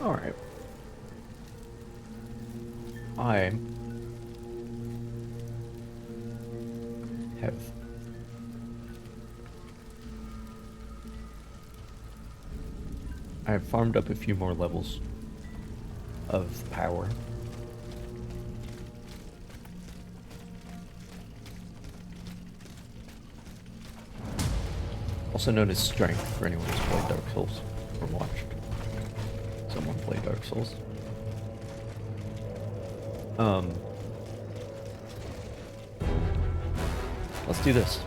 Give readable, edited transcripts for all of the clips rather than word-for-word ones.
Alright. I have farmed up a few more levels of power. Also known as strength for anyone who's played Dark Souls or watched someone play Dark Souls. Let's do this.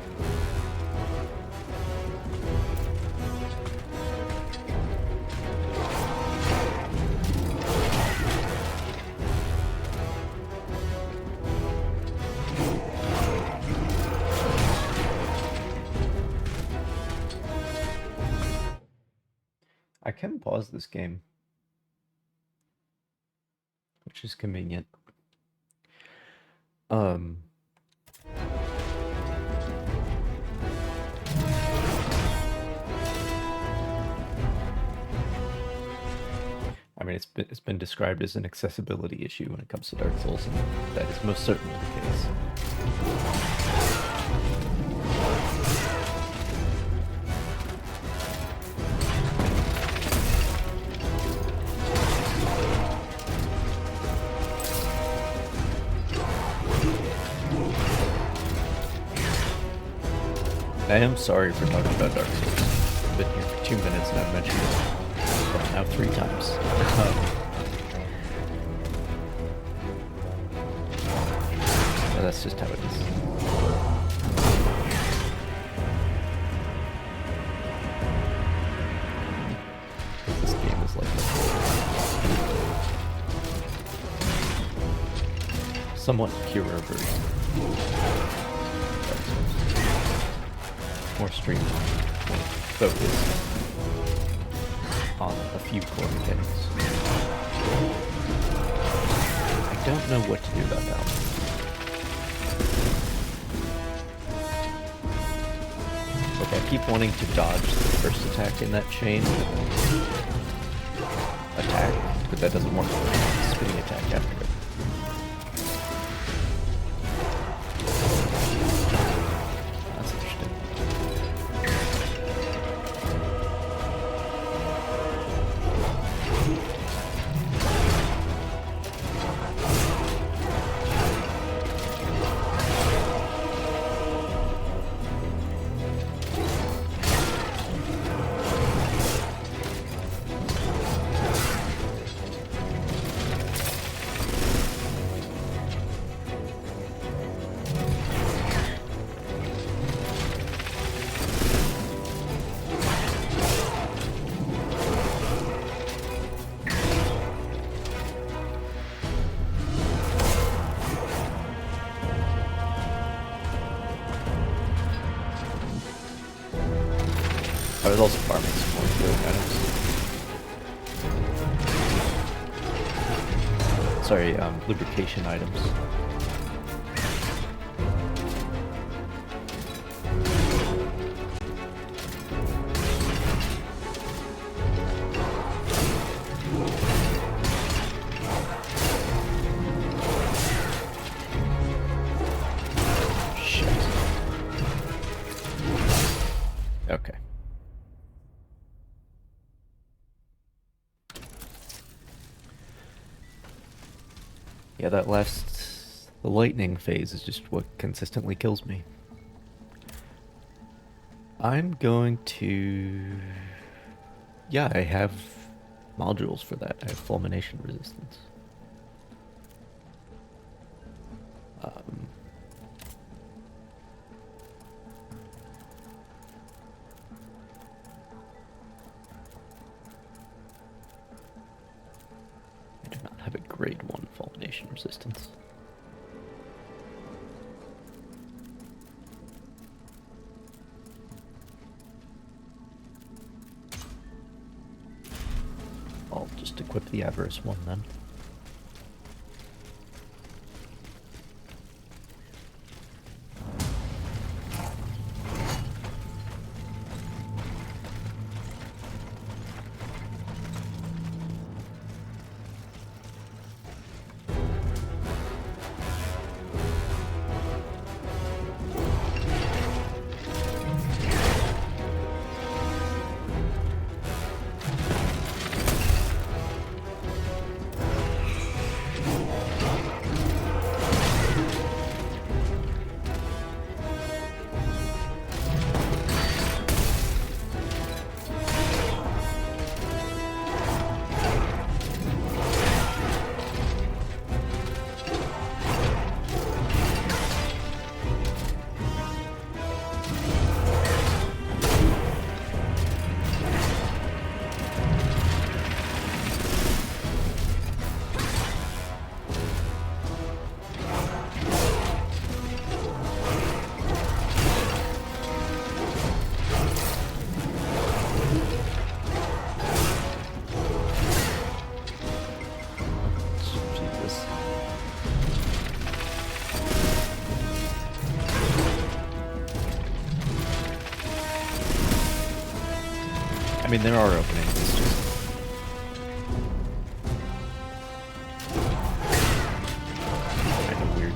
I can pause this game, which is convenient. I mean, it's been described as an accessibility issue when it comes to Dark Souls, and that is most certainly the case. I am sorry for talking about Dark Souls. I've been here for 2 minutes and I've mentioned it now 3 times. But that's just how it is. This game is like a somewhat purer version. More streamlined, more focused on a few core mechanics. I don't know what to do about that one. Look, I keep wanting to dodge the first attack in that chain attack, but that doesn't work. Spinning attack after it. I was also farming some more healing items. Sorry, lubrication items. Shit. Okay. Yeah, the lightning phase is just what consistently kills me. I'm going to... Yeah, I have modules for that. I have fulmination resistance. I do not have a grade 1 fulmination resistance. I'll just equip the Avarice one then. I mean, there are openings. It's just kind of weird.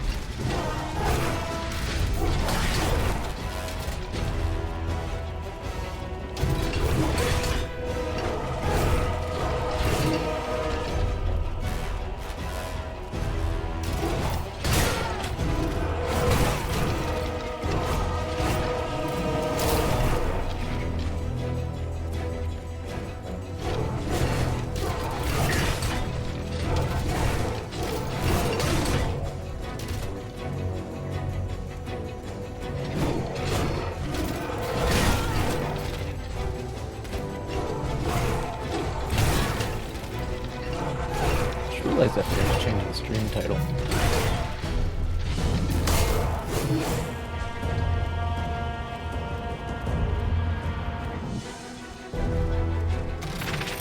Realize that they're changing the stream title.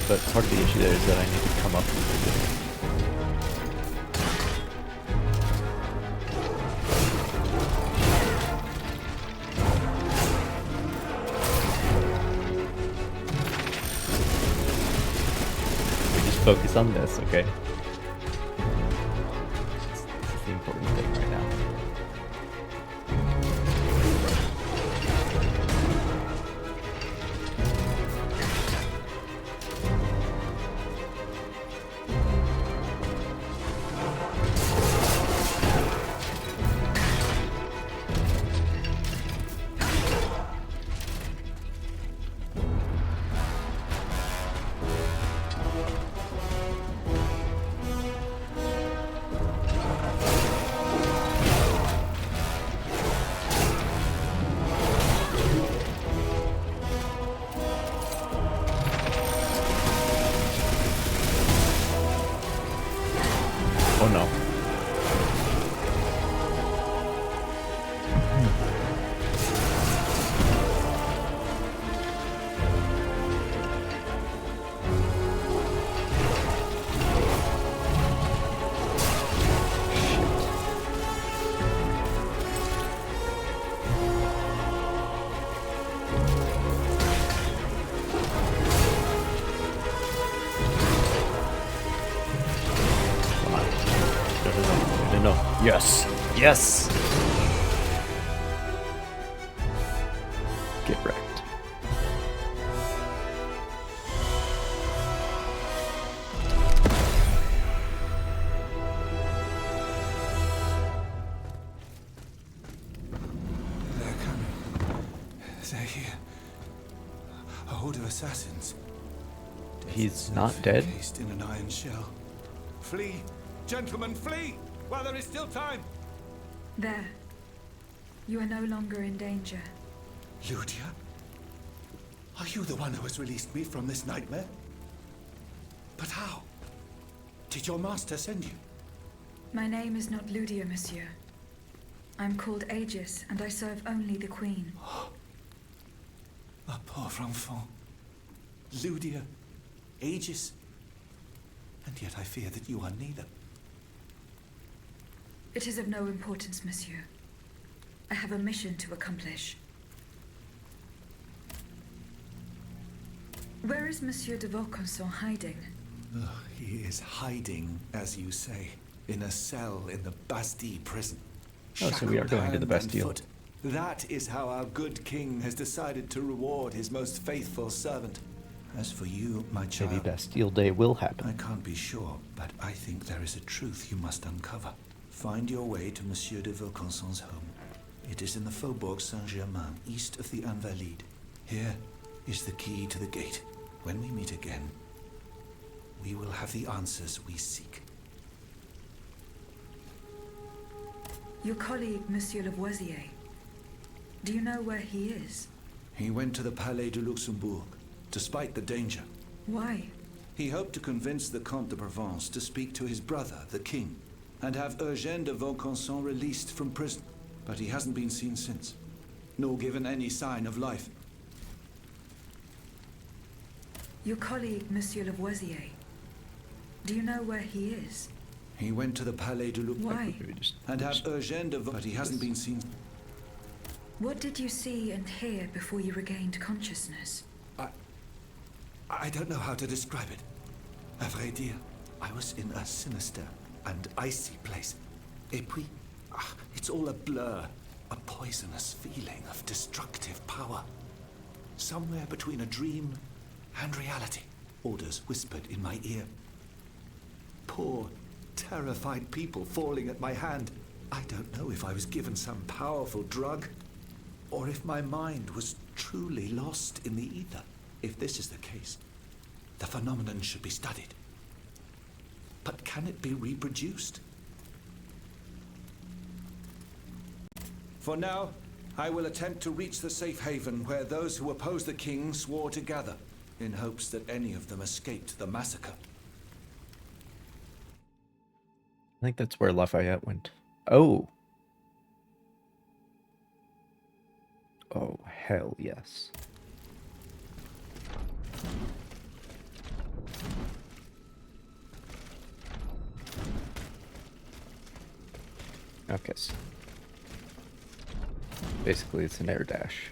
But part of the issue there is that I need to come up with it. We just focus on this, okay? The important thing right now. Oh no. No. Yes. Yes. Get wrecked. They're coming. They're here. A horde of assassins. He's not dead? Encased in an iron shell. Flee! Gentlemen, flee! While there is still time! There. You are no longer in danger. Ludia? Are you the one who has released me from this nightmare? But how? Did your master send you? My name is not Ludia, monsieur. I'm called Aegis, and I serve only the Queen. A pauvre enfant. Ludia. Aegis. And yet I fear that you are neither. It is of no importance, monsieur. I have a mission to accomplish. Where is Monsieur de Vaucanson hiding? He is hiding, as you say, in a cell in the Bastille prison. Oh, so we are going to the Shackled hand and Bastille. foot. That is how our good king has decided to reward his most faithful servant. As for you, my child, Maybe Bastille Day will happen. I can't be sure, but I think there is a truth you must uncover. Find your way to Monsieur de Vaucanson's home. It is in the Faubourg Saint-Germain, east of the Invalides. Here is the key to the gate. When we meet again, we will have the answers we seek. Your colleague, Monsieur Lavoisier. Do you know where he is? He went to the Palais de Luxembourg, despite the danger. Why? He hoped to convince the Comte de Provence to speak to his brother, the king, and have Eugène de Vaucanson released from prison. But he hasn't been seen since, nor given any sign of life. Your colleague, Monsieur Lavoisier. Do you know where he is? He went to the Palais de Luxembourg Why? and have Eugène de Vaucanson, but he hasn't been seen. What did you see and hear before you regained consciousness? I don't know how to describe it. À vrai dire, I was in a sinister and icy place. Et puis, it's all a blur. A poisonous feeling of destructive power. Somewhere between a dream and reality. Orders whispered in my ear. Poor, terrified people falling at my hand. I don't know if I was given some powerful drug, or if my mind was truly lost in the ether. If this is the case, the phenomenon should be studied. But can it be reproduced? For now, I will attempt to reach the safe haven where those who oppose the king swore to gather, in hopes that any of them escaped the massacre. I think that's where Lafayette went. Oh. Oh, hell yes. Okay. So basically, it's an air dash.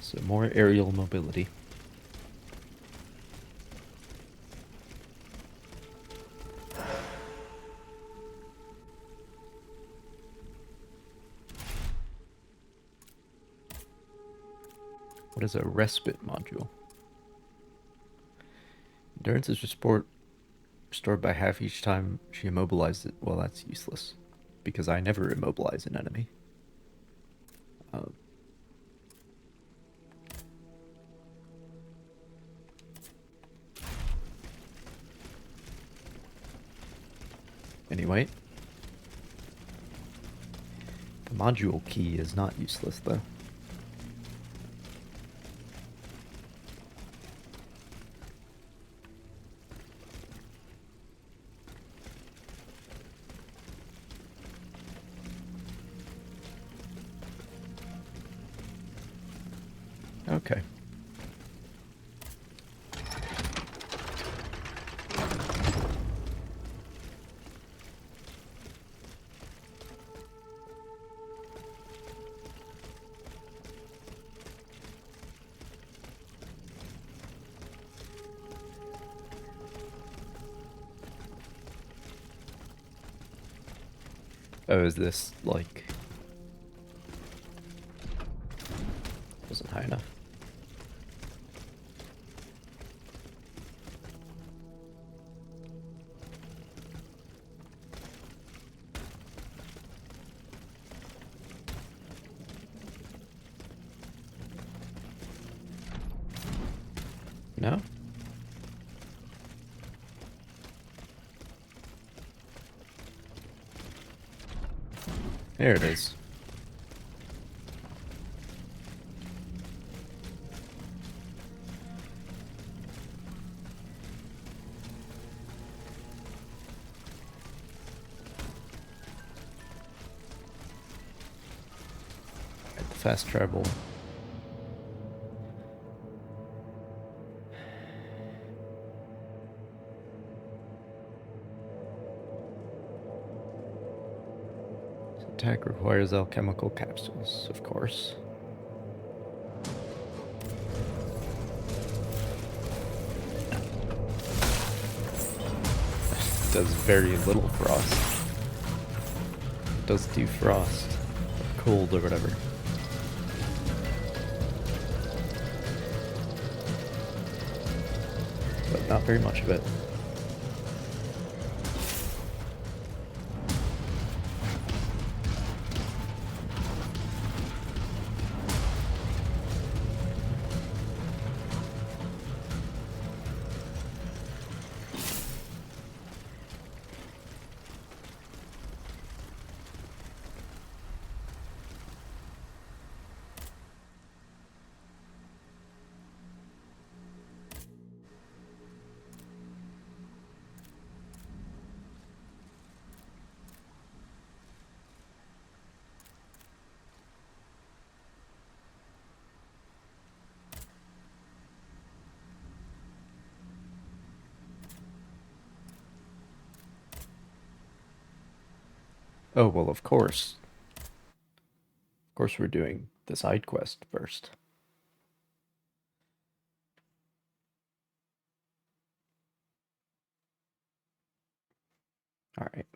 So more aerial mobility. What is a respite module? Endurance is restored by half each time she immobilizes it. Well, that's useless, because I never immobilize an enemy. Anyway, the module key is not useless, though. Okay. Oh, is this, like... wasn't high enough. No? There it is. At the fast travel. Attack requires alchemical capsules, of course. Does very little frost. Does do frost, or cold, or whatever. But not very much of it. Oh, well, of course. Of course we're doing the side quest first. All right.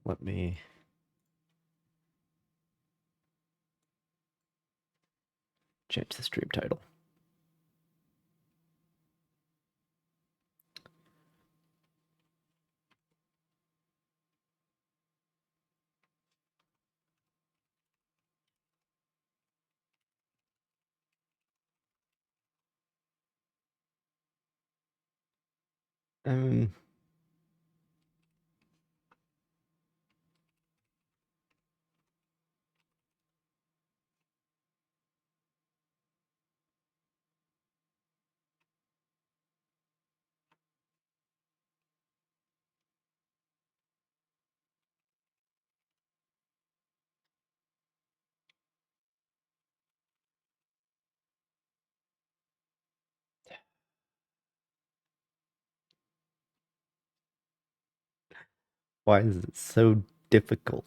Let me change the stream title. Um, why is it so difficult?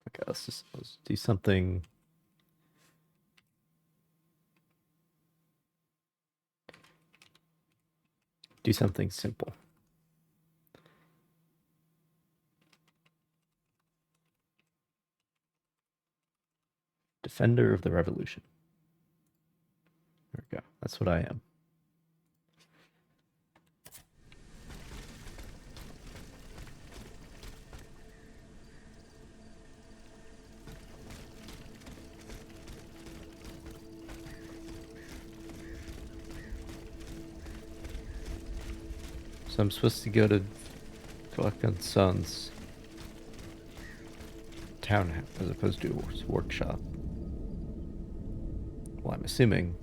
Okay, let's do something. Do something simple. Defender of the Revolution. There we go. That's what I am. So I'm supposed to go to Falcon's son's townhouse as opposed to his workshop. Well, I'm assuming.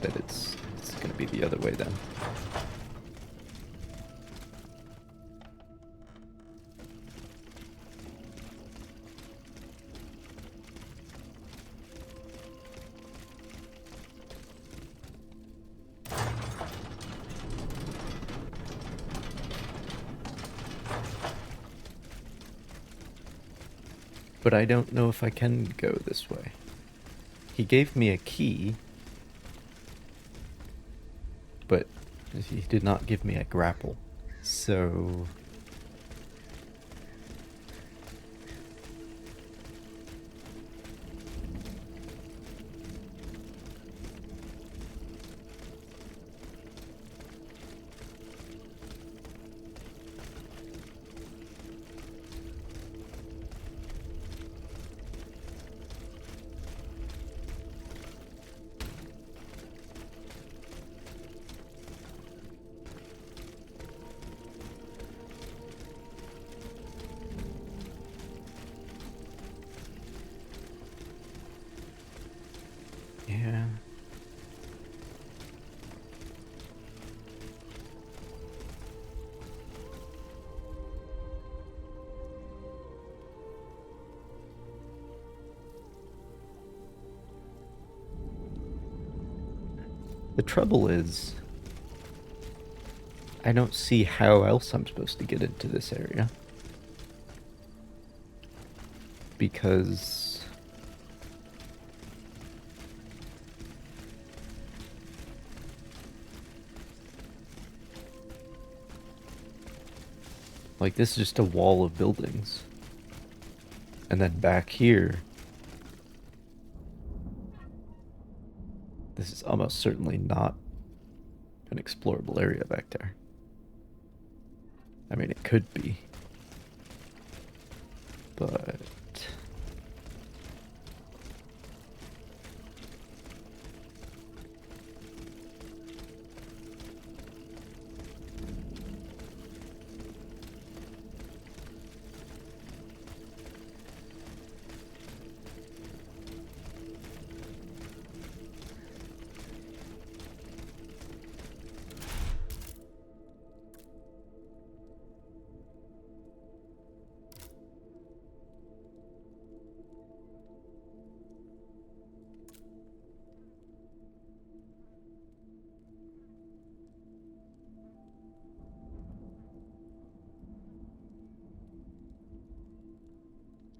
That it's going to be the other way then. But I don't know if I can go this way. He gave me a key, but he did not give me a grapple. So... yeah. The trouble is, I don't see how else I'm supposed to get into this area. Because... like, this is just a wall of buildings. And then back here... this is almost certainly not an explorable area back there. I mean, it could be. But...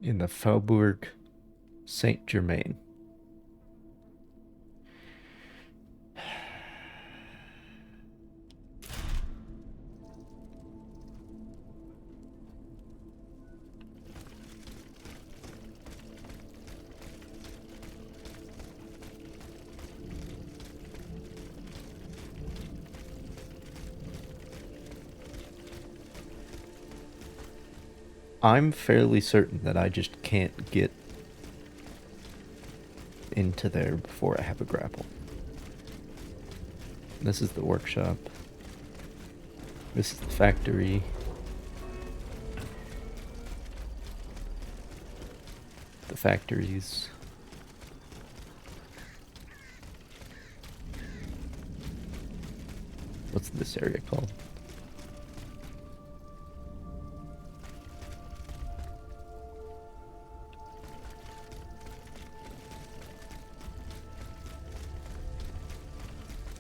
In the Faubourg Saint-Germain. I'm fairly certain that I just can't get into there before I have a grapple. This is the workshop. This is the factory. The factories. What's this area called?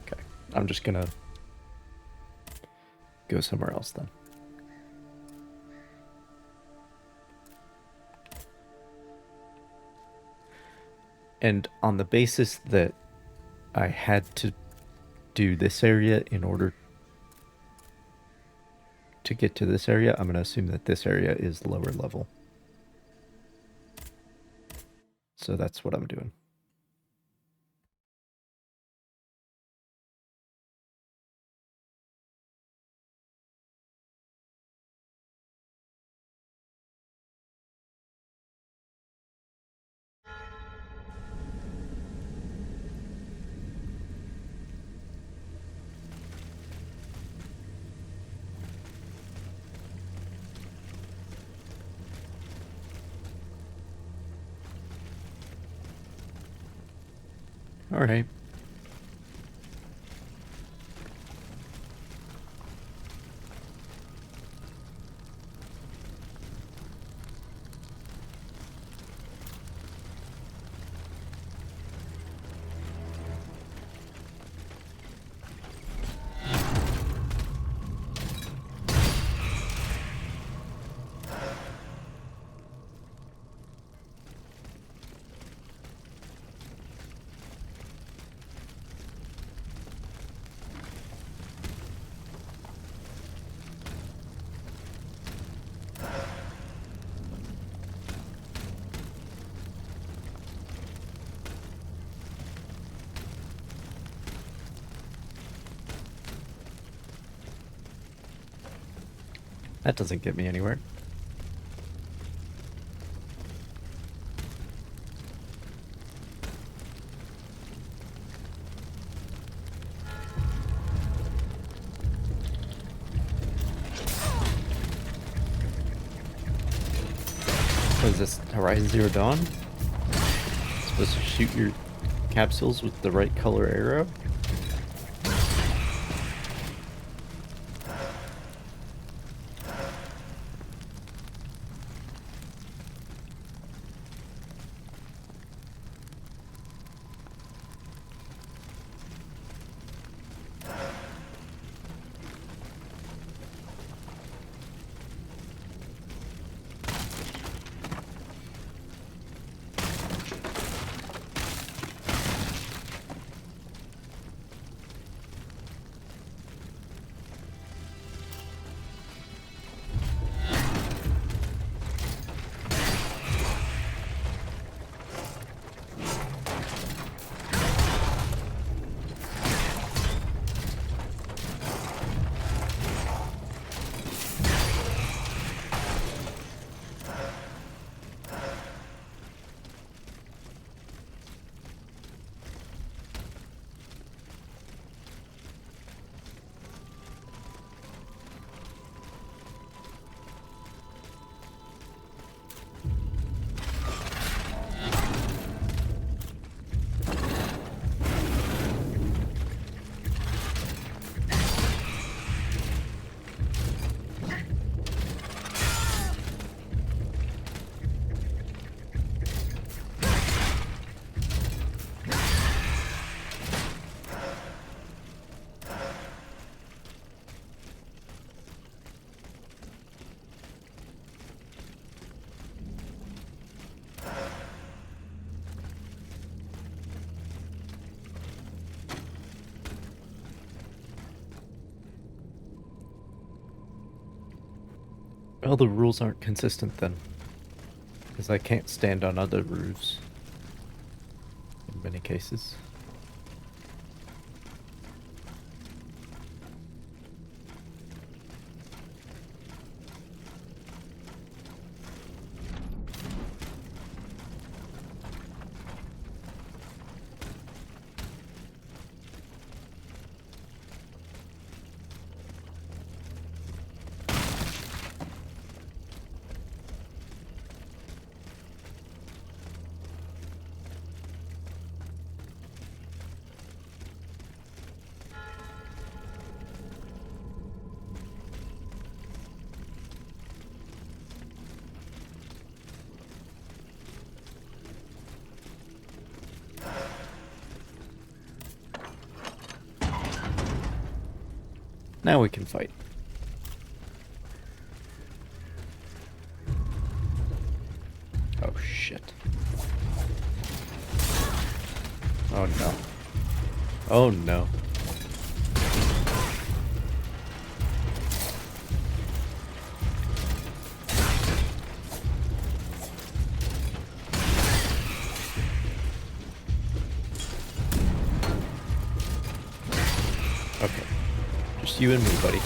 Okay, I'm just gonna go somewhere else then. And on the basis that I had to do this area in order to get to this area, I'm going to assume that this area is lower level. So that's what I'm doing. All right. That doesn't get me anywhere. What is this, Horizon Zero Dawn? Supposed to shoot your capsules with the right color arrow? Well, the rules aren't consistent then. Because I can't stand on other roofs. In many cases. Now we can fight. Oh shit. Oh no. Oh no. Okay. Just you and me, buddy.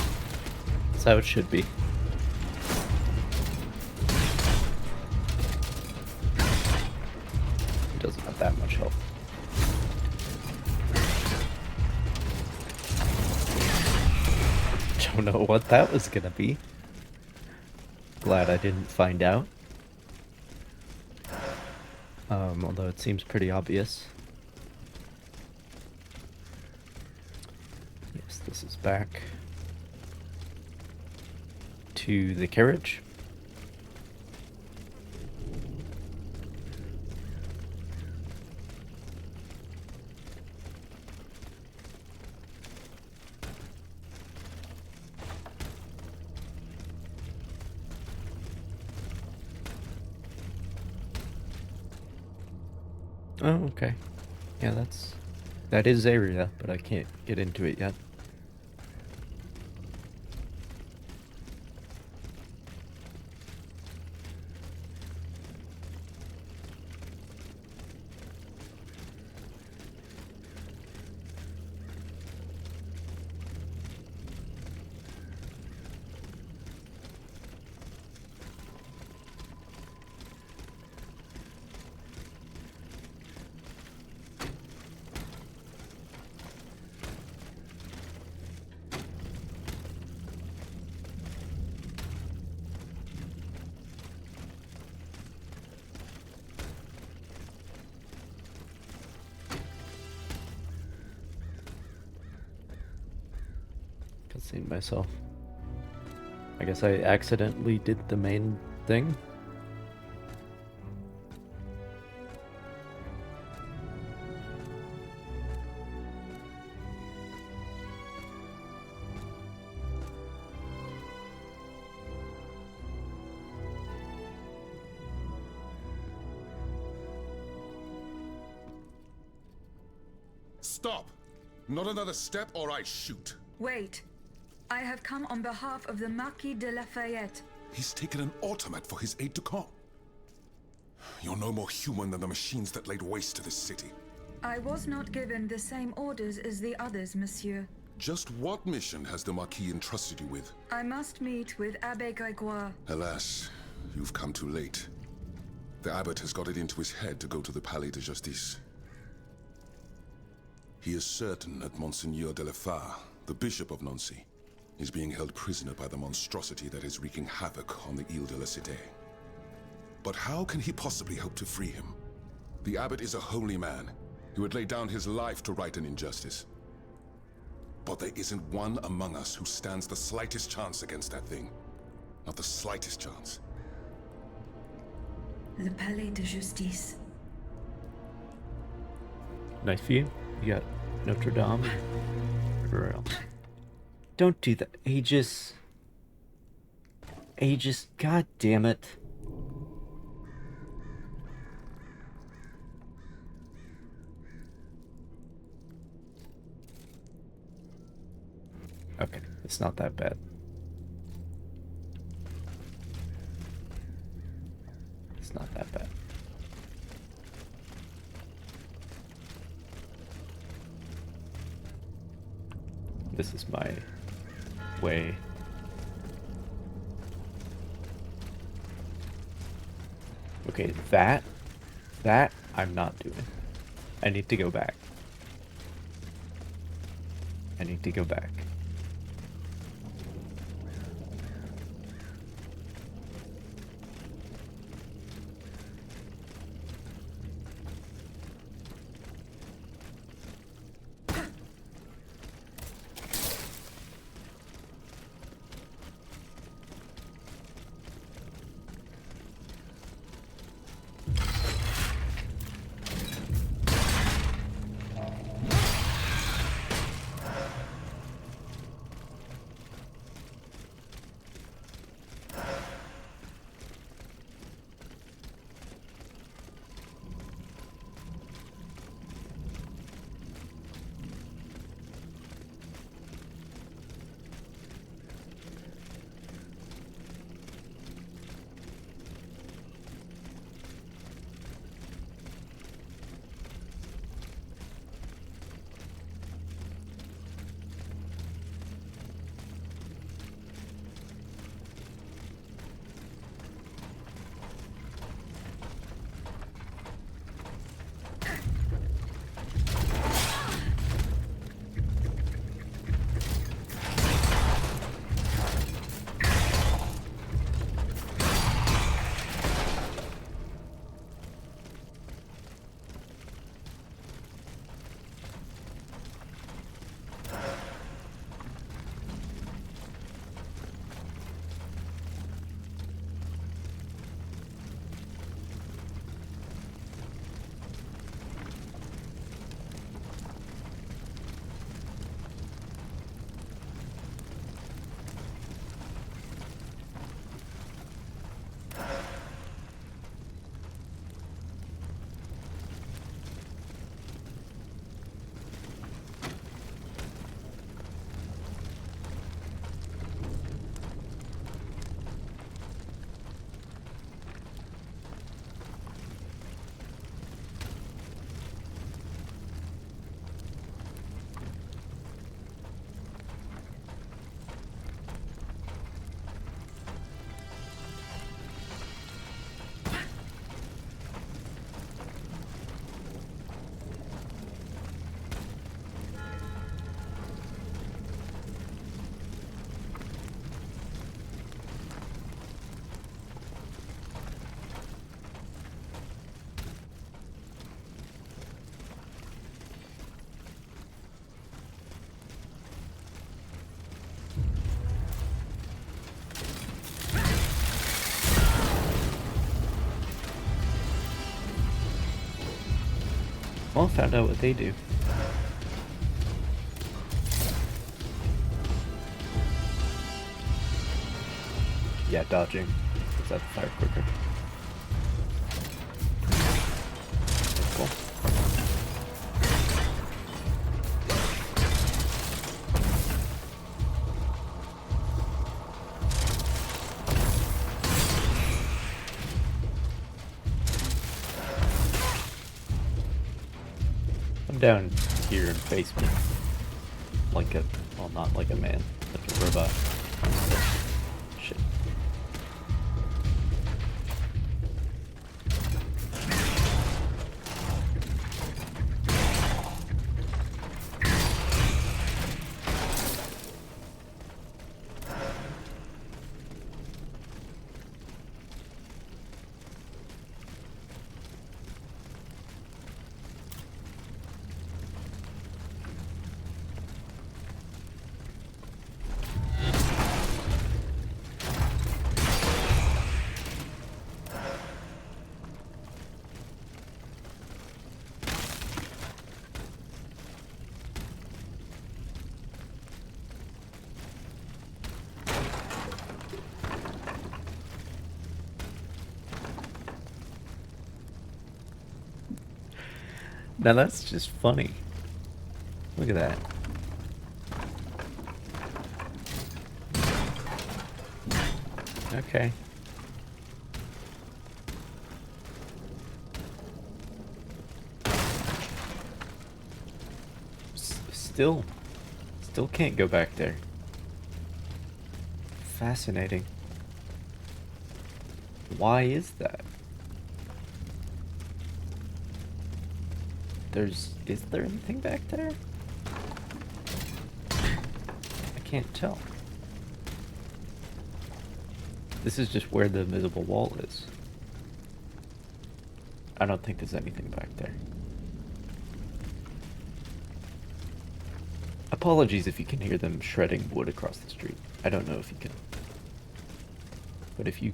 That's how it should be. He doesn't have that much health. Don't know what that was gonna be. Glad I didn't find out. Although it seems pretty obvious. Yes, this is back to the carriage. Oh, okay. Yeah, that is area, but I can't get into it yet. Cutscene myself. I guess I accidentally did the main thing. Stop! Not another step or I shoot. Wait. I have come on behalf of the Marquis de Lafayette. He's taken an automat for his aide-de-camp. You're no more human than the machines that laid waste to this city. I was not given the same orders as the others, monsieur. Just what mission has the Marquis entrusted you with? I must meet with Abbé Grégoire. Alas, you've come too late. The abbot has got it into his head to go to the Palais de Justice. He is certain that Monseigneur de la Fare, the Bishop of Nancy, is being held prisoner by the monstrosity that is wreaking havoc on the Ile de la Cité. But how can he possibly hope to free him? The abbot is a holy man who would lay down his life to right an injustice. But there isn't one among us who stands the slightest chance against that thing. Not the slightest chance. Le Palais de Justice. Nice view. You got Notre Dame. Everywhere else. Don't do that, Aegis. Aegis, god damn it. Okay, it's not that bad. It's not that bad. This is my way. Okay, that I'm not doing. I need to go back. I need to go back. Well, found out what they do. Yeah, dodging. Is that the fire quicker? Cool. I'm down here in basement. Like a, well, not like a man, like a robot. Shit. Now that's just funny. Look at that. Okay. Still can't go back there. Fascinating. Why is that? Is there anything back there? I can't tell. This is just where the invisible wall is. I don't think there's anything back there. Apologies if you can hear them shredding wood across the street. I don't know if you can. But if you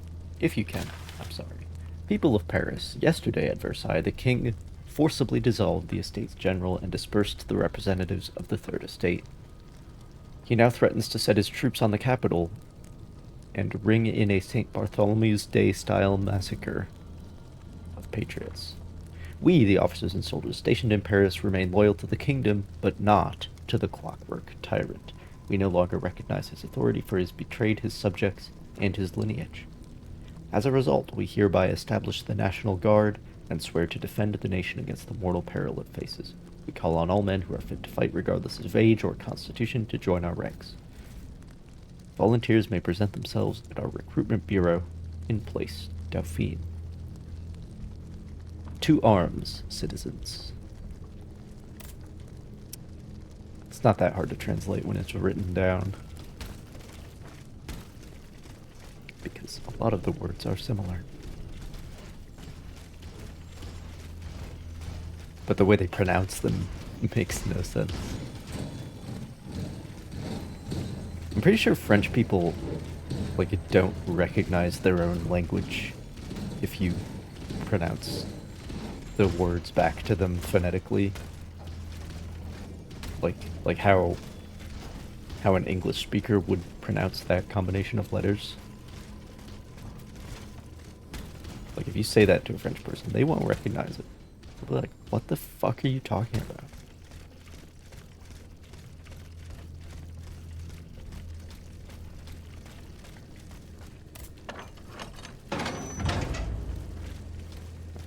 can, I'm sorry. People of Paris, yesterday at Versailles, the king forcibly dissolved the Estates General and dispersed the representatives of the Third Estate. He now threatens to set his troops on the capital and ring in a St. Bartholomew's Day-style massacre of patriots. We, the officers and soldiers stationed in Paris, remain loyal to the kingdom, but not to the clockwork tyrant. We no longer recognize his authority, for he has betrayed his subjects and his lineage. As a result, we hereby establish the National Guard and swear to defend the nation against the mortal peril it faces. We call on all men who are fit to fight, regardless of age or constitution, to join our ranks. Volunteers may present themselves at our recruitment bureau in Place Dauphine. To arms, citizens. It's not that hard to translate when it's written down, because a lot of the words are similar. But the way they pronounce them makes no sense. I'm pretty sure French people, like, don't recognize their own language if you pronounce the words back to them phonetically. Like how an English speaker would pronounce that combination of letters. Like, if you say that to a French person, they won't recognize it. They'll be like, what the fuck are you talking about?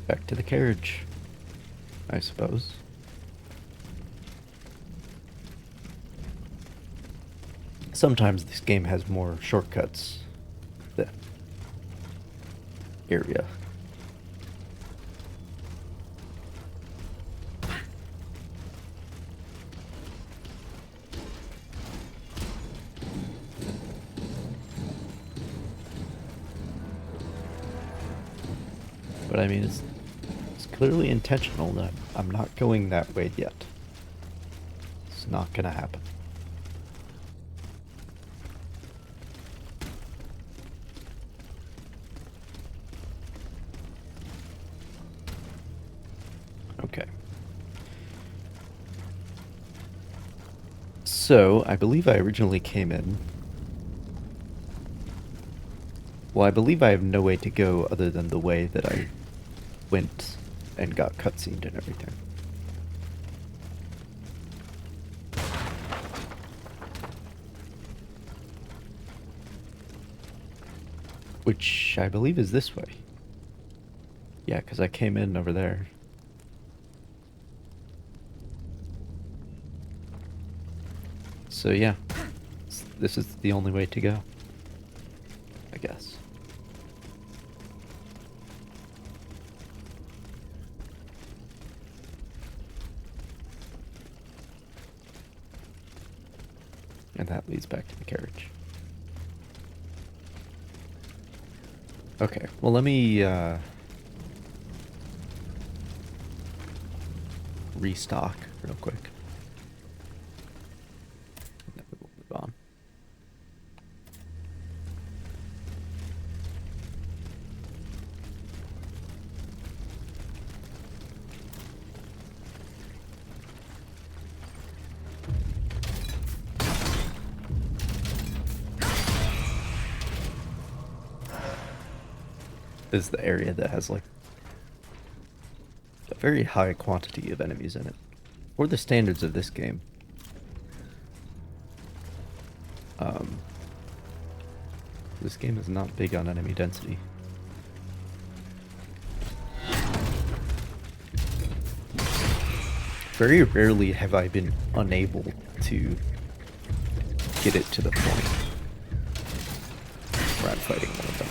Back to the carriage, I suppose. Sometimes this game has more shortcuts than area. But I mean, it's clearly intentional that I'm not going that way yet. It's not gonna happen. Okay. So, I believe I originally came in. Well, I believe I have no way to go other than the way that I went and got cutscened and everything. Which I believe is this way. Yeah, because I came in over there. So yeah, this is the only way to go, I guess. And that leads back to the carriage. Okay, well, let me restock real quick. And then we'll move on. Is the area that has like a very high quantity of enemies in it, for the standards of this game. This game is not big on enemy density. very rarely have I been unable to get it to the point where I'm fighting one of them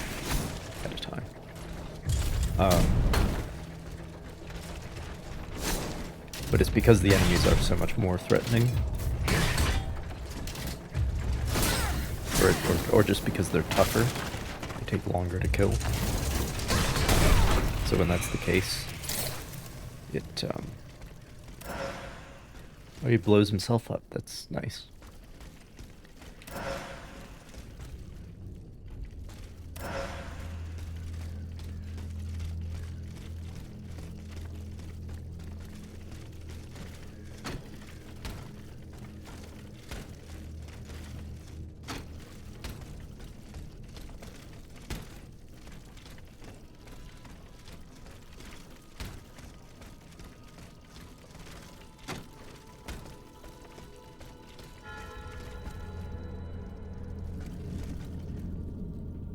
at a time. But it's because the enemies are so much more threatening. Or just because they're tougher. They take longer to kill. So when that's the case, it, oh, he blows himself up. That's nice.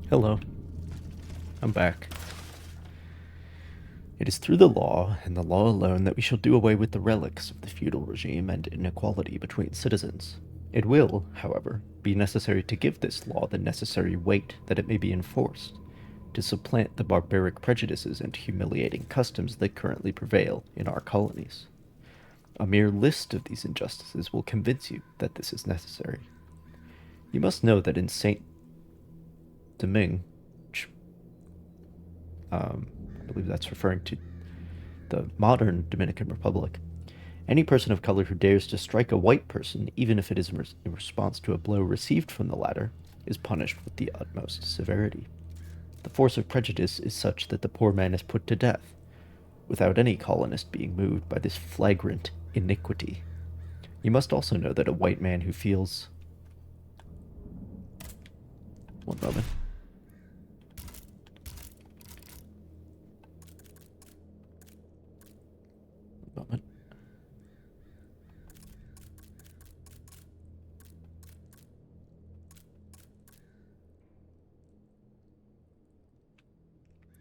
Hello. I'm back. It is through the law, and the law alone, that we shall do away with the relics of the feudal regime and inequality between citizens. It will, however, be necessary to give this law the necessary weight that it may be enforced, to supplant the barbaric prejudices and humiliating customs that currently prevail in our colonies. A mere list of these injustices will convince you that this is necessary. You must know that in Saint Domingue, I believe that's referring to the modern Dominican Republic, any person of color who dares to strike a white person, even if it is in response to a blow received from the latter, is punished with the utmost severity. The force of prejudice is such that the poor man is put to death, without any colonist being moved by this flagrant iniquity. You must also know that a white man who feels... One moment. Moment.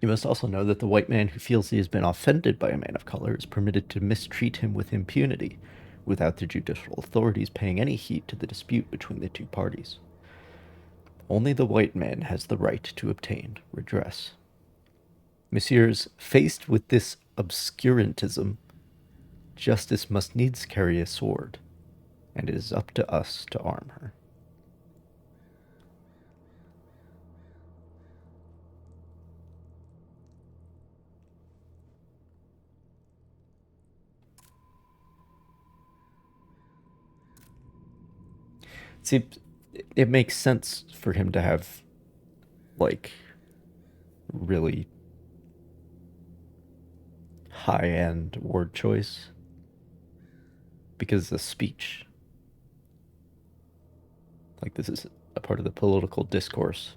You must also know that the white man who feels he has been offended by a man of color is permitted to mistreat him with impunity, without the judicial authorities paying any heed to the dispute between the two parties. Only the white man has the right to obtain redress. Messieurs, faced with this obscurantism, justice must needs carry a sword, and it is up to us to arm her. See, it makes sense for him to have, like, really high-end word choice, because the speech, like, this is a part of the political discourse.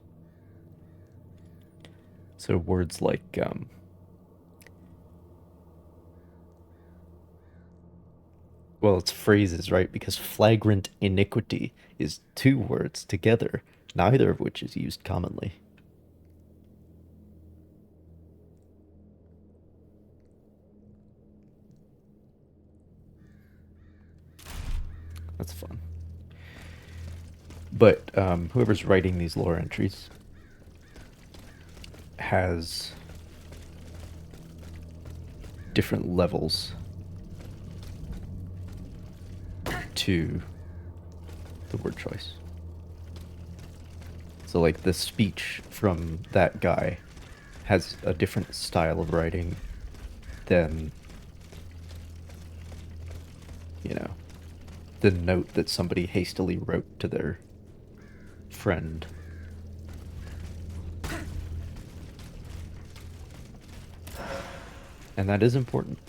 So words like, well, it's phrases, right? Because flagrant iniquity is two words together, neither of which is used commonly. That's fun. But whoever's writing these lore entries has different levels to the word choice. So, like, the speech from that guy has a different style of writing than, you know, the note that somebody hastily wrote to their friend. And that is important.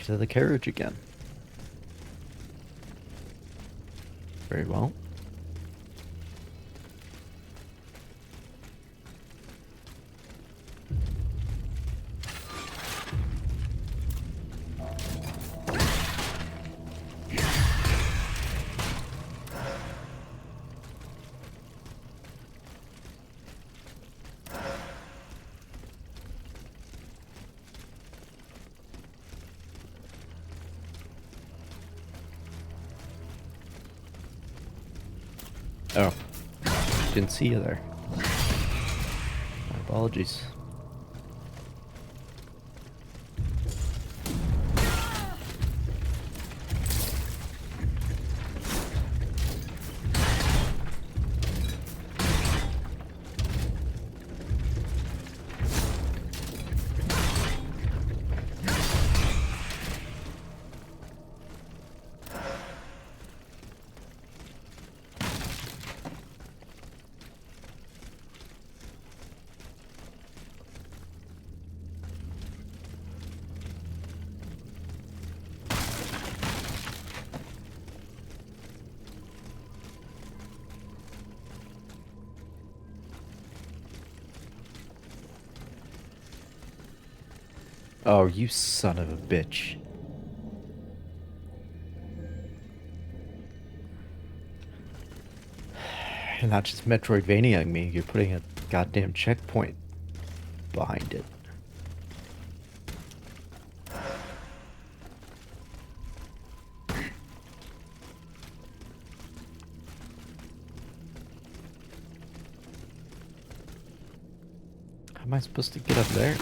to the carriage again. Very well. Oh, didn't see you there. My apologies. Oh, you son of a bitch. You're not just Metroidvaniaing me, you're putting a goddamn checkpoint behind it. How am I supposed to get up there?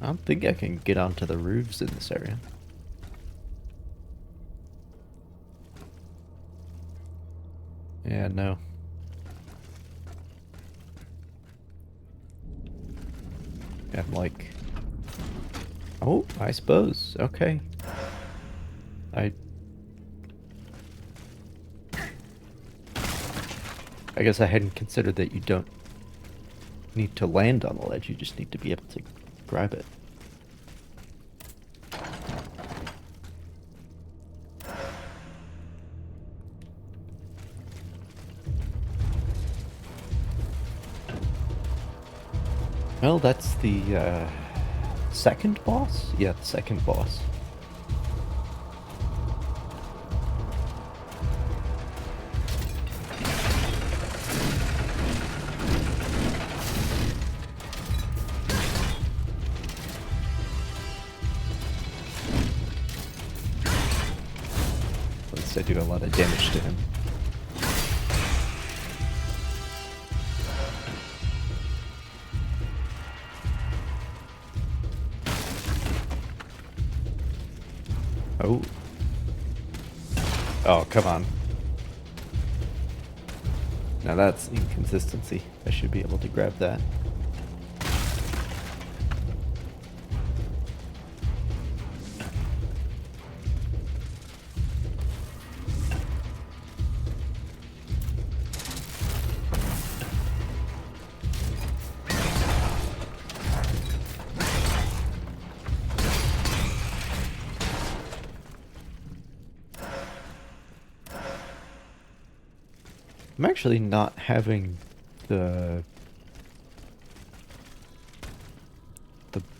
I don't think I can get onto the roofs in this area. Yeah, no. Yeah, I'm like... Oh, I suppose. Okay. I guess I hadn't considered that you don't need to land on the ledge, you just need to be able to grab it. Well, that's the second boss? Yeah, the second boss. I do a lot of damage to him. Oh. Oh, come on. Now that's inconsistency. I should be able to grab that. I'm actually not having the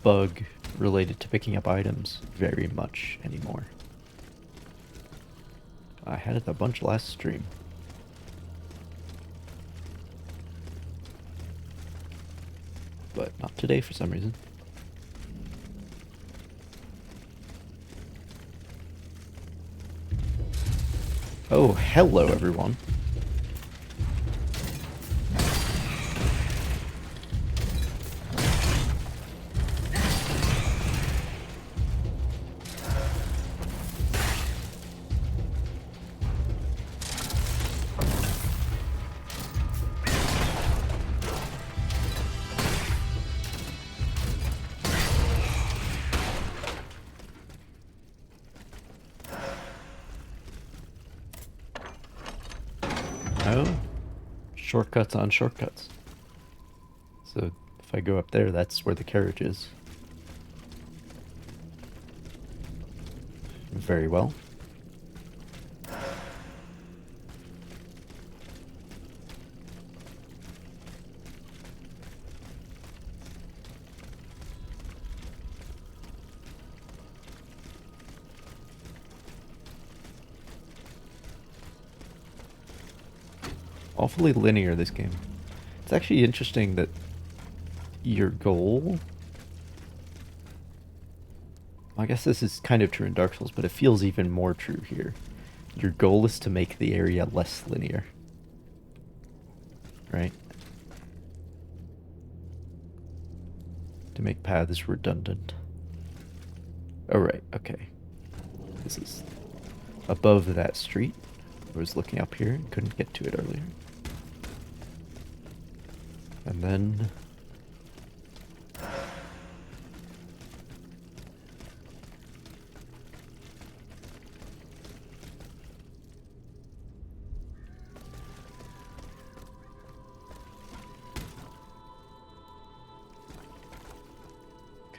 bug related to picking up items very much anymore. I had it a bunch last stream. But not today for some reason. Oh, hello everyone. Shortcuts on shortcuts. So if I go up there, that's where the carriage is. Very well. Awfully linear, this game. It's actually interesting that your goal... I guess this is kind of true in Dark Souls, but it feels even more true here. Your goal is to make the area less linear. Right? To make paths redundant. Oh, right, okay. This is above that street. I was looking up here and couldn't get to it earlier. And then...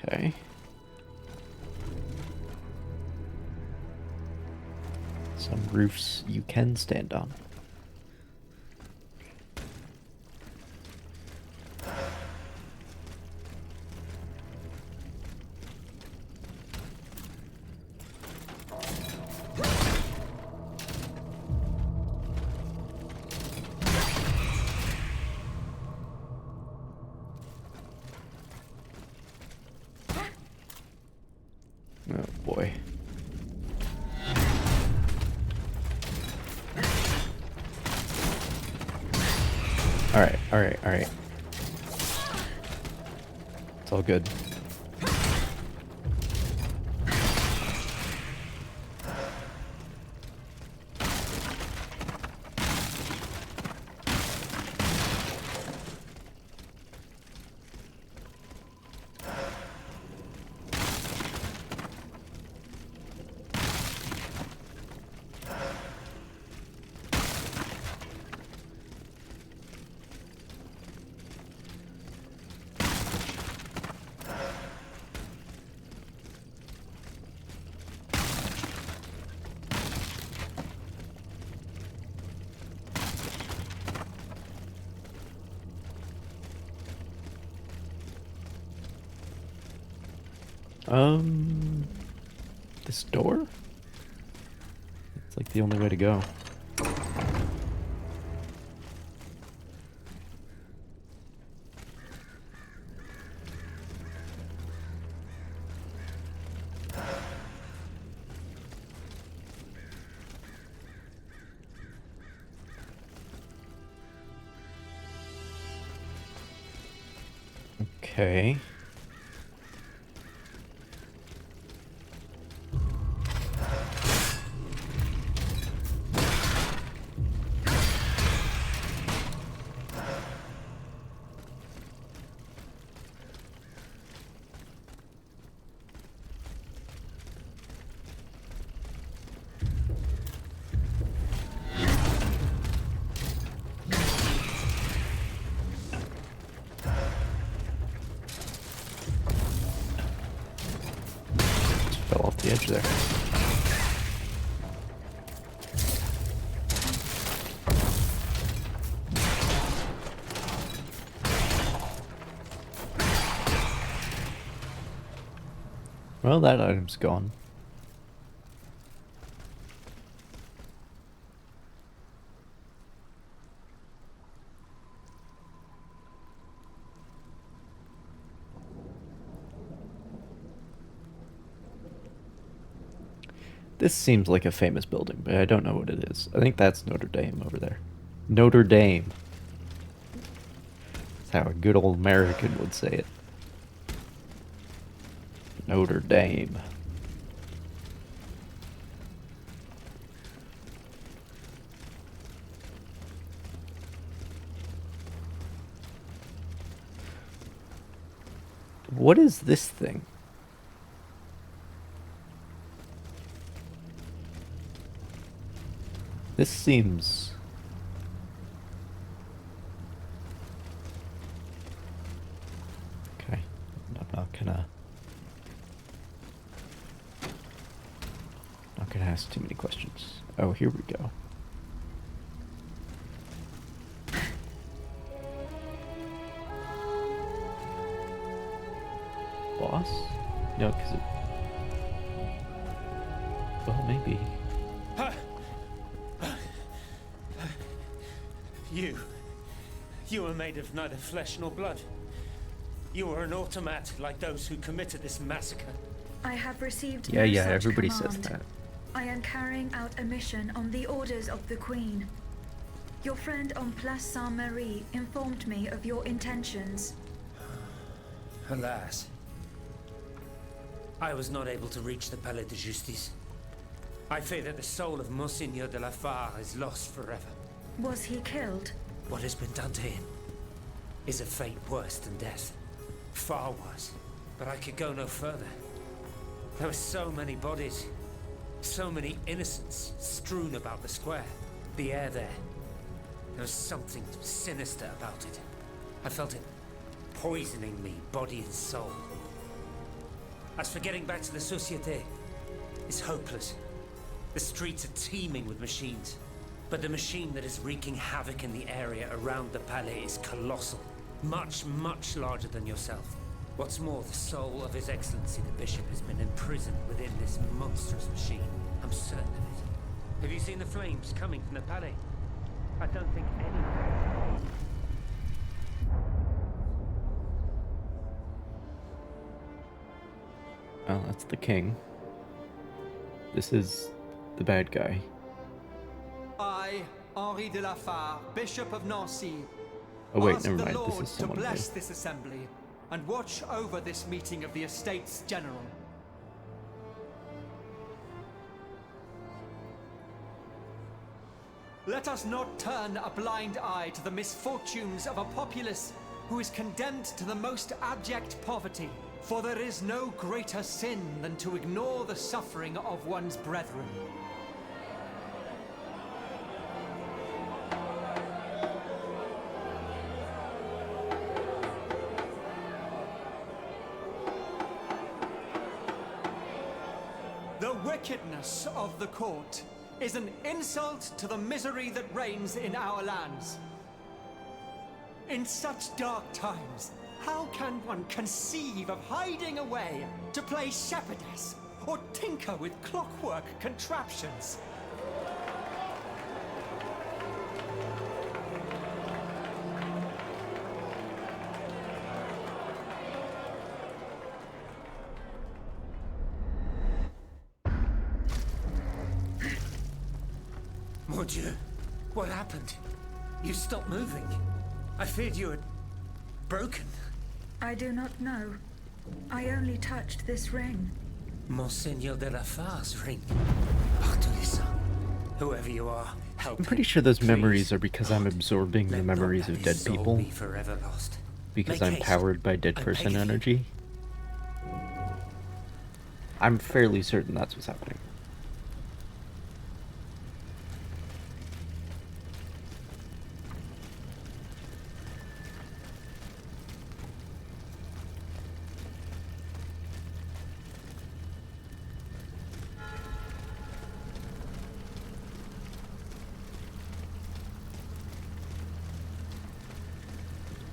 okay. Some roofs you can stand on. Oh boy. Alright, alright, alright. It's all good. This door? It's like the only way to go. Okay. Fell off the edge there. Well, that item's gone. This seems like a famous building, but I don't know what it is. I think that's Notre Dame over there. Notre Dame. That's how a good old American would say it. Notre Dame. What is this thing? This seems Not gonna ask too many questions. Oh, here we go. Boss? No, because it... Well, maybe. You were made of neither flesh nor blood. You were an automat like those who committed this massacre. I have received Yeah, no such everybody command. says that. I am carrying out a mission on the orders of the Queen. Your friend on Place Saint-Marie informed me of your intentions. Alas. I was not able to reach the Palais de Justice. I fear that the soul of Monseigneur de la Fare is lost forever. Was he killed? What has been done to him is a fate worse than death. Far worse. But I could go no further. There were so many bodies. So many innocents strewn about the square. The air there. There was something sinister about it. I felt it poisoning me, body and soul. As for getting back to the Société, it's hopeless. The streets are teeming with machines. But the machine that is wreaking havoc in the area around the Palais is colossal. Much, much larger than yourself. What's more, the soul of His Excellency the Bishop has been imprisoned within this monstrous machine. I'm certain of it. Have you seen the flames coming from the Palais? I don't think any... Oh, that's the king. This is the bad guy. I, Henri de la Fare, Bishop of Nancy, Oh wait, ask never the mind. Lord This is to someone new. bless this assembly and watch over this meeting of the Estates General. Let us not turn a blind eye to the misfortunes of a populace who is condemned to the most abject poverty. For there is no greater sin than to ignore the suffering of one's brethren. The wickedness of the court is an insult to the misery that reigns in our lands. In such dark times, how can one conceive of hiding away to play shepherdess or tinker with clockwork contraptions? Mon Dieu, what happened? You stopped moving. I feared you had broken. I do not know. I only touched this ring. Monseigneur de la Fare's ring. Partez-ça. Whoever you are, help I'm pretty him, sure those please. memories are because I'm absorbing the Let memories not of his dead soul people. be forever lost. Because Make I'm haste. powered by dead I person beg of you. energy. I'm fairly certain that's what's happening.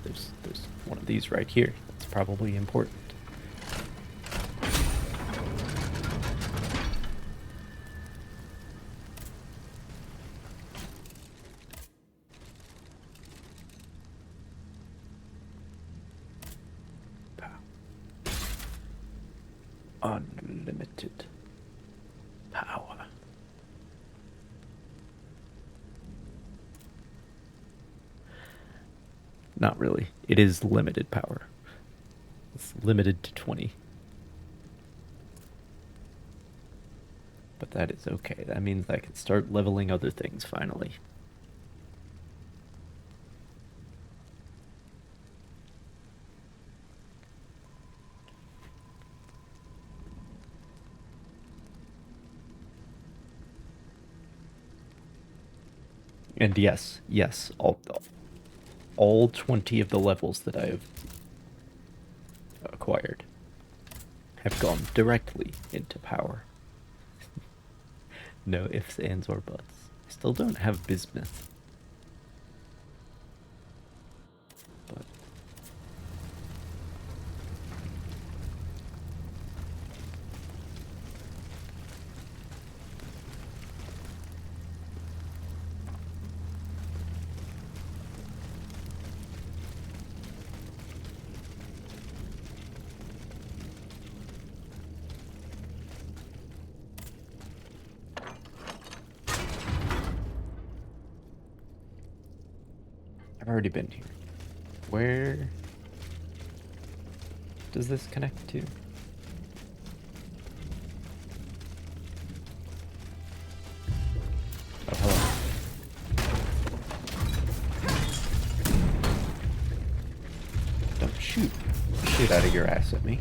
There's one of these right here. That's probably important. Unlimited power. Not really. It is limited power. It's limited to 20. But that is okay. That means I can start leveling other things finally. And yes, all 20 of the levels that I have acquired have gone directly into power. No ifs, ands, or buts. I still don't have bismuth. But I've already been here. Where does this connect to? Oh, hello. Don't shoot shit out of your ass at me.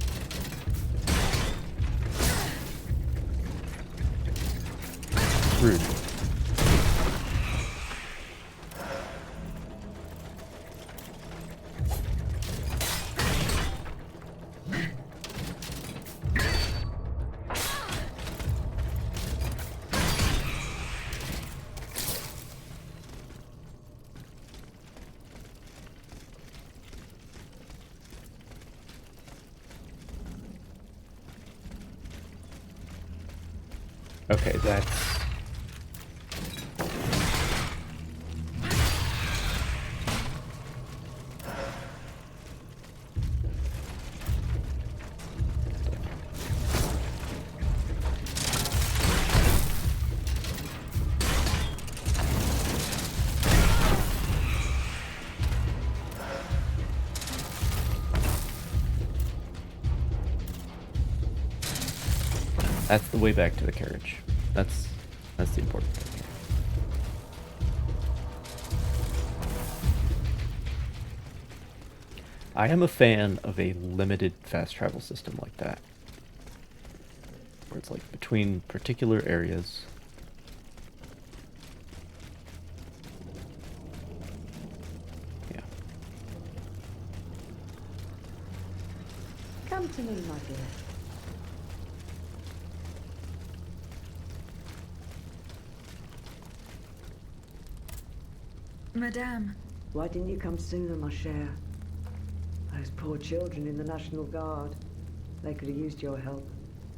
Rude. Okay, that's... That's the way back to the carriage. That's the important thing here. I am a fan of a limited fast travel system like that, where it's like between particular areas. Yeah. Come to me, my dear. Madame, Why didn't you come sooner, ma chère? Those poor children in the National Guard. They could have used your help.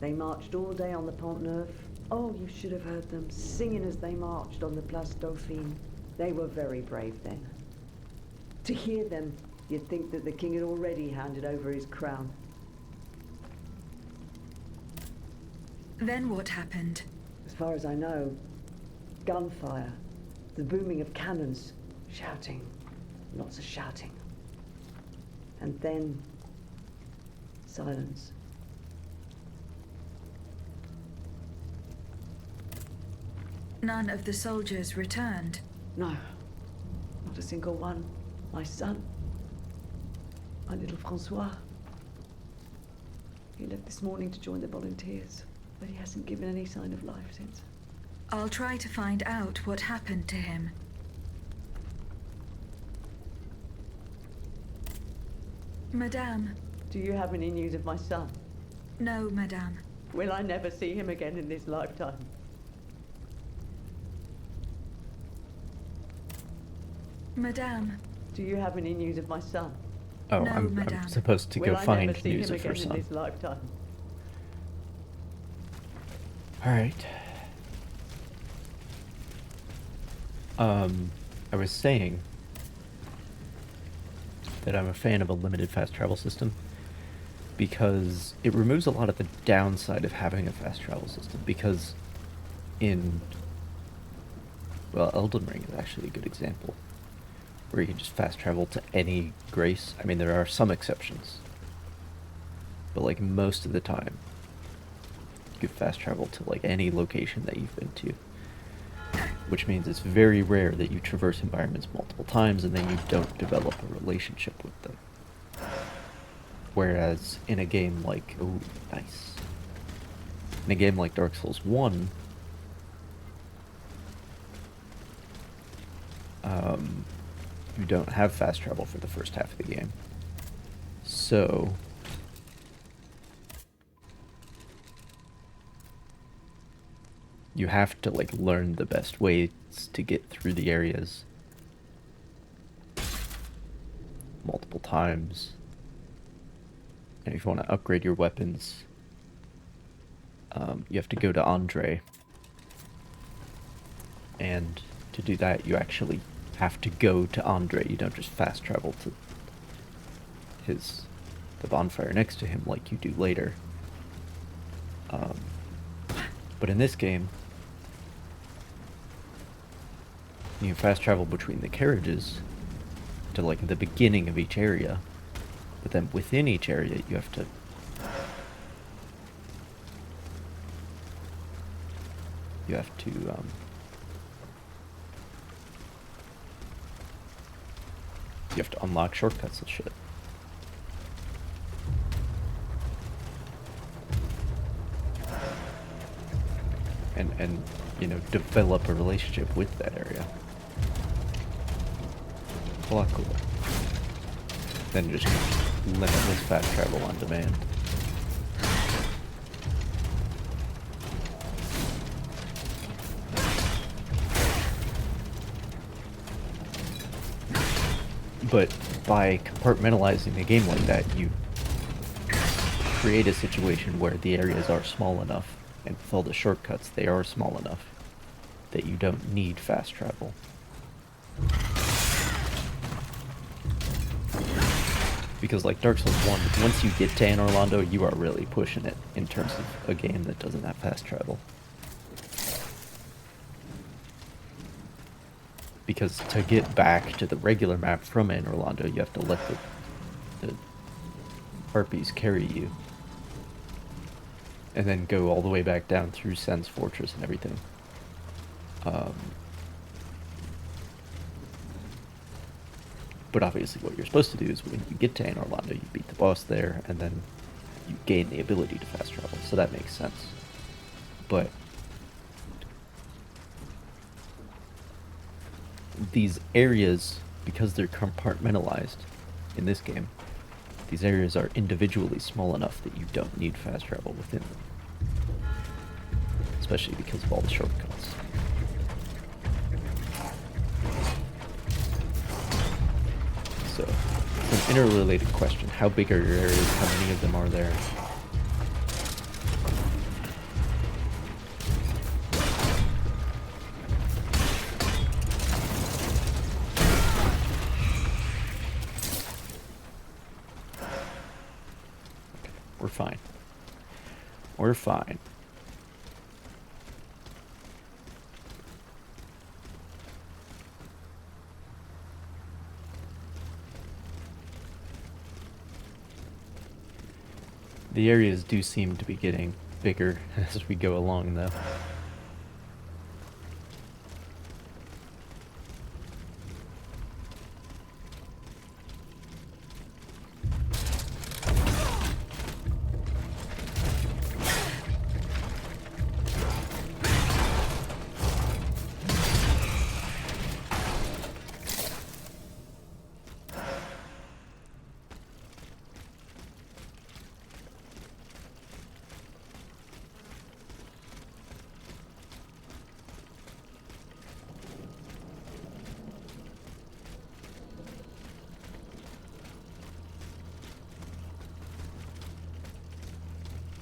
They marched all day on the Pont Neuf. Oh, you should have heard them singing as they marched on the Place Dauphine. They were very brave then. To hear them, you'd think that the king had already handed over his crown. then what happened? As far as I know, gunfire, the booming of cannons, shouting, lots of shouting. And then, silence. None of the soldiers returned. No, not a single one. My son, my little Francois. He left this morning to join the volunteers, but he hasn't given any sign of life since. I'll try to find out what happened to him. Madame. Do you have any news of my son? No, Madame. Will I never see him again in this lifetime? Madame. Do you have any news of my son? Oh, No, I'm madame. supposed to go Will I find never see news him of her again in son. this lifetime? Alright. I was saying that I'm a fan of a limited fast travel system because it removes a lot of the downside of having a fast travel system, because well, Elden Ring is actually a good example, where you can just fast travel to any grace. I mean, there are some exceptions, but like most of the time, you can fast travel to like any location that you've been to, which means it's very rare that you traverse environments multiple times and then you don't develop a relationship with them. Whereas in a game like, oh, nice. In a game like Dark Souls 1, you don't have fast travel for the first half of the game. So You have to like learn the best ways to get through the areas multiple times. And if you want to upgrade your weapons, you have to go to Andre. And to do that, you actually have to go to Andre. You don't just fast travel to the bonfire next to him like you do later. But in this game, you can fast travel between the carriages to like the beginning of each area, but then within each area you have to unlock shortcuts and shit. And you know, develop a relationship with that area. A lot cooler than just limitless fast travel on demand. But by compartmentalizing the game like that, you create a situation where the areas are small enough, and with all the shortcuts, they are small enough that you don't need fast travel. Because like Dark Souls 1, once you get to Anne Orlando, you are really pushing it in terms of a game that doesn't have fast travel. Because to get back to the regular map from Anne Orlando, you have to let the harpies carry you. And then go all the way back down through Sen's Fortress and everything. But obviously what you're supposed to do is when you get to Anne Orlando, you beat the boss there, and then you gain the ability to fast travel, so that makes sense. But these areas, because they're compartmentalized in this game, these areas are individually small enough that you don't need fast travel within them. Especially because of all the shortcuts. So, it's an interrelated question. How big are your areas? How many of them are there? We're fine. We're fine. The areas do seem to be getting bigger as we go along, though.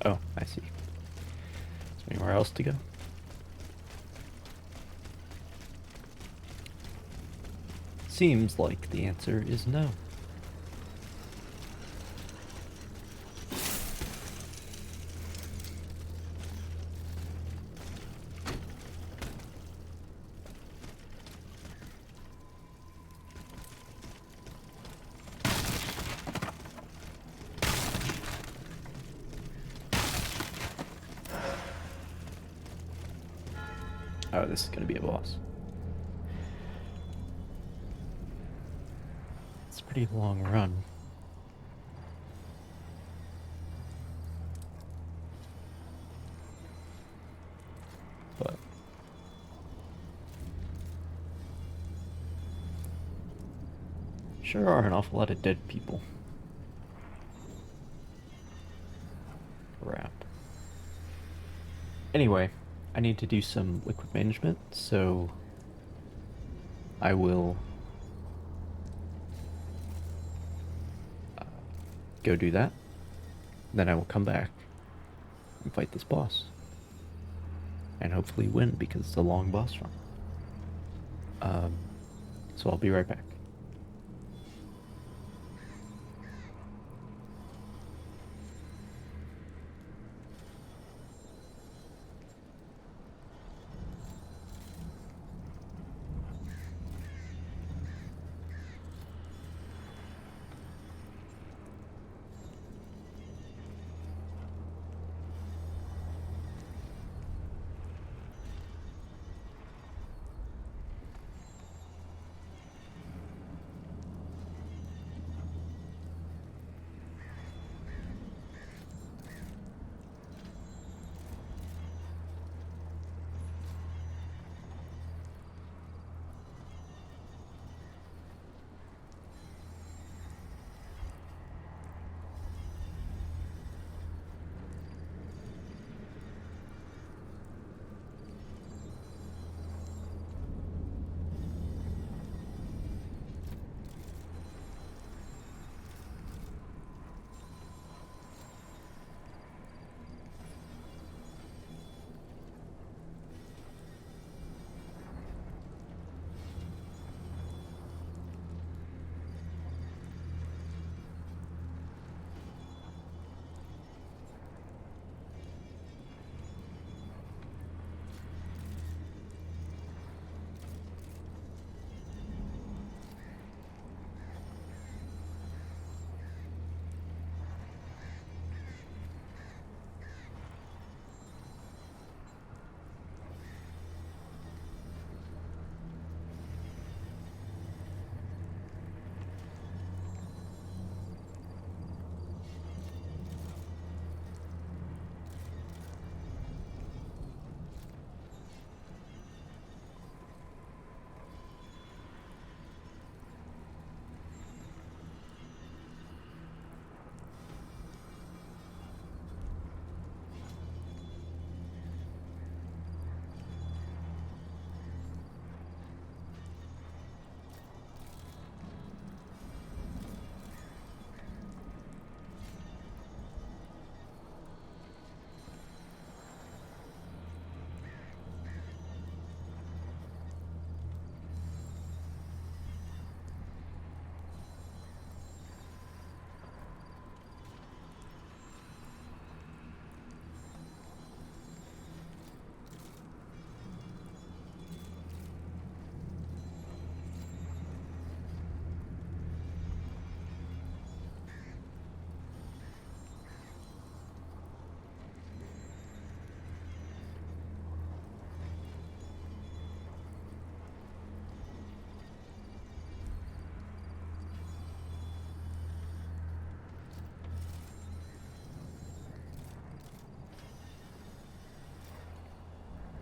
Oh, I see. Is there anywhere else to go? Seems like the answer is no. Oh, this is going to be a boss. It's a pretty long run. But sure are an awful lot of dead people. Crap. Anyway, I need to do some liquid management, so I will go do that. Then I will come back and fight this boss. And hopefully win, because it's a long boss run. So I'll be right back.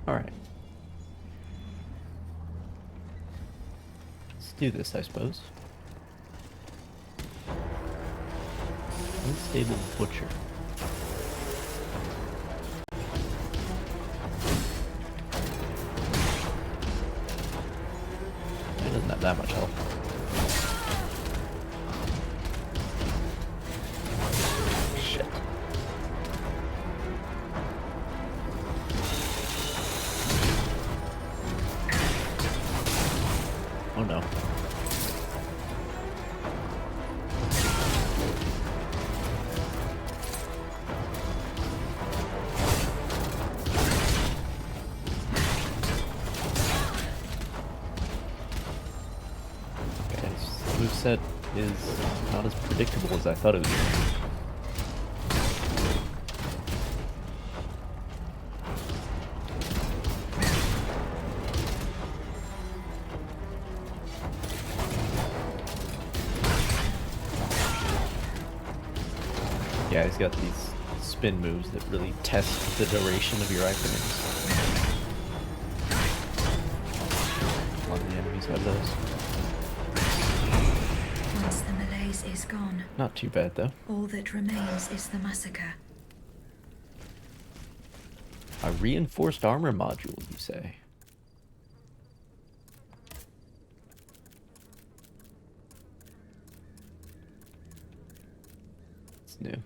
Alright. Let's do this, I suppose. Unstable Butcher. It doesn't have that much health. Shit. Oh no. Okay, this moveset is not as predictable as I thought it would be. Yeah, he's got these spin moves that really test the duration of your items. A lot of the enemies have those. Once the malaise is gone, Not too bad though. all that remains is the massacre. A reinforced armor module, you say? It's new.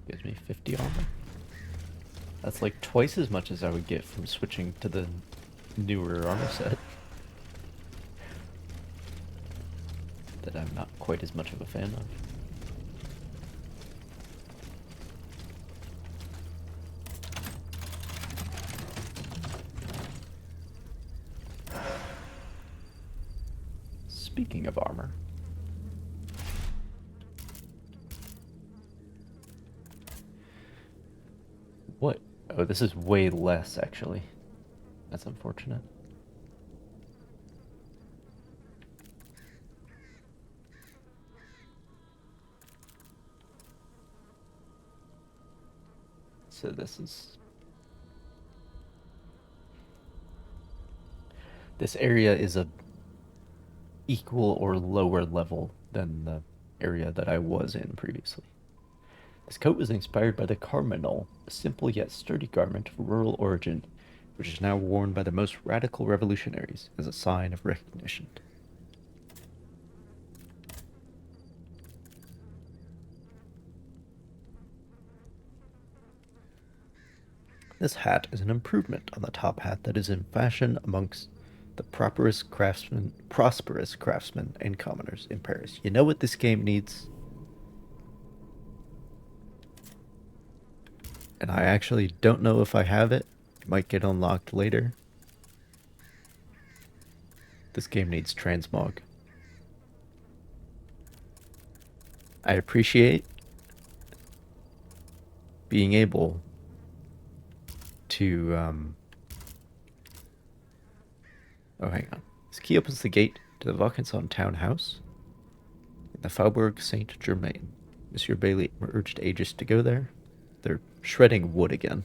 Gives me 50 armor. That's like twice as much as I would get from switching to the newer armor set. That I'm not quite as much of a fan of. Speaking of armor. What? Oh, this is way less, actually. That's unfortunate. So this area is a equal or lower level than the area that I was in previously. This coat was inspired by the Carminal, a simple yet sturdy garment of rural origin, which is now worn by the most radical revolutionaries as a sign of recognition. This hat is an improvement on the top hat that is in fashion amongst the prosperous craftsmen and commoners in Paris. You know what this game needs? And I actually don't know if I have it. It might get unlocked later. This game needs transmog. I appreciate being able to, oh, hang on. This key opens the gate to the Vaucanson townhouse in the Faubourg Saint-Germain. Monsieur Bailey urged Aegis to go there. They're shredding wood again.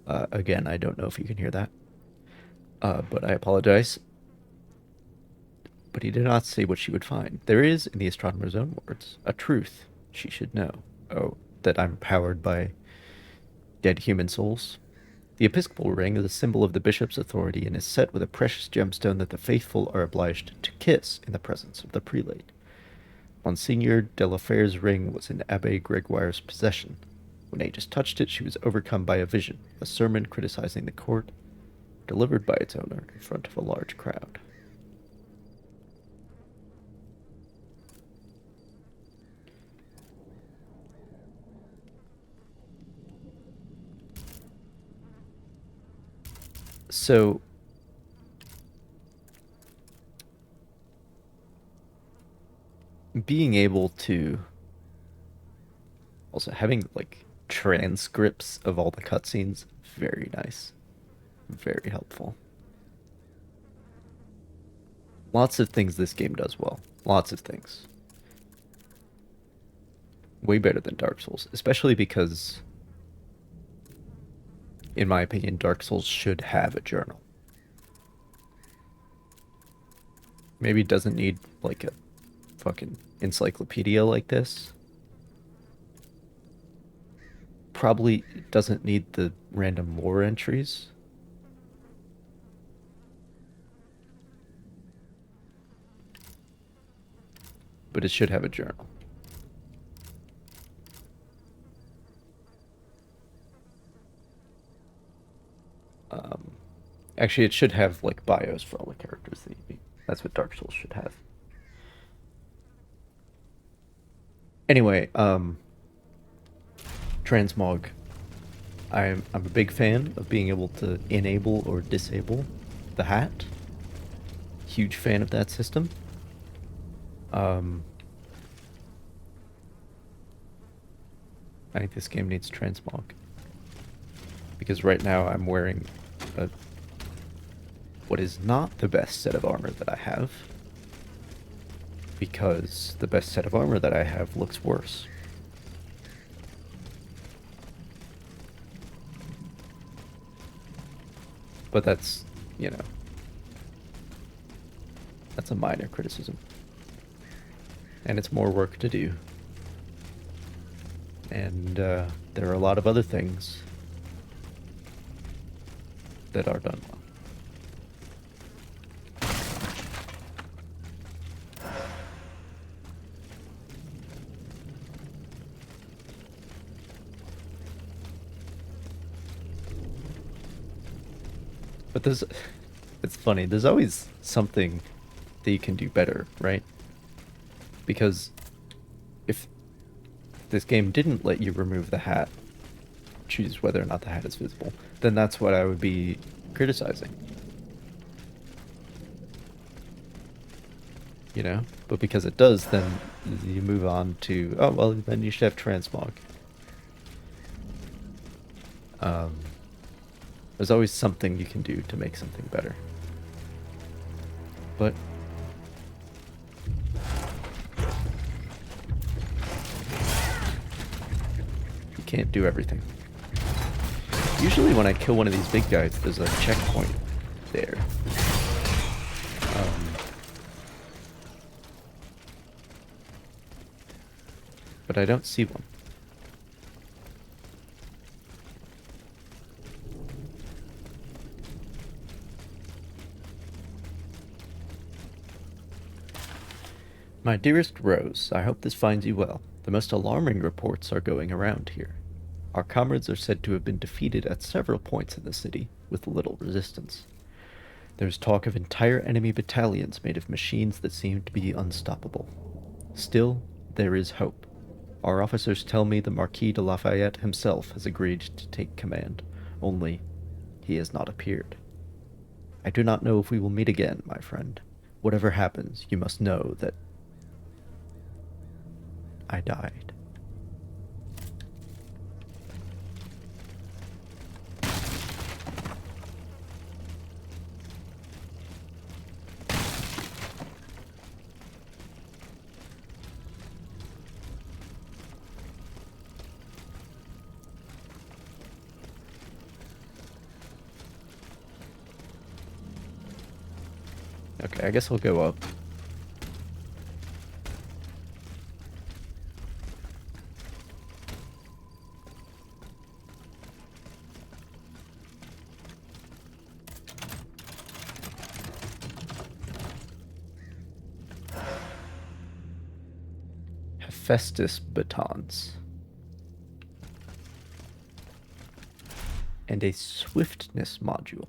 Again, I don't know if you can hear that. But I apologize. But he did not say what she would find. There is, in the astronomer's own words, a truth she should know. Oh, that I'm powered by dead human souls. The episcopal ring is a symbol of the bishop's authority and is set with a precious gemstone that the faithful are obliged to kiss in the presence of the prelate. Monseigneur de la Fere's ring was in Abbé Gregoire's possession. When Aegis touched it, she was overcome by a vision, a sermon criticizing the court, delivered by its owner in front of a large crowd. So, being able to, also having like transcripts of all the cutscenes, very nice, very helpful. Lots of things this game does well, lots of things. Way better than Dark Souls, especially because, in my opinion, Dark Souls should have a journal. Maybe it doesn't need like a fucking encyclopedia like this. Probably doesn't need the random lore entries. But it should have a journal. Actually, it should have like bios for all the characters that you meet. That's what Dark Souls should have. Anyway, transmog. I'm a big fan of being able to enable or disable the hat. Huge fan of that system. I think this game needs transmog. Because right now I'm wearing what is not the best set of armor that I have. Because the best set of armor that I have looks worse. But that's, you know, that's a minor criticism. And it's more work to do. And there are a lot of other things that are done well. But it's funny, there's always something that you can do better, right? Because if this game didn't let you remove the hat, choose whether or not the hat is visible, then that's what I would be criticizing. You know? But because it does, then you move on to, oh, well, then you should have transmog. There's always something you can do to make something better. But you can't do everything. Usually when I kill one of these big guys, there's a checkpoint there. But I don't see one. My dearest Rose, I hope this finds you well. The most alarming reports are going around here. Our comrades are said to have been defeated at several points in the city, with little resistance. There's talk of entire enemy battalions made of machines that seem to be unstoppable. Still, there is hope. Our officers tell me the Marquis de Lafayette himself has agreed to take command, only he has not appeared. I do not know if we will meet again, my friend. Whatever happens, you must know that I died. Okay, I guess I'll go up. Hephaestus batons. And a swiftness module.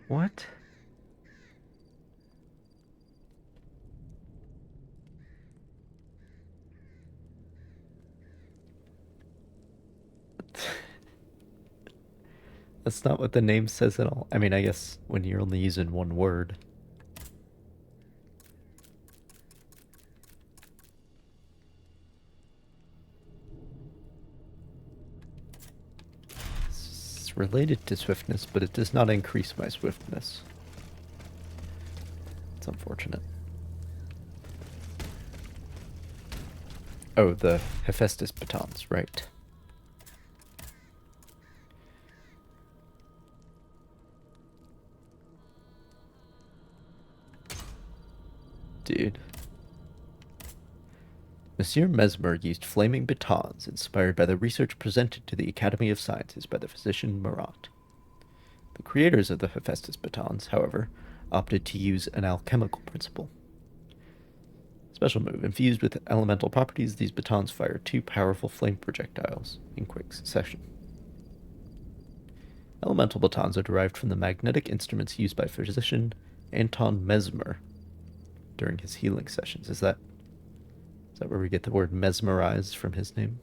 What? That's not what the name says at all. I mean, I guess when you're only using one word. It's related to swiftness, but it does not increase my swiftness. It's unfortunate. Oh, the Hephaestus batons, right. Dude. Monsieur Mesmer used flaming batons inspired by the research presented to the Academy of Sciences by the physician Marat. The creators of the Hephaestus batons, however, opted to an alchemical principle. Special move. Infused with elemental properties, these batons fire 2 powerful flame projectiles in quick succession. Elemental batons are derived from the magnetic instruments used by physician Anton Mesmer during his healing sessions. Is that where we get the word mesmerized from his name?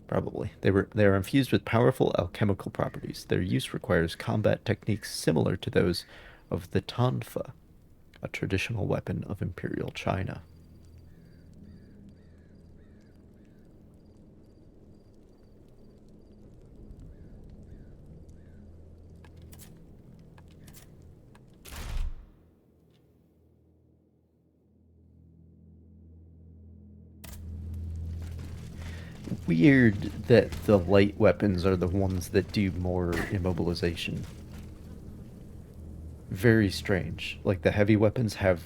Probably. They are infused with powerful alchemical properties. Their use requires combat techniques similar to those of the tonfa, a traditional weapon of Imperial China. weird that the light weapons are the ones that do more immobilization. Very strange. Like, the heavy weapons have...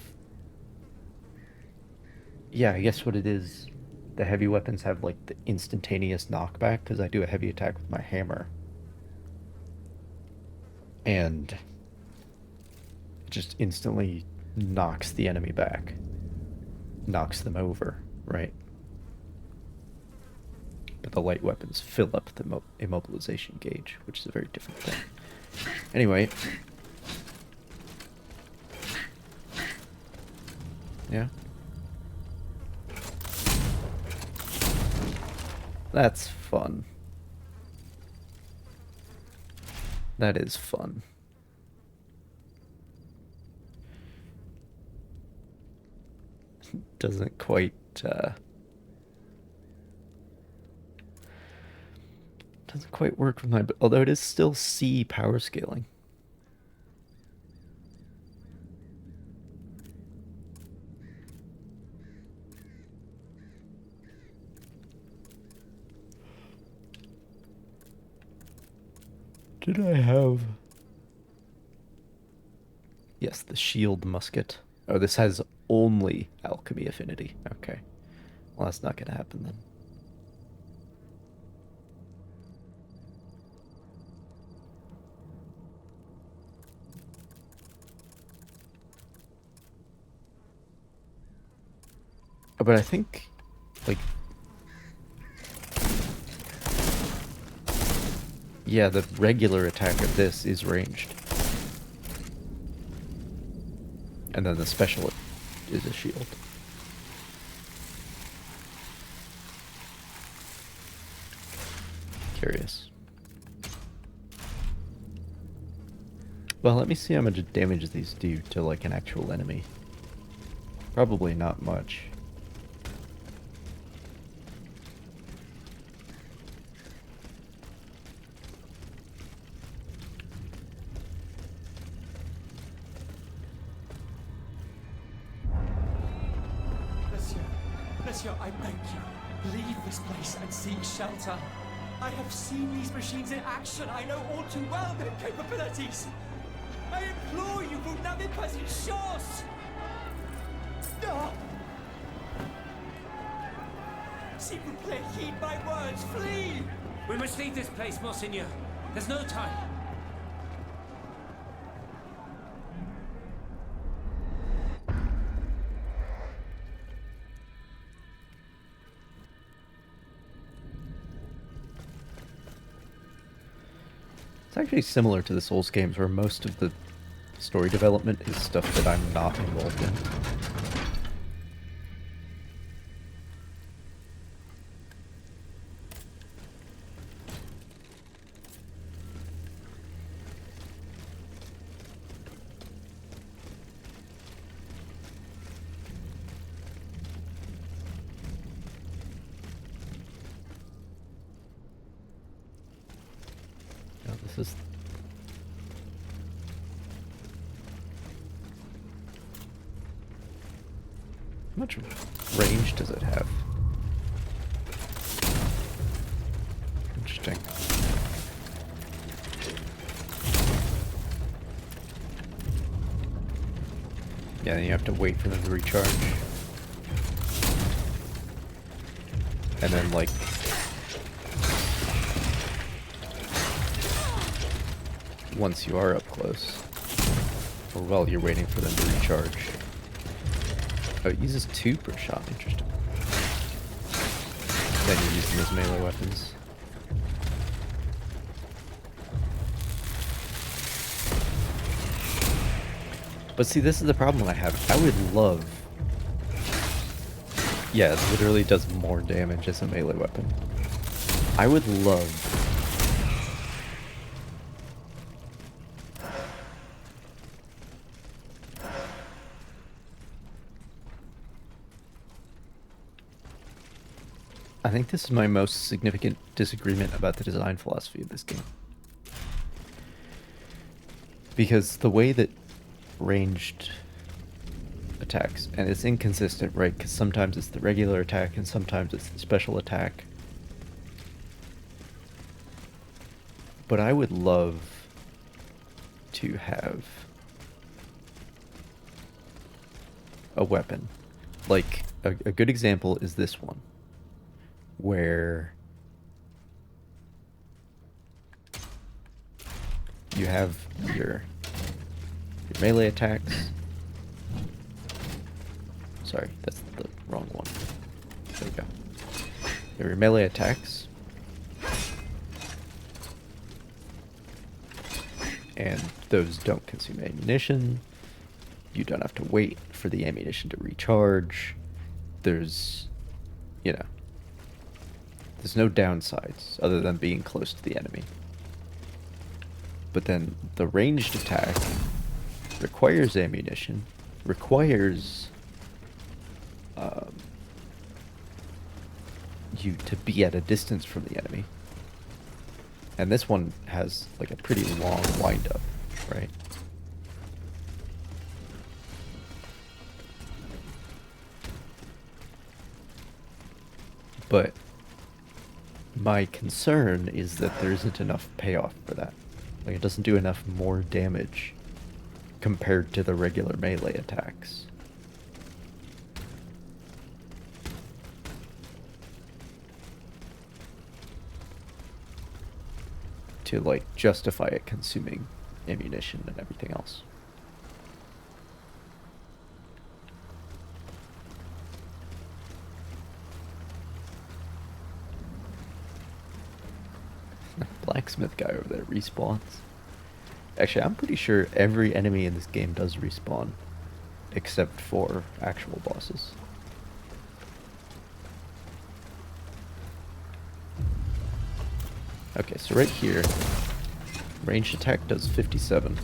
Yeah, I guess what it is, the heavy weapons have, like, the instantaneous knockback, because I do a heavy attack with my hammer. And it just instantly knocks the enemy back. Knocks them over, right? But the light weapons fill up the immobilization gauge, which is a very different thing. Anyway. Yeah. That's fun. That is fun. Doesn't quite, doesn't quite work with my... Although it is still C power scaling. Did I have... Yes, the shield musket. Oh, this has only alchemy affinity. Okay. Well, that's not gonna happen then. But I think, like... Yeah, the regular attack of this is ranged. And then the special is a shield. Curious. Well, let me see how much damage these do to, like, an actual enemy. Probably not much. Monsieur, I beg you, leave this place and seek shelter. I have seen these machines in action. I know all too well their capabilities. I implore you, vous n'avez pas une chance. S'il vous plaît, heed my words. Flee! We must leave this place, Monseigneur. There's no time. It's actually similar to the Souls games, where most of the story development is stuff that I'm not involved in. This is... How much range does it have? Interesting. Yeah, then you have to wait for them to recharge. And then, like... once you are up close, or while you're waiting for them to recharge. Oh, it uses 2 per shot, interesting. Then you use them as melee weapons. But see, this is the problem I have. I would love... Yeah, it literally does more damage as a melee weapon. I would love... I think this is my most significant disagreement about the design philosophy of this game. Because the way that ranged attacks, and it's inconsistent, right? Because sometimes it's the regular attack and sometimes it's the special attack. But I would love to have a weapon. Like, a good example is this one, where you have your melee attacks. Sorry, that's the wrong one. There we go. You have your melee attacks. And those don't consume ammunition. You don't have to wait for the ammunition to recharge. There's, you know, there's no downsides other than being close to the enemy. But then the ranged attack requires ammunition, requires you to be at a distance from the enemy. And this one has like a pretty long wind-up, right? But my concern is that there isn't enough payoff for that. Like, it doesn't do enough more damage compared to the regular melee attacks. To, like, justify it consuming ammunition and everything else. Blacksmith guy over there respawns. Actually, I'm pretty sure every enemy in this game does respawn, except for actual bosses. Okay, so right here, ranged attack does 57.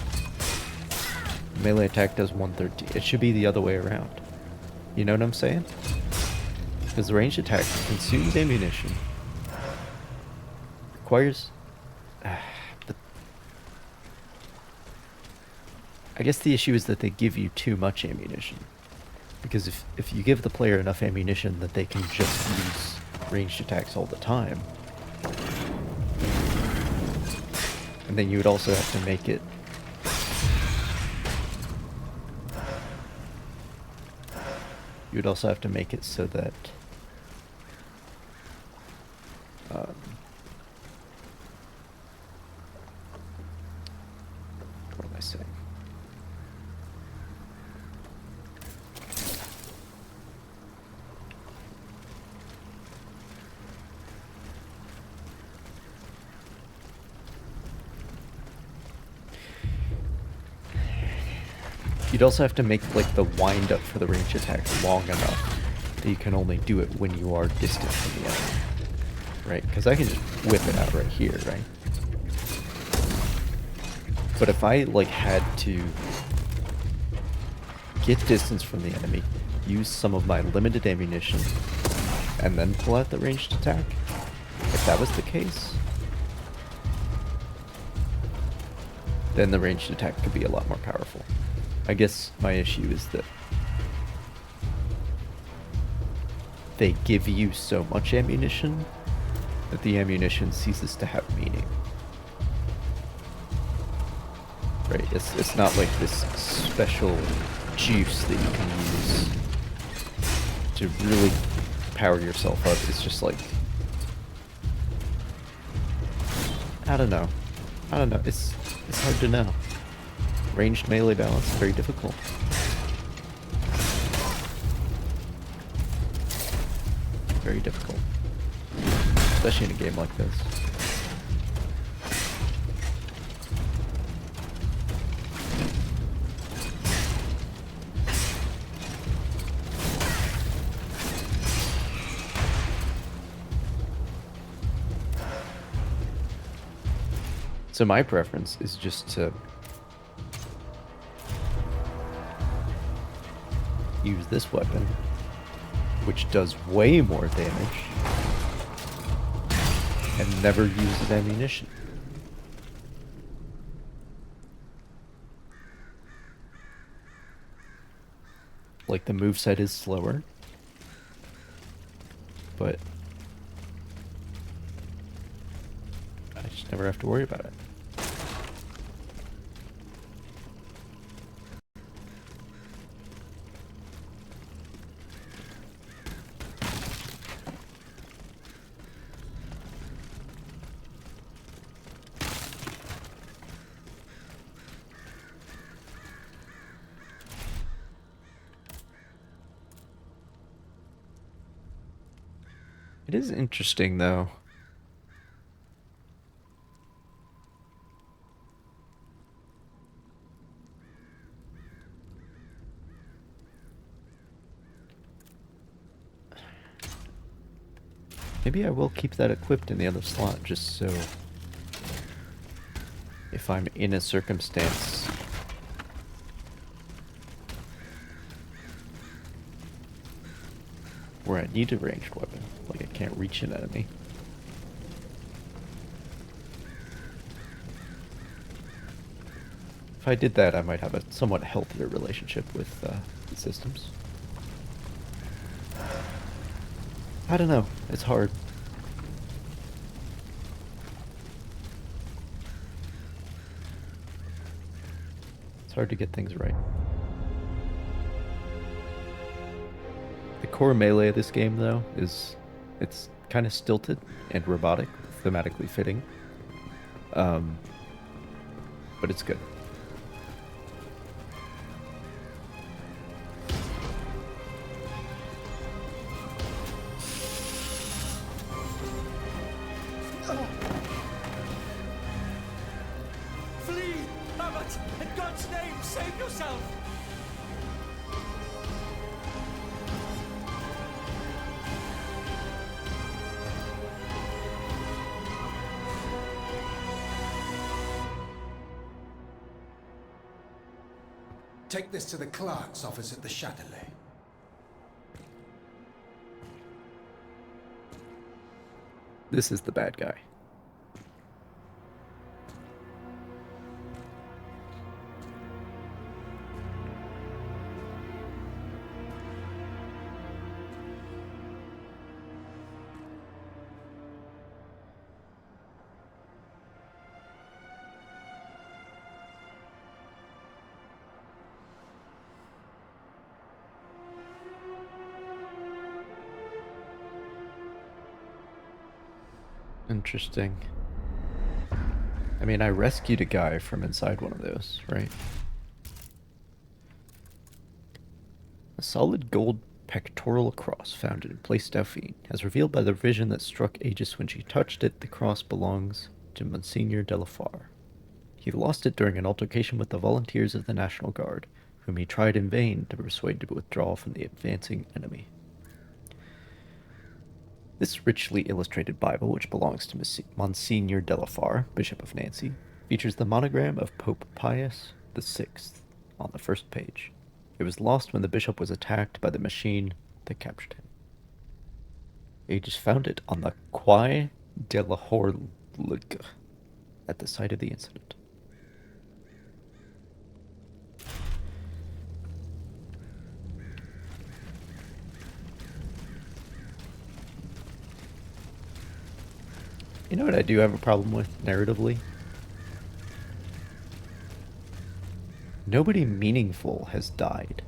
Melee attack does 113. It should be the other way around. You know what I'm saying? Because the ranged attack consumes ammunition, requires... I guess the issue is that they give you too much ammunition. Because if you give the player enough ammunition that they can just use ranged attacks all the time, and then you would also have to make it so that what am I saying? You'd also have to make, like, the wind up for the range attack long enough that you can only do it when you are distant from the enemy. Right? Because I can just whip it out right here, right? But if I, like, had to get distance from the enemy, use some of my limited ammunition, and then pull out the ranged attack, if that was the case, then the ranged attack could be a lot more powerful. I guess my issue is that they give you so much ammunition that the ammunition ceases to have meaning. Right? It's not like this special juice that you can use to really power yourself up. It's just like, I don't know. It's hard to know. Ranged melee balance, very difficult. Very difficult. Especially in a game like this. So my preference is just to use this weapon, which does way more damage and never uses ammunition. Like, the moveset is slower, but Just never have to worry about it. It is interesting, though. Maybe I will keep that equipped in the other slot, just so if I'm in a circumstance where I need a ranged weapon, like I can't reach an enemy. If I did that, I might have a somewhat healthier relationship with the systems. I don't know. It's hard. It's hard to get things right. The core melee of this game, though, it's kind of stilted and robotic, thematically fitting. But it's good. Flee! Abbot! In God's name, save yourself! Take this to the clerk's office at the Châtelet. This is the bad guy. Interesting. I mean, I rescued a guy from inside one of those, right? A solid gold pectoral cross found in Place Dauphine, as revealed by the vision that struck Aegis when she touched it. The cross belongs to Monseigneur Delafar. He lost it during an altercation with the volunteers of the National Guard, whom he tried in vain to persuade to withdraw from the advancing enemy. This richly illustrated Bible, which belongs to Monseigneur Delafar, Bishop of Nancy, features the monogram of Pope Pius VI on the first page. It was lost when the bishop was attacked by the machine that captured him. Aegis found it on the Quai de la Horloge at the site of the incident. You know what I do have a problem with, narratively? Nobody meaningful has died.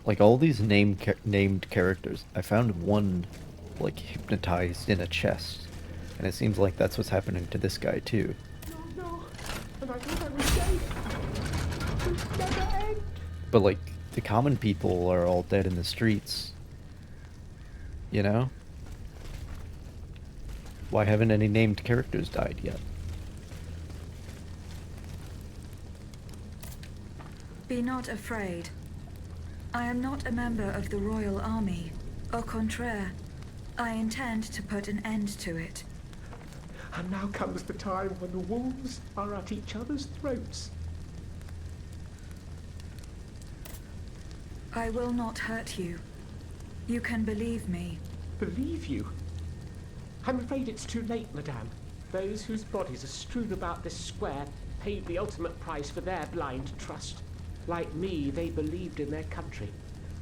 Like, all these named characters, I found one, like, hypnotized in a chest. And it seems like that's what's happening to this guy, too. No, and I thought I was safe. It never end. But, like, the common people are all dead in the streets. You know? Why haven't any named characters died yet? Be not afraid. I am not a member of the Royal Army. Au contraire, I intend to put an end to it. And now comes the time when the wolves are at each other's throats. I will not hurt you. You can believe me. Believe you? I'm afraid it's too late, madame. Those whose bodies are strewn about this square paid the ultimate price for their blind trust. Like me, they believed in their country.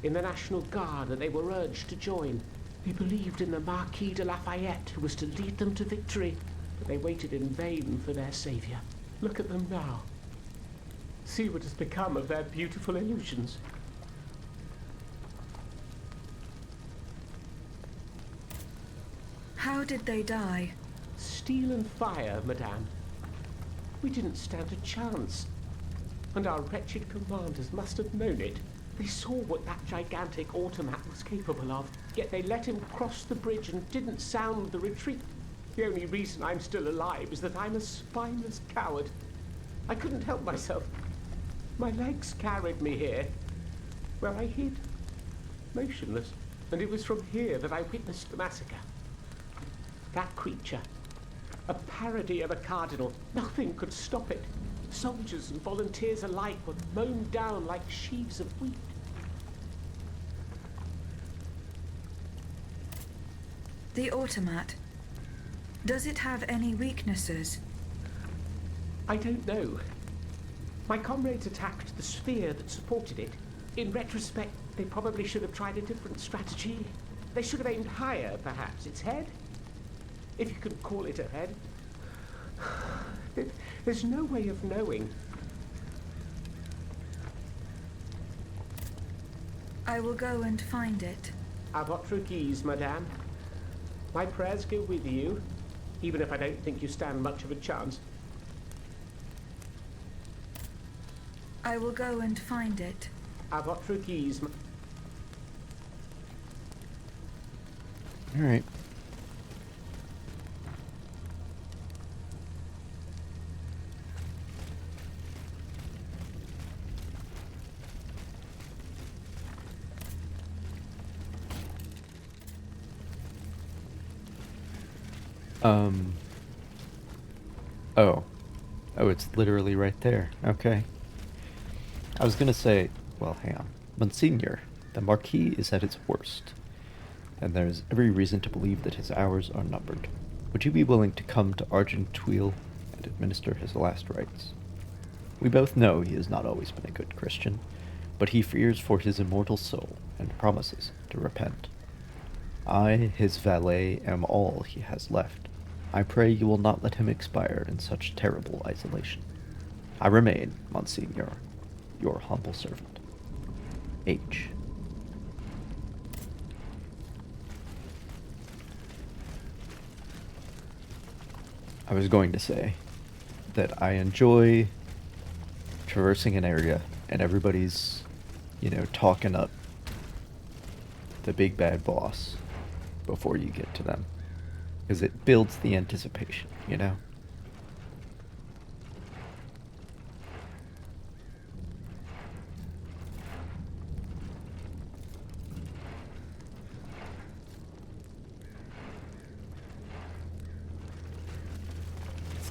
in the National Guard, and they were urged to join. They believed in the Marquis de Lafayette, who was to lead them to victory, but they waited in vain for their saviour. Look at them now. See what has become of their beautiful illusions. How did they die? Steel and fire, madame. We didn't stand a chance. And our wretched commanders must have known it. They saw what that gigantic automat was capable of, yet they let him cross the bridge and didn't sound the retreat. The only reason I'm still alive is that I'm a spineless coward. I couldn't help myself. My legs carried me here, where I hid, motionless. And it was from here that I witnessed the massacre. That creature, a parody of a cardinal, nothing could stop it. Soldiers and volunteers alike were mown down like sheaves of wheat. The automat. Does it have any weaknesses? I don't know. My comrades attacked the sphere that supported it. In retrospect, they probably should have tried a different strategy. They should have aimed higher, perhaps. Its head? If you could call it a head. There's no way of knowing. I will go and find it. À votre guise, madame. My prayers go with you, even if I don't think you stand much of a chance. I will go and find it. À votre guise. All right. Oh. Oh, it's literally right there. Okay. I was gonna say, well, hang on. Monsignor, the Marquis is at his worst, and there's every reason to believe that his hours are numbered. Would you be willing to come to Argenteuil and administer his last rites? We both know he has not always been a good Christian, but he fears for his immortal soul and promises to repent. I, his valet, am all he has left. I pray you will not let him expire in such terrible isolation. I remain, Monsignor, your humble servant. H. I was going to say that I enjoy traversing an area and everybody's, talking up the big bad boss before you get to them. Because it builds the anticipation, It's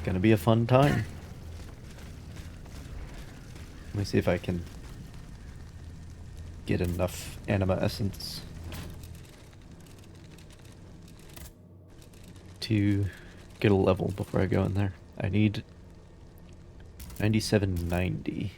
gonna be a fun time. Let me see if I can get enough anima essence to get a level before I go in there. I need 9790.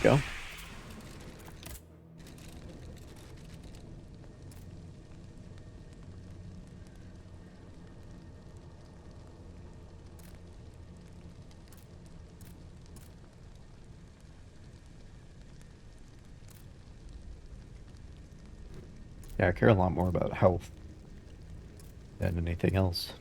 There we go. Yeah, I care a lot more about health than anything else.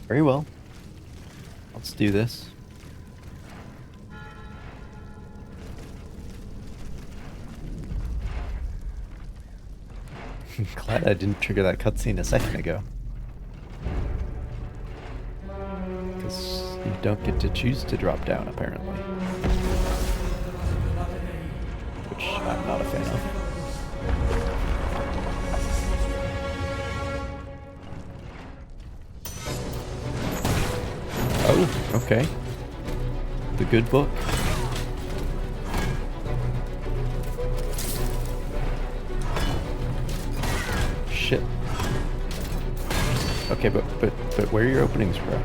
Very well. Let's do this. Glad I didn't trigger that cutscene a second ago. because you don't get to choose to drop down, apparently. Which I'm not a fan of. Oh, okay. The good book. Shit. Okay, but where are your openings, bro?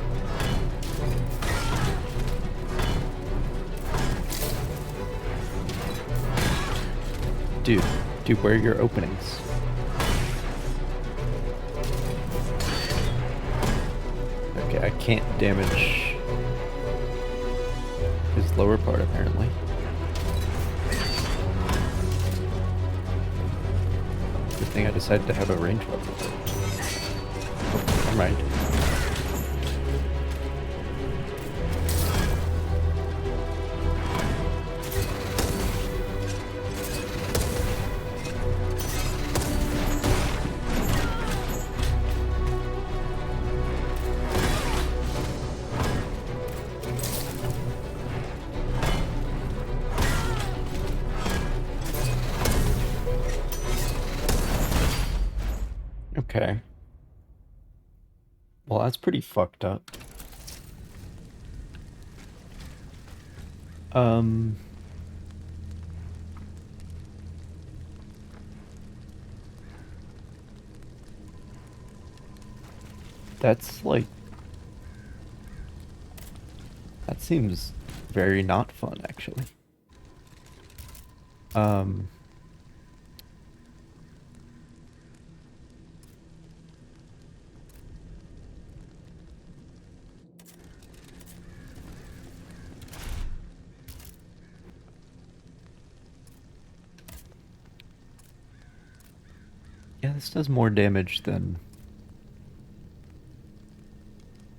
Dude, where are your openings? Okay, I can't damage his lower part, apparently. Good thing I decided to have a range weapon. Oh, never mind. Okay. Well, that's pretty fucked up. That's like... That seems very not fun, actually. Yeah, this does more damage than...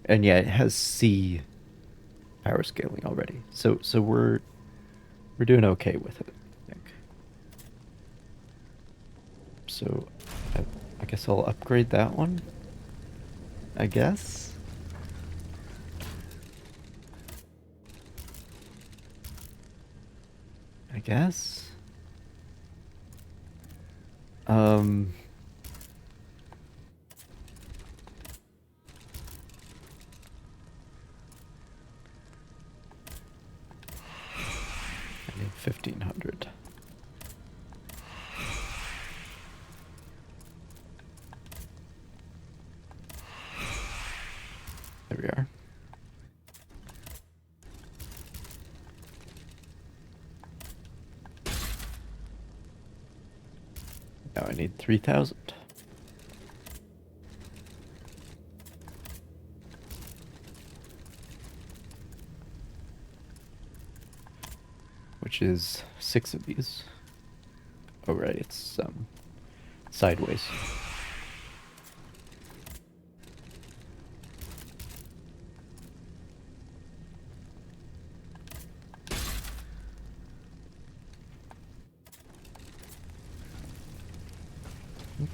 And yeah, it has C power scaling already. So we're doing okay with it, I think. So I guess I'll upgrade that one. I guess. I guess. I need 1,500. There we are. Now I need 3,000. Which is 6 of these. Oh right, it's sideways.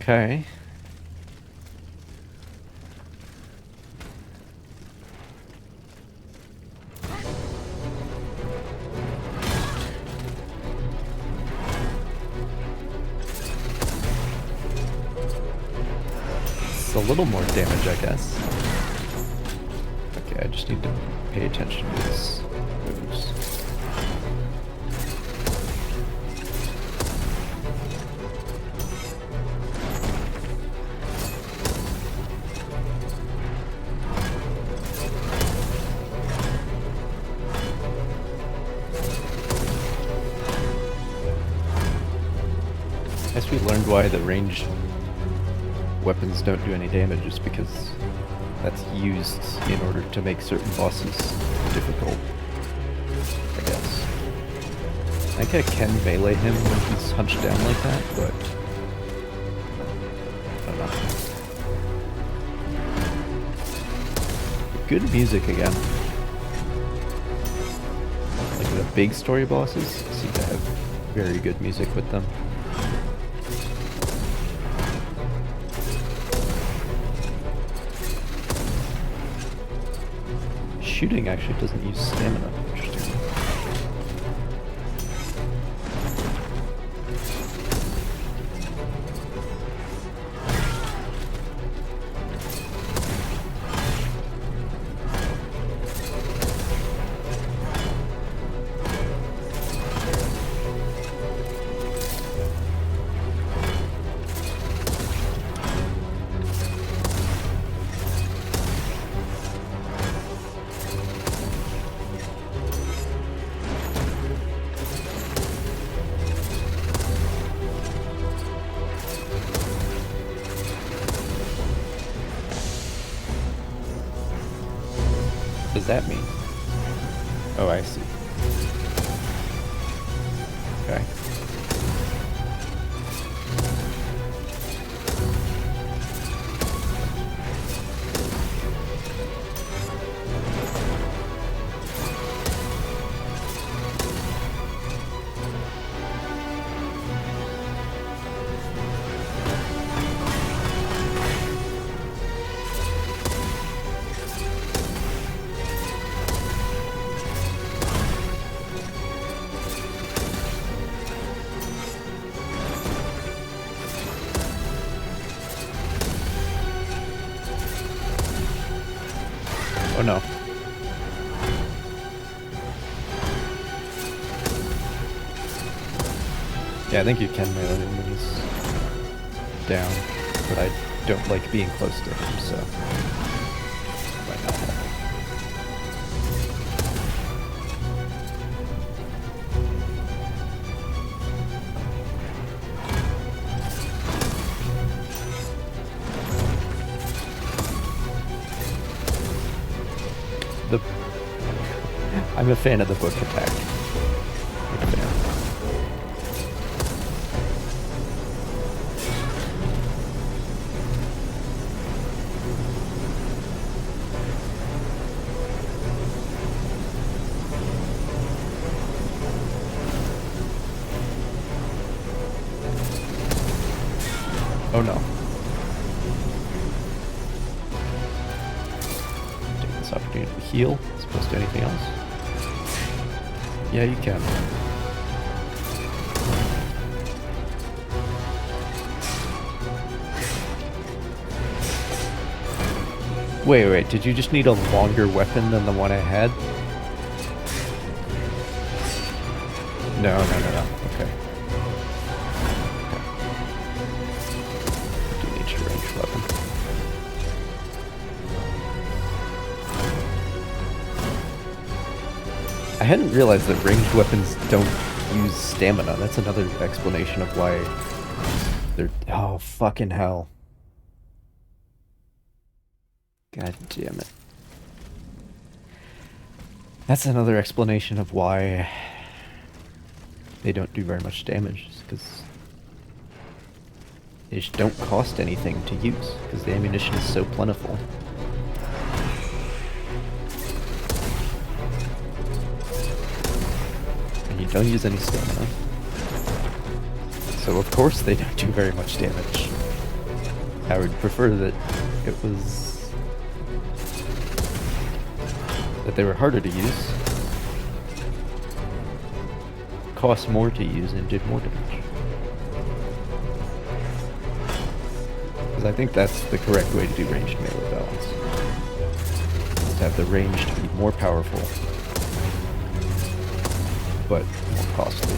Okay. It's a little more damage, I guess. Okay, I just need to pay attention to his moves. I guess we learned why the ranged weapons don't do any damage, just because that's used in order to make certain bosses difficult, I guess. I think I can melee him when he's hunched down like that, but I don't know. Good music again. Like the big story bosses seem to have very good music with them. shooting actually doesn't use stamina. Interesting. What does that mean? Oh, I see. Okay. Oh no. Yeah, I think you can melee him when he's down, but I don't like being close to him, so might not happen. I'm a fan of the book attack. Big fan. Oh no. Take this opportunity to heal as opposed to anything else. Yeah, you can. Wait, did you just need a longer weapon than the one I had? No. Okay. Do need your ranged weapon. I hadn't realized that ranged weapons don't use stamina. That's another explanation of why they're... Oh, fucking hell. God damn it. That's another explanation of why they don't do very much damage, because they just don't cost anything to use, because the ammunition is so plentiful. And you don't use any stamina. So of course they don't do very much damage. I would prefer that it was... that they were harder to use, cost more to use, and did more damage. Because I think that's the correct way to do ranged melee balance. Is to have the range to be more powerful, but more costly.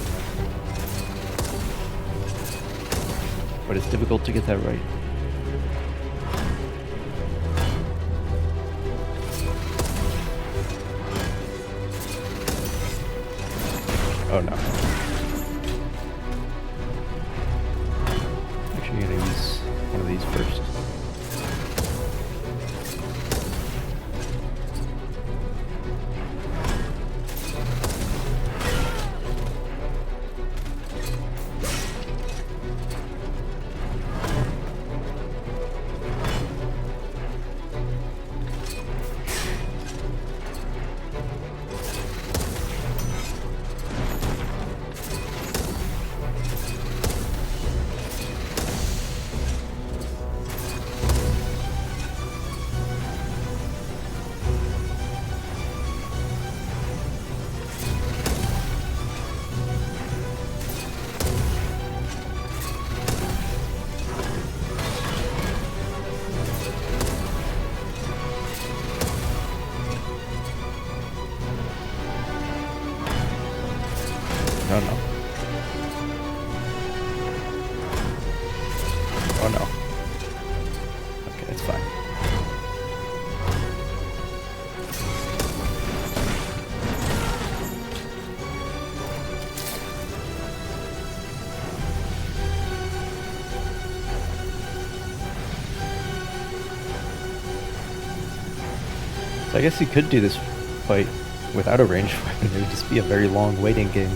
But it's difficult to get that right. Oh no. Actually, I'm gonna use one of these first. So I guess you could do this fight without a ranged weapon. It would just be a very long waiting game.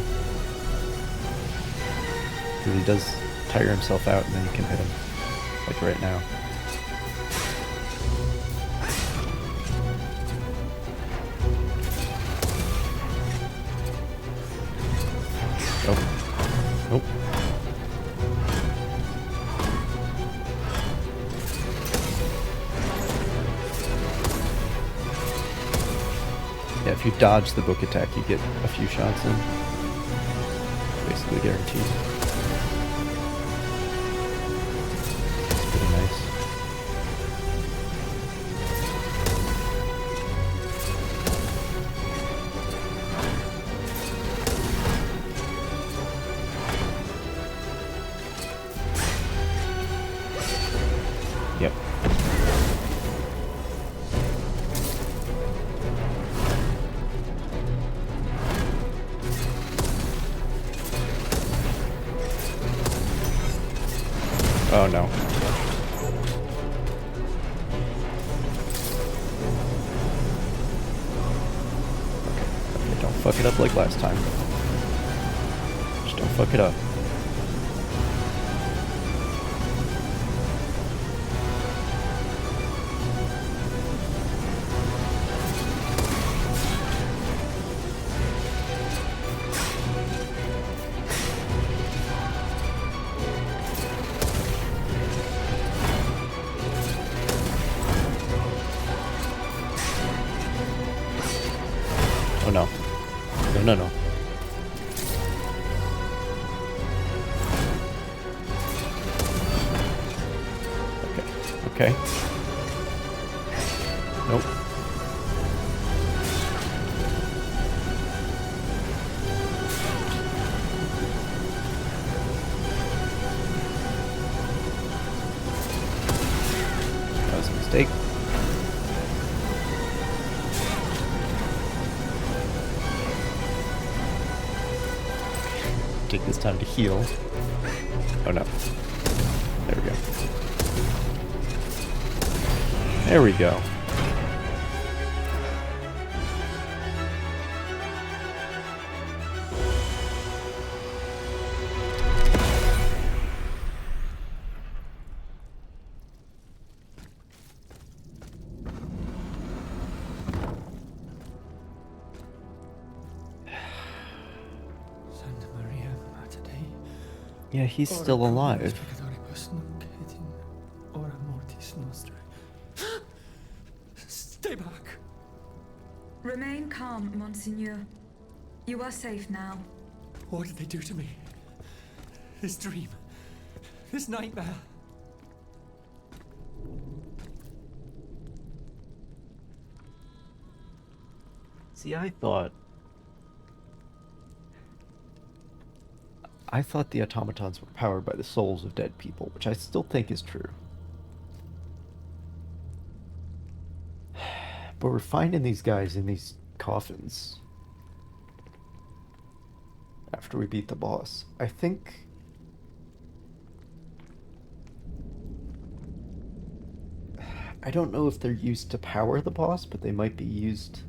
Because he does tire himself out and then you can hit him. Like right now. Oh. Nope. Yeah, if you dodge the book attack, you get a few shots in. Basically guaranteed. It's pretty nice. Yep. Oh no. Okay, don't fuck it up like last time. Just don't fuck it up. Oh no. No, no, no. Okay. Okay. Nope. That was a mistake. Take this time to heal. Oh no. There we go. There we go. Yeah, he's still alive. Stay back. Remain calm, Monseigneur. You are safe now. What did they do to me? This dream. This nightmare. See, I thought the automatons were powered by the souls of dead people, which I still think is true. But we're finding these guys in these coffins after we beat the boss. I think I don't know if they're used to power the boss, but they might be used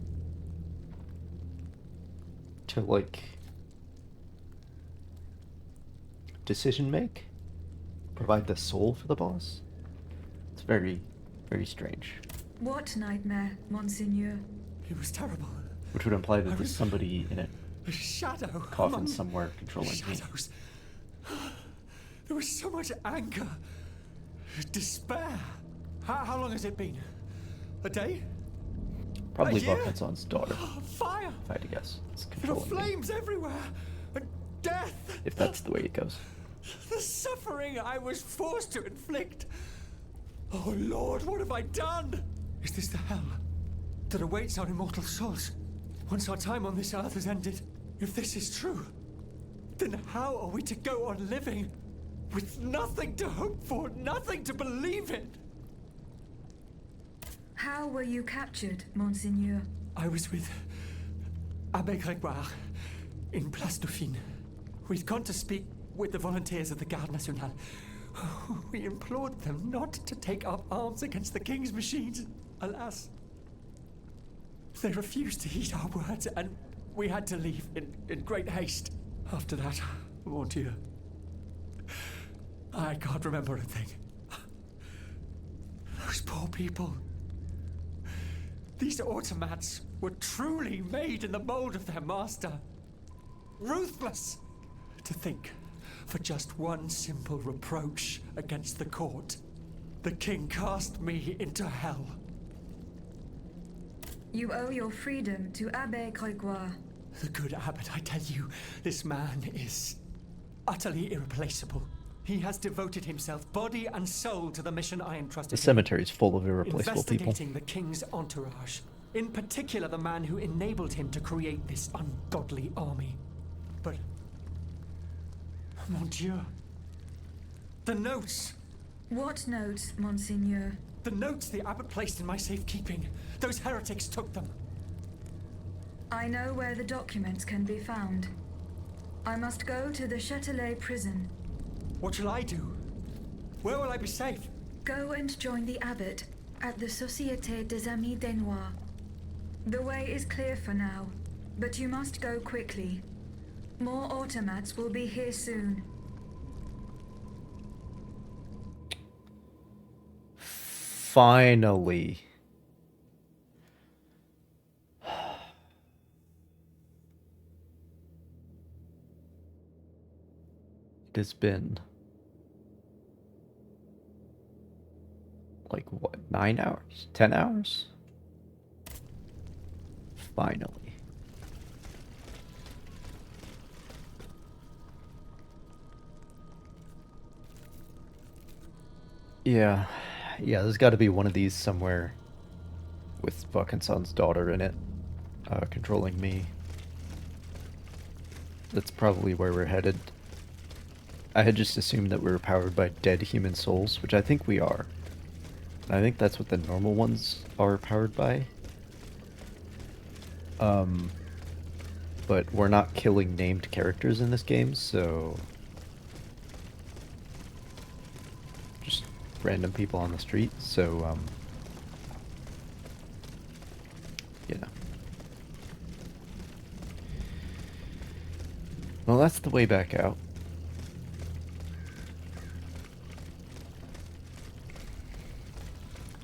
to, like, decision make, provide the soul for the boss. It's very, very strange. What nightmare, Monseigneur? It was terrible. Which would imply that there's somebody in a shadow coffin among somewhere controlling me. shadows. There was so much anger, despair. How long has it been? A day? Probably A year? Voknatson's daughter, Fire! if I had to guess. It's There were controlling me. flames everywhere, and death. If that's the way it goes. The suffering I was forced to inflict. Oh Lord, what have I done? Is this the hell that awaits our immortal souls once our time on this earth has ended? If this is true, then how are we to go on living with nothing to hope for, nothing to believe in? How were you captured, Monseigneur? I was with Abbé Grégoire in Place Dauphine. We'd gone to speak with the volunteers of the Garde Nationale. We implored them not to take up arms against the King's machines. Alas, They refused to heed our words, and we had to leave in great haste. After that, mon Dieu, I can't remember a thing. Those poor people. These automats were truly made in the mold of their master. Ruthless! To think, for just one simple reproach against the court, the king cast me into hell. You owe your freedom to Abbé Grégoire. The good abbot, I tell you, this man is utterly irreplaceable. He has devoted himself body and soul to the mission I entrusted The him. cemetery is full of irreplaceable people. Investigating the king's entourage. In particular, the man who enabled him to create this ungodly army. But, mon Dieu, the notes! What notes, Monseigneur? The notes the abbot placed in my safekeeping. Those heretics took them. I know where the documents can be found. I must go to the Châtelet prison. What shall I do? Where will I be safe? Go and join the abbot at the Société des Amis des Noirs. The way is clear for now, but you must go quickly. More automats will be here soon. Finally. It has been like what, 9 hours? 10 hours? Finally. Yeah, there's got to be one of these somewhere with Vaucanson's daughter in it, controlling me. That's probably where we're headed. I had just assumed that we were powered by dead human souls, which I think we are. And I think that's what the normal ones are powered by. But we're not killing named characters in this game, so... just random people on the street, so, you know. Well, that's the way back out.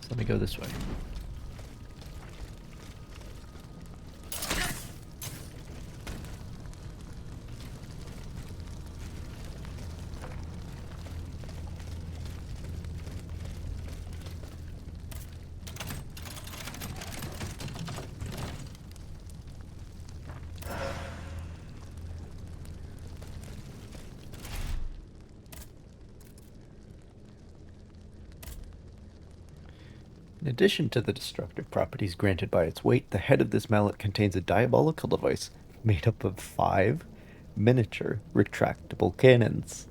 So let me go this way. In addition to the destructive properties granted by its weight, the head of this mallet contains a diabolical device made up of 5 miniature retractable cannons.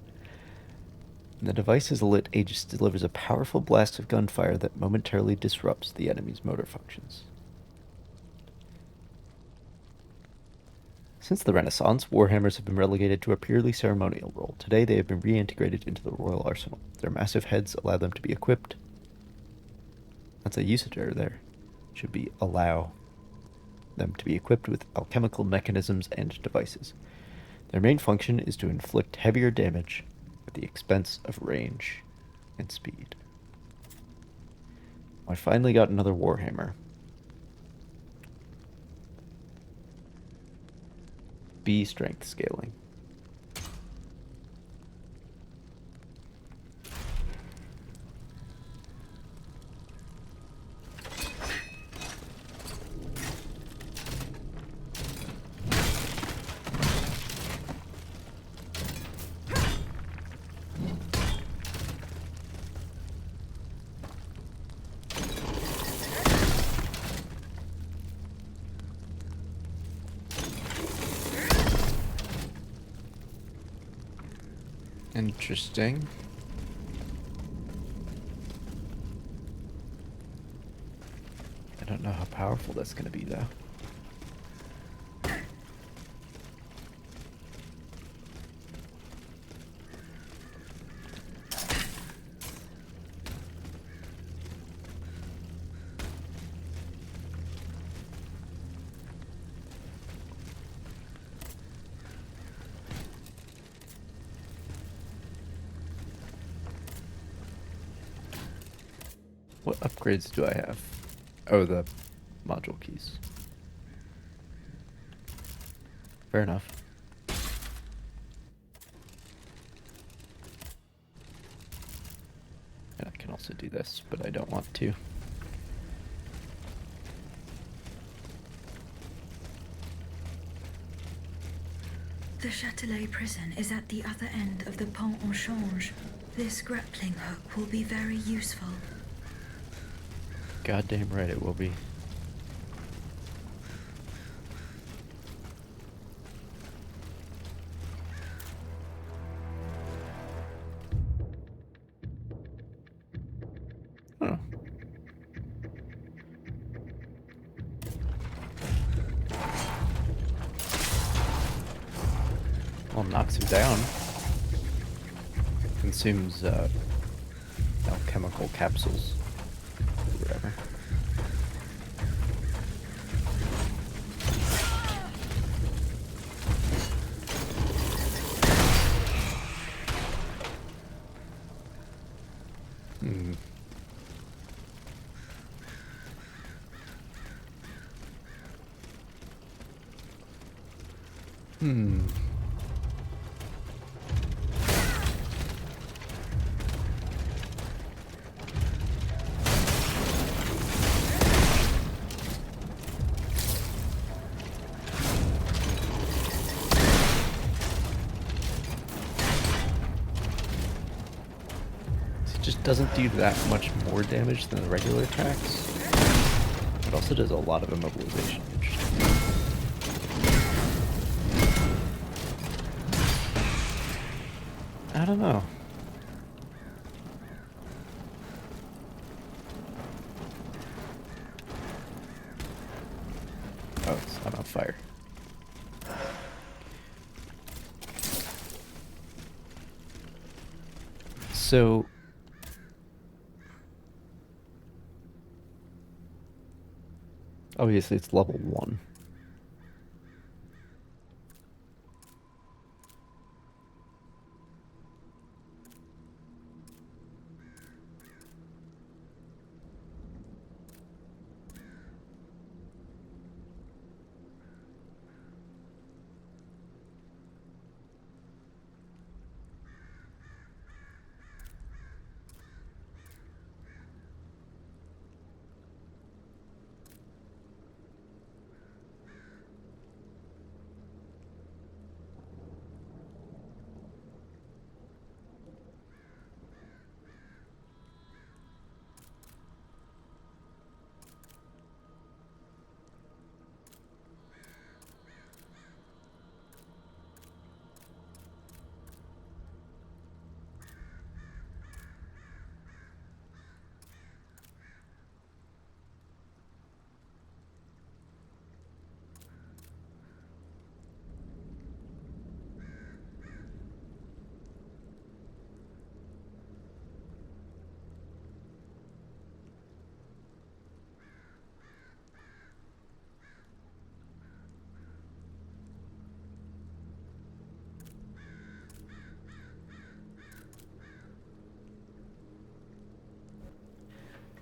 When the device is lit, Aegis delivers a powerful blast of gunfire that momentarily disrupts the enemy's motor functions. Since the Renaissance, warhammers have been relegated to a purely ceremonial role. Today they have been reintegrated into the royal arsenal. Their massive heads allow them to be equipped. That's a usage error there. Should be allow them to be equipped with alchemical mechanisms and devices. Their main function is to inflict heavier damage at the expense of range and speed. I finally got another warhammer. B strength scaling. Interesting. I don't know how powerful that's going to be, though. What upgrades do I have? Oh, the module keys. Fair enough. And I can also do this, but I don't want to. The Châtelet prison is at the other end of the Pont au Change. This grappling hook will be very useful. Goddamn right it will be. Huh. Well, knocks him down. Consumes alchemical capsules. Whatever. Hmm. Hmm. It just doesn't do that much more damage than the regular attacks. It also does a lot of immobilization. Interesting. I don't know. Oh, it's not on fire. So obviously it's level 1.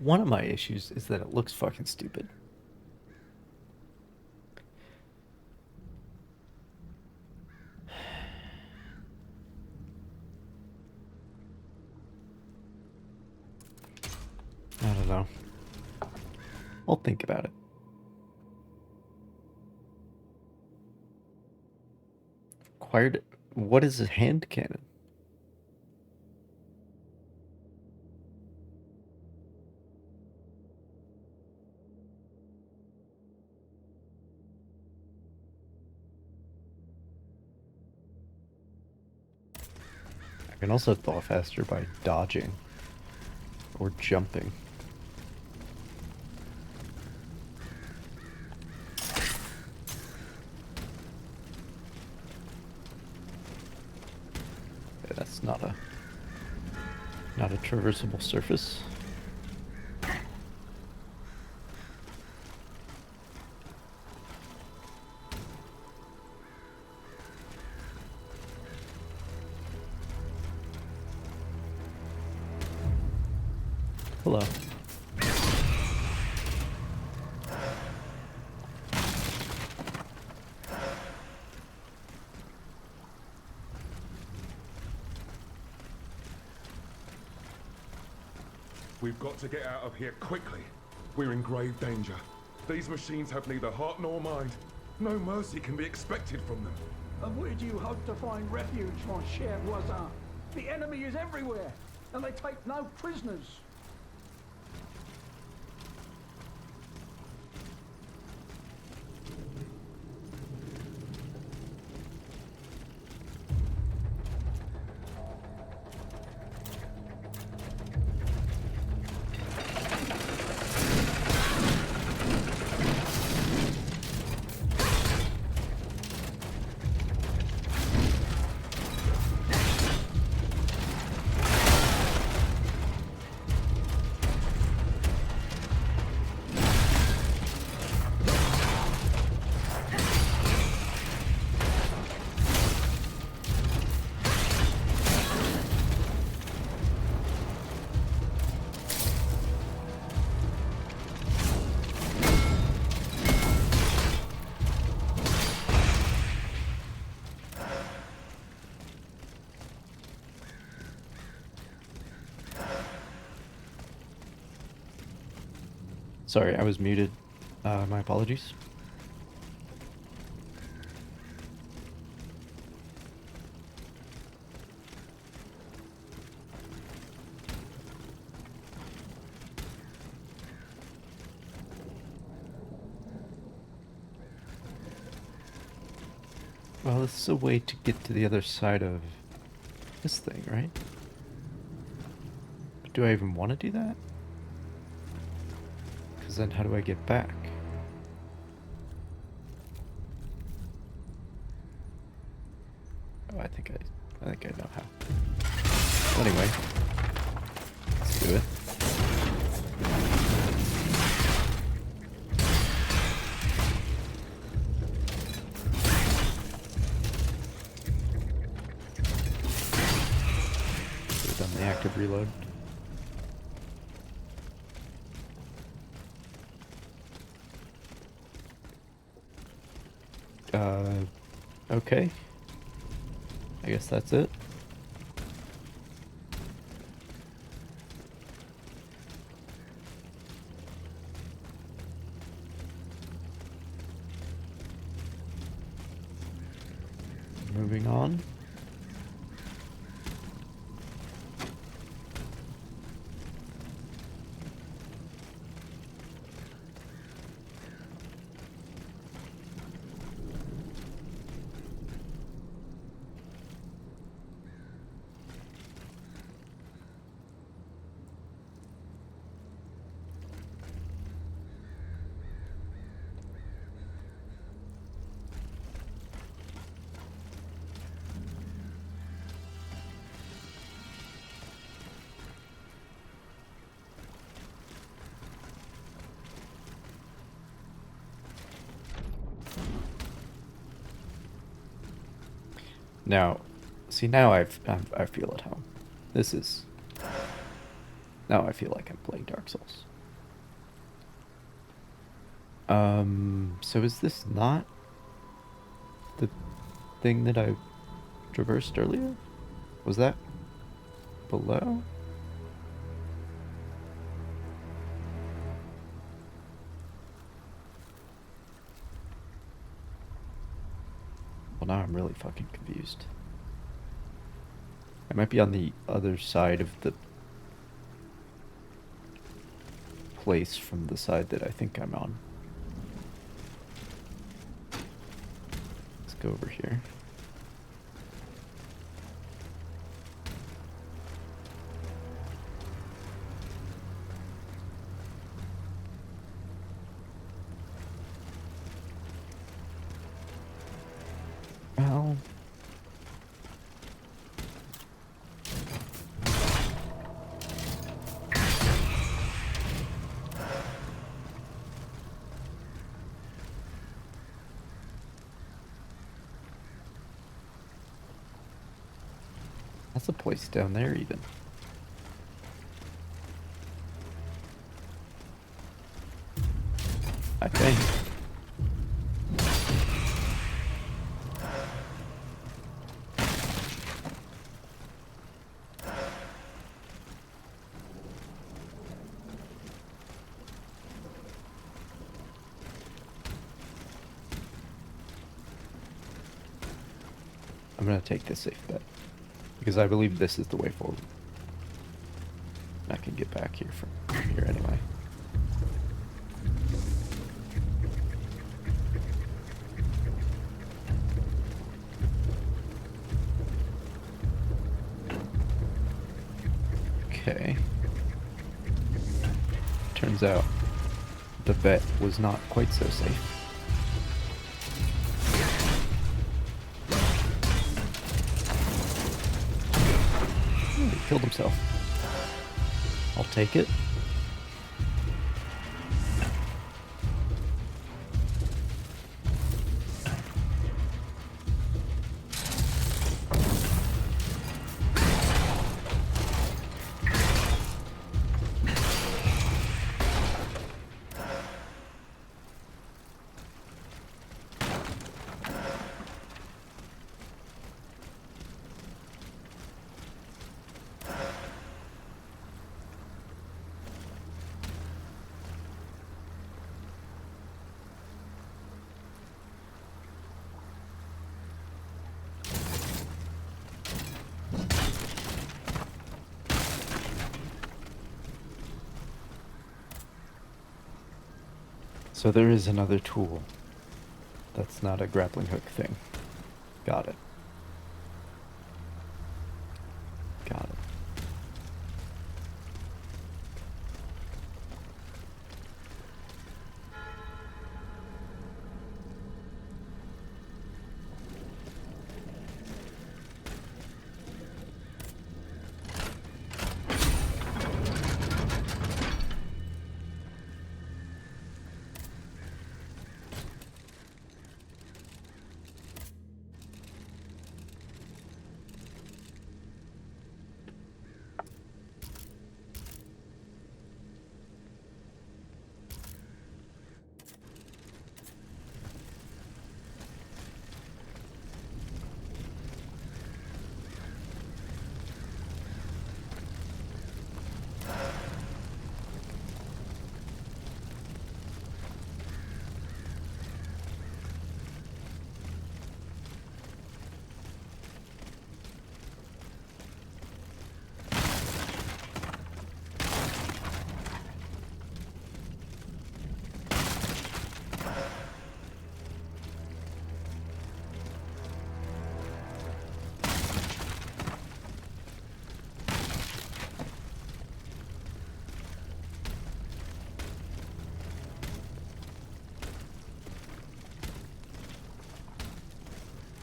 One of my issues is that it looks fucking stupid. I don't know. I'll think about it. Acquired. What is a hand cannon? I can also thaw faster by dodging or jumping. Okay, that's not a traversable surface. Hello. We've got to get out of here quickly. We're in grave danger. These machines have neither heart nor mind. No mercy can be expected from them. And where do you hope to find refuge, mon cher voisin? The enemy is everywhere, and they take no prisoners. Sorry, I was muted. My apologies. Well, this is a way to get to the other side of this thing, right? But do I even want to do that? Because then how do I get back? Oh, I think I know how. Well, anyway, let's do it. Should have done the active reload. Okay. I guess that's it. Moving on. Now, see, now I feel at home. This is... Now I feel like I'm playing Dark Souls. So is this not the thing that I traversed earlier? Was that below? Well, now I'm really fucking confused. I might be on the other side of the place from the side that I think I'm on. Let's go over here. Well... That's a place down there, even. I think. I'm gonna take this safe bet. Because I believe this is the way forward. I can get back here from here anyway. Okay. Turns out the bet was not quite so safe. He killed himself. I'll take it. So there is another tool. That's not a grappling hook thing. Got it. Got it.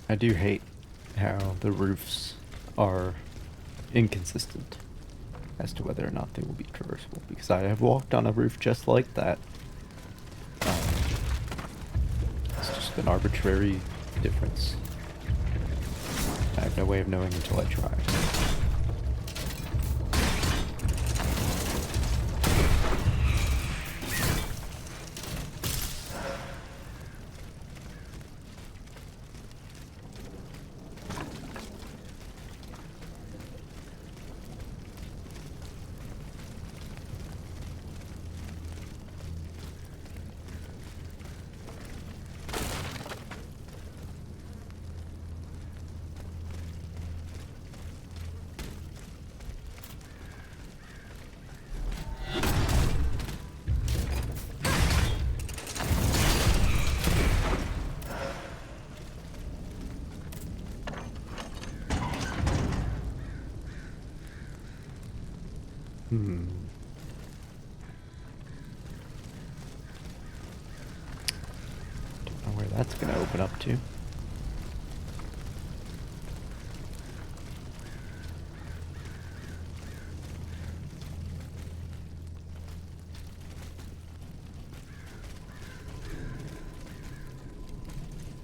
I do hate how the roofs are inconsistent as to whether or not they will be traversable, because I have walked on a roof just like that. It's just an arbitrary difference. I have no way of knowing until I try. Don't know where that's gonna open up to.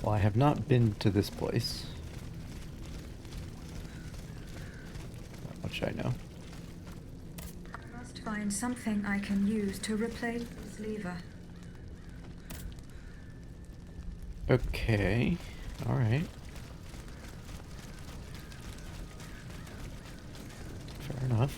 Well, I have not been to this place. That much I know. I must find something I can use to replace this lever. Okay. Alright. Fair enough.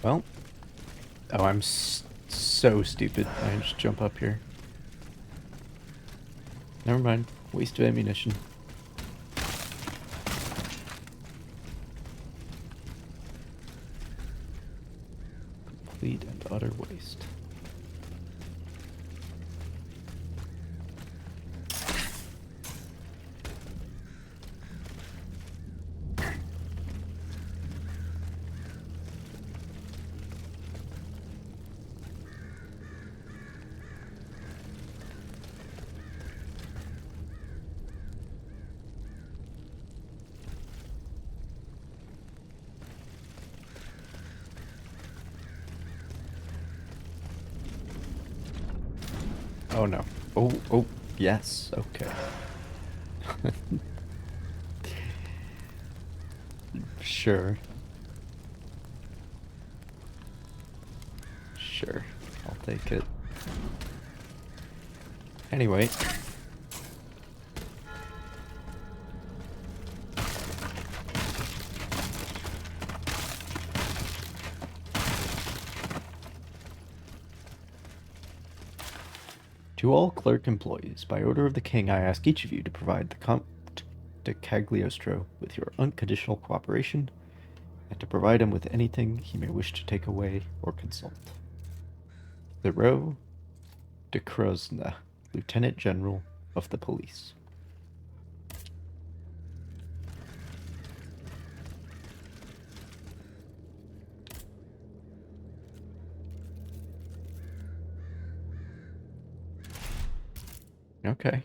Well. Oh, I'm so stupid. I just jump up here. Never mind. Waste of ammunition. Complete and utter waste. Oh no. Oh, yes, okay. Sure. Sure, I'll take it. Anyway. To all clerk employees, by order of the king, I ask each of you to provide the Comte de Cagliostro with your unconditional cooperation, and to provide him with anything he may wish to take away or consult. Leroux de Crosne, Lieutenant General of the Police. Okay.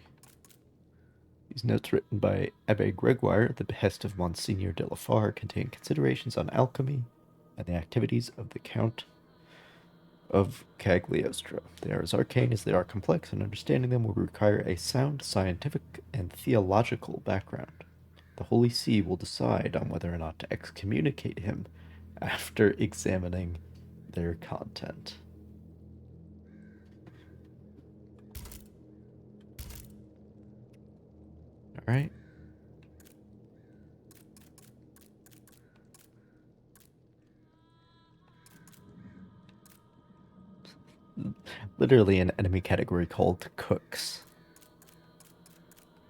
These notes written by Abbe Gregoire at the behest of Monseigneur de la Fare contain considerations on alchemy and the activities of the Count of Cagliostro. They are as arcane as they are complex, and understanding them will require a sound scientific and theological background. The Holy See will decide on whether or not to excommunicate him after examining their content. All right. Literally an enemy category called cooks.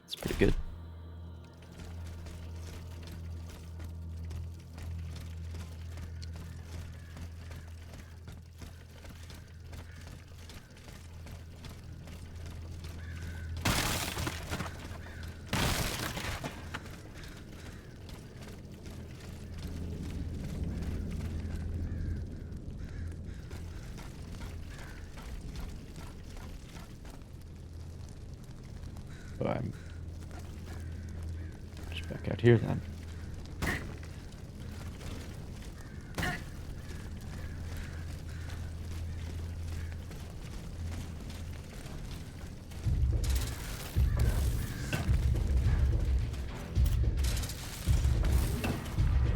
It's pretty good. So I'm just back out here then.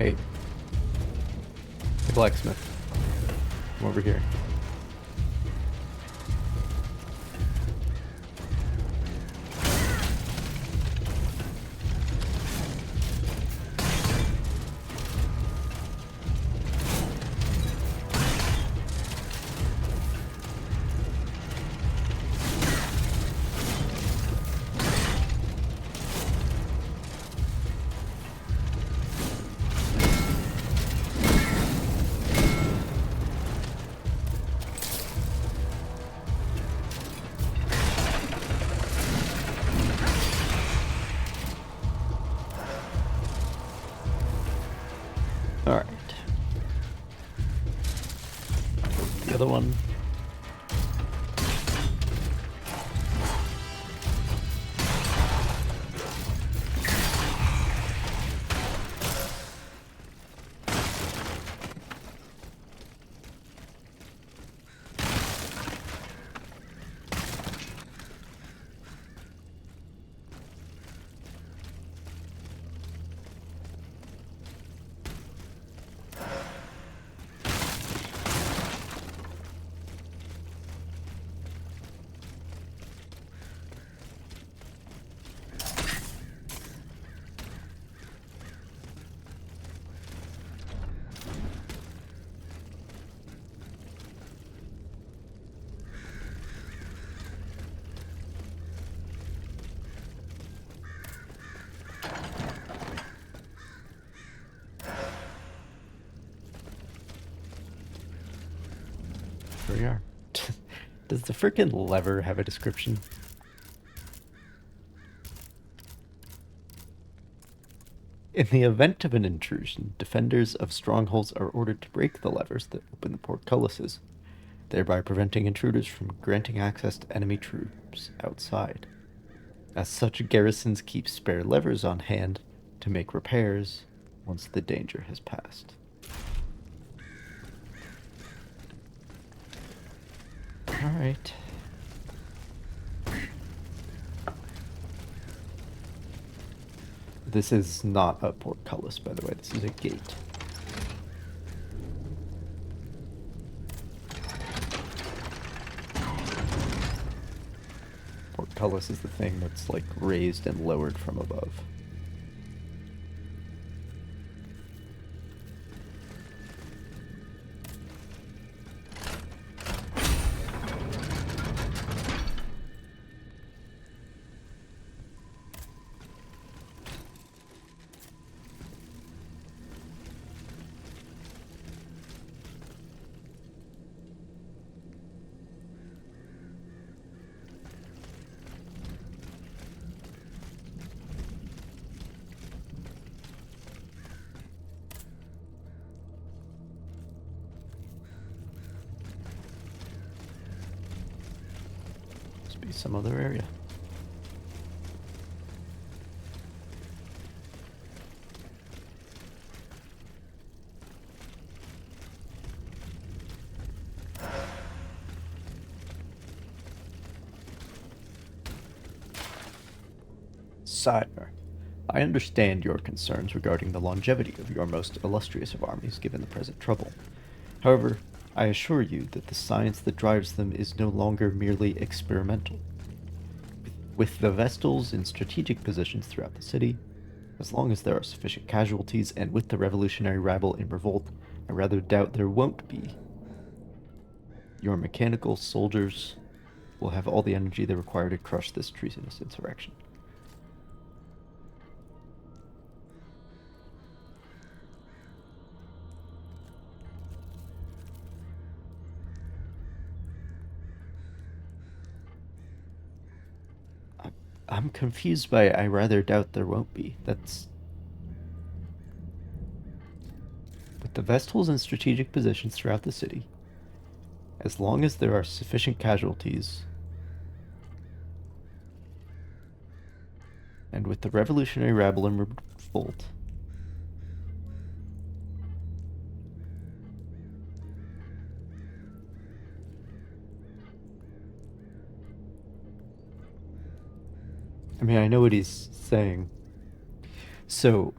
Hey. Hey, blacksmith. Come over here. Alright. The other one. Does the frickin' lever have a description? In the event of an intrusion, defenders of strongholds are ordered to break the levers that open the portcullises, thereby preventing intruders from granting access to enemy troops outside. As such, garrisons keep spare levers on hand to make repairs once the danger has passed. Alright. This is not a portcullis, by the way. This is a gate. Portcullis is the thing that's like raised and lowered from above. Be some other area. Sire, I understand your concerns regarding the longevity of your most illustrious of armies given the present trouble. However, I assure you that the science that drives them is no longer merely experimental. With the Vestals in strategic positions throughout the city, as long as there are sufficient casualties, and with the revolutionary rabble in revolt, I rather doubt there won't be. Your mechanical soldiers will have all the energy they require to crush this treasonous insurrection. I'm confused by I rather doubt there won't be. That's... With the Vestals in strategic positions throughout the city, as long as there are sufficient casualties, and with the revolutionary rabble in revolt, I mean, I know what he's saying. So,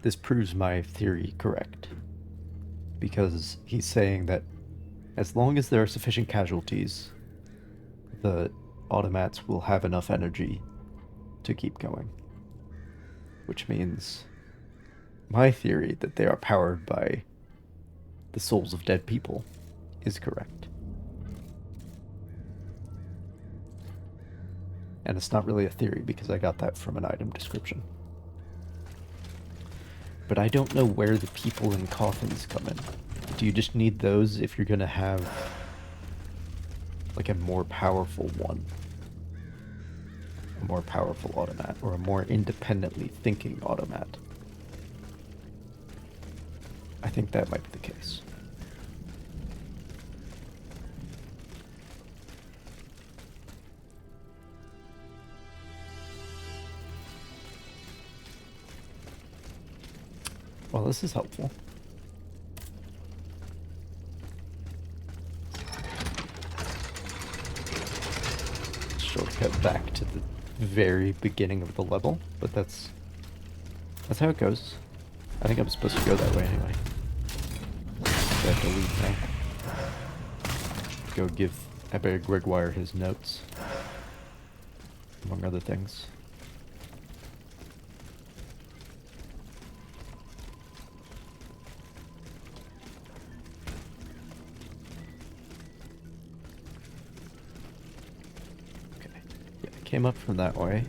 this proves my theory correct. Because he's saying that as long as there are sufficient casualties, the automats will have enough energy to keep going. Which means my theory that they are powered by the souls of dead people is correct. And it's not really a theory because I got that from an item description. But I don't know where the people in coffins come in. Do you just need those if you're gonna have like a more powerful one? A more powerful automat, or a more independently thinking automat? I think that might be the case. Well, this is helpful. Shortcut back to the very beginning of the level, but that's how it goes. I think I'm supposed to go that way anyway. So I have to leave now. Go give Abbe Gregoire his notes, among other things. Came up from that way.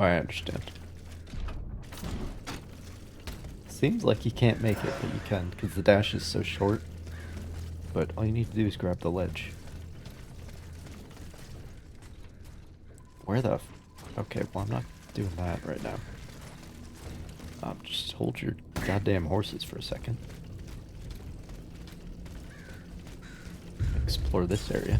Oh, I understand. Seems like you can't make it, but you can, because the dash is so short. But all you need to do is grab the ledge. Where the okay, well, I'm not doing that right now. Just hold your goddamn horses for a second. Explore this area.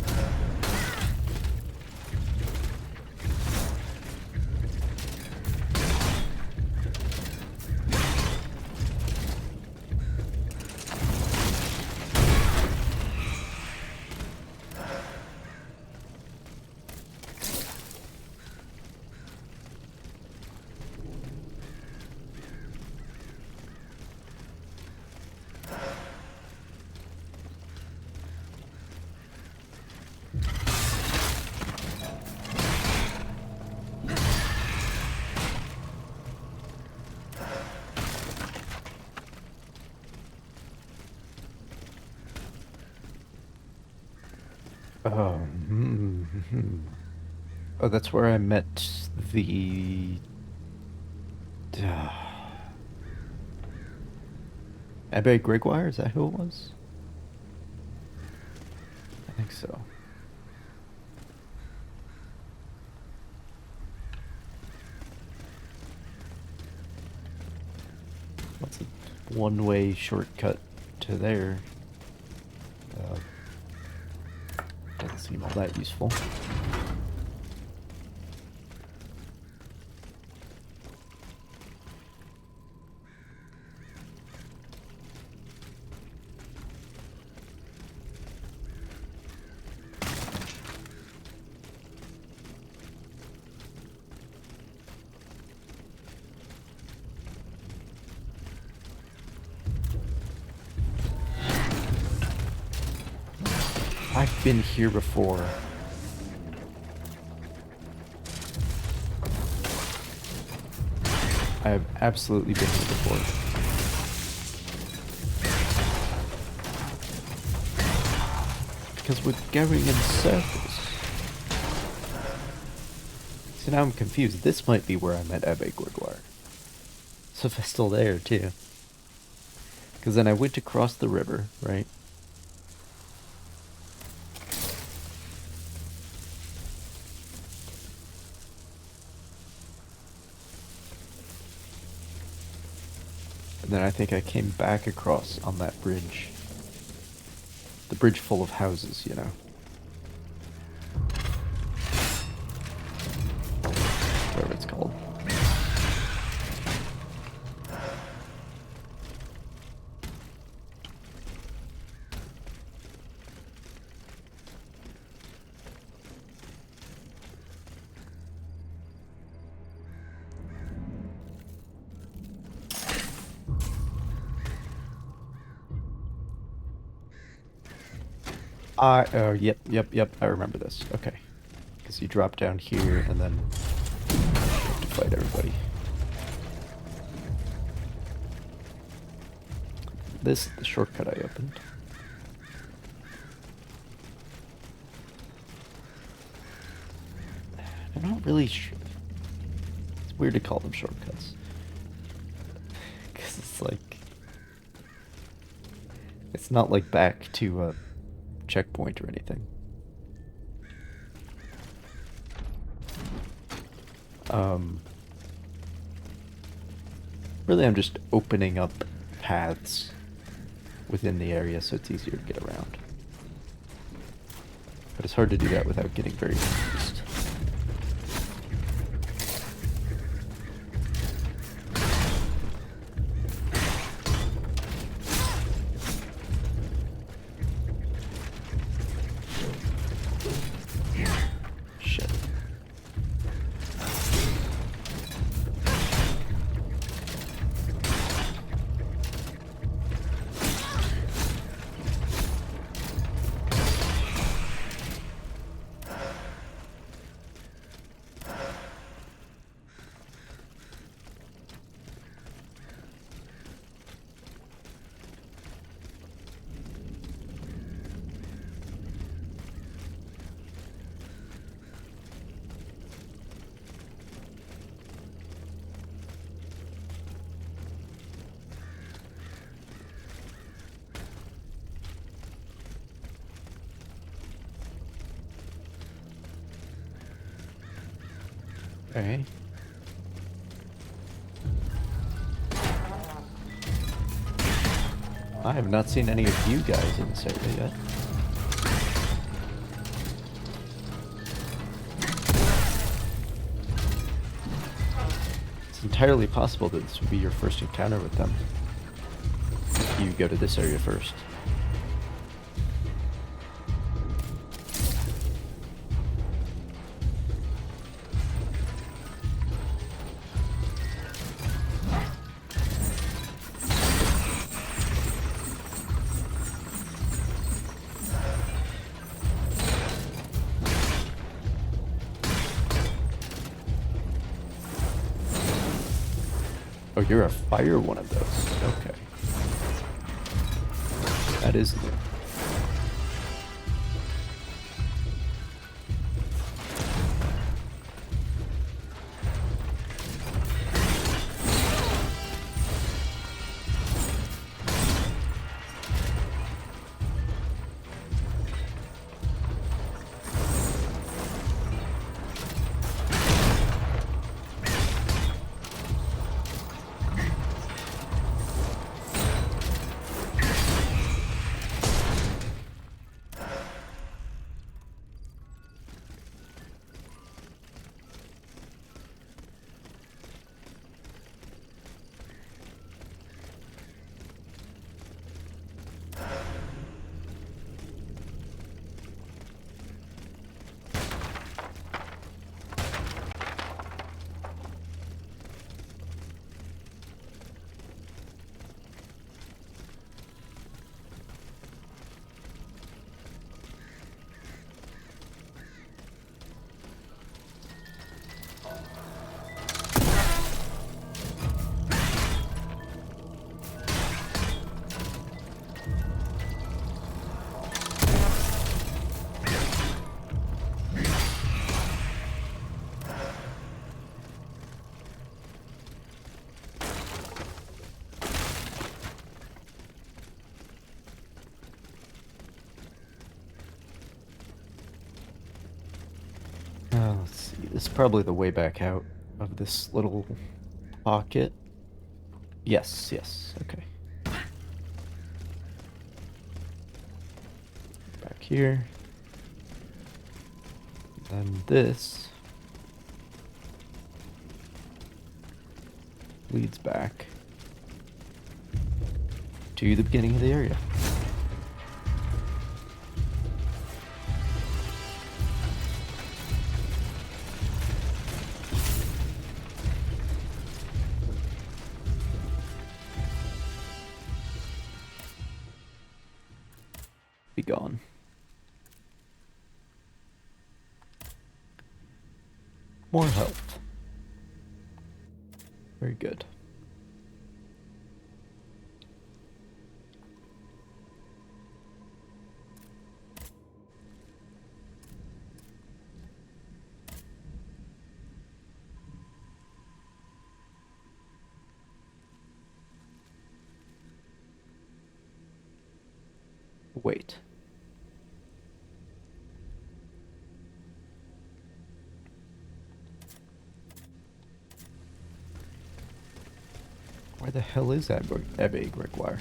Oh, that's where I met the... Abbe Gregoire, is that who it was? I think so. What's a one-way shortcut to there? Doesn't seem all that useful. I've been here before. I have absolutely been here before. Because we're going in circles. So now I'm confused. This might be where I met Abbe Gregoire. So if I'm still there, too. Because then I went across the river, right? And then I think I came back across on that bridge. The bridge full of houses, you know. Whatever it's called. Yep, I remember this. Okay. Because you drop down here and then you have to fight everybody. This is the shortcut I opened. I'm not really sure. It's weird to call them shortcuts. Because it's like... It's not like back to a checkpoint or anything. Really, I'm just opening up paths within the area so it's easier to get around. But it's hard to do that without getting very confused. Okay. I have not seen any of you guys in this area yet. It's entirely possible that this would be your first encounter with them. If you go to this area first. Oh, you're a fire one of those. Okay. That is new. Let's see. This is probably the way back out of this little pocket. Yes, yes. Okay. Back here. And this leads back to the beginning of the area. Be gone. More health. Very good. Wait. Where the hell is Abbe Gregoire?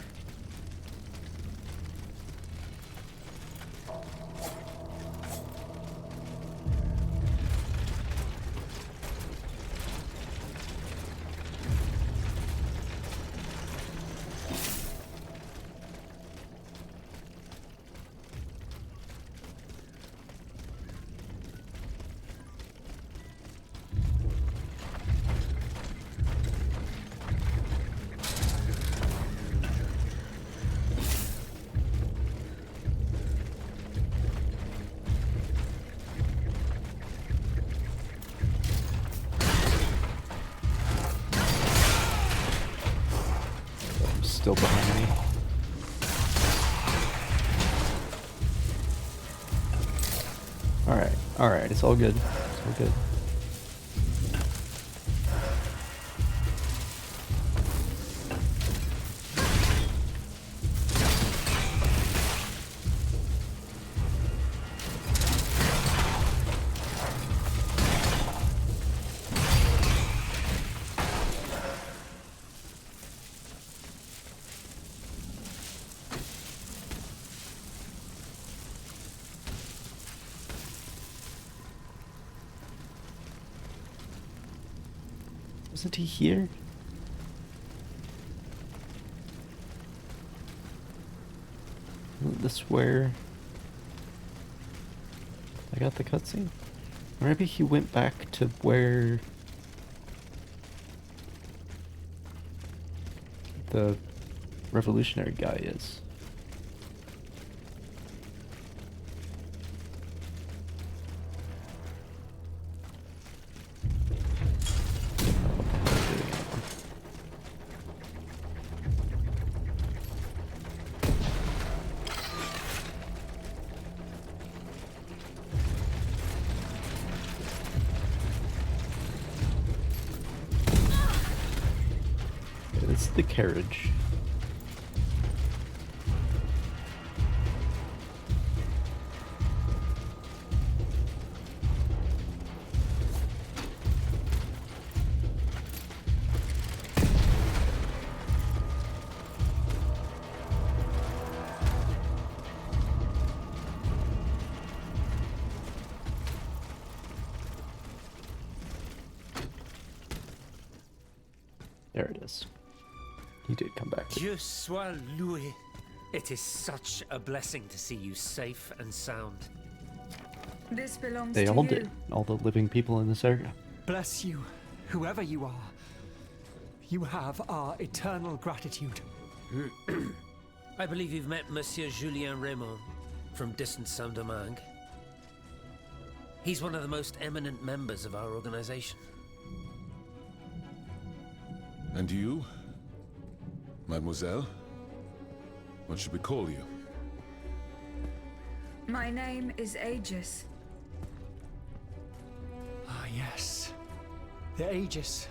Still behind me. Alright, it's all good. It's all good. Wasn't he here? Isn't this where I got the cutscene? Or maybe he went back to where the revolutionary guy is. It's the carriage. There it is. He did come back. Dieu soit loué. It is such a blessing to see you safe and sound. This belongs They to all you. did. All the living people in this area. Bless you, whoever you are. You have our eternal gratitude. I believe you've met Monsieur Julien Raymond from distant Saint-Domingue. He's one of the most eminent members of our organization. And you? Mademoiselle? What should we call you? My name is Aegis. Ah, yes. The Aegis.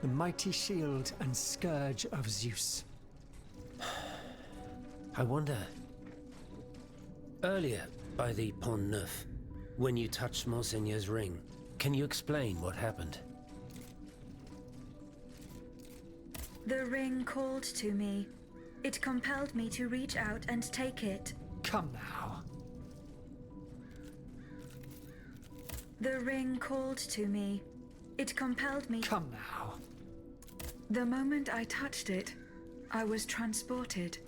The mighty shield and scourge of Zeus. I wonder... Earlier, by the Pont Neuf, when you touched Monseigneur's ring, can you explain what happened? The ring called to me. It compelled me to reach out and take it. Come now. The ring called to me. It compelled me. Come now. The moment I touched it, I was transported.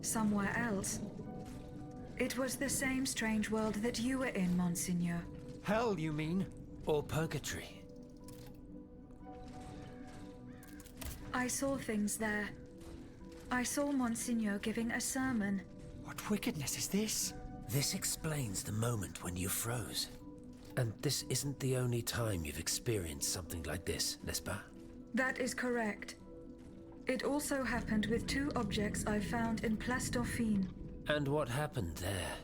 Somewhere else. It was the same strange world that you were in, Monseigneur. Hell, you mean? Or purgatory? I saw things there. I saw Monseigneur giving a sermon. What wickedness is this? This explains the moment when you froze. And this isn't the only time you've experienced something like this, n'est-ce pas? That is correct. It also happened with two objects I found in Place Dauphine. And what happened there?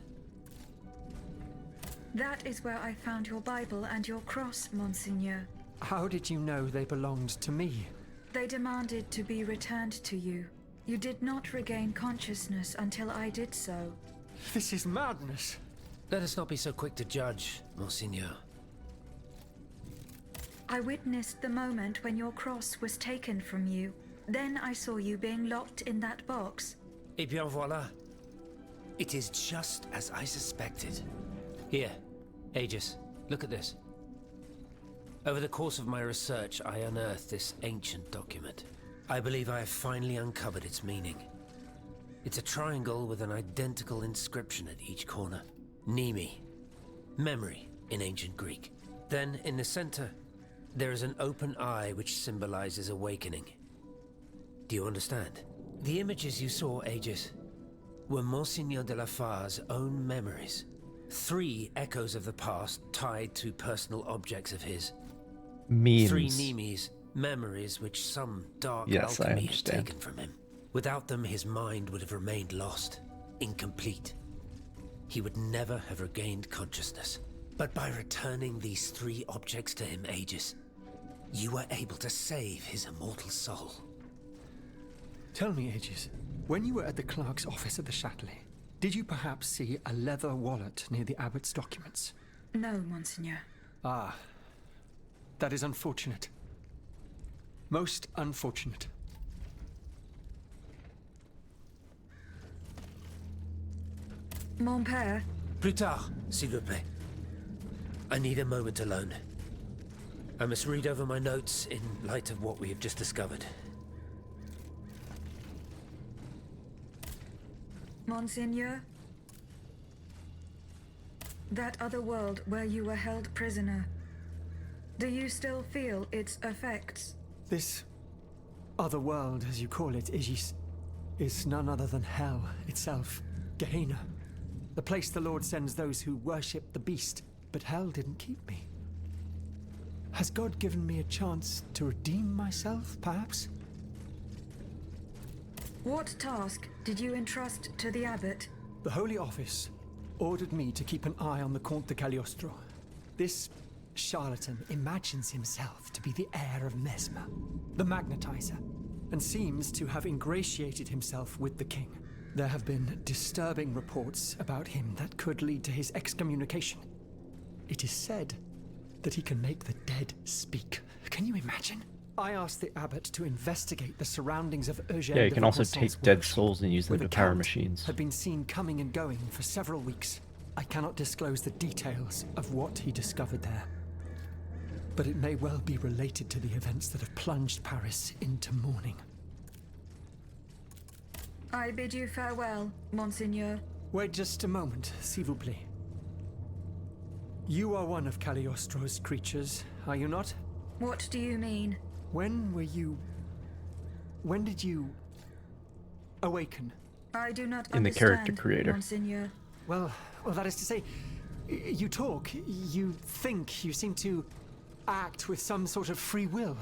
That is where I found your Bible and your cross, Monseigneur. How did you know they belonged to me? They demanded to be returned to you. You did not regain consciousness until I did so. This is madness. Let us not be so quick to judge, Monseigneur. I witnessed the moment when your cross was taken from you. Then I saw you being locked in that box. Eh bien voilà. It is just as I suspected. Here, Aegis, look at this. Over the course of my research, I unearthed this ancient document. I believe I have finally uncovered its meaning. It's a triangle with an identical inscription at each corner. Nemi, memory in ancient Greek. Then, in the center, there is an open eye which symbolizes awakening. Do you understand? The images you saw, Aegis, were Monseigneur de la Far's own memories. 3 echoes of the past tied to personal objects of his. Memes. 3 Nemes, memories which some dark Yes, I alchemy had understand. taken from him. Without them, his mind would have remained lost, incomplete. He would never have regained consciousness. But by returning these 3 objects to him, Aegis, you were able to save his immortal soul. Tell me, Aegis, when you were at the clerk's office at the Châtelet, did you perhaps see a leather wallet near the abbot's documents? No, Monseigneur. Ah, that is unfortunate. Most unfortunate. Mon père, Plus tard, s'il vous plaît. I need a moment alone. I must read over my notes in light of what we have just discovered. Monseigneur? That other world where you were held prisoner. Do you still feel its effects? This other world, as you call it, Aegis, is none other than hell itself. Gehenna. The place the Lord sends those who worship the beast. But hell didn't keep me. Has God given me a chance to redeem myself, perhaps? What task did you entrust to the abbot? The Holy Office ordered me to keep an eye on the Comte de Cagliostro. This charlatan imagines himself to be the heir of Mesmer, the magnetizer, and seems to have ingratiated himself with the king. There have been disturbing reports about him that could lead to his excommunication. It is said that he can make the dead speak. Can you imagine? I asked the abbot to investigate the surroundings of Eugène Yeah, you de can also Vaucanson's take dead workshop, souls and use them where to the power Count machines. had been seen coming and going for several weeks. I cannot disclose the details of what he discovered there, but it may well be related to the events that have plunged Paris into mourning. I bid you farewell, Monseigneur. Wait just a moment, s'il vous plaît. You are one of Cagliostro's creatures, are you not? What do you mean? When did you awaken? I do not In the character understand, creator. Monseigneur. Well, that is to say, you talk, you think, you seem to act with some sort of free will.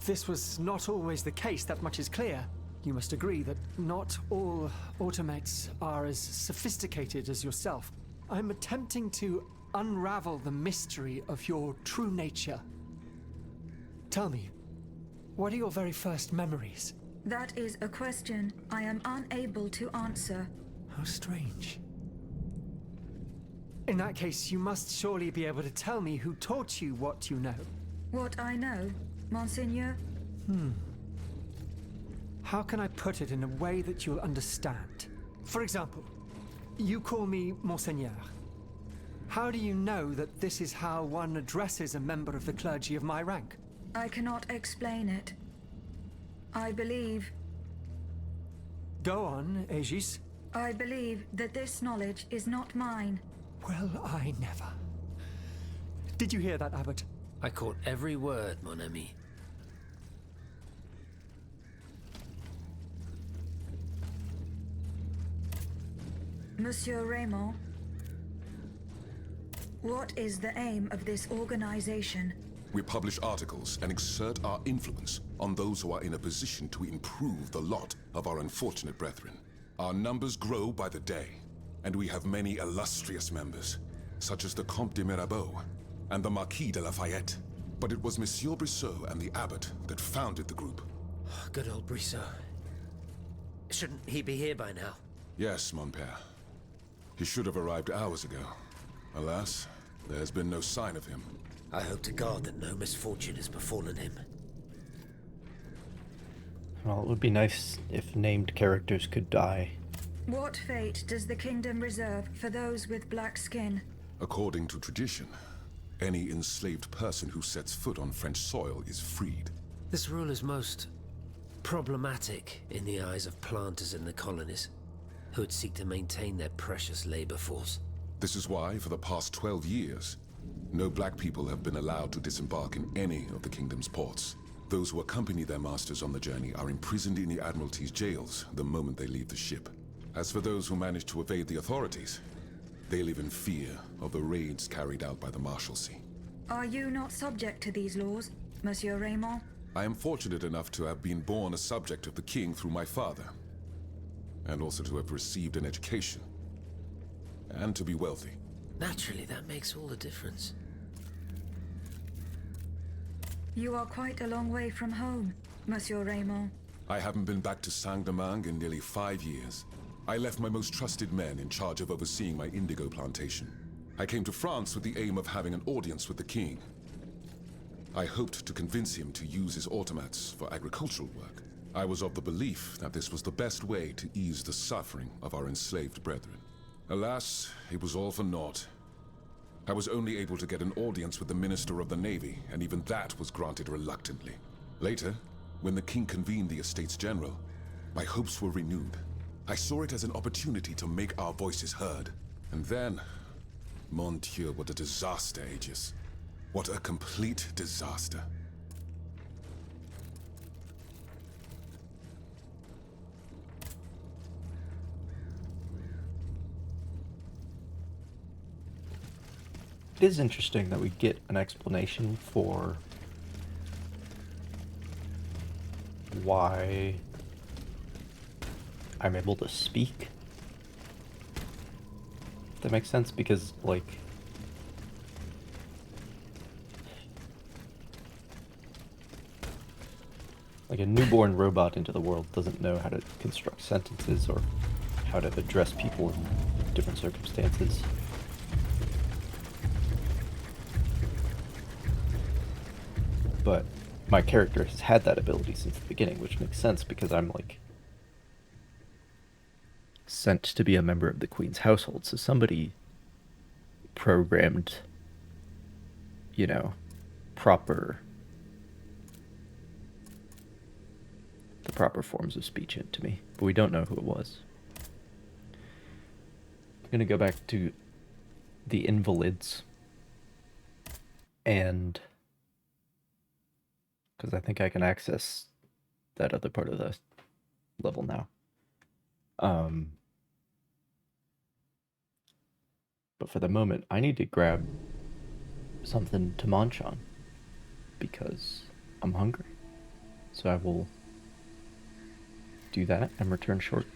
This was not always the case, that much is clear. You must agree that not all automates are as sophisticated as yourself. I'm attempting to unravel the mystery of your true nature. Tell me, what are your very first memories? That is a question I am unable to answer. How strange. In that case, you must surely be able to tell me who taught you what you know. What I know, Monseigneur? How can I put it in a way that you'll understand? For example, you call me Monseigneur. How do you know that this is how one addresses a member of the clergy of my rank? I cannot explain it. I believe... Go on, Aegis. I believe that this knowledge is not mine. Well, I never. Did you hear that, Abbot? I caught every word, mon ami. Monsieur Raymond, what is the aim of this organization? We publish articles and exert our influence on those who are in a position to improve the lot of our unfortunate brethren. Our numbers grow by the day, and we have many illustrious members, such as the Comte de Mirabeau and the Marquis de Lafayette. But it was Monsieur Brissot and the abbot that founded the group. Good old Brissot. Shouldn't he be here by now? Yes, mon père. He should have arrived hours ago. Alas, there's been no sign of him. I hope to God that no misfortune has befallen him. Well, it would be nice if named characters could die. What fate does the kingdom reserve for those with black skin? According to tradition, any enslaved person who sets foot on French soil is freed. This rule is most problematic in the eyes of planters in the colonies, who would seek to maintain their precious labor force. This is why, for the past 12 years, no black people have been allowed to disembark in any of the kingdom's ports. Those who accompany their masters on the journey are imprisoned in the Admiralty's jails the moment they leave the ship. As for those who manage to evade the authorities, they live in fear of the raids carried out by the Marshalsea. Are you not subject to these laws, Monsieur Raymond? I am fortunate enough to have been born a subject of the king through my father, and also to have received an education, and to be wealthy. Naturally, that makes all the difference. You are quite a long way from home, Monsieur Raymond. I haven't been back to Saint-Domingue in nearly 5 years. I left my most trusted men in charge of overseeing my indigo plantation. I came to France with the aim of having an audience with the king. I hoped to convince him to use his automats for agricultural work. I was of the belief that this was the best way to ease the suffering of our enslaved brethren. Alas, it was all for naught. I was only able to get an audience with the Minister of the Navy, and even that was granted reluctantly. Later, when the king convened the Estates General, my hopes were renewed. I saw it as an opportunity to make our voices heard. And then, mon Dieu, what a disaster, Aegis. What a complete disaster. It is interesting that we get an explanation for why I'm able to speak. If that makes sense, because, like, a newborn robot into the world doesn't know how to construct sentences or how to address people in different circumstances. But my character has had that ability since the beginning, which makes sense because I'm, like, sent to be a member of the Queen's household. So somebody programmed, you know, the proper forms of speech into me. But we don't know who it was. I'm going to go back to the Invalids. And because I think I can access that other part of the level now. But for the moment, I need to grab something to munch on because I'm hungry. So I will do that and return shortly.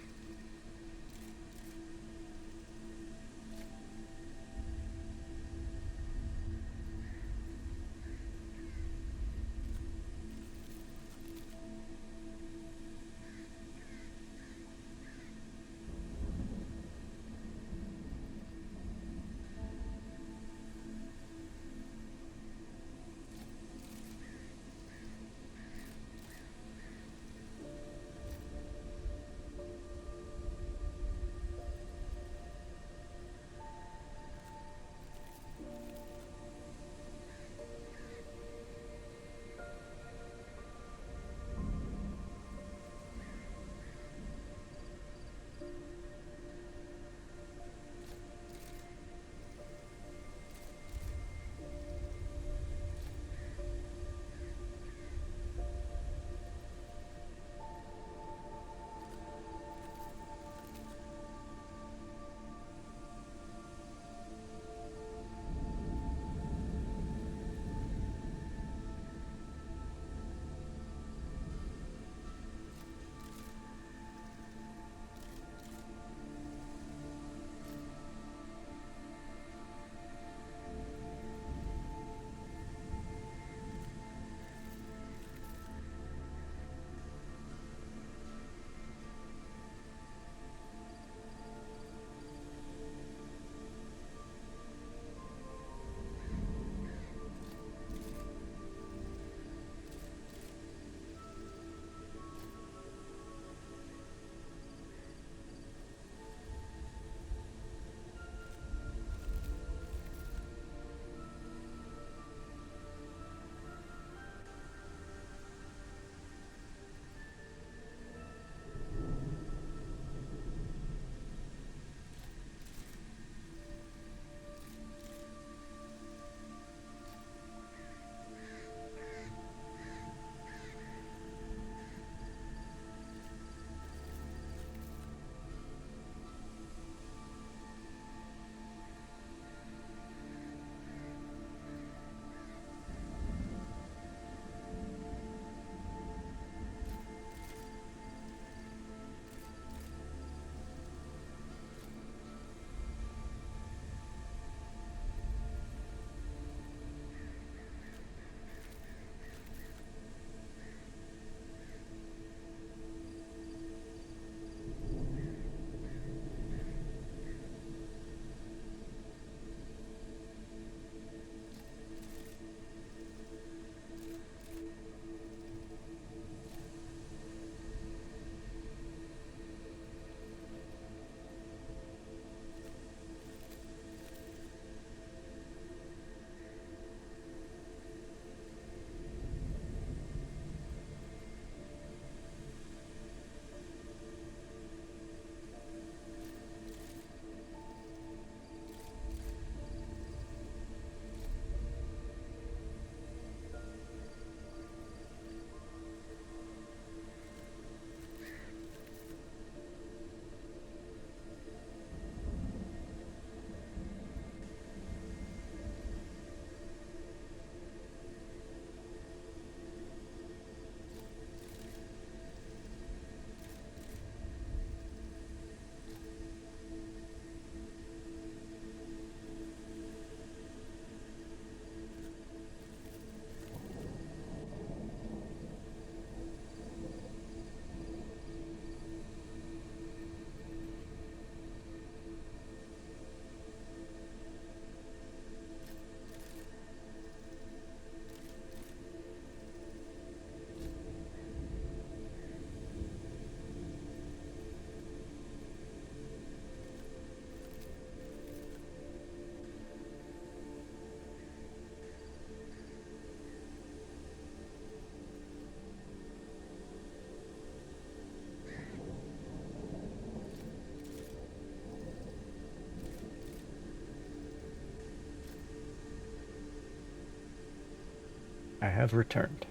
I have returned.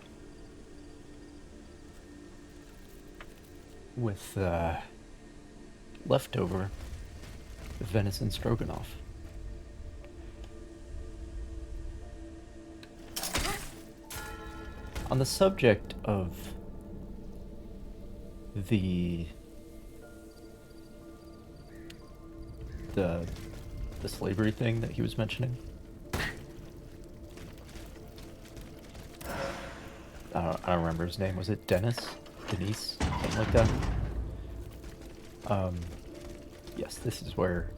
With, leftover venison stroganoff. On the subject of the slavery thing that he was mentioning, I don't remember his name. Was it Dennis? Denise? Something like that. Yes, this is where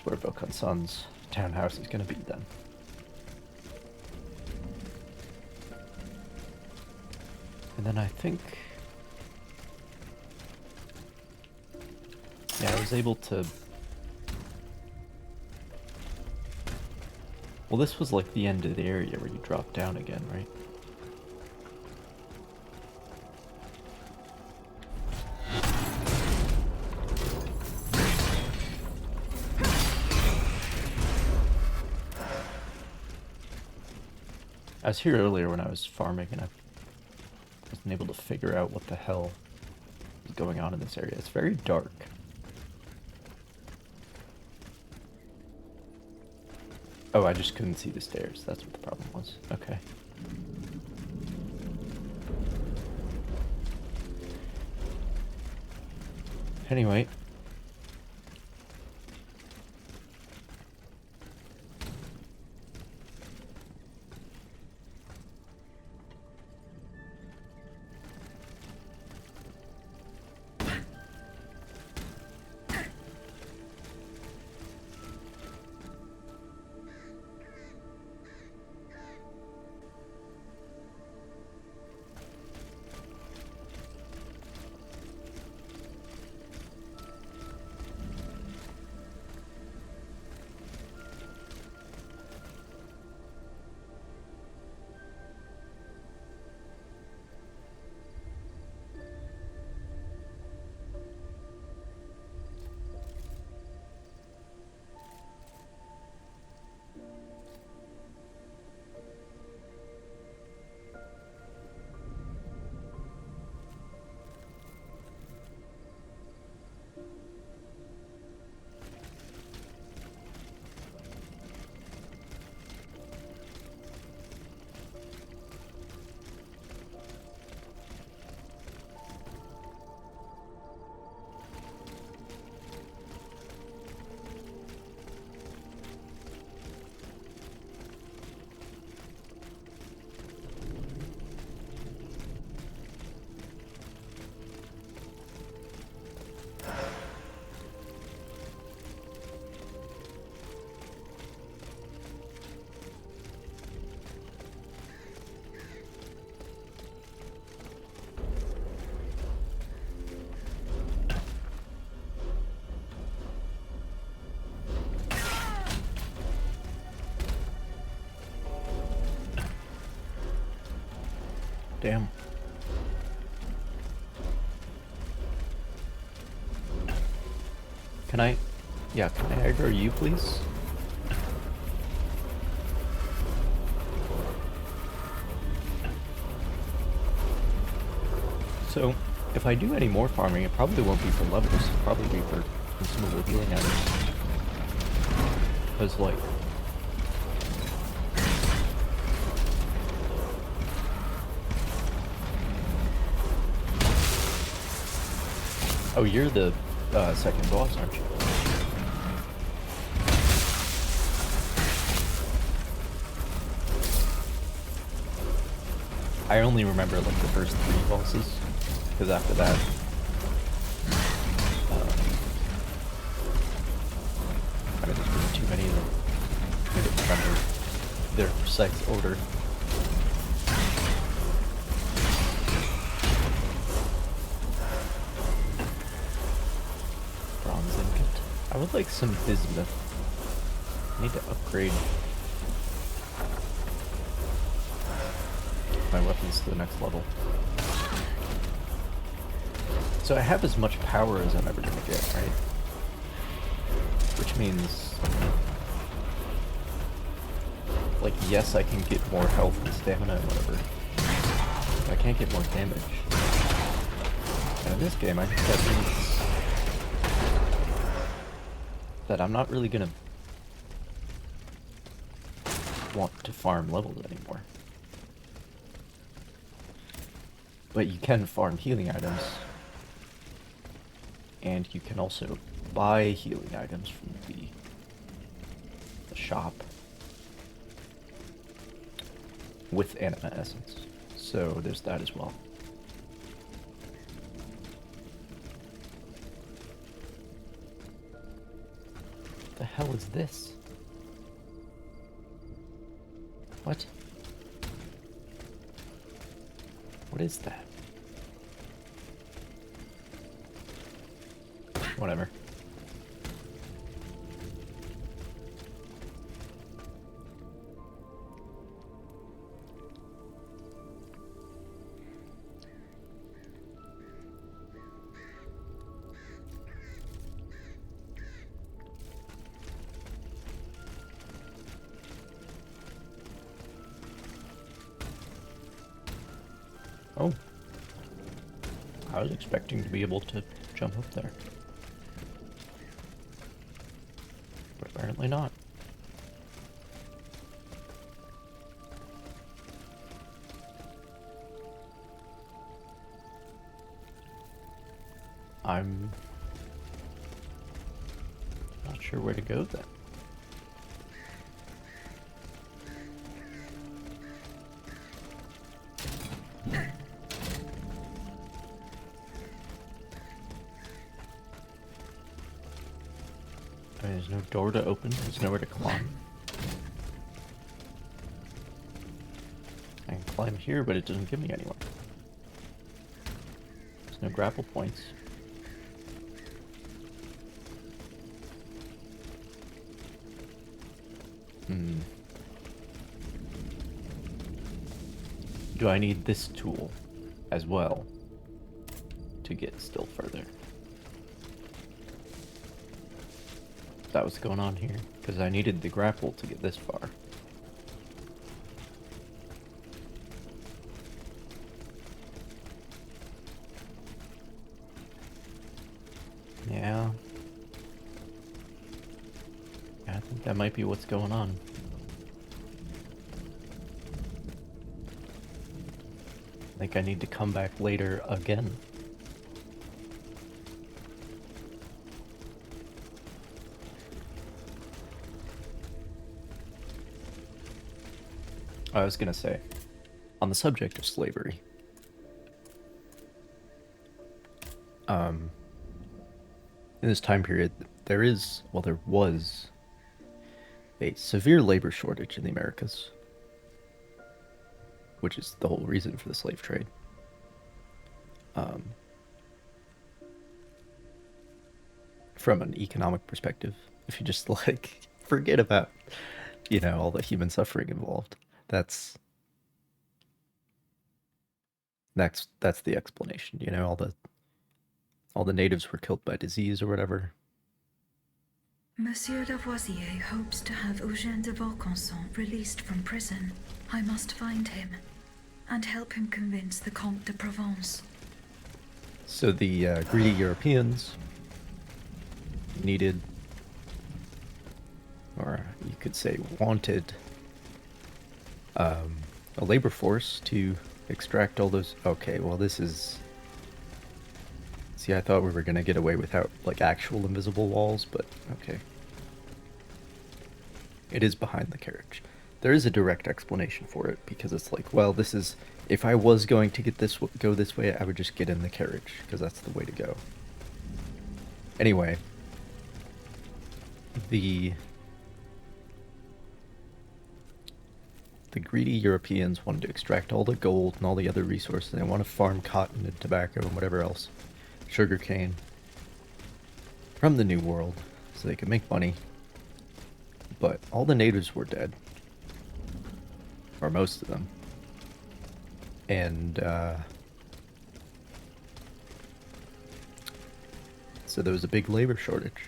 Vaucanson's townhouse is going to be then. And then I think, yeah, I was able to. Well, this was like the end of the area where you drop down again, right? I was here earlier when I was farming and I wasn't able to figure out what the hell is going on in this area. It's very dark. Oh, I just couldn't see the stairs. That's what the problem was. Okay. Anyway. Damn. Can I aggro you, please? So, if I do any more farming, it probably won't be for levels, it'll probably be for consumable healing items. Because, like, oh, you're the second boss, aren't you? I only remember like the first 3 bosses, because after that, I mean, there's really too many of them. I don't remember their precise order. I would like some bismuth. I need to upgrade my weapons to the next level. So I have as much power as I'm ever gonna get, right? Which means Like, yes, I can get more health and stamina and whatever. But I can't get more damage. And in this game, I think that means that I'm not really gonna want to farm levels anymore. But you can farm healing items. And you can also buy healing items from the shop with anima essence. So there's that as well. The hell is this? What? What is that? Whatever. Oh. I was expecting to be able to jump up there. But apparently not. I'm not sure where to go then. I mean, there's no door to open, there's nowhere to climb. I can climb here, but it doesn't give me anywhere. There's no grapple points. Do I need this tool as well to get still further? Is that what's going on here? Because I needed the grapple to get this far. Yeah. I think that might be what's going on. I think I need to come back later again. I was gonna say, on the subject of slavery, in this time period, there was a severe labor shortage in the Americas, which is the whole reason for the slave trade. From an economic perspective, if you just like forget about, all the human suffering involved, that's the explanation. All the natives were killed by disease or whatever. Monsieur Lavoisier hopes to have Eugène de Vaucanson released from prison. I must find him and help him convince the Comte de Provence. So the greedy Europeans needed, or you could say wanted, a labor force to extract all those. Okay, well this is. See, I thought we were gonna get away without like actual invisible walls, but okay. It is behind the carriage. There is a direct explanation for it because it's like, well, this is. If I was going to go this way, I would just get in the carriage because that's the way to go. Anyway, the greedy Europeans wanted to extract all the gold and all the other resources. They want to farm cotton and tobacco and whatever else, sugarcane, from the New World so they could make money. But all the natives were dead, or most of them. And so there was a big labor shortage,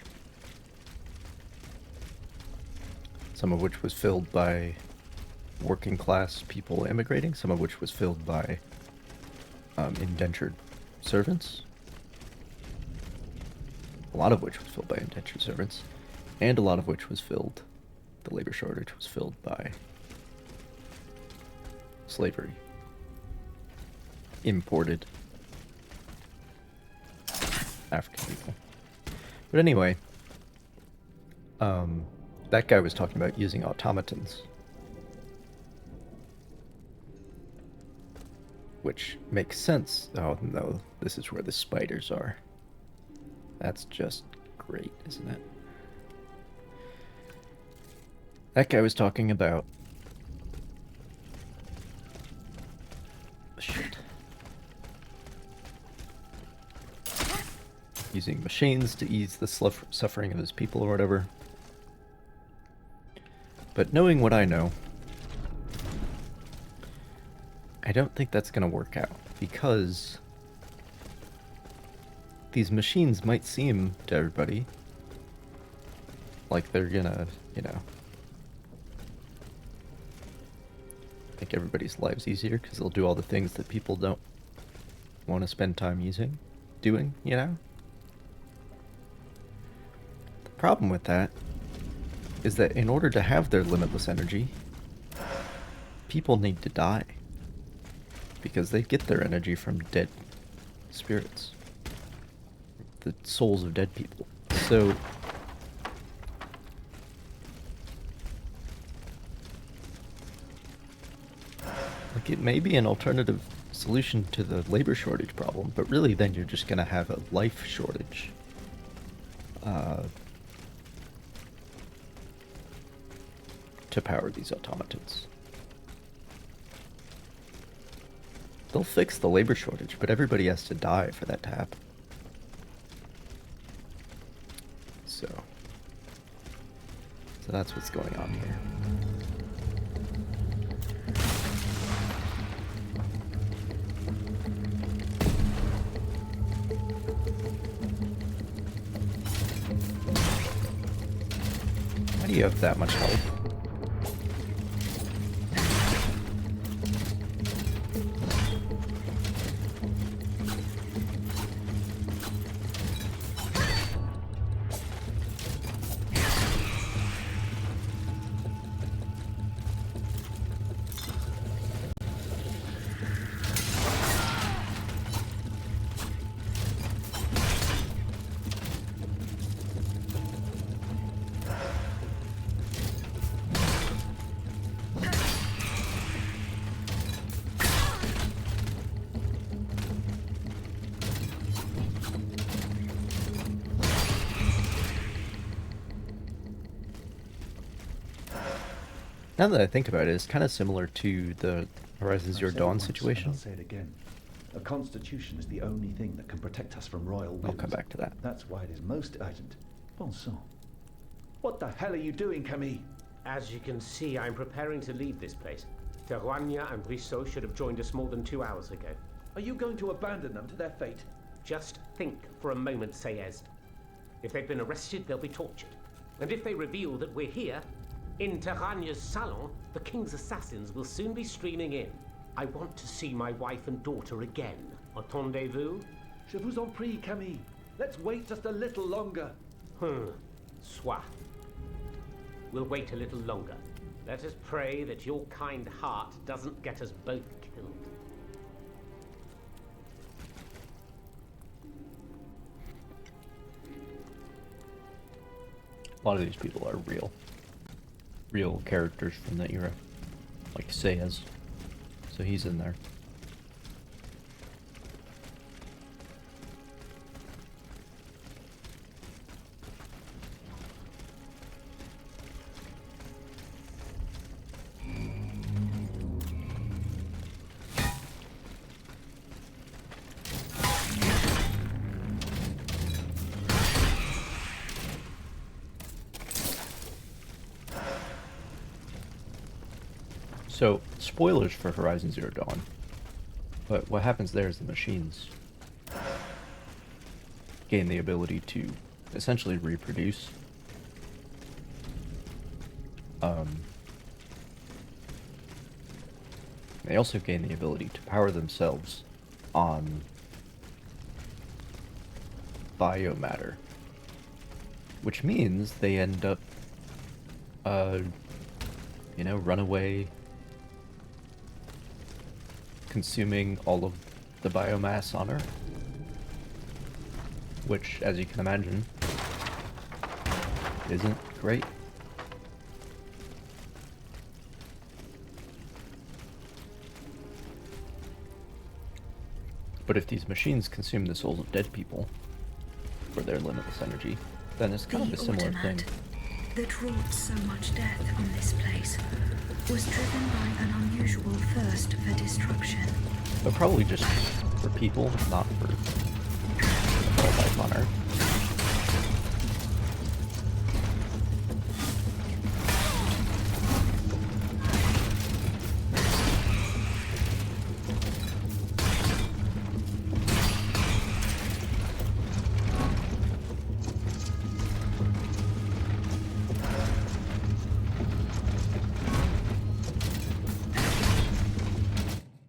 some of which was filled by working class people immigrating, some of which was filled by indentured servants. A lot of which was filled by indentured servants, and a lot of which was filled, the labor shortage was filled by slavery. Imported African people. But anyway, that guy was talking about using automatons. Which makes sense. Oh no, this is where the spiders are. That's just great, isn't it? That guy was talking about... Shit. Using machines to ease the suffering of his people or whatever. But knowing what I know, I don't think that's going to work out, because these machines might seem to everybody like they're gonna, you know, make everybody's lives easier, because they'll do all the things that people don't want to spend time doing, you know? The problem with that is that in order to have their limitless energy, people need to die. Because they get their energy from dead spirits. The souls of dead people. So... like, it may be an alternative solution to the labor shortage problem, but really then you're just gonna have a life shortage. To power these automatons. They'll fix the labor shortage, but everybody has to die for that to happen. So that's what's going on here. Why do you have that much health? Now that I think about it, it's kind of similar to the Horizon Zero Dawn situation. I'll say it again. A constitution is the only thing that can protect us from royal whims. I'll come back to that. That's why it is most urgent. Bon sang. What the hell are you doing, Camille? As you can see, I'm preparing to leave this place. Teruania and Brissot should have joined us more than 2 hours ago. Are you going to abandon them to their fate? Just think for a moment, Sayez. If they've been arrested, they'll be tortured. And if they reveal that we're here, in Terrania's salon, the king's assassins will soon be streaming in. I want to see my wife and daughter again. Entendez-vous? Je vous en prie, Camille. Let's wait just a little longer. Soit. We'll wait a little longer. Let us pray that your kind heart doesn't get us both killed. A lot of these people are real characters from that era, like Sayez. So he's in there. So, spoilers for Horizon Zero Dawn, but what happens there is the machines gain the ability to essentially reproduce. They also gain the ability to power themselves on biomatter, which means they end up, runaway, consuming all of the biomass on Earth, which, as you can imagine, isn't great. But if these machines consume the souls of dead people for their limitless energy, then it's kind of a similar thing. That wrought so much death on this place was driven by an unusual thirst for destruction. But probably just for people, not for all life on Earth.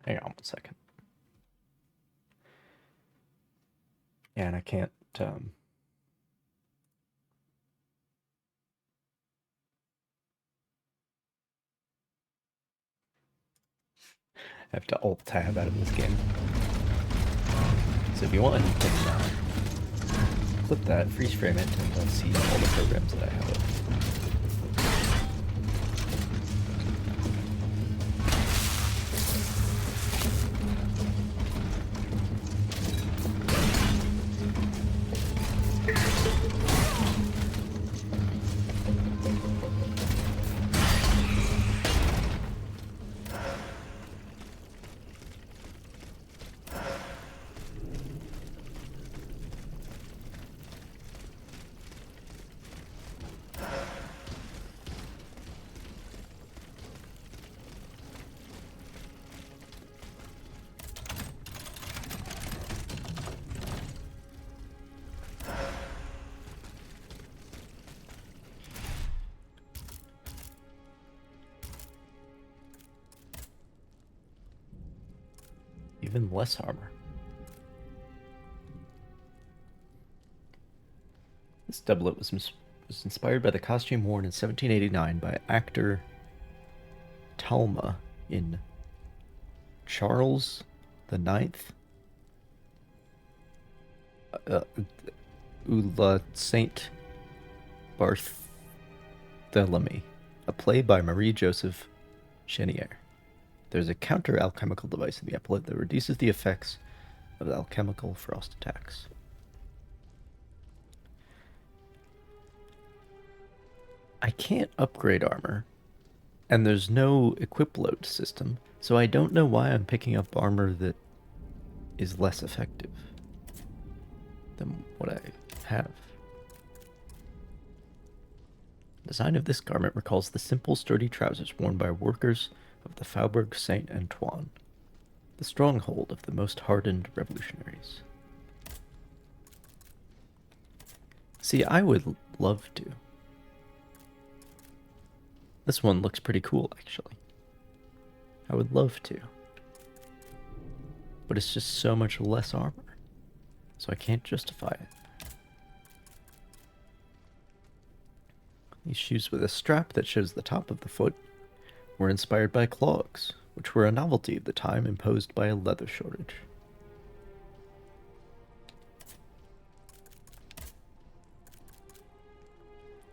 Hang on 1 second. And I can't, I have to Alt-Tab out of this game. So if you want, you can clip that, freeze frame it, and you'll see all the programs that I have open. Even less armor. This doublet was inspired by the costume worn in 1789 by actor Talma in Charles IX. La Saint Barthélemy, a play by Marie Joseph Chenier. There's a counter-alchemical device in the epaulet that reduces the effects of alchemical frost attacks. I can't upgrade armor, and there's no equip load system, so I don't know why I'm picking up armor that is less effective than what I have. The design of this garment recalls the simple, sturdy trousers worn by workers of the Faubourg Saint-Antoine, the stronghold of the most hardened revolutionaries. See, I would love to. This one looks pretty cool, actually. I would love to. But it's just so much less armor, so I can't justify it. These shoes with a strap that shows the top of the foot were inspired by clogs, which were a novelty of the time imposed by a leather shortage.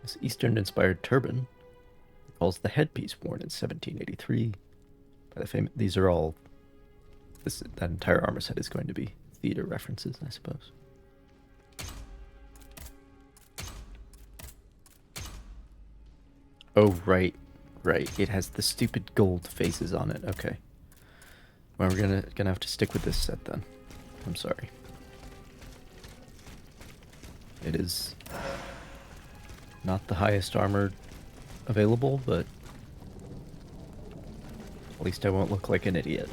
This Eastern-inspired turban recalls the headpiece worn in 1783 by the famous. These are all. That entire armor set is going to be theater references, I suppose. Oh, right. Right, it has the stupid gold faces on it. Okay. Well, we're gonna have to stick with this set then. I'm sorry. It is not the highest armor available, but at least I won't look like an idiot.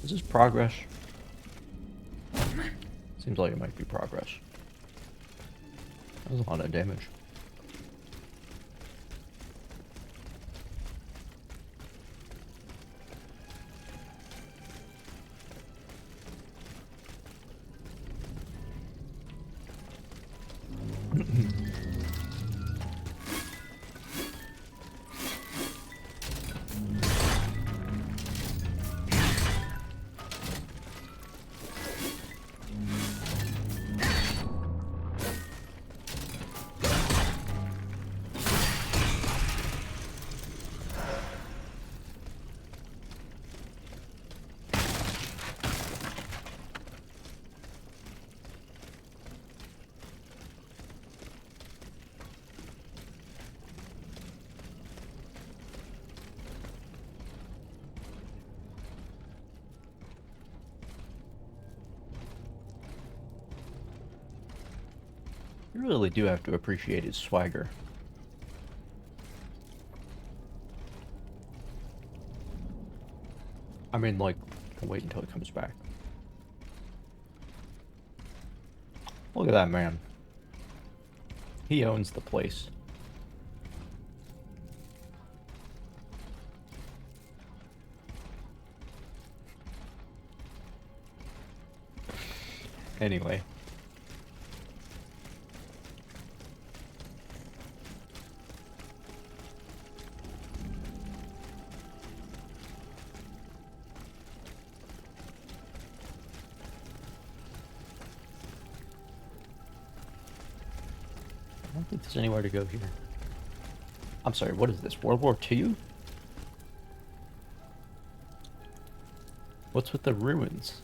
Is this progress? Seems like it might be progress. That was a lot of damage. You really do have to appreciate his swagger. I mean, like, I'll wait until he comes back. Look at that man. He owns the place. Anyway. I don't think there's anywhere to go here. I'm sorry, what is this? World War II? What's with the ruins?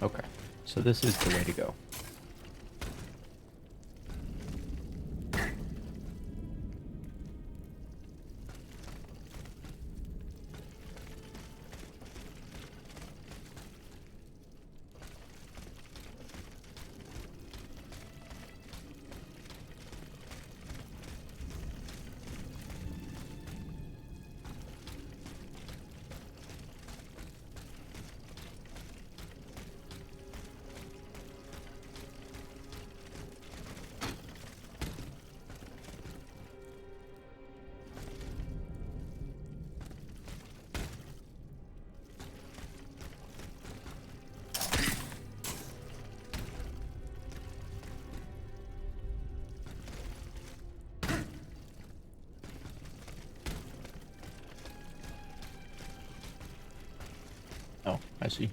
Okay, so this is the way to go. Oh, I see.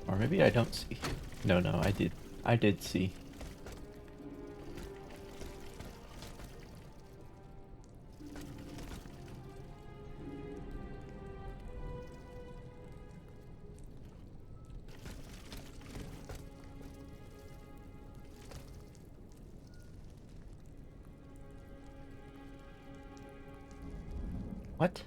Or maybe I don't see. No, I did. I did see. What?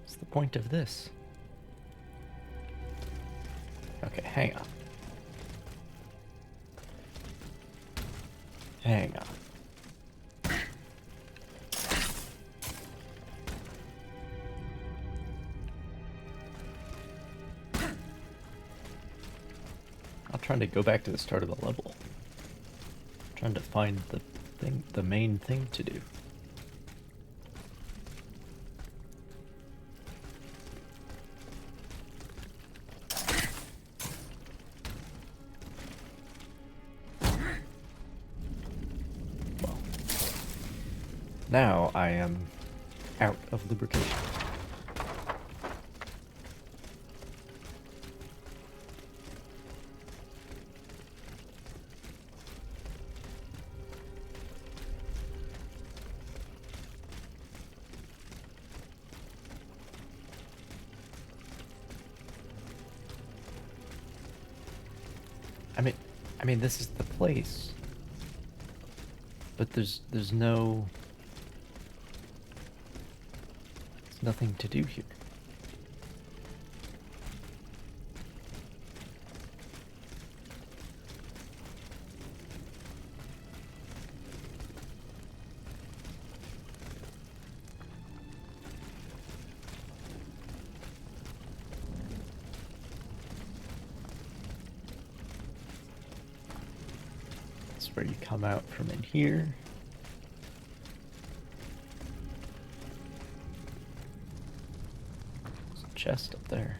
What's the point of this? Okay, hang on. Hang on. I'm trying to go back to the start of the level. I'm trying to find the main thing to do. Well, now I am out of lubrication. I mean, this is the place. But there's no... There's nothing to do here. Where you come out from in here. There's a chest up there.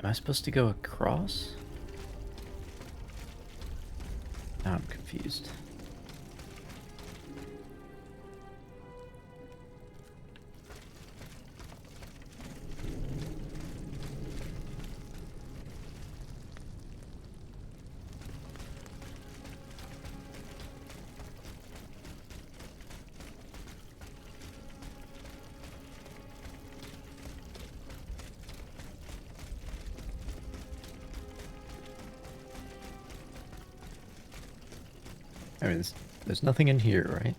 Am I supposed to go across? Now I'm confused. I mean, there's nothing in here, right?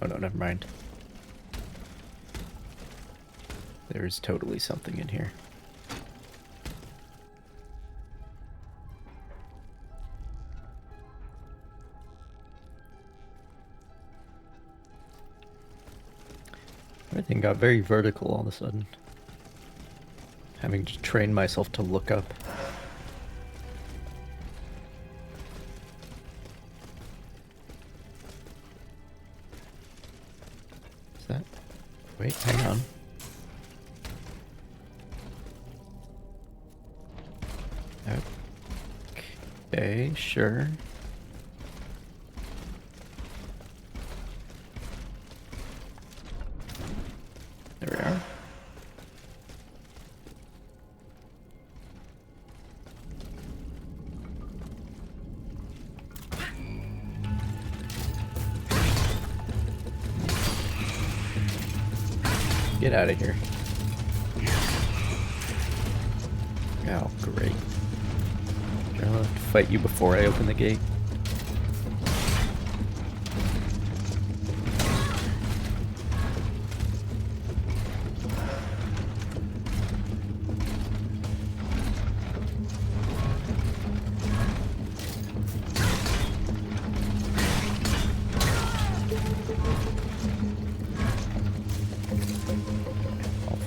Oh no, never mind. There is totally something in here. Everything got very vertical all of a sudden. Having to train myself to look up. Wait, hang on. Okay, sure. There we are. Get out of here. Oh, great. I'll have to fight you before I open the gate.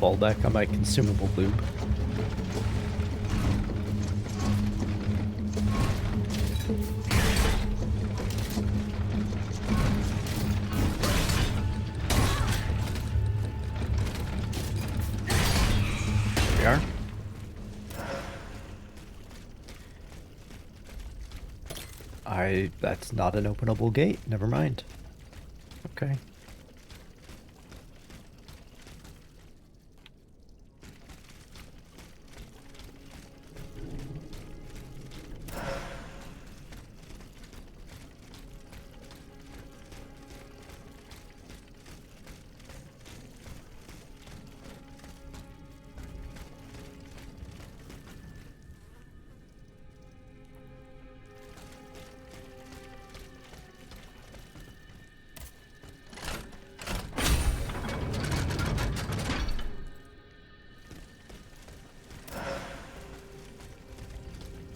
Fall back on my consumable lube. There we are. That's not an openable gate. Never mind. Okay.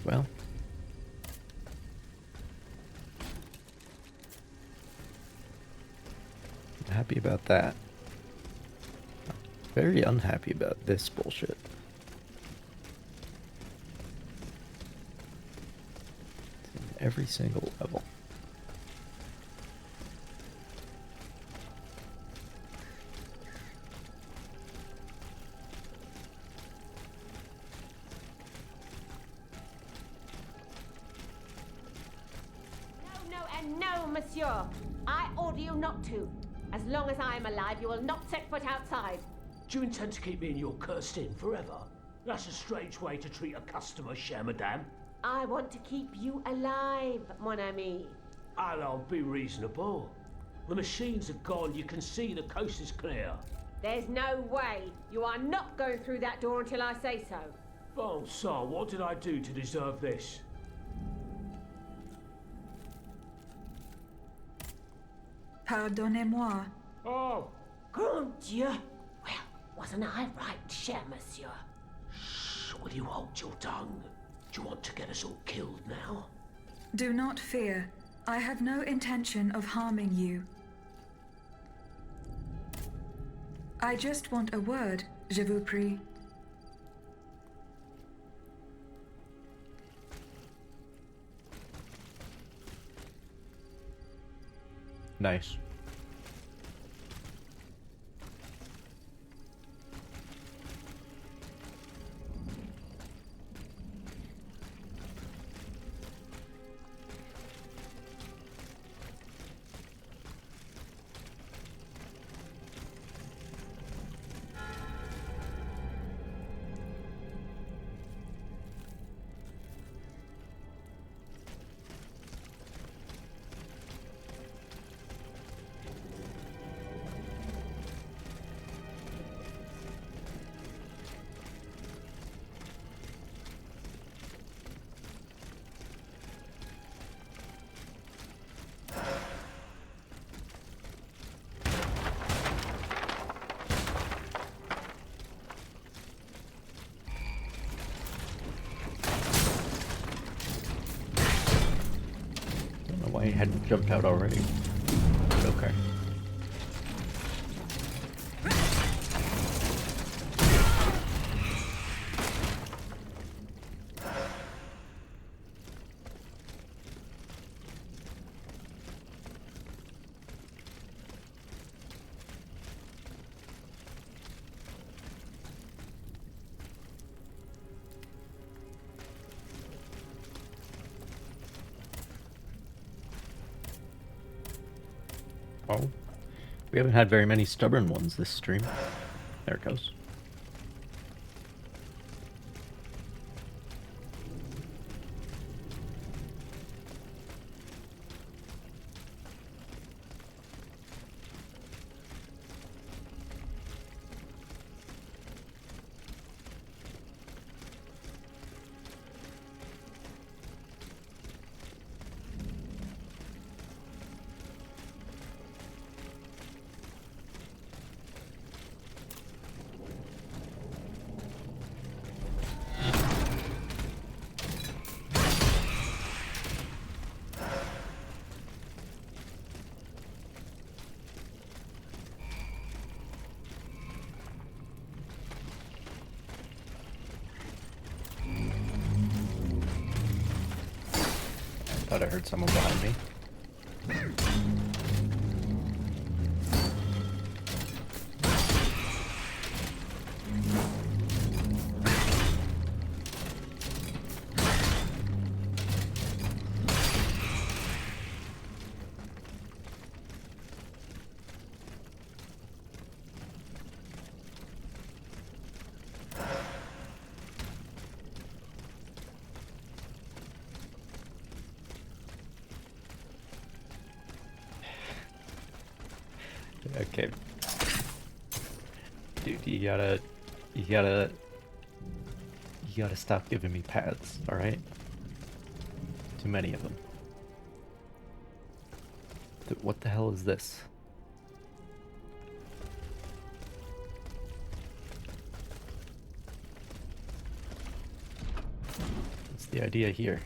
Well, I'm happy about that. Very unhappy about this bullshit. It's in every single level. No, monsieur. I ordered order you not to. As long as I am alive, you will not set foot outside. Do you intend to keep me in your cursed inn forever? That's a strange way to treat a customer, cher madame. I want to keep you alive, mon ami. I'll be reasonable. The machines are gone. You can see the coast is clear. There's no way. You are not going through that door until I say so. Bon sang, what did I do to deserve this? Pardonnez-moi. Oh! Grand Dieu! Well, wasn't I right, cher monsieur? Shh, will you hold your tongue? Do you want to get us all killed now? Do not fear. I have no intention of harming you. I just want a word, je vous prie. Nice. Why he hadn't jumped out already. But okay. Oh, we haven't had very many stubborn ones this stream. There it goes. Thought I heard someone behind me. Okay. Dude, you gotta stop giving me paths, alright? Too many of them. What the hell is this? What's the idea here?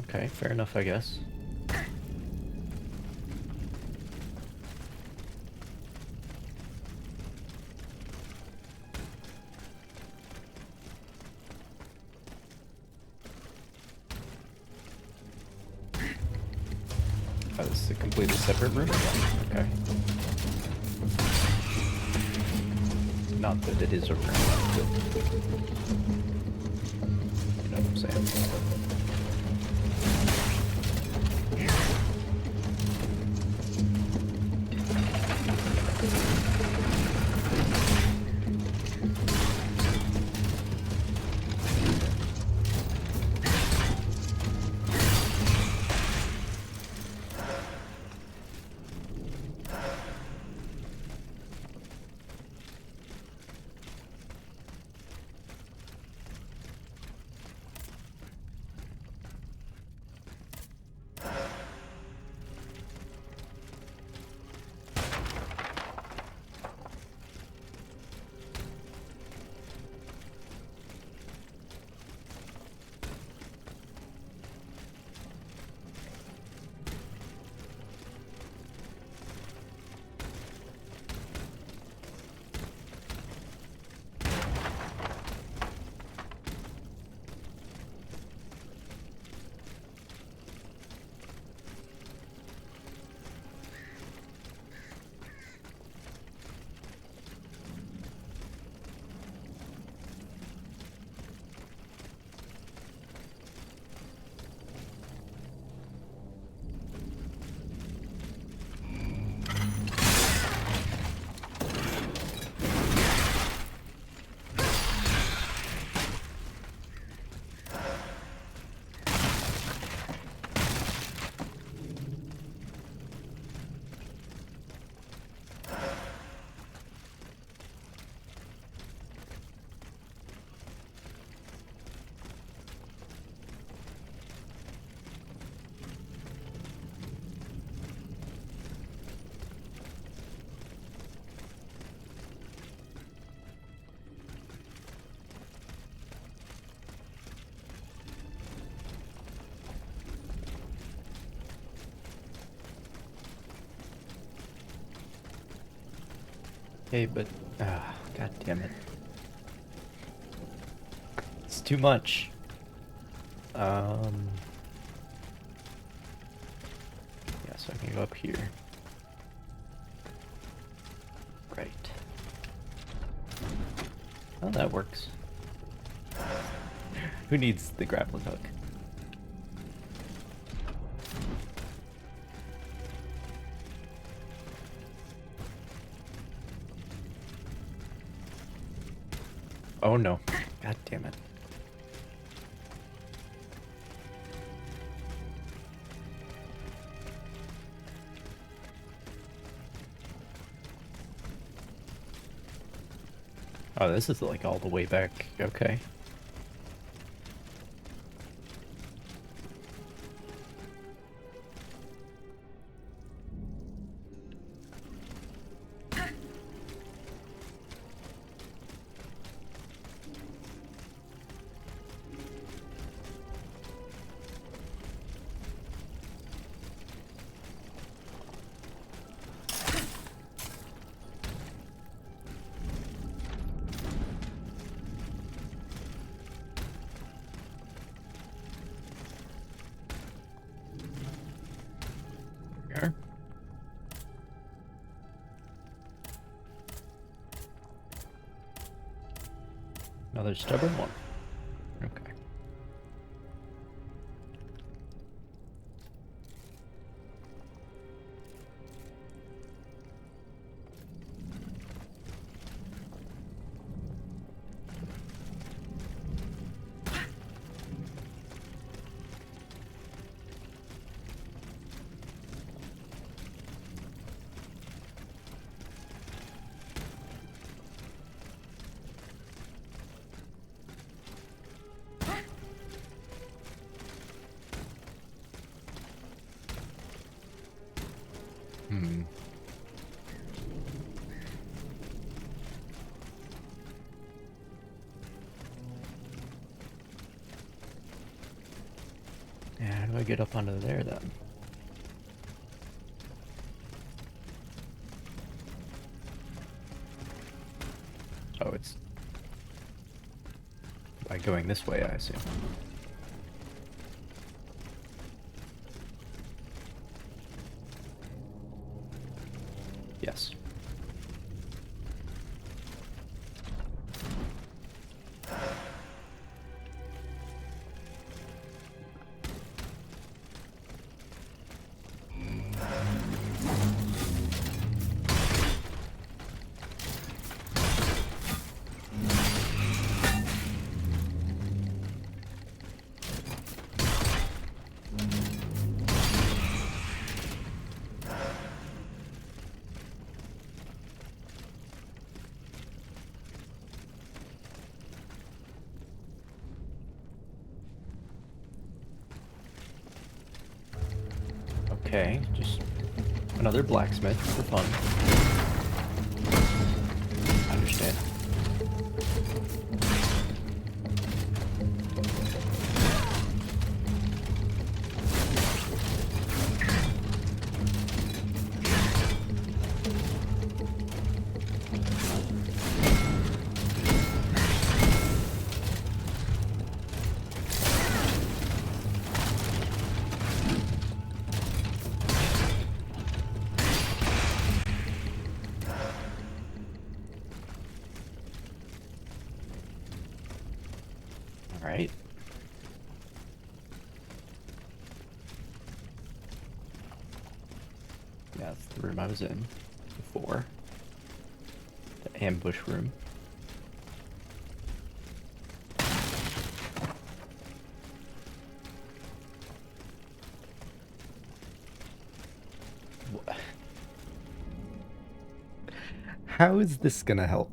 Okay, fair enough, I guess. Oh, this is a completely separate room? Okay. not that it is around, but you know what I'm saying. Okay, but god damn it. It's too much. Yeah, so I can go up here. Right. Oh, that works. Who needs the grappling hook? Oh no. God damn it. Oh, this is like all the way back. Okay. Another stubborn one. Okay. Yeah, how do I get up onto there then? Oh, it's by going this way, I assume. Yes. Okay, just another blacksmith for fun. I understand. Alright. Yeah, that's the room I was in before. The ambush room. How is this gonna help?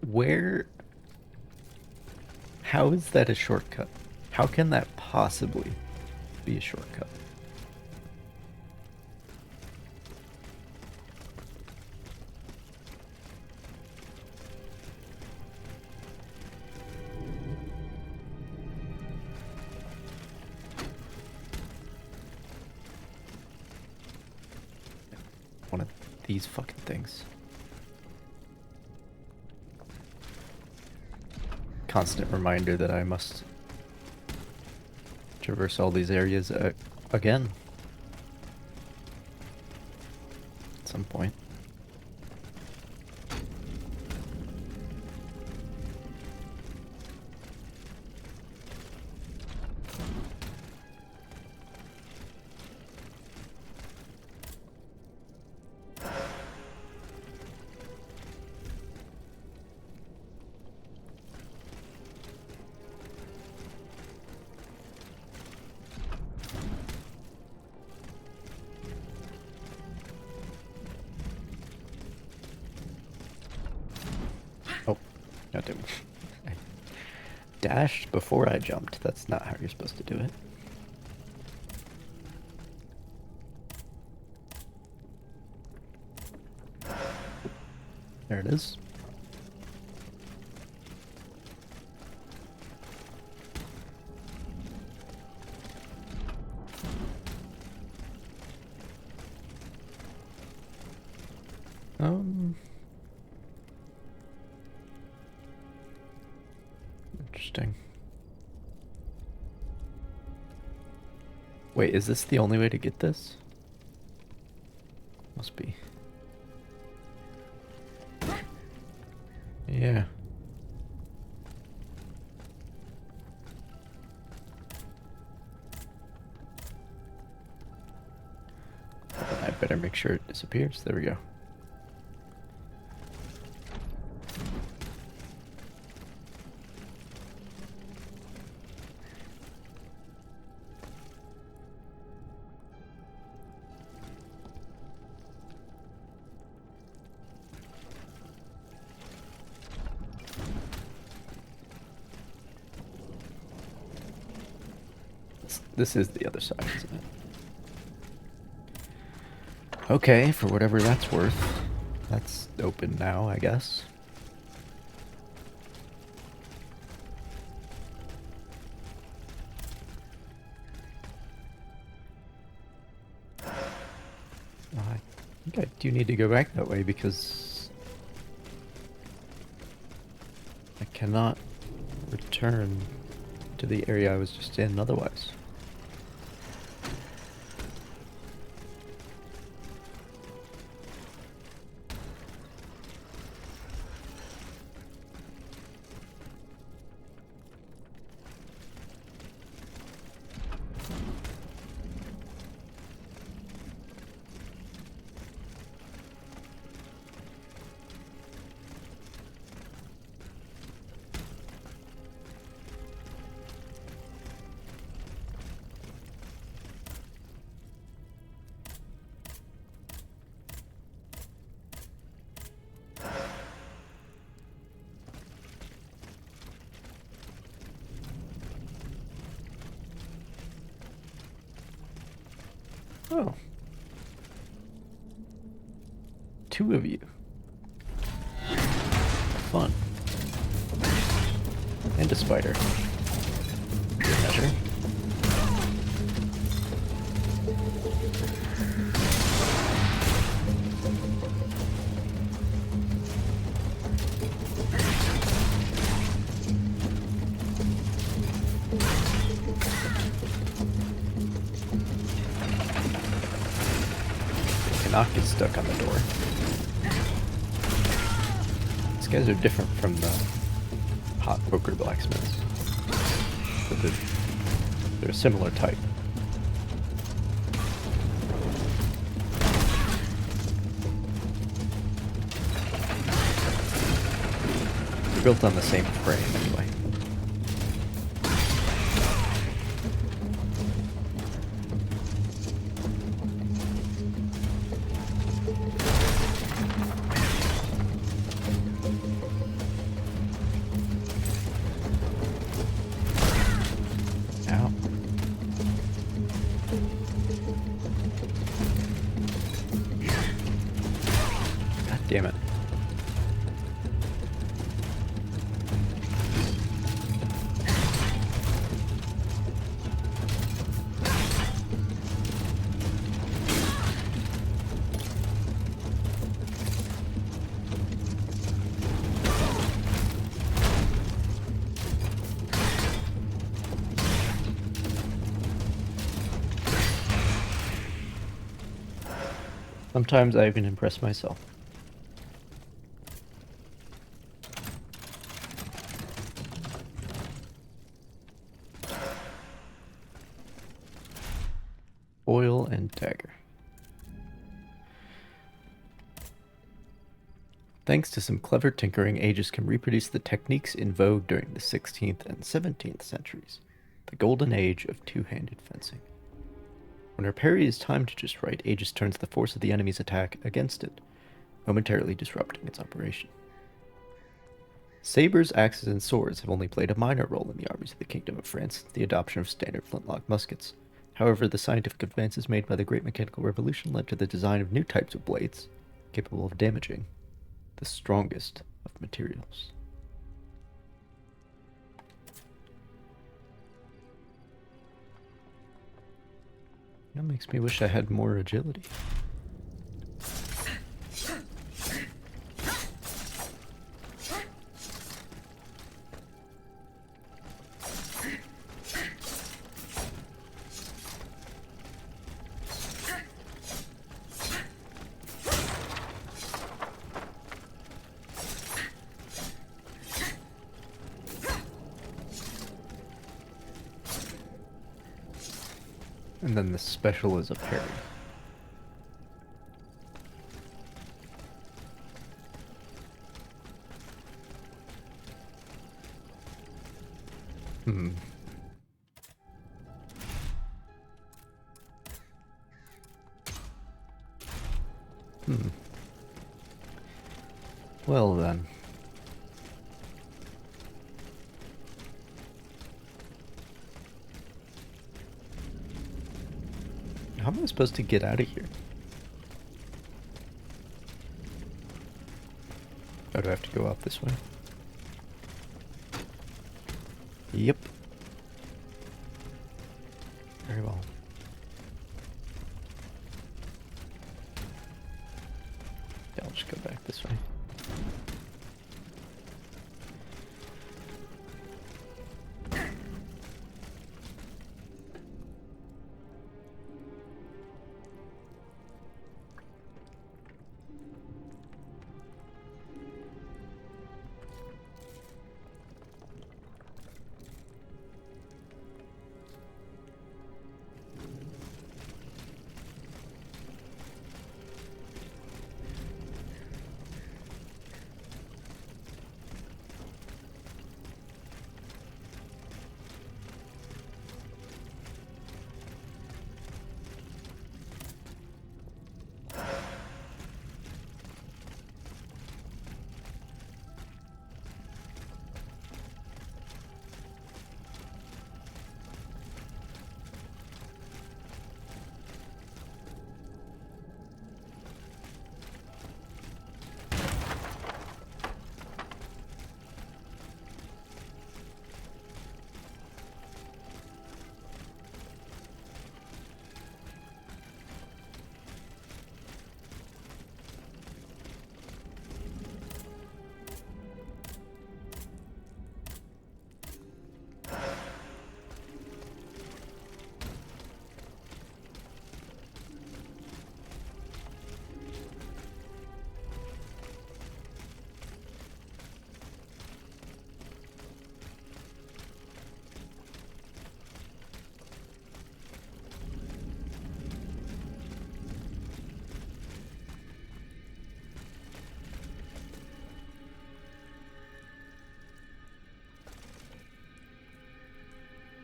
Where... How is that a shortcut? How can that possibly be a shortcut? One of these fucking things. Constant reminder that I must traverse all these areas again at some point. Oh, not doing. I dashed before I jumped. That's not how you're supposed to do it. There it is. Interesting. Wait, is this the only way to get this? Must be. Yeah. I better make sure it disappears. There we go. This is the other side, isn't it? Okay, for whatever that's worth. That's open now, I guess. I think I do need to go back that way because I cannot return to the area I was just in otherwise. Oh. Two of you. Fun. And a spider. Good measure. Cannot get stuck on the door. These guys are different from the hot poker blacksmiths. But they're a similar type. They're built on the same frame anyway. Damn it. Sometimes I even impress myself. Oil and dagger. Thanks to some clever tinkering, Aegis can reproduce the techniques in vogue during the 16th and 17th centuries, the golden age of two-handed fencing. When her parry is timed just right, Aegis turns the force of the enemy's attack against it, momentarily disrupting its operation. Sabers, axes, and swords have only played a minor role in the armies of the Kingdom of France, the adoption of standard flintlock muskets. However, the scientific advances made by the Great Mechanical Revolution led to the design of new types of blades, capable of damaging the strongest of materials. That makes me wish I had more agility. And then the special is a parry. Hmm. Well then. How am I supposed to get out of here? Oh, do I have to go out this way? Yep. Very well. Yeah, I'll just go back this way.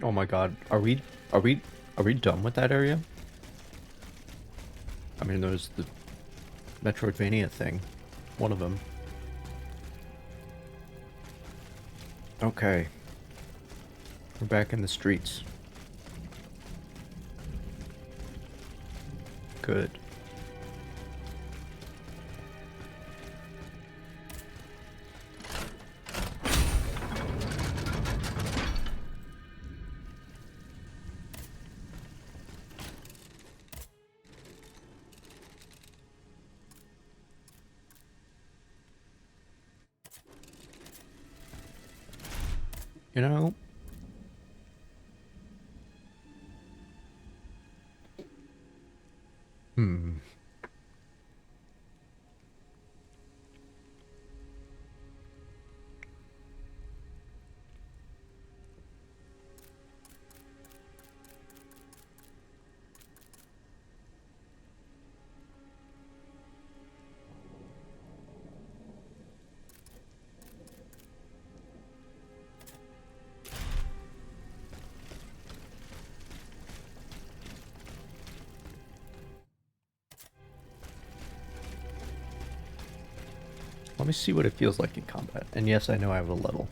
Oh my god, are we done with that area? I mean, there's the Metroidvania thing, one of them. Okay. We're back in the streets. Good. You know, let me see what it feels like in combat. And yes, I know I have a level.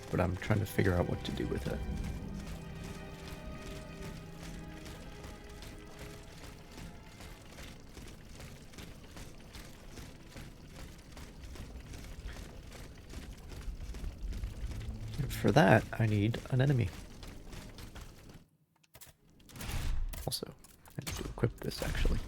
But I'm trying to figure out what to do with it. And for that, I need an enemy. Also, I need to equip this actually.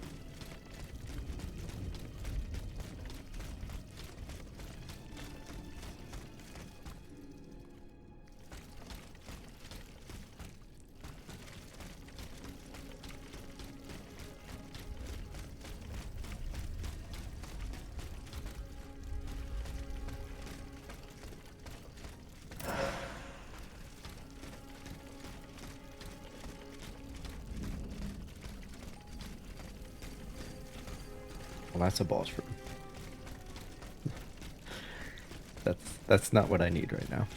Well, that's a boss room. That's not what I need right now.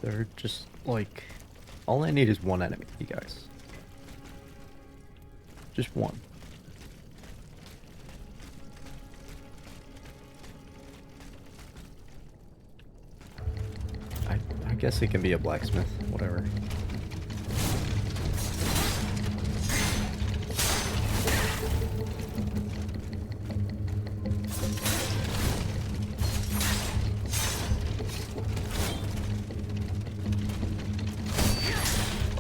They're just like, all I need is one enemy, you guys. Just one. I guess it can be a blacksmith, whatever.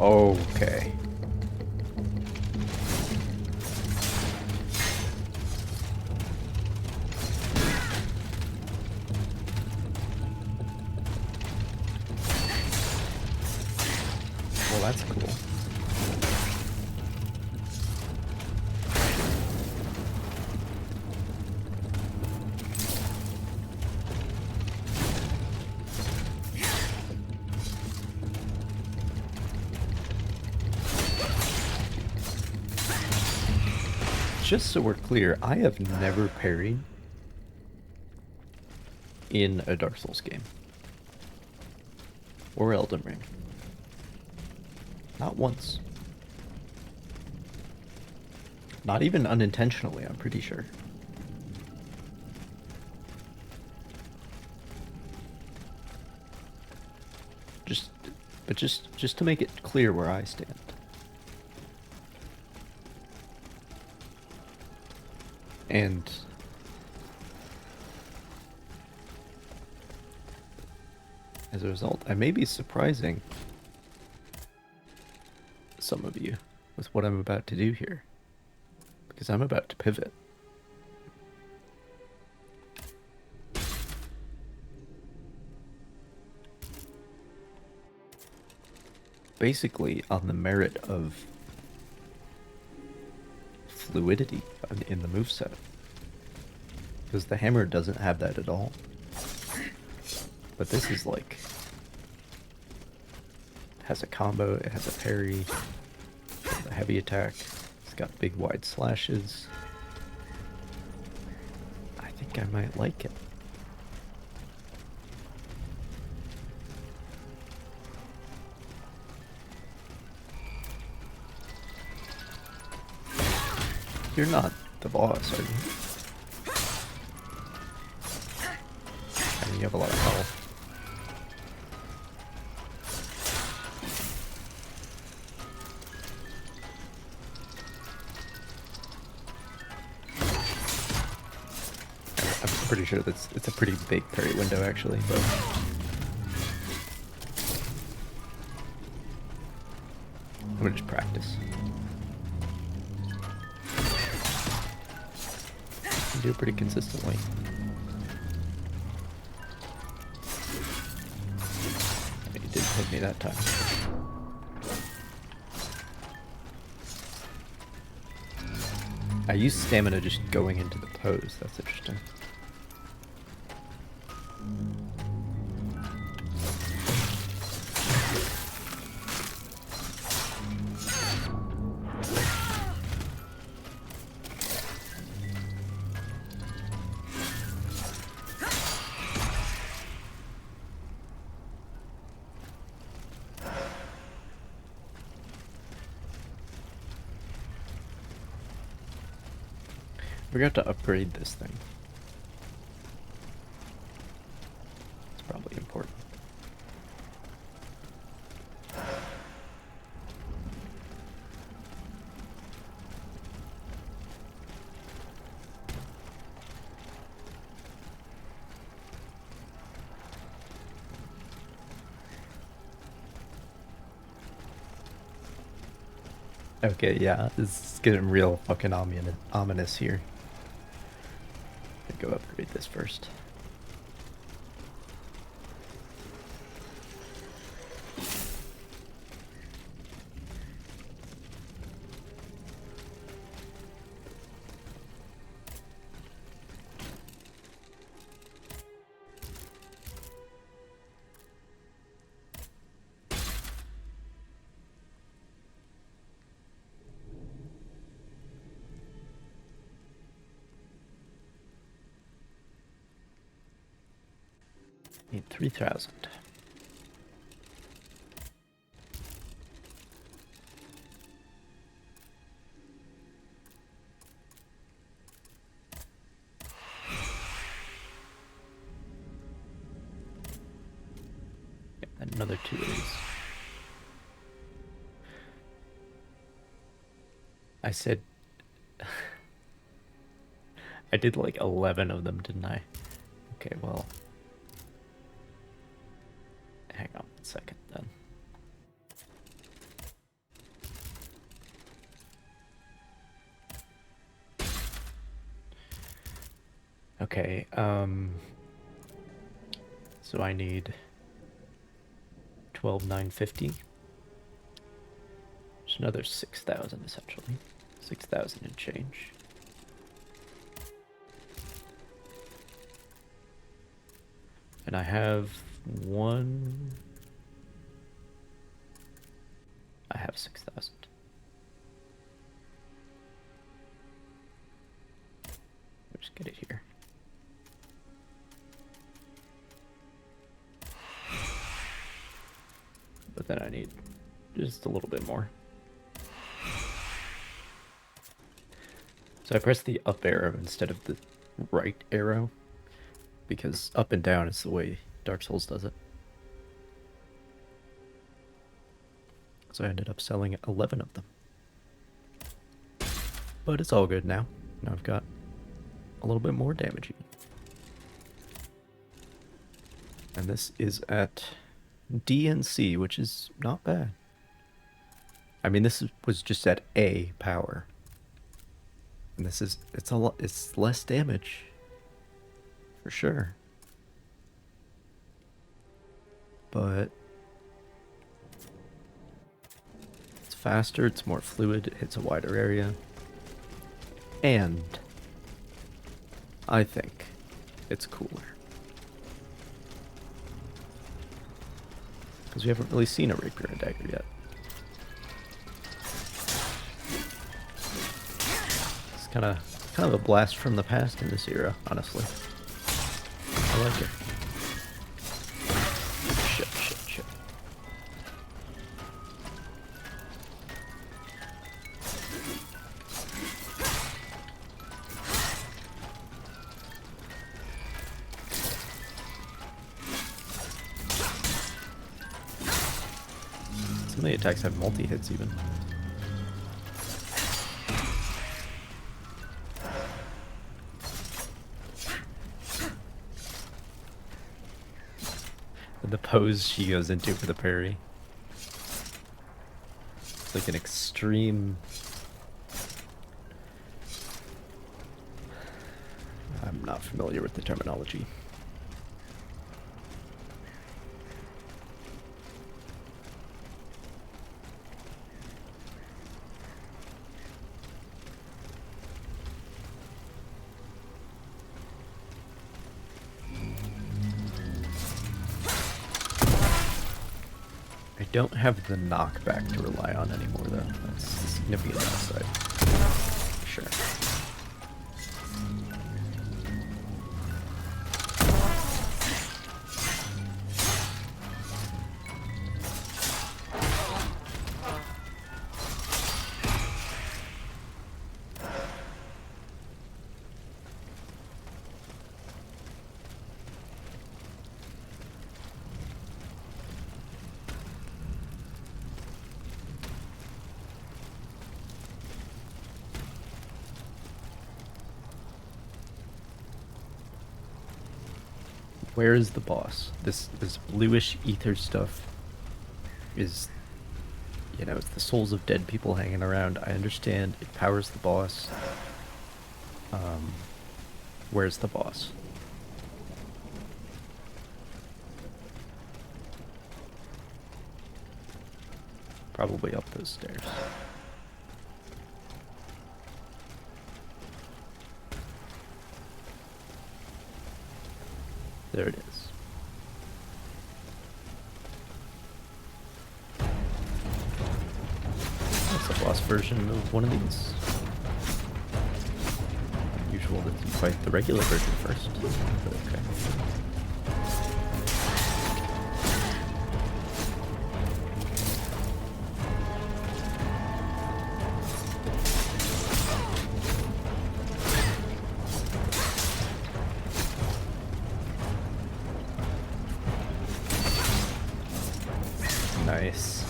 Okay. Well, that's cool. Just so we're clear, I have never parried in a Dark Souls game. Or Elden Ring. Not once. Not even unintentionally, I'm pretty sure. Just to make it clear where I stand. And as a result, I may be surprising some of you with what I'm about to do here, because I'm about to pivot. Basically, on the merit of fluidity in the moveset. Because the hammer doesn't have that at all. But this is like... It has a combo, it has a parry, it has a heavy attack, it's got big wide slashes. I think I might like it. You're not the boss, are you? I mean, you have a lot of health. I'm pretty sure it's a pretty big parry window, actually, but... I'm gonna just practice. Do it pretty consistently. It didn't hit me that time. I used stamina just going into the pose. That's interesting. We got to upgrade this thing. It's probably important. Okay, yeah, this is getting real fucking ominous here. Go upgrade this first. Need 3,000. Yeah, another 2 of these. I said... I did like 11 of them, didn't I? Okay, well... Hang on 1 second then. Okay, so I need 12,950. There's another 6,000 essentially. 6,000 and change. And I have I have 6,000. Just get it here. But then I need just a little bit more. So I press the up arrow instead of the right arrow, because up and down is the way Dark Souls does it. So I ended up selling 11 of them. But it's all good now. Now I've got a little bit more damaging. And this is at D and C, which is not bad. I mean, was just at A power. And it's less damage. For sure. But it's faster, it's more fluid, it hits a wider area. And I think it's cooler. Because we haven't really seen a rapier and dagger yet. It's kind of a blast from the past in this era, honestly. I like it. Shit. Some of the attacks have multi-hits even. The pose she goes into for the parry. It's like an extreme... I'm not familiar with the terminology. I don't have the knockback to rely on anymore, though. That's a significant downside. Sure. Where is the boss? This bluish ether stuff is, you know, it's the souls of dead people hanging around. I understand it powers the boss. Where's the boss? Probably up those stairs. There it is. That's a boss version of one of these. Unusual that you fight the regular version first, but okay. Nice.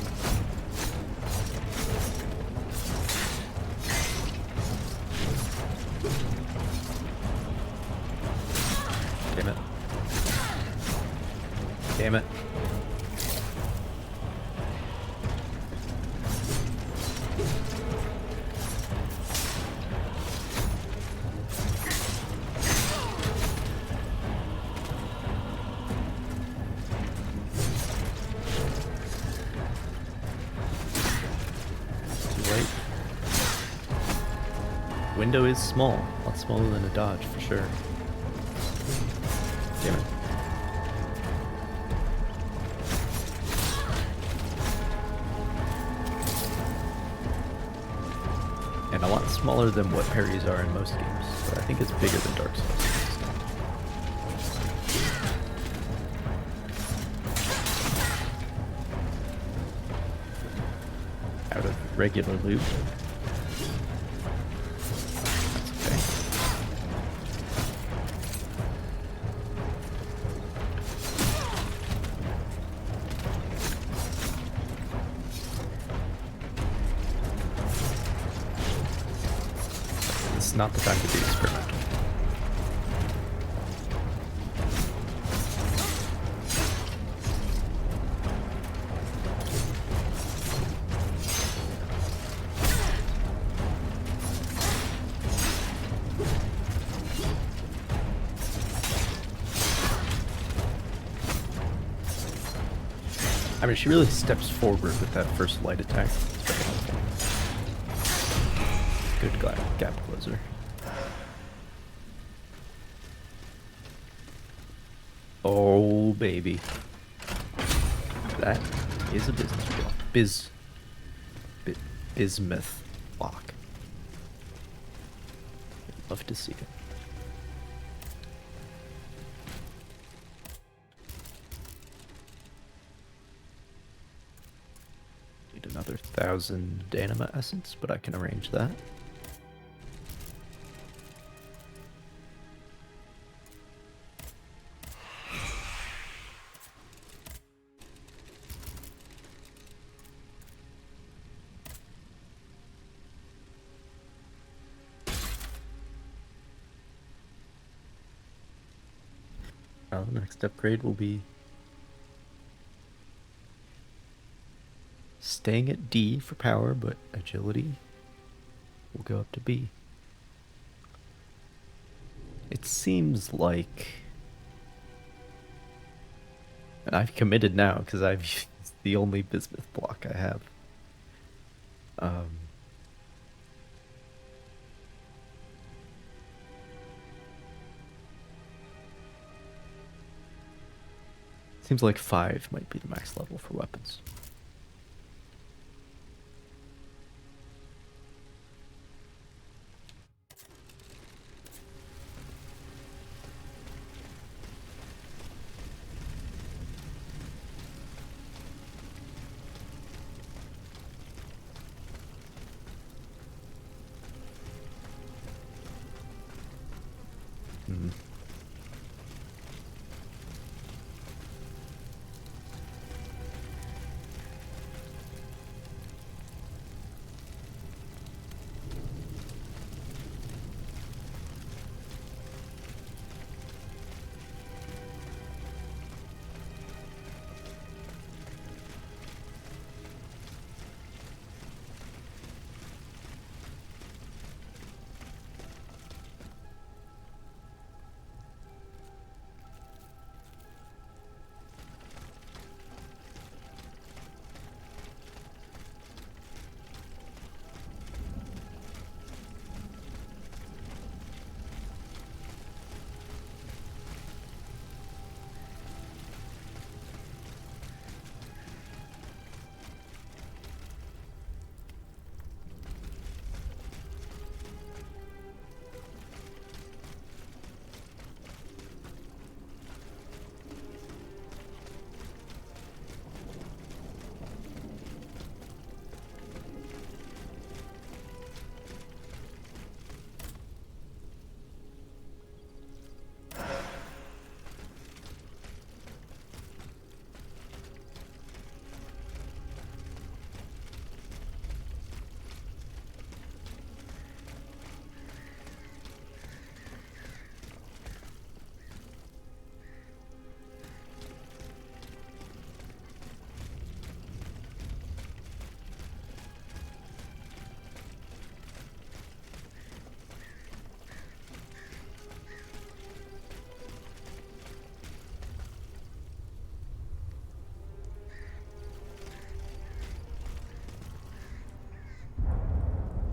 Damn it. Damn it. Window is small. A lot smaller than a dodge, for sure. Damn it. And a lot smaller than what parries are in most games, but I think it's bigger than Dark Souls. Out of regular loot. Not the time to be experimental. I mean, she really steps forward with that first light attack. It's very helpful. Good gap closer. Oh, baby. That is a business block. Bismuth block. I'd love to see it. Need another 1,000 Anima Essence, but I can arrange that. Well, the next upgrade will be staying at D for power, but agility will go up to B. It seems like, and I've committed now because I've used the only bismuth block I have. Seems like 5 might be the max level for weapons.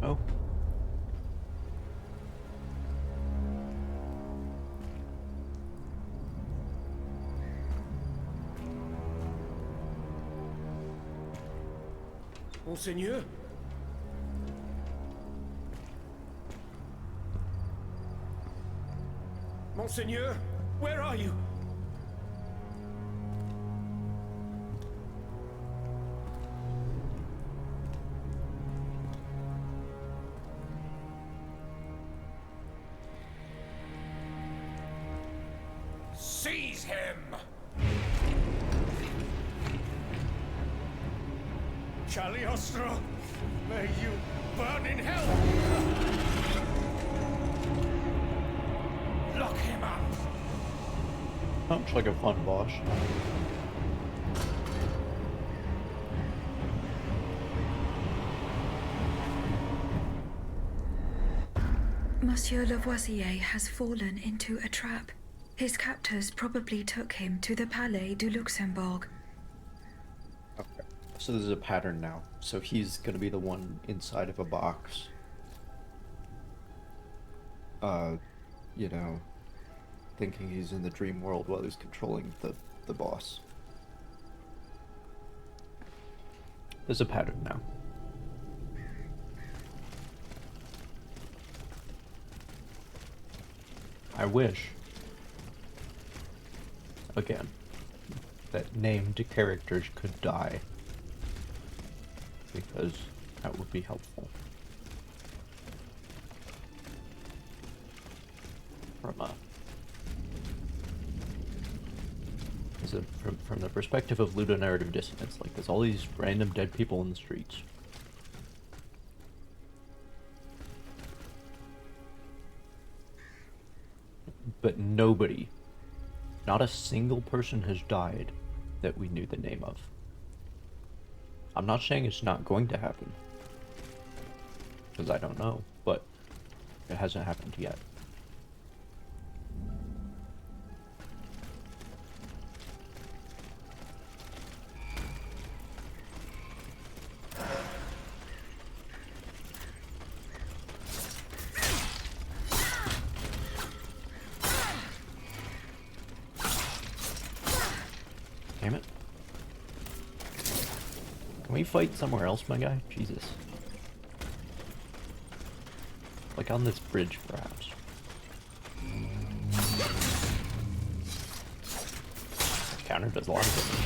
Oh. Monseigneur? Monseigneur, where are you? Seize him! Cagliostro, may you burn in hell! Lock him up! Sounds like a fun boss. Monsieur Lavoisier has fallen into a trap. His captors probably took him to the Palais du Luxembourg. So there's a pattern now. So he's gonna be the one inside of a box. You know, thinking he's in the dream world while he's controlling the boss. There's a pattern now. I wish, again, that named characters could die, because that would be helpful. From the perspective of ludonarrative dissonance, like there's all these random dead people in the streets. But nobody, not a single person has died that we knew the name of. I'm not saying it's not going to happen, because I don't know, but it hasn't happened yet. Damn it. Can we fight somewhere else, my guy? Jesus. Like on this bridge, perhaps. Counter does a lot of damage.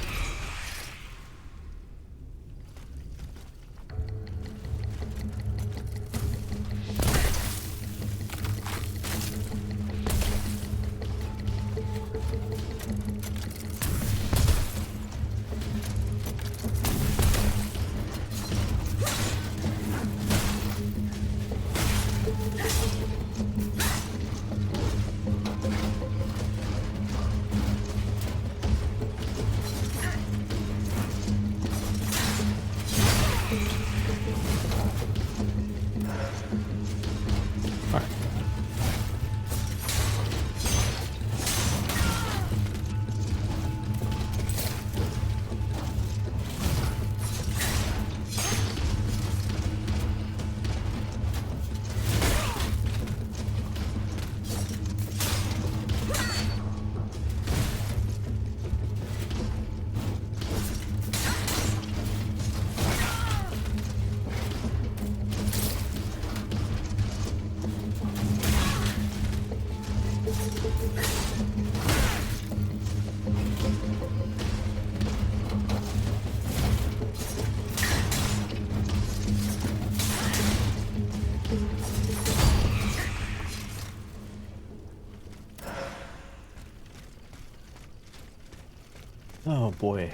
Oh boy.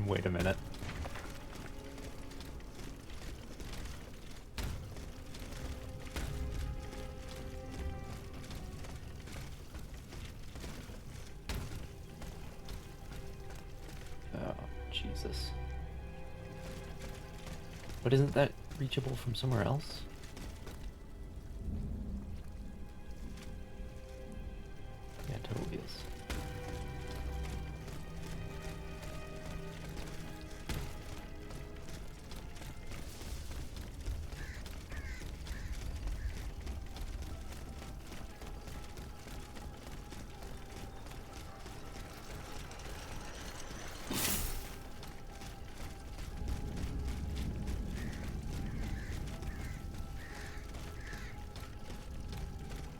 Wait a minute. Oh, Jesus. But isn't that reachable from somewhere else? Yeah, it totally is.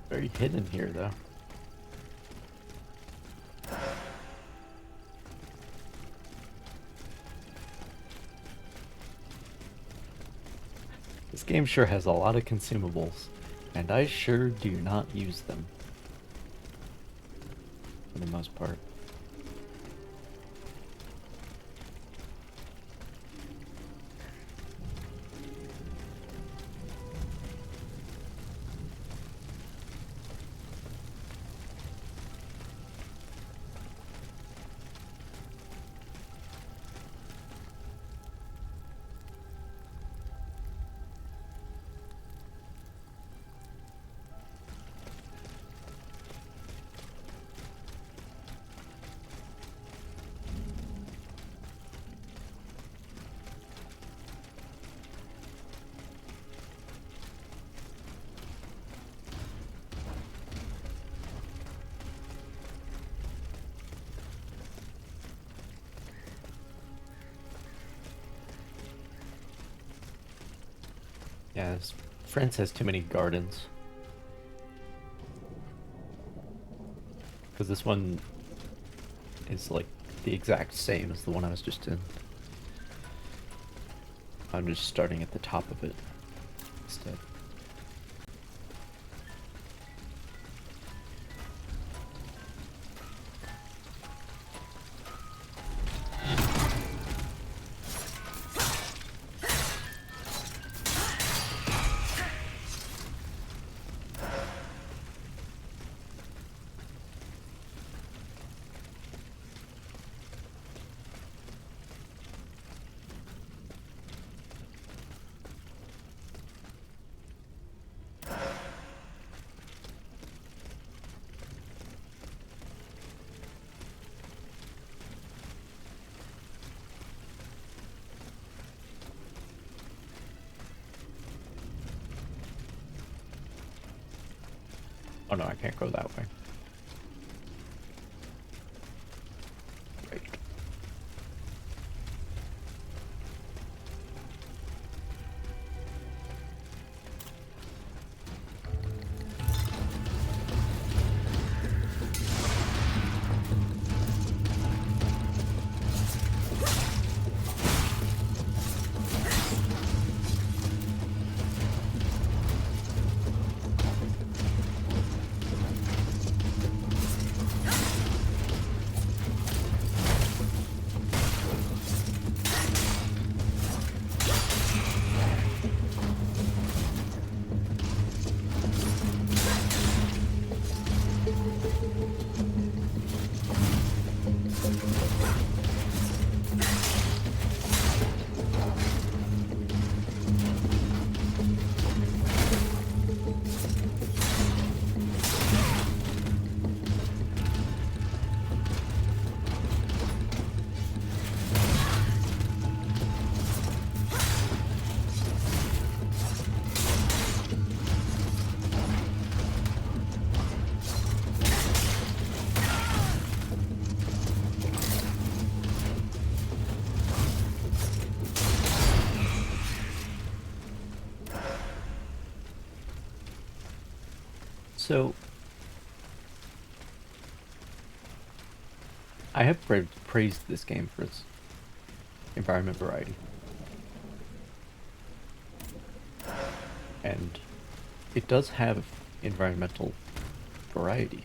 Very hidden here, though. This game sure has a lot of consumables, and I sure do not use them. For the most part. Yeah, France has too many gardens. Because this one is like the exact same as the one I was just in. I'm just starting at the top of it instead. Oh no, I can't go that way. Right. So, I have praised this game for its environment variety. And it does have environmental variety.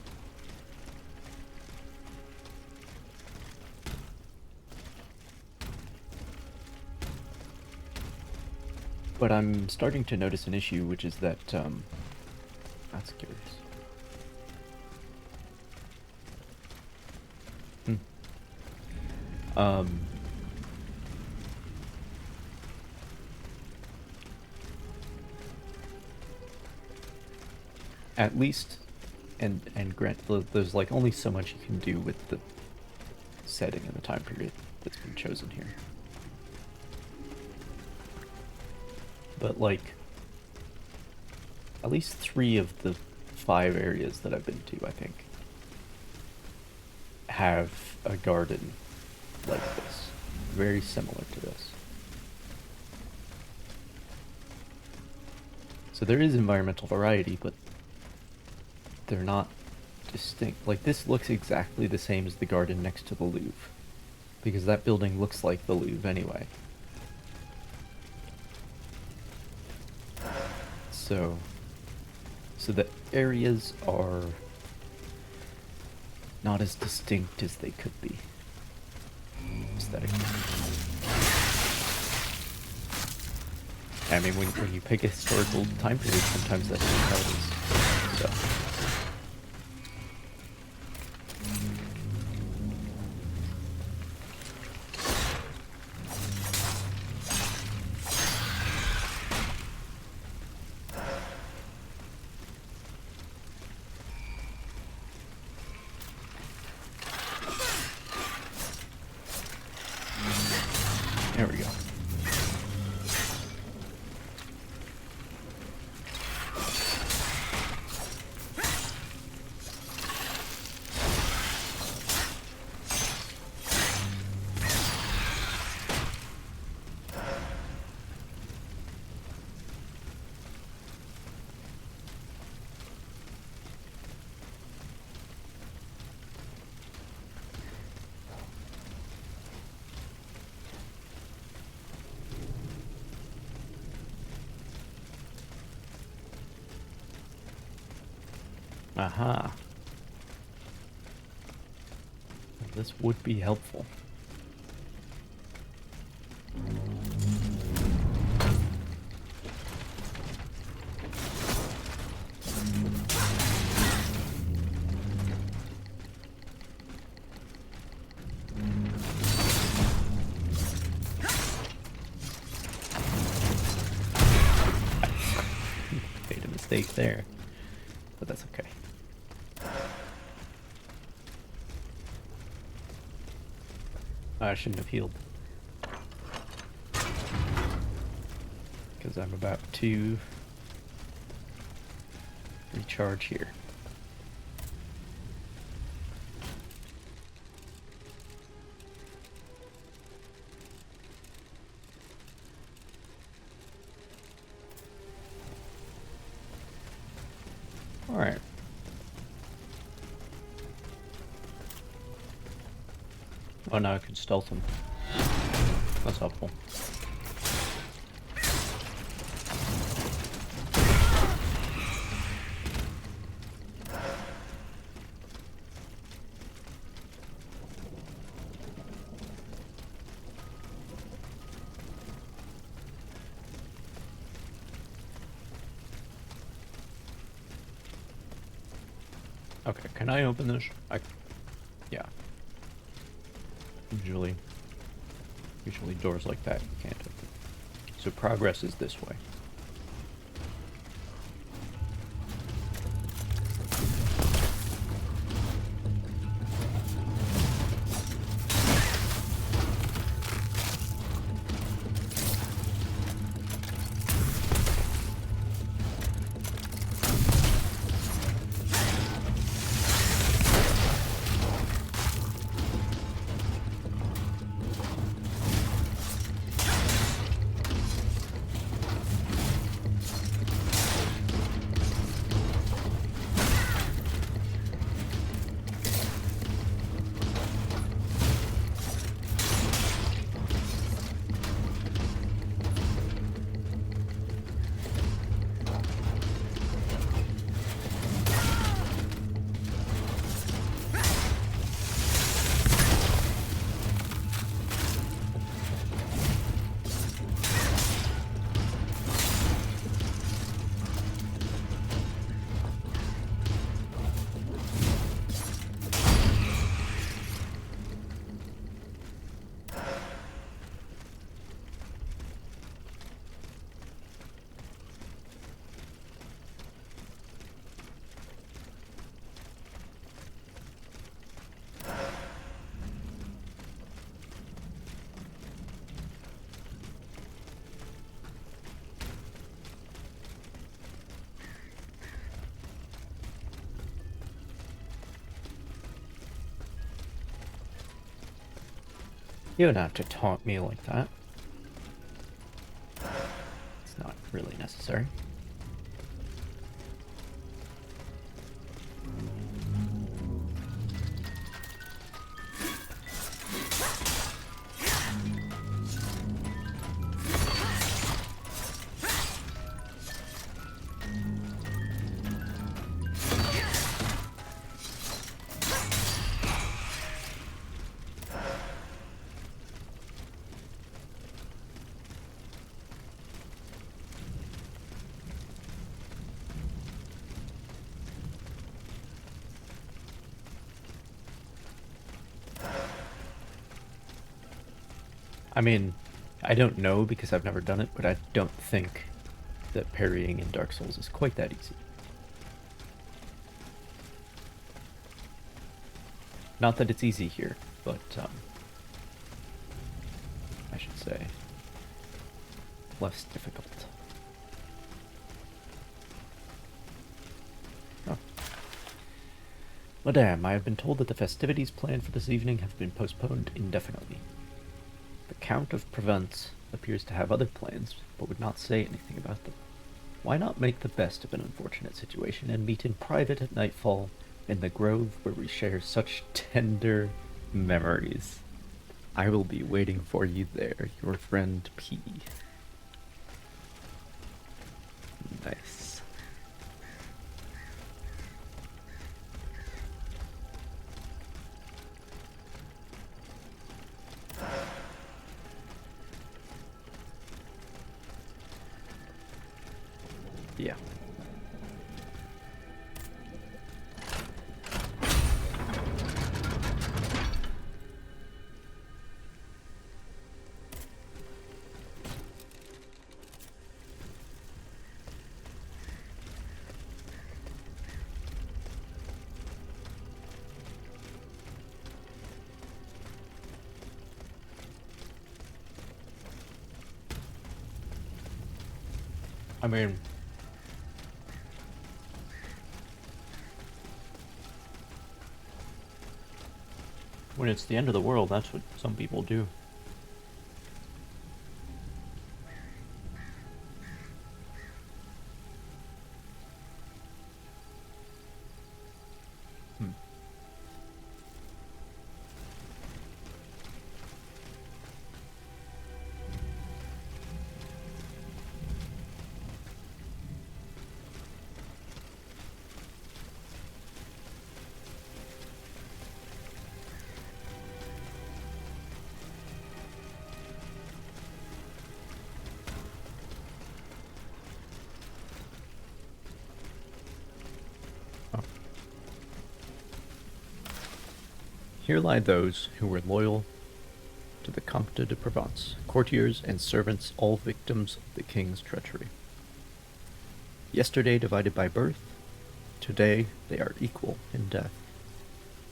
But I'm starting to notice an issue, which is that, that's curious. At least, and grant, there's like only so much you can do with the setting and the time period that's been chosen here. But like, at least 3 of the 5 areas that I've been to, I think, have a garden like this, very similar to this. So there is environmental variety, but they're not distinct. Like, this looks exactly the same as the garden next to the Louvre, because that building looks like the Louvre anyway. So the areas are not as distinct as they could be aesthetically. I mean, when you pick a historical time period, sometimes that's just how it is. So. There we go. Aha. This would be helpful. Made a mistake there, but that's okay. I shouldn't have healed, because I'm about to recharge here. All right. Oh, now I could stealth him. That's helpful. Okay, can I open this? Yeah. Usually doors like that you can't open. So progress is this way. You don't have to taunt me like that. It's not really necessary. I mean, I don't know because I've never done it, but I don't think that parrying in Dark Souls is quite that easy. Not that it's easy here, but I should say less difficult. Oh. Madame, I have been told that the festivities planned for this evening have been postponed indefinitely. The Count of Provence appears to have other plans, but would not say anything about them. Why not make the best of an unfortunate situation and meet in private at nightfall in the grove where we share such tender memories? I will be waiting for you there, your friend P. Nice. Yeah. I mean, when it's the end of the world, that's what some people do. Hmm. Here lie those who were loyal to the Comte de Provence, courtiers and servants, all victims of the king's treachery. Yesterday divided by birth, today they are equal in death.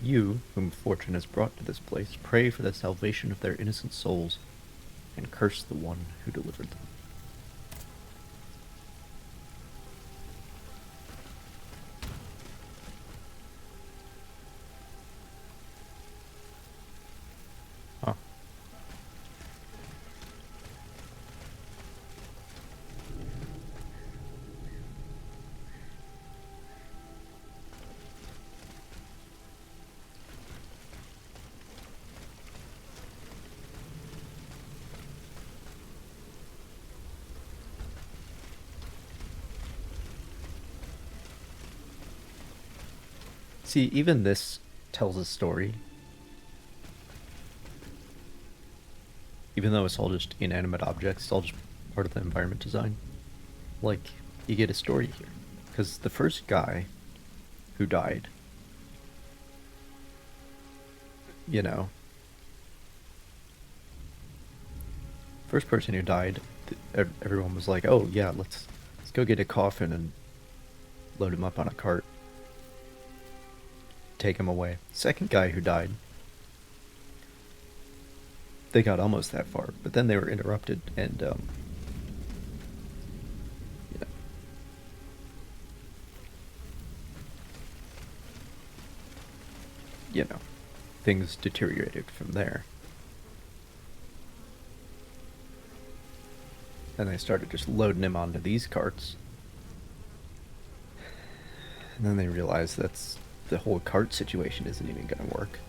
You, whom fortune has brought to this place, pray for the salvation of their innocent souls, and curse the one who delivered them. Huh. See, even this tells a story. Even though it's all just inanimate objects, it's all just part of the environment design. Like, you get a story here. Because the first guy who died, you know, first person who died, everyone was like, oh yeah, let's go get a coffin and load him up on a cart. Take him away. Second guy who died, they got almost that far, but then they were interrupted and you know, things deteriorated from there. And they started just loading him onto these carts. And then they realized that's the whole cart situation isn't even going to work.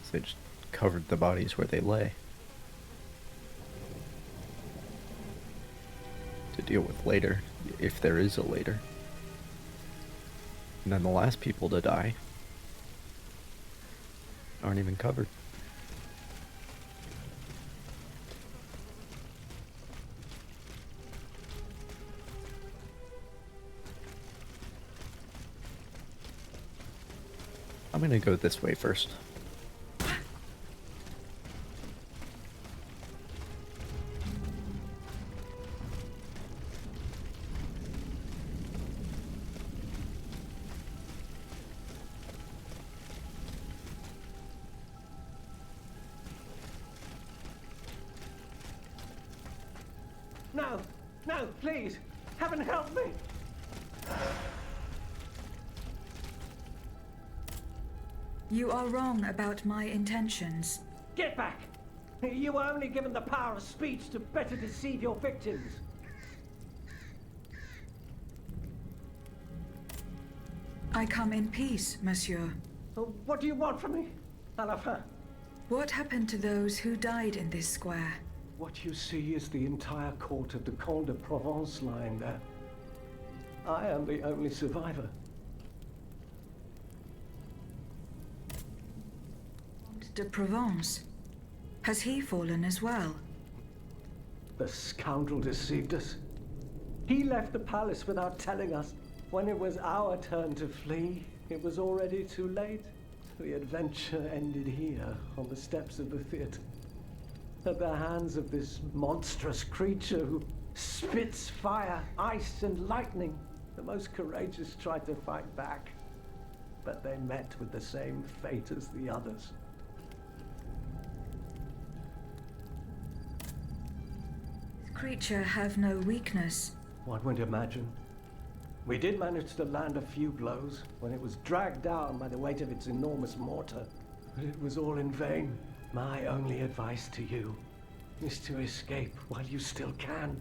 So they just covered the bodies where they lay. To deal with later, if there is a later. And then the last people to die aren't even covered. I'm gonna go this way first. No, no, please, heaven help me! You are wrong about my intentions. Get back! You were only given the power of speech to better deceive your victims. I come in peace, monsieur. What do you want from me, à la fin? What happened to those who died in this square? What you see is the entire court of the Comte de Provence lying there. I am the only survivor. De Provence. Has he fallen as well? The scoundrel deceived us. He left the palace without telling us. When it was our turn to flee, it was already too late. The adventure ended here, on the steps of the theater. At the hands of this monstrous creature who spits fire, ice, and lightning. The most courageous tried to fight back, but they met with the same fate as the others. This creature have no weakness. One would imagine. We did manage to land a few blows when it was dragged down by the weight of its enormous mortar, but it was all in vain. My only advice to you is to escape while you still can.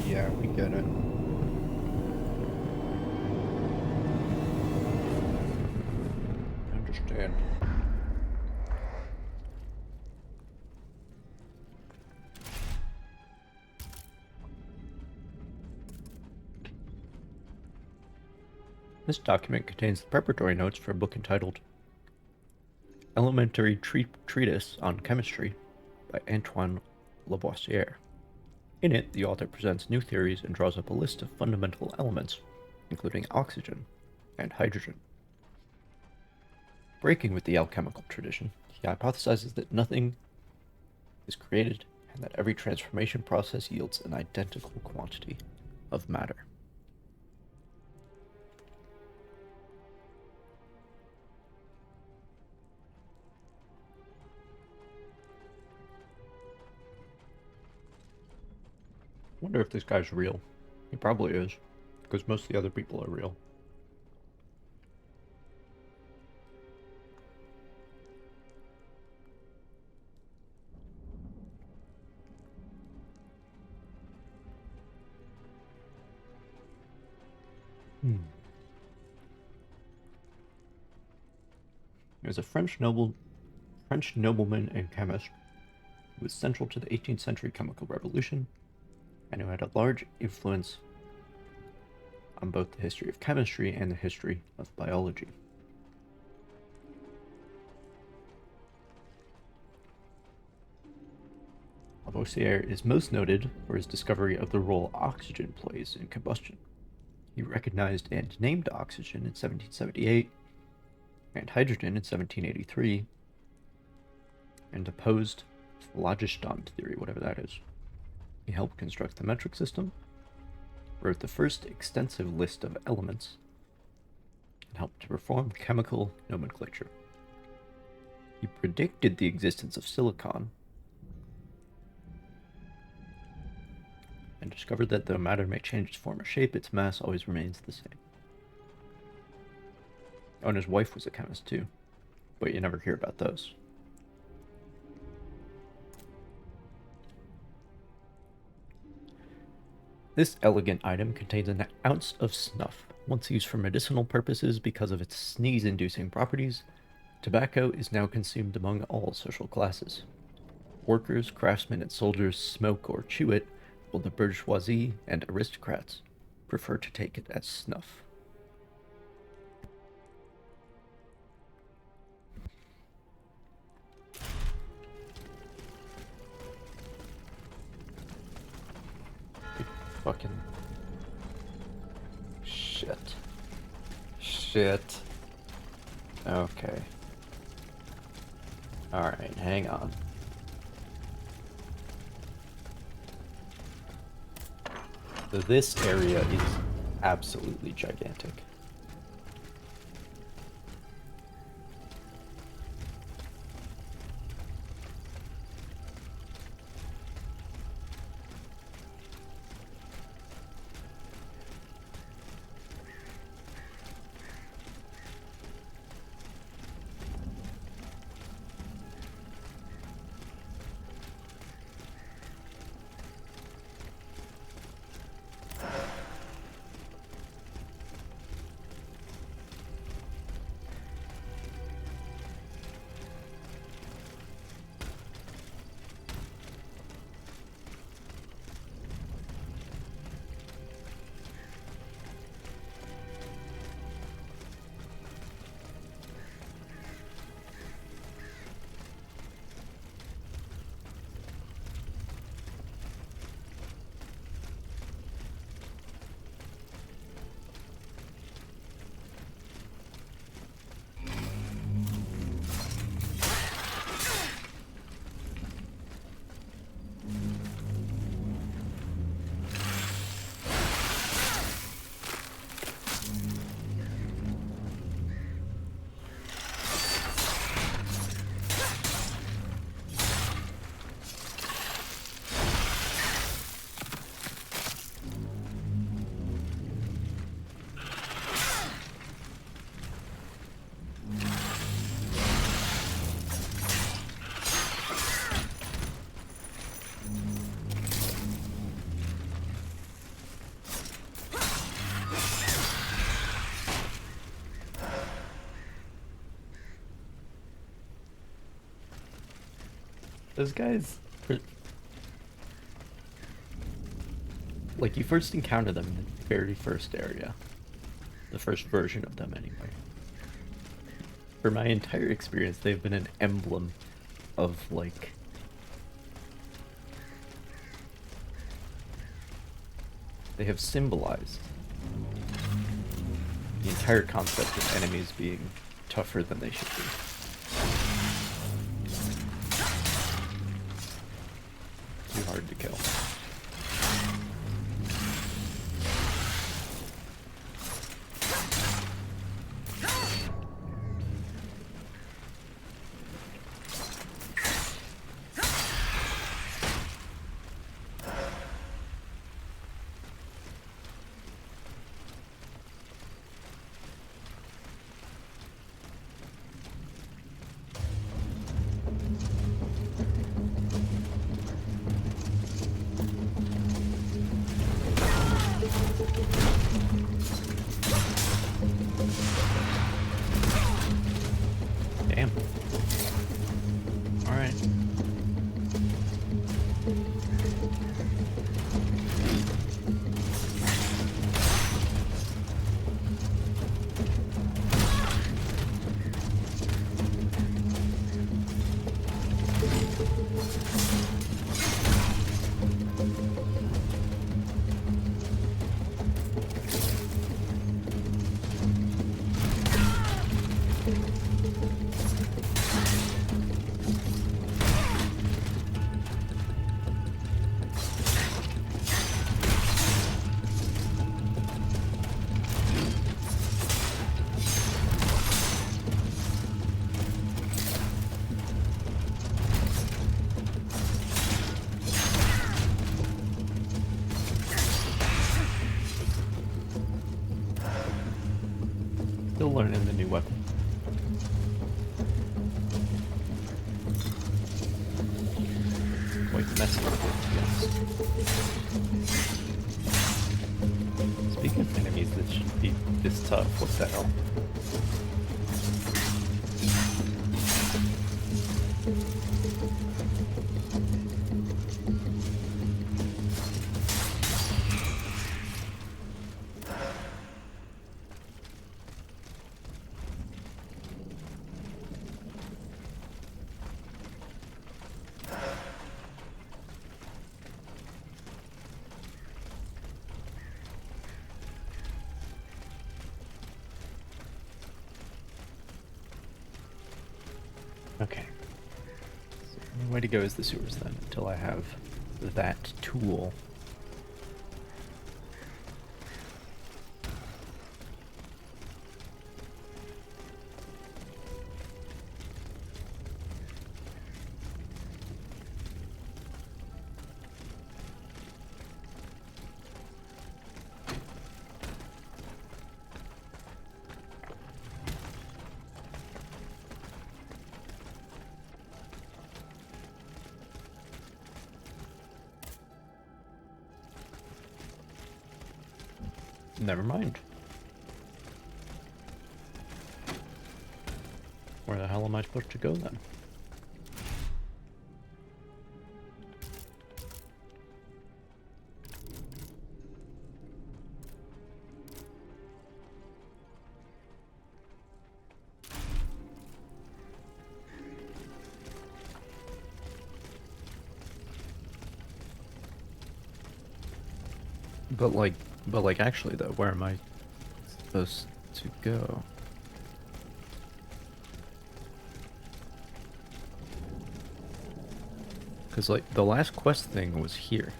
Yeah, we get it. I understand. This document contains the preparatory notes for a book entitled Elementary Treatise on Chemistry by Antoine Lavoisier. In it, the author presents new theories and draws up a list of fundamental elements, including oxygen and hydrogen. Breaking with the alchemical tradition, he hypothesizes that nothing is created and that every transformation process yields an identical quantity of matter. Wonder if this guy's real. He probably is, because most of the other people are real. He was a French nobleman and chemist who was central to the 18th century chemical revolution and who had a large influence on both the history of chemistry and the history of biology. Lavoisier is most noted for his discovery of the role oxygen plays in combustion. He recognized and named oxygen in 1778 and hydrogen in 1783 and opposed phlogiston theory, whatever that is. He helped construct the metric system, wrote the first extensive list of elements, and helped to reform chemical nomenclature. He predicted the existence of silicon and discovered that though matter may change its form or shape, its mass always remains the same. Oh, and his wife was a chemist too, but you never hear about those. This elegant item contains an ounce of snuff. Once used for medicinal purposes because of its sneeze-inducing properties, tobacco is now consumed among all social classes. Workers, craftsmen, and soldiers smoke or chew it, while the bourgeoisie and aristocrats prefer to take it as snuff. Fucking shit. Okay. Alright, hang on. So this area is absolutely gigantic. Those guys, like, you first encounter them in the very first area. The first version of them, anyway. For my entire experience, they've been an emblem of, like, they have symbolized the entire concept of enemies being tougher than they should be. Too hard to kill. Damn. Alright. Still learning the new weapon. Quite messy with it, to be honest. Speaking of enemies that should be this tough, what the hell? way to go is the sewers then, until I have that tool. Never mind. Where the hell am I supposed to go then? But like actually though, where am I supposed to go? Because like the last quest thing was here.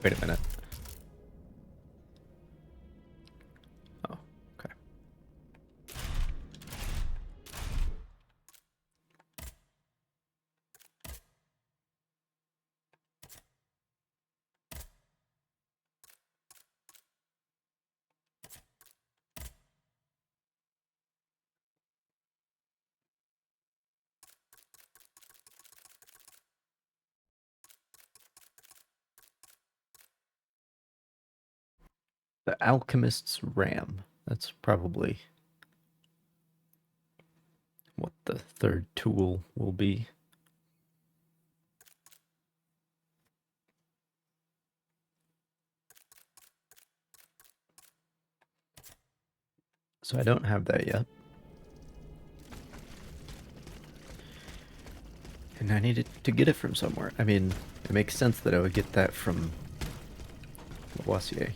Wait a minute. Oh, okay. The Alchemist's Ram. That's probably what the third tool will be. So I don't have that yet. And I needed to get it from somewhere. I mean, it makes sense that I would get that from Lavoisier.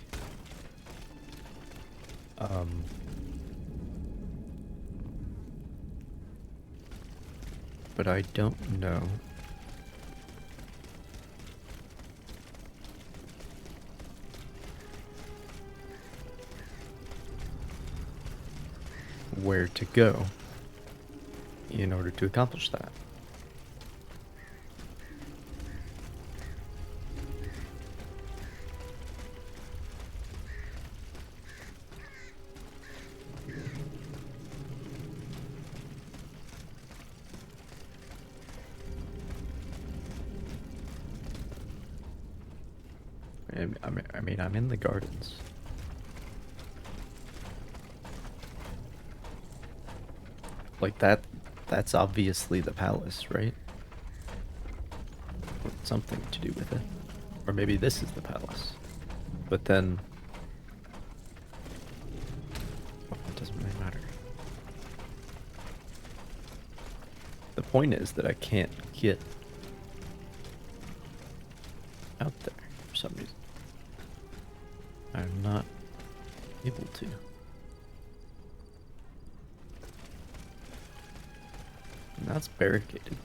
But I don't know. Where to go in order to accomplish that. I mean, I'm in the gardens. Like that's obviously the palace, right? With something to do with it. Or maybe this is the palace. But then... well, it doesn't really matter. The point is that I can't get out there for some reason. I'm not able to. And that's barricaded.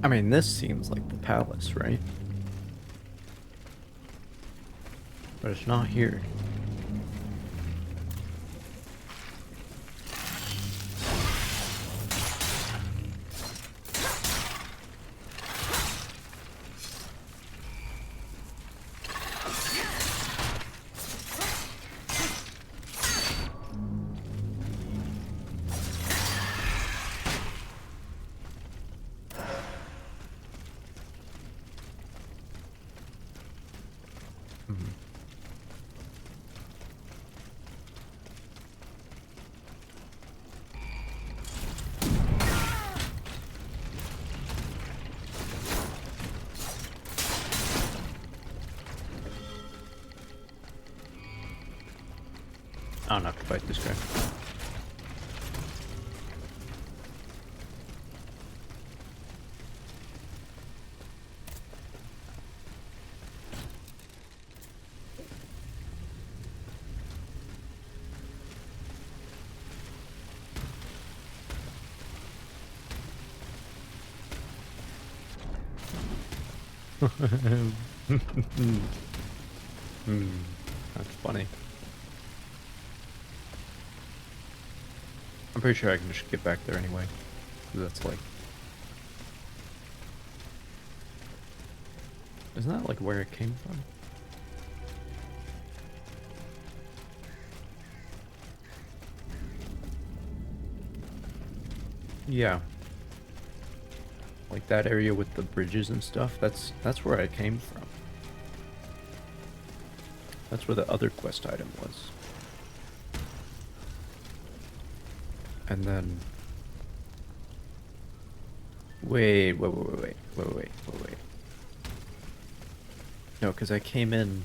I mean, this seems like the palace, right? But it's not here. I don't have to fight this guy. That's funny. I'm pretty sure I can just get back there anyway. That's like... Isn't that like where it came from? Yeah. Like that area with the bridges and stuff, that's where I came from. That's where the other quest item was. And then... Wait. No, because I came in...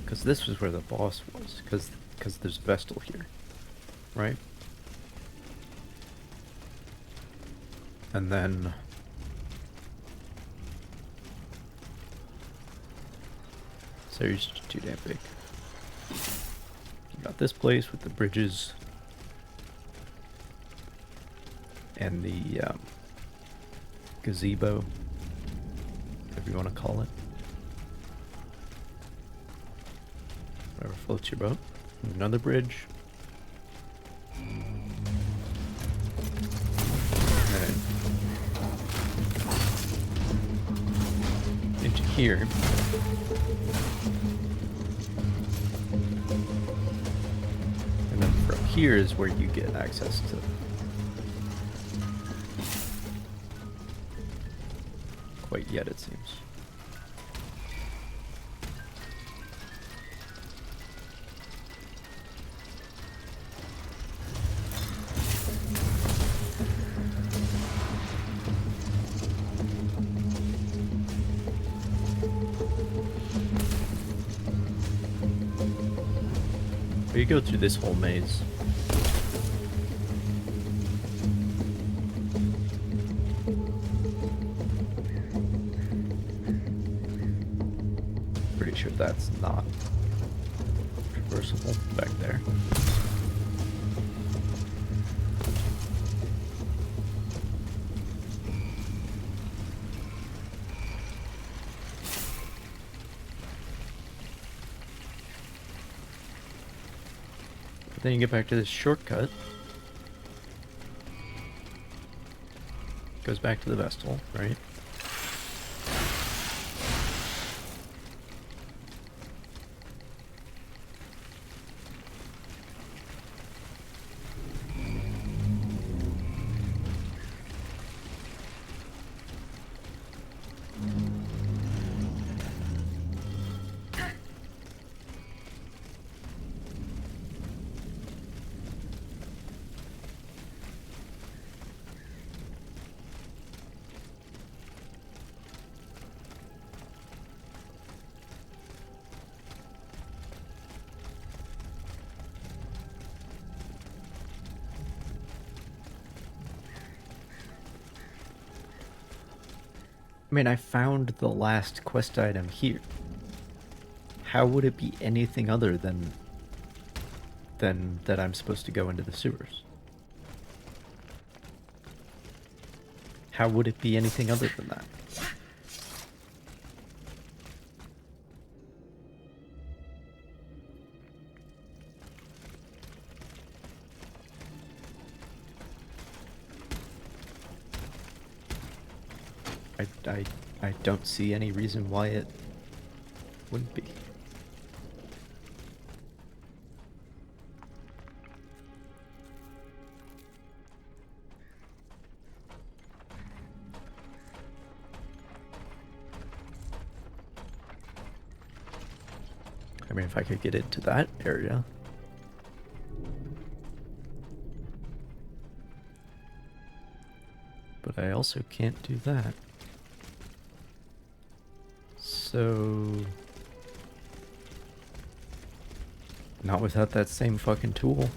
Because this was where the boss was. Because there's Vestal here. Right? And then... So you're just too damn big. You got this place with the bridges. And the gazebo, whatever you want to call it. Whatever floats your boat. Another bridge. And into here. And then from here is where you get access to... Quite yet, it seems. But you go through this whole maze. Pretty sure that's not traversable back there. But then you get back to this shortcut. Goes back to the Vestal, right? I mean, I found the last quest item here. How would it be anything other than that I'm supposed to go into the sewers? How would it be anything other than that? I don't see any reason why it wouldn't be. I mean, if I could get into that area. But I also can't do that. So... not without that same fucking tool.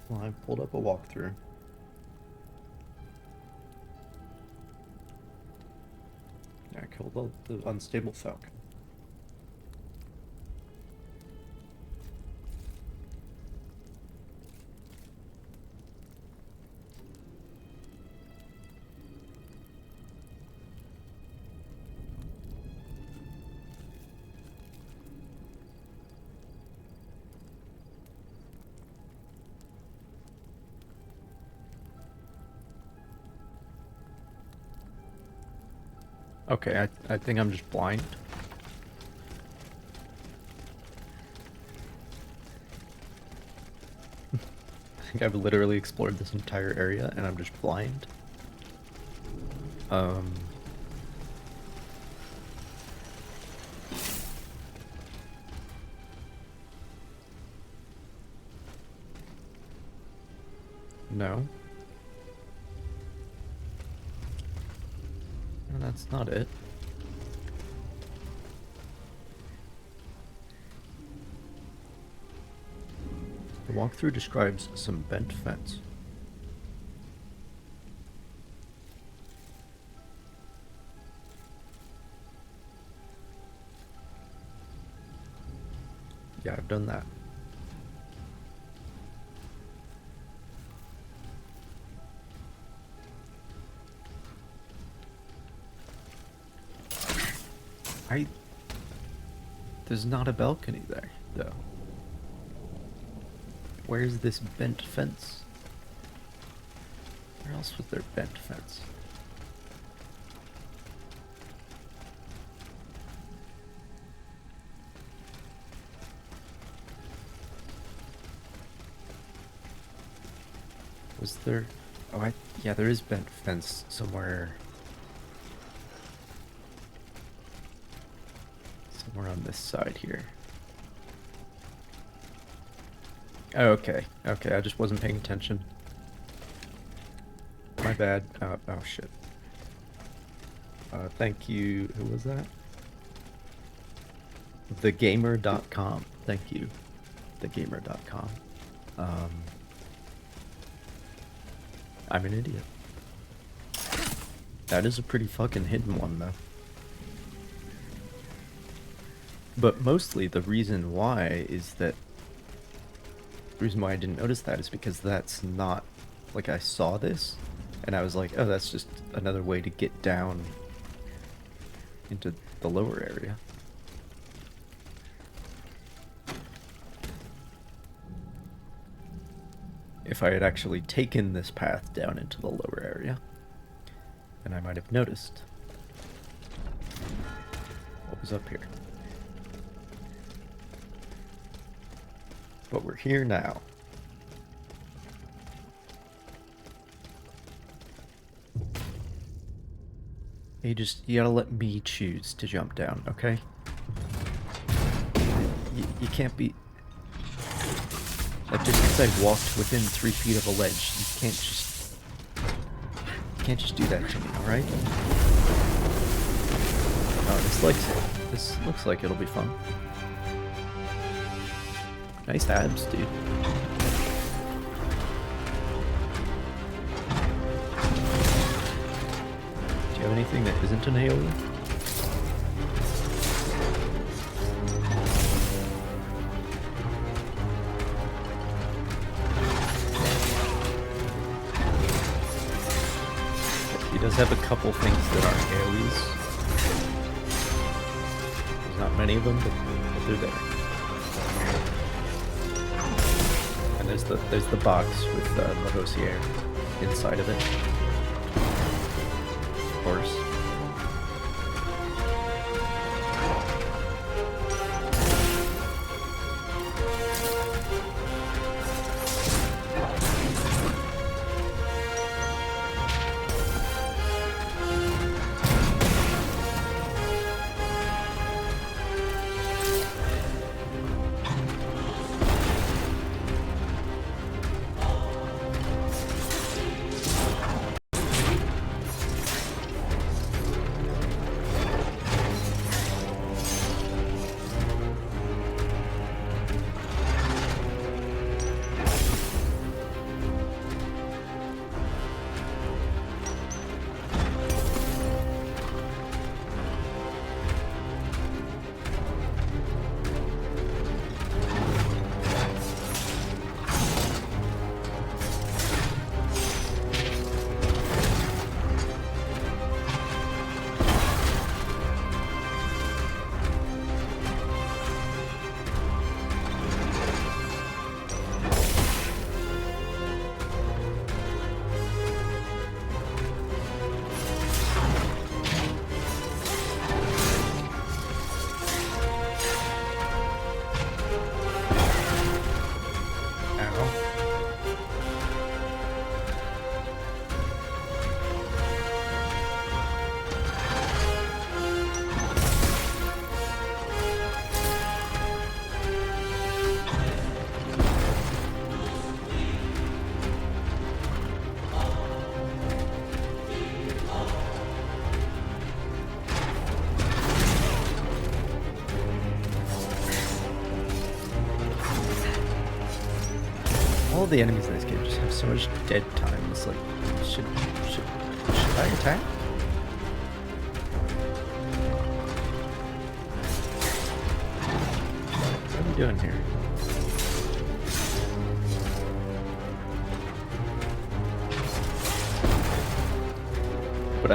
Well, I pulled up a walkthrough. I killed the unstable falcon. Okay, I think I'm just blind. I think I've literally explored this entire area and I'm just blind. No. And that's not it. The walkthrough describes some bent fence. Yeah, I've done that. There's not a balcony there, though. Where's this bent fence? Where else was there bent fence? Was there... Oh, yeah, there is bent fence somewhere. Somewhere on this side here. Oh, okay. Okay, I just wasn't paying attention. My bad. Oh shit. Thank you. Who was that? Thegamer.com. Thank you. Thegamer.com. I'm an idiot. That is a pretty fucking hidden one, though. But mostly the reason why is that... The reason why I didn't notice that is because that's not... Like, I saw this, and I was like, oh, that's just another way to get down into the lower area. If I had actually taken this path down into the lower area, then I might have noticed what was up here. But we're here now. You gotta let me choose to jump down, okay? You can't be... Like, just because I walked within 3 feet of a ledge, you can't just do that to me, alright? Oh, this looks like it'll be fun. Nice abs, dude. Do you have anything that isn't an AoE? He does have a couple things that aren't AoEs. There's not many of them, but they're there. And there's the box with Lavoisier inside of it. Of course. the enemies in this game just have so much dead time. It's like, should I attack? What are we doing here? But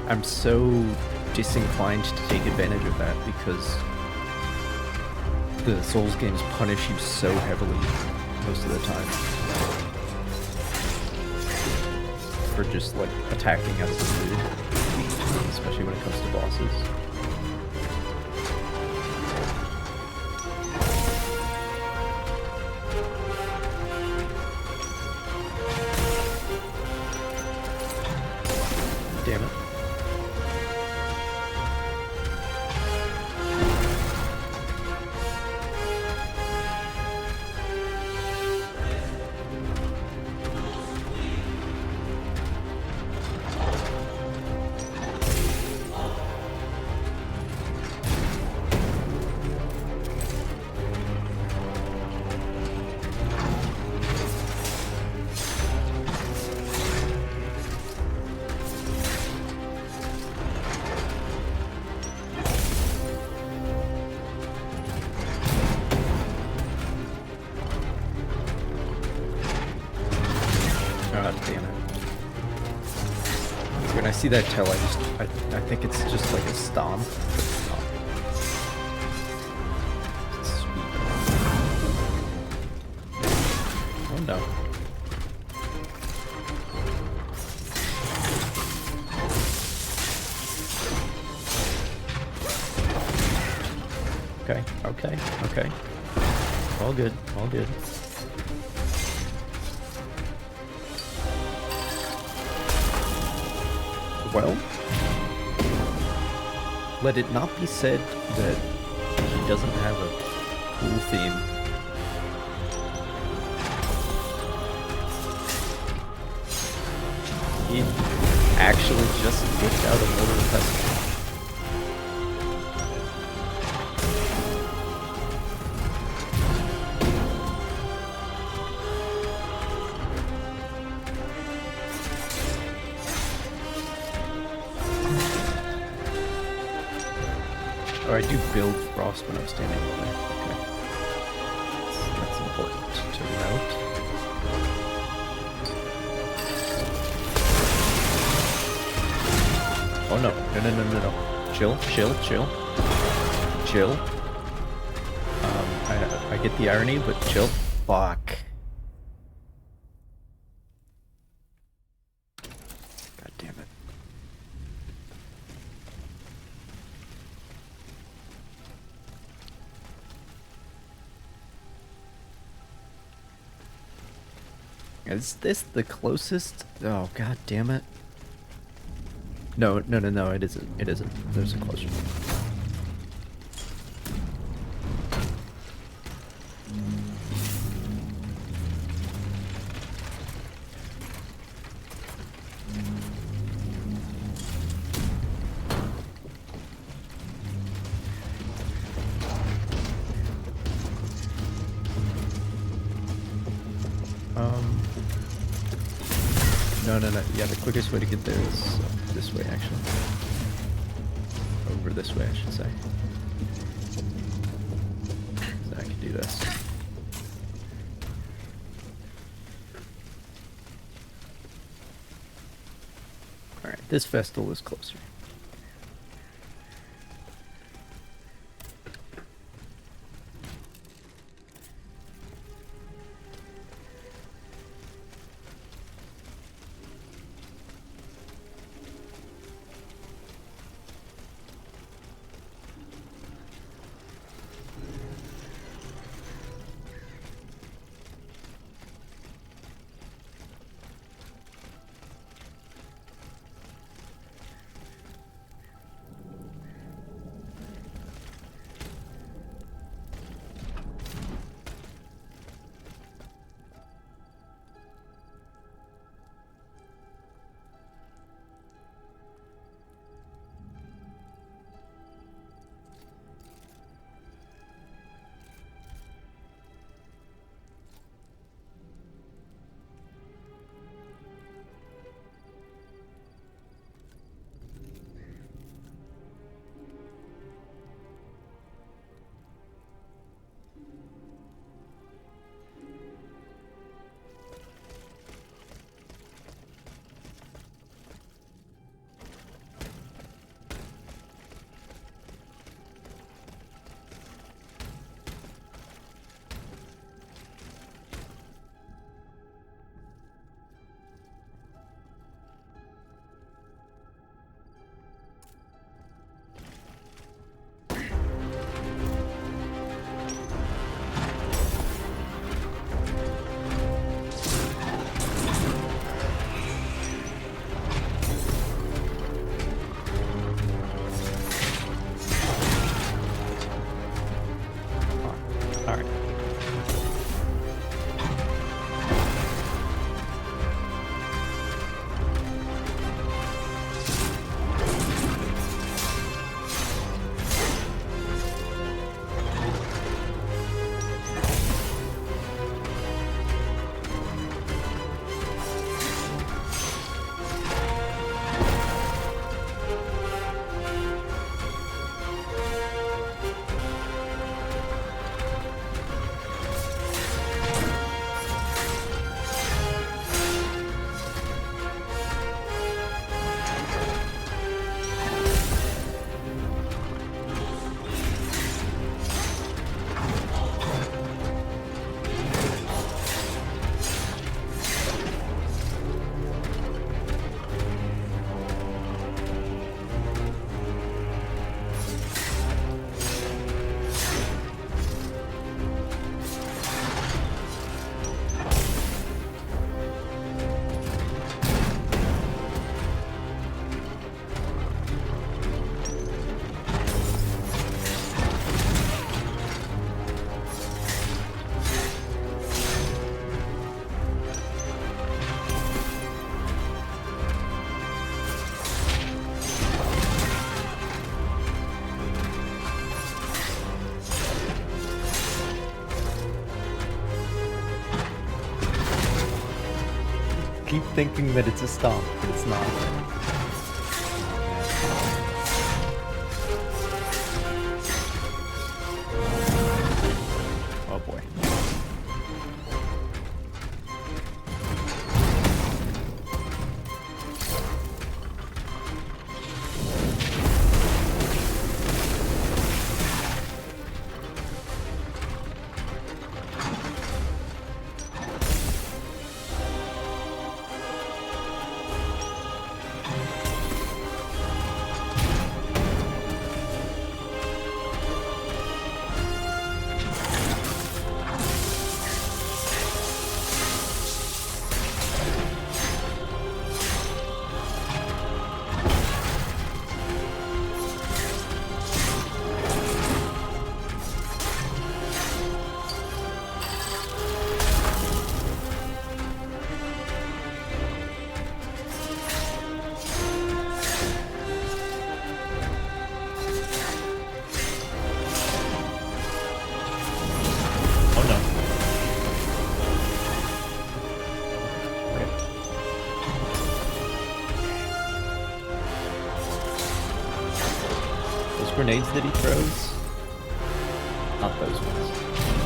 I'm so disinclined to take advantage of that because the Souls games punish you so heavily most of the time for just like attacking out of the mood, especially when it comes to bosses. Damn it. God damn it. When I see that tail, I think it's just like a stomp. It's not. It's sweet. Oh no. Okay, okay, okay. All good, all good. Well, let it not be said that he doesn't have a cool theme. He actually just whipped out a mortar and pestle. Oh, I do build frost when I'm standing away. Okay. That's important to note. Oh no. No. Chill. Chill. I get the irony, but chill. Fuck. God damn it. Is this the closest? Oh, god damn it. No, it isn't. It isn't. There's a closer one. No. Yeah, the quickest way to get there is this way, actually. Over this way, I should say. So I can do this. Alright, this Vestal is closer. thinking that it's a stomp, but it's not. Oh boy. Grenades that he throws, not those ones,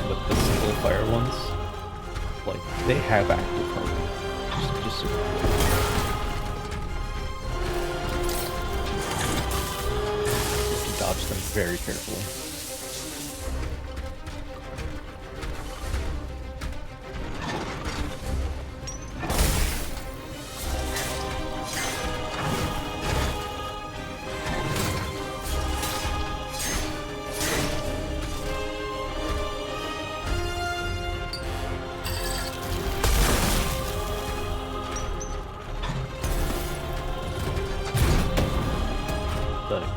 but the single fire ones, like, they have active target. Just super cool. You have to dodge them very carefully.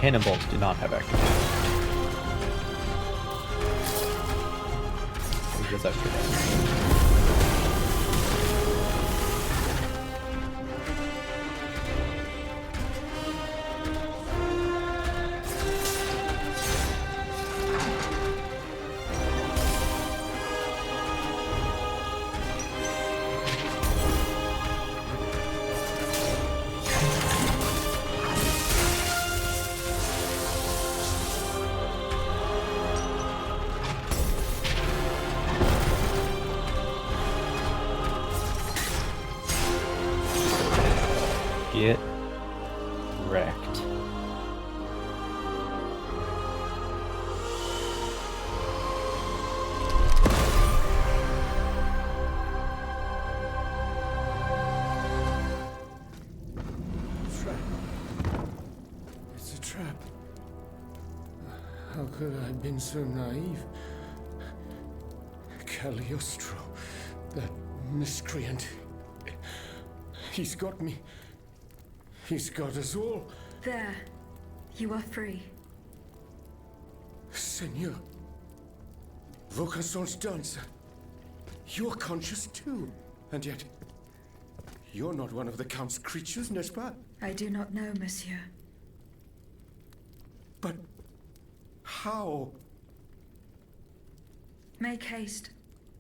Cannonballs do not have active. He does extra damage. Get wrecked. It's a trap. How could I have been so naive? Cagliostro, that miscreant. He's got me. He's got us all. There. You are free. Senor. Vaucanson's dancer. You're conscious too. And yet, you're not one of the Count's creatures, n'est-ce pas? I do not know, monsieur. But how? Make haste.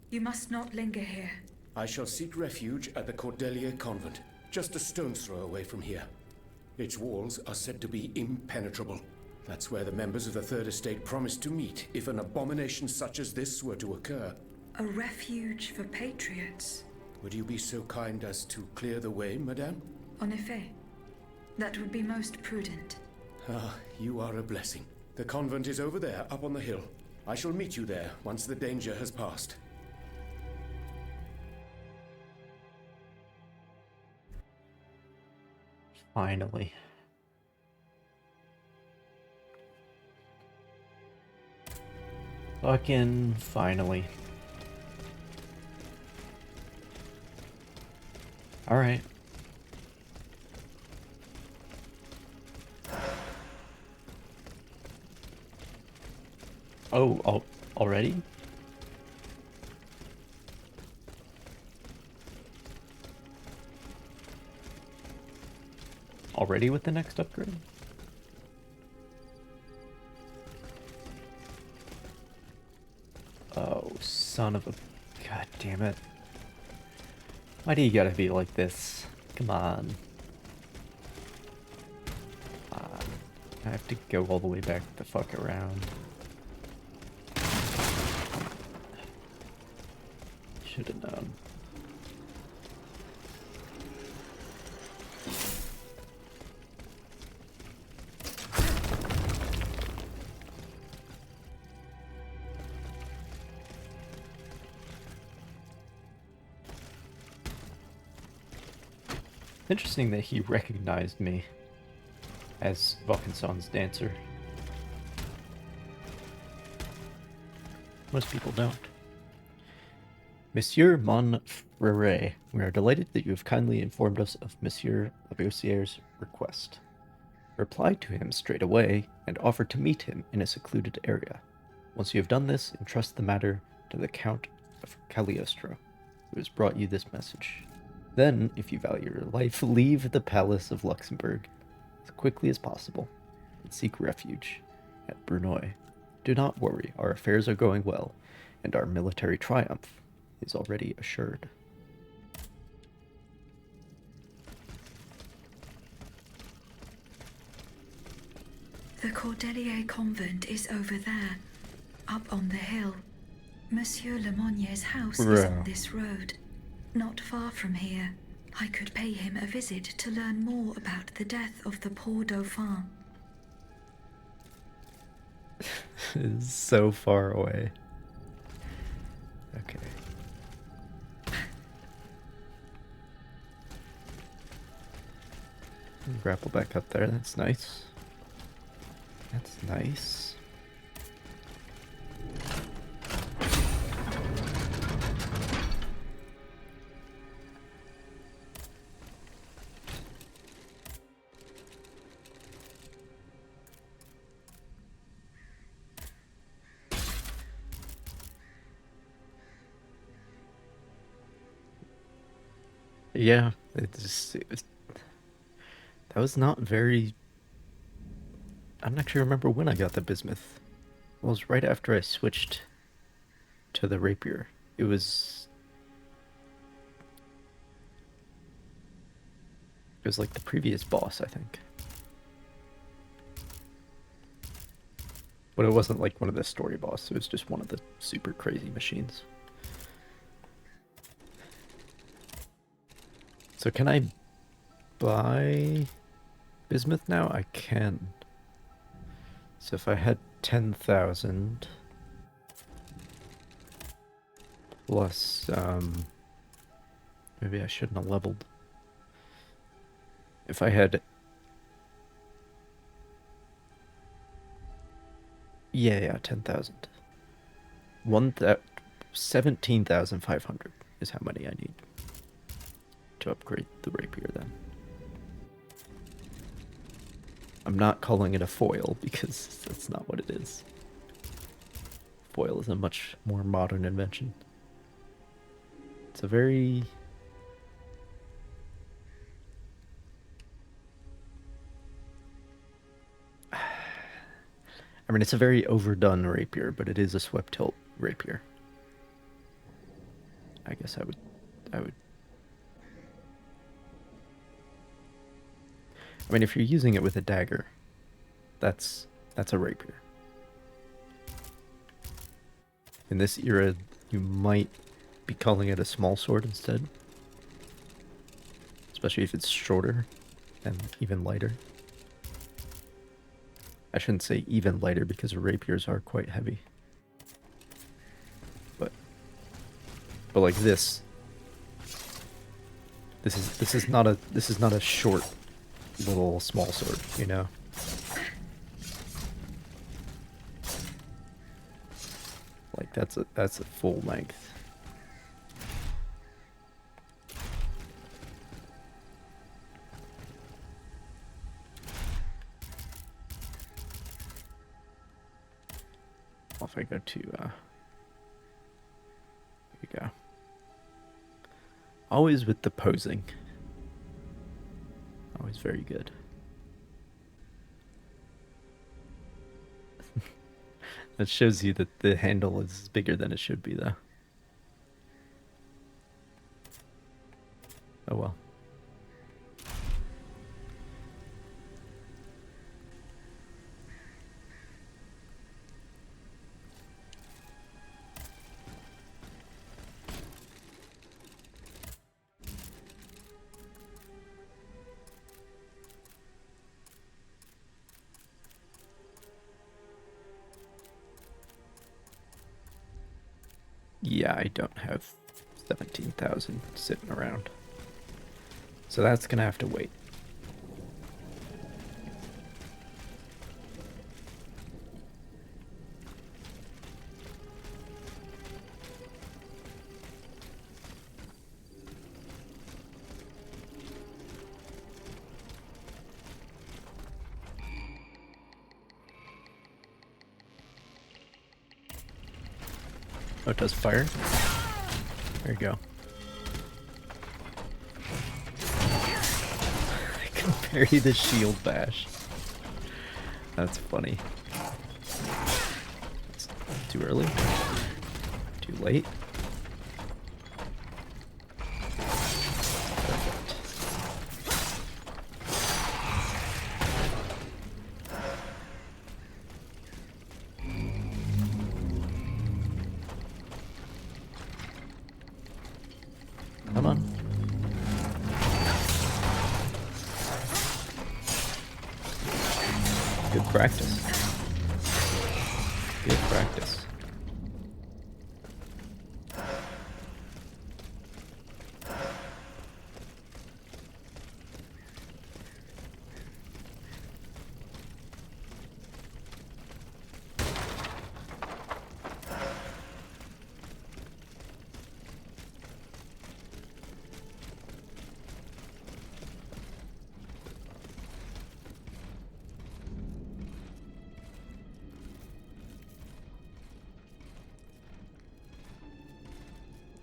You must not linger here. I shall seek refuge at the Cordelia Convent, just a stone's throw away from here. Its walls are said to be impenetrable. That's where the members of the Third Estate promised to meet if an abomination such as this were to occur. A refuge for patriots. Would you be so kind as to clear the way, madame? En effet. That would be most prudent. Ah, you are a blessing. The convent is over there, up on the hill. I shall meet you there once the danger has passed. Finally. Fucking finally. Alright. Oh, already? Already with the next upgrade? Oh, son of a... God damn it. Why do you gotta be like this? Come on. I have to go all the way back the fuck around. Should have known. Interesting that he recognized me as Vaucanson's dancer. Most people don't. Monsieur Montfrere, we are delighted that you have kindly informed us of Monsieur Lavoisier's request. Reply to him straight away and offer to meet him in a secluded area. Once you have done this, entrust the matter to the Count of Cagliostro, who has brought you this message. Then, if you value your life, leave the Palace of Luxembourg as quickly as possible and seek refuge at Brunoy. Do not worry, our affairs are going well, and our military triumph is already assured. The Cordelier convent is over there, up on the hill. Monsieur Lemonier's house is on this road, not far from here. I could pay him a visit to learn more about the death of the poor Dauphin. It's so far away. Okay. Grapple back up there, that's nice. That's nice. Yeah, that was not very... I'm not sure remember when I got the bismuth. It was right after I switched to the rapier. It was like the previous boss, I think. But it wasn't like one of the story boss, it was just one of the super crazy machines. So can I buy bismuth now? I can. So if I had 10,000 plus, maybe I shouldn't have leveled. If I had, yeah, 10,000. 17,500 is how many I need to upgrade the rapier then. I'm not calling it a foil because that's not what it is. Foil is a much more modern invention. It's a very... I mean, it's a very overdone rapier, but it is a swept hilt rapier. I guess I would I mean, if you're using it with a dagger, that's a rapier. In this era, you might be calling it a small sword instead. Especially if it's shorter and even lighter. I shouldn't say even lighter because rapiers are quite heavy. But like this is not a short little small sword, you know. Like that's a full length. If I go to here we go. Always with the posing. Always very good. That shows you that the handle is bigger than it should be, though. Oh well. Yeah, I don't have 17,000 sitting around. So that's gonna have to wait. Oh, it does fire? There you go. I can parry the shield bash. That's funny. That's too early? Too late? Perfect. Come on. Good practice. Good practice.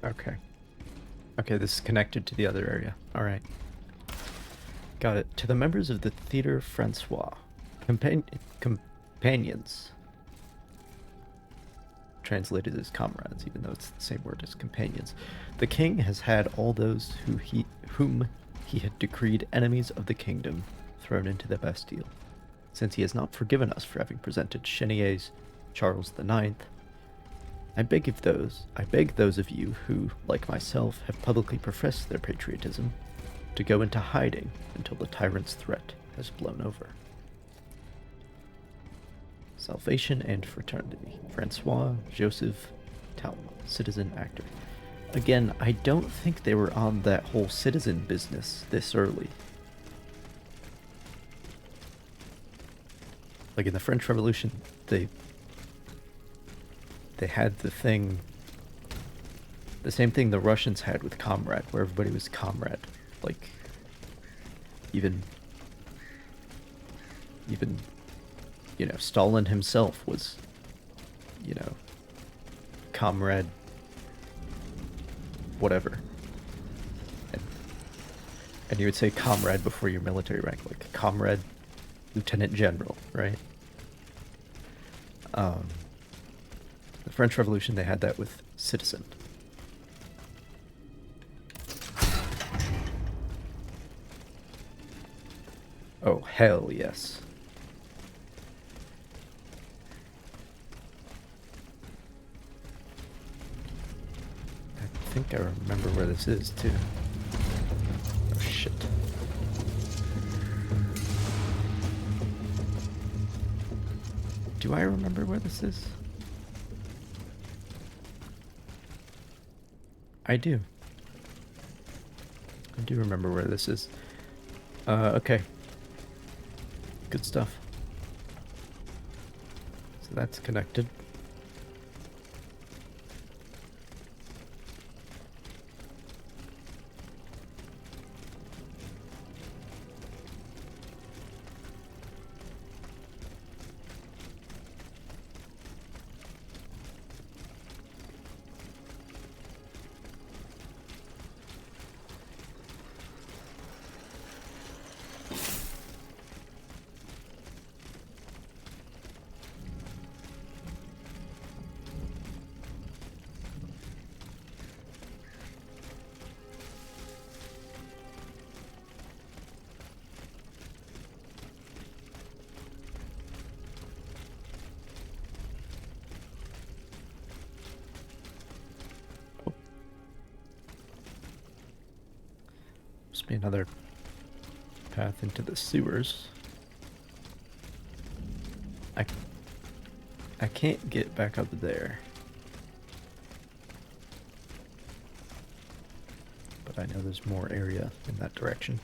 Okay. Okay, this is connected to the other area. Alright. Got it. To the members of the Theatre Francois. Companions. Translated as comrades, even though it's the same word as companions. The king has had all those whom he had decreed enemies of the kingdom thrown into the Bastille. Since he has not forgiven us for having presented Chenier's Charles IX, I beg those of you who, like myself, have publicly professed their patriotism to go into hiding until the tyrant's threat has blown over. Salvation and Fraternity. Francois Joseph Talma, citizen actor. Again, I don't think they were on that whole citizen business this early. Like in the French Revolution, they had the same thing the Russians had with comrade, where everybody was comrade. Like, even, you know, Stalin himself was, you know, comrade whatever. And you would say comrade before your military rank, like comrade lieutenant general, right? The French Revolution, they had that with citizen. Oh, hell yes. I think I remember where this is, too. Oh, shit. Do I remember where this is? I do. I do remember where this is. Okay. Good stuff. So that's connected. Must be another path into the sewers. I can't get back up there. but I know there's more area in that direction.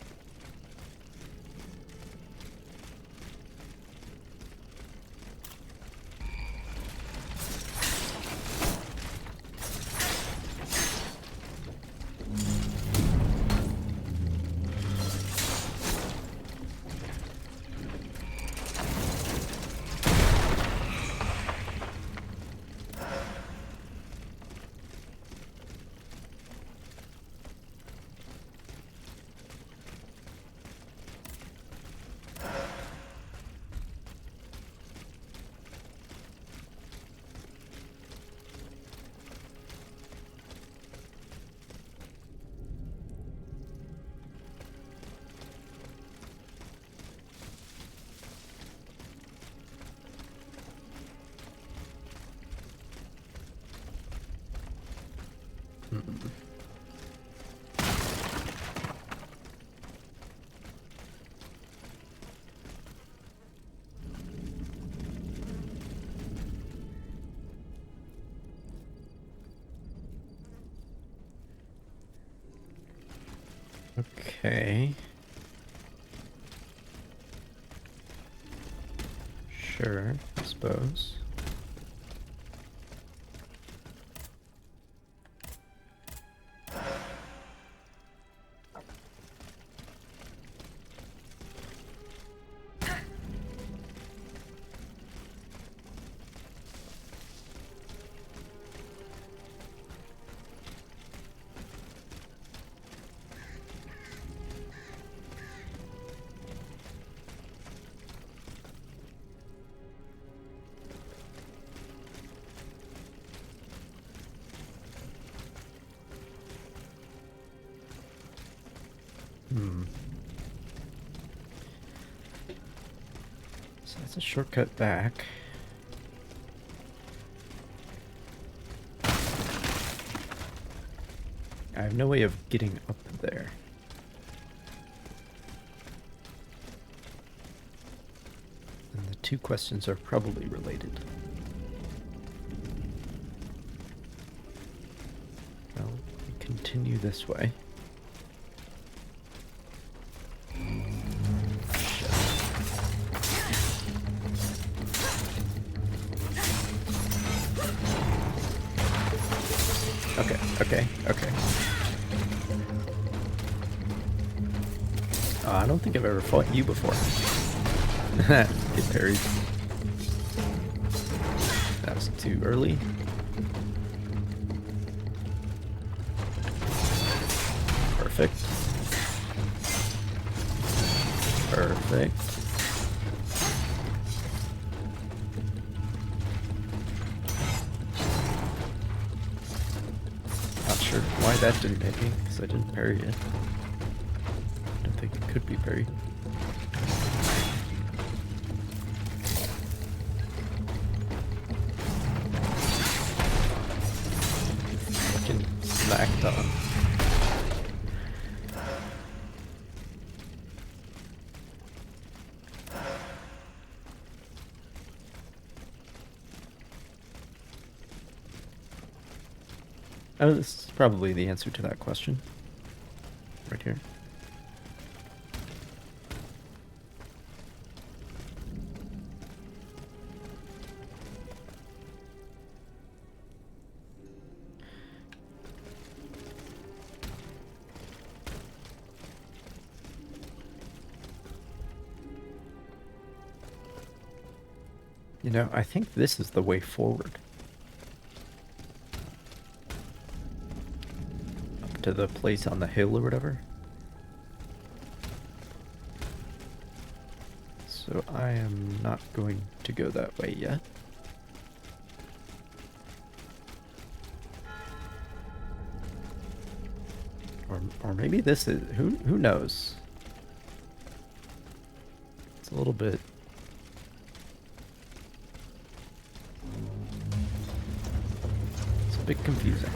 Okay. Sure, I suppose. So that's a shortcut back. I have no way of getting up there. And the two questions are probably related. Well, we continue this way. Okay. I don't think I've ever fought you before. Get parried. That was too early. Perfect. Perfect. Not sure why that didn't hit me, because I didn't parry it. I don't think it could be parried. Fucking smacked on. Oh, this is probably the answer to that question. Right here. You know, I think this is the way forward. To the place on the hill or whatever. So I am not going to go that way yet. Or maybe this is, who knows? It's a little bit bit confusing.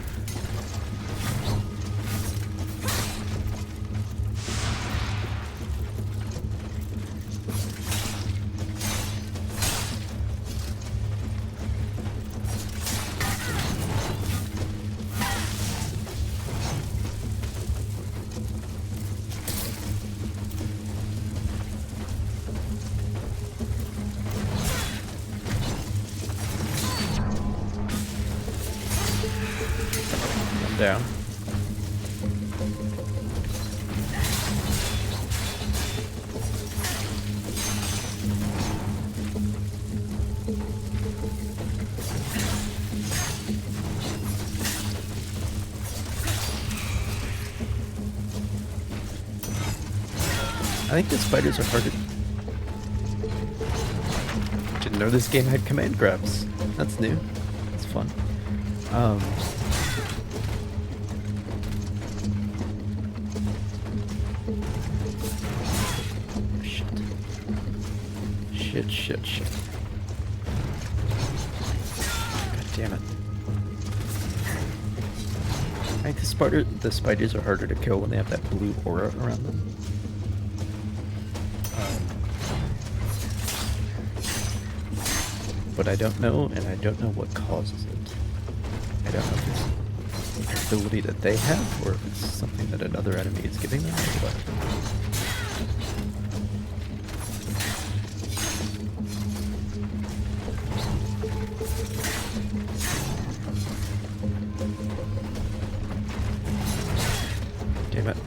down. I think the spiders are harder. Didn't know this game had command grabs. That's new. That's fun. Shit. God damn it. I think the spiders are harder to kill when they have that blue aura around them. But I don't know, and I don't know what causes it. I don't know if it's an ability that they have, or if it's something that another enemy is giving them, or what. Damn it.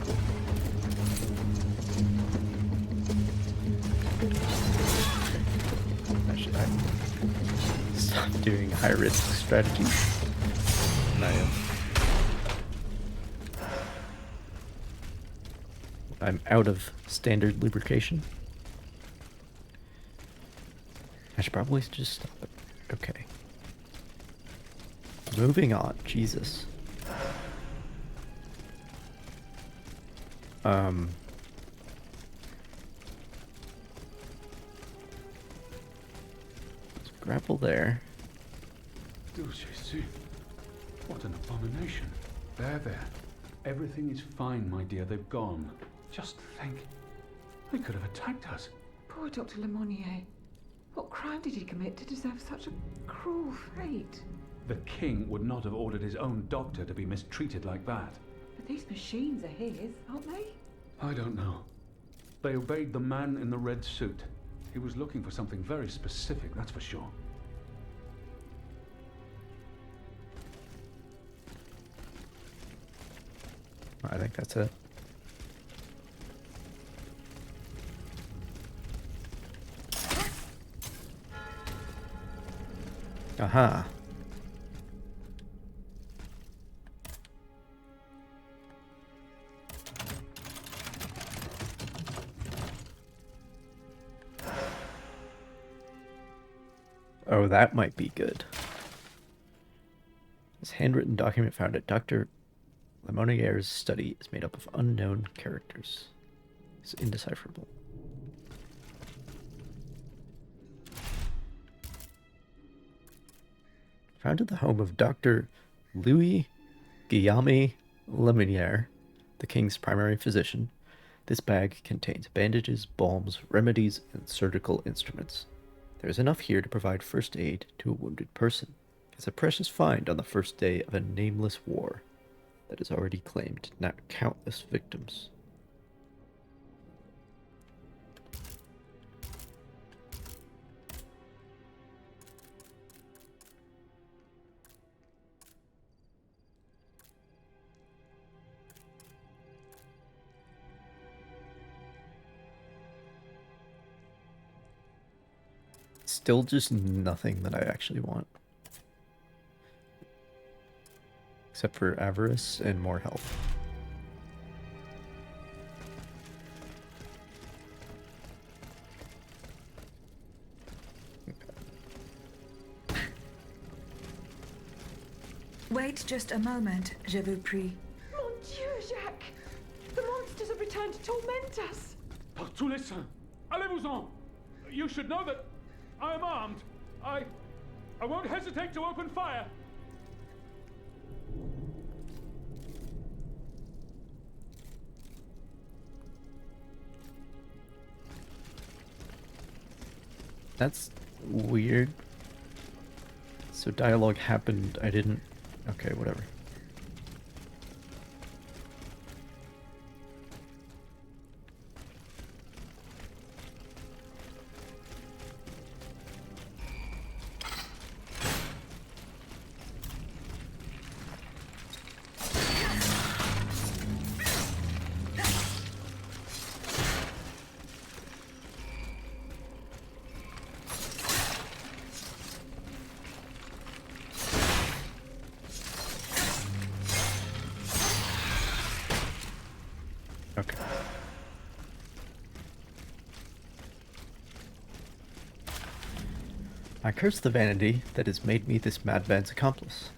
Stop doing high-risk strategies. And I am. I'm out of standard lubrication. I should probably just stop it. Okay. Moving on. Jesus. Let's grapple there. What an abomination. There. Everything is fine, my dear. They've gone. Just think. They could have attacked us. Poor Dr. Lemonnier. What crime did he commit to deserve such a cruel fate? The king would not have ordered his own doctor to be mistreated like that. But these machines are his, aren't they? I don't know. They obeyed the man in the red suit. He was looking for something very specific, that's for sure. I think that's it. Aha. Oh, that might be good. This handwritten document found at Dr. Lemonier's study is made up of unknown characters. It's indecipherable. Found at the home of Dr. Louis Guillaume Lemonier, the king's primary physician, this bag contains bandages, balms, remedies, and surgical instruments. There is enough here to provide first aid to a wounded person. It's a precious find on the first day of a nameless war that has already claimed not countless victims. Still just nothing that I actually want. Except for avarice and more health. Okay. Wait just a moment, je vous prie. Mon Dieu, Jacques! The monsters have returned to torment us! Par tous les saints! Allez-vous-en! You should know that I am armed. I won't hesitate to open fire. That's weird. So dialogue happened, I didn't... Okay, whatever. I curse the vanity that has made me this madman's accomplice.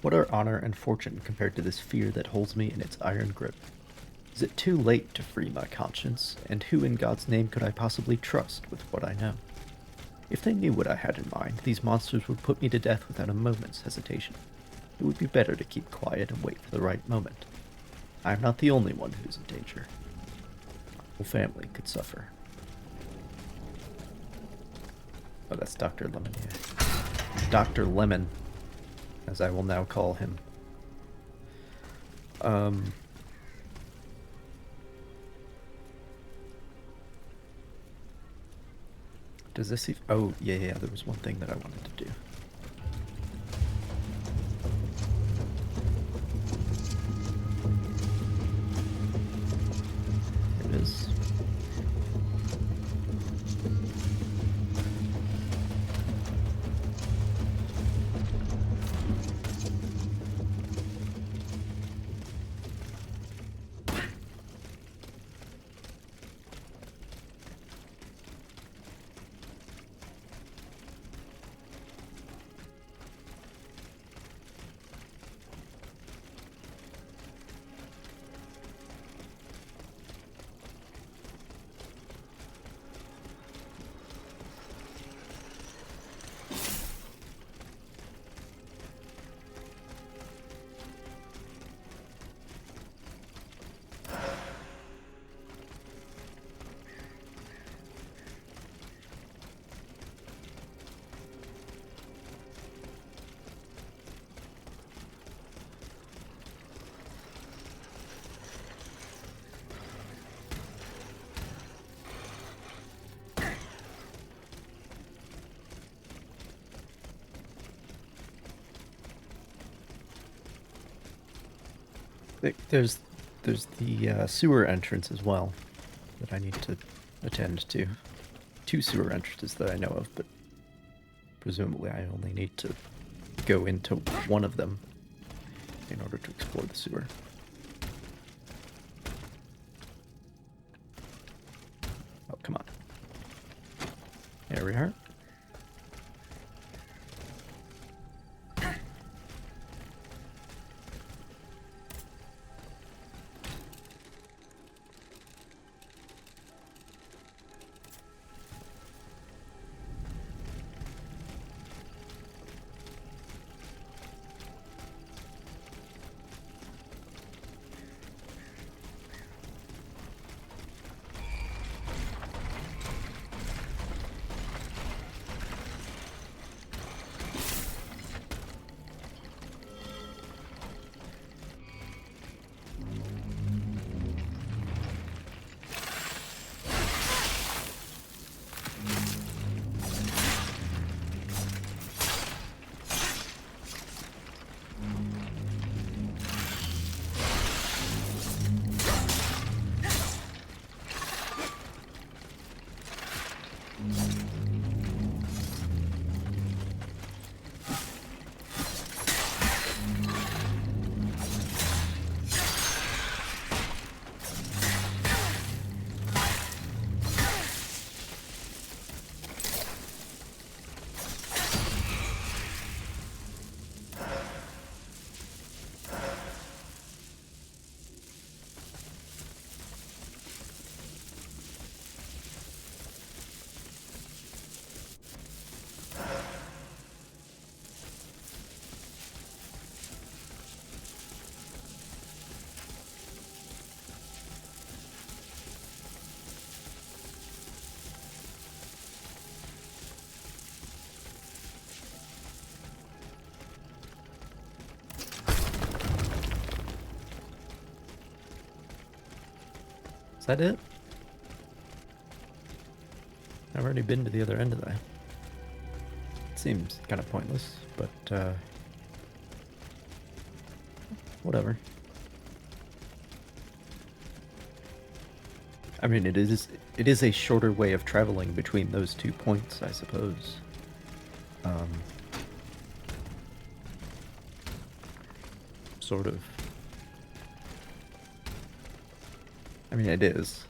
What are honor and fortune compared to this fear that holds me in its iron grip? Is it too late to free my conscience, and who in God's name could I possibly trust with what I know? If they knew what I had in mind, these monsters would put me to death without a moment's hesitation. It would be better to keep quiet and wait for the right moment. I am not the only one who is in danger. My whole family could suffer. Oh, that's Dr. Lemon, yeah. Dr. Lemon, as I will now call him. Does this even... Oh, yeah, there was one thing that I wanted to do. Here it is. There's the sewer entrance as well that I need to attend to. 2 sewer entrances that I know of, but presumably I only need to go into one of them in order to explore the sewer. Oh, come on. There we are. Is that it? I've already been to the other end of that. It seems kind of pointless, but whatever. I mean, it is a shorter way of traveling between those 2 points, I suppose. Sort of. I mean, it is.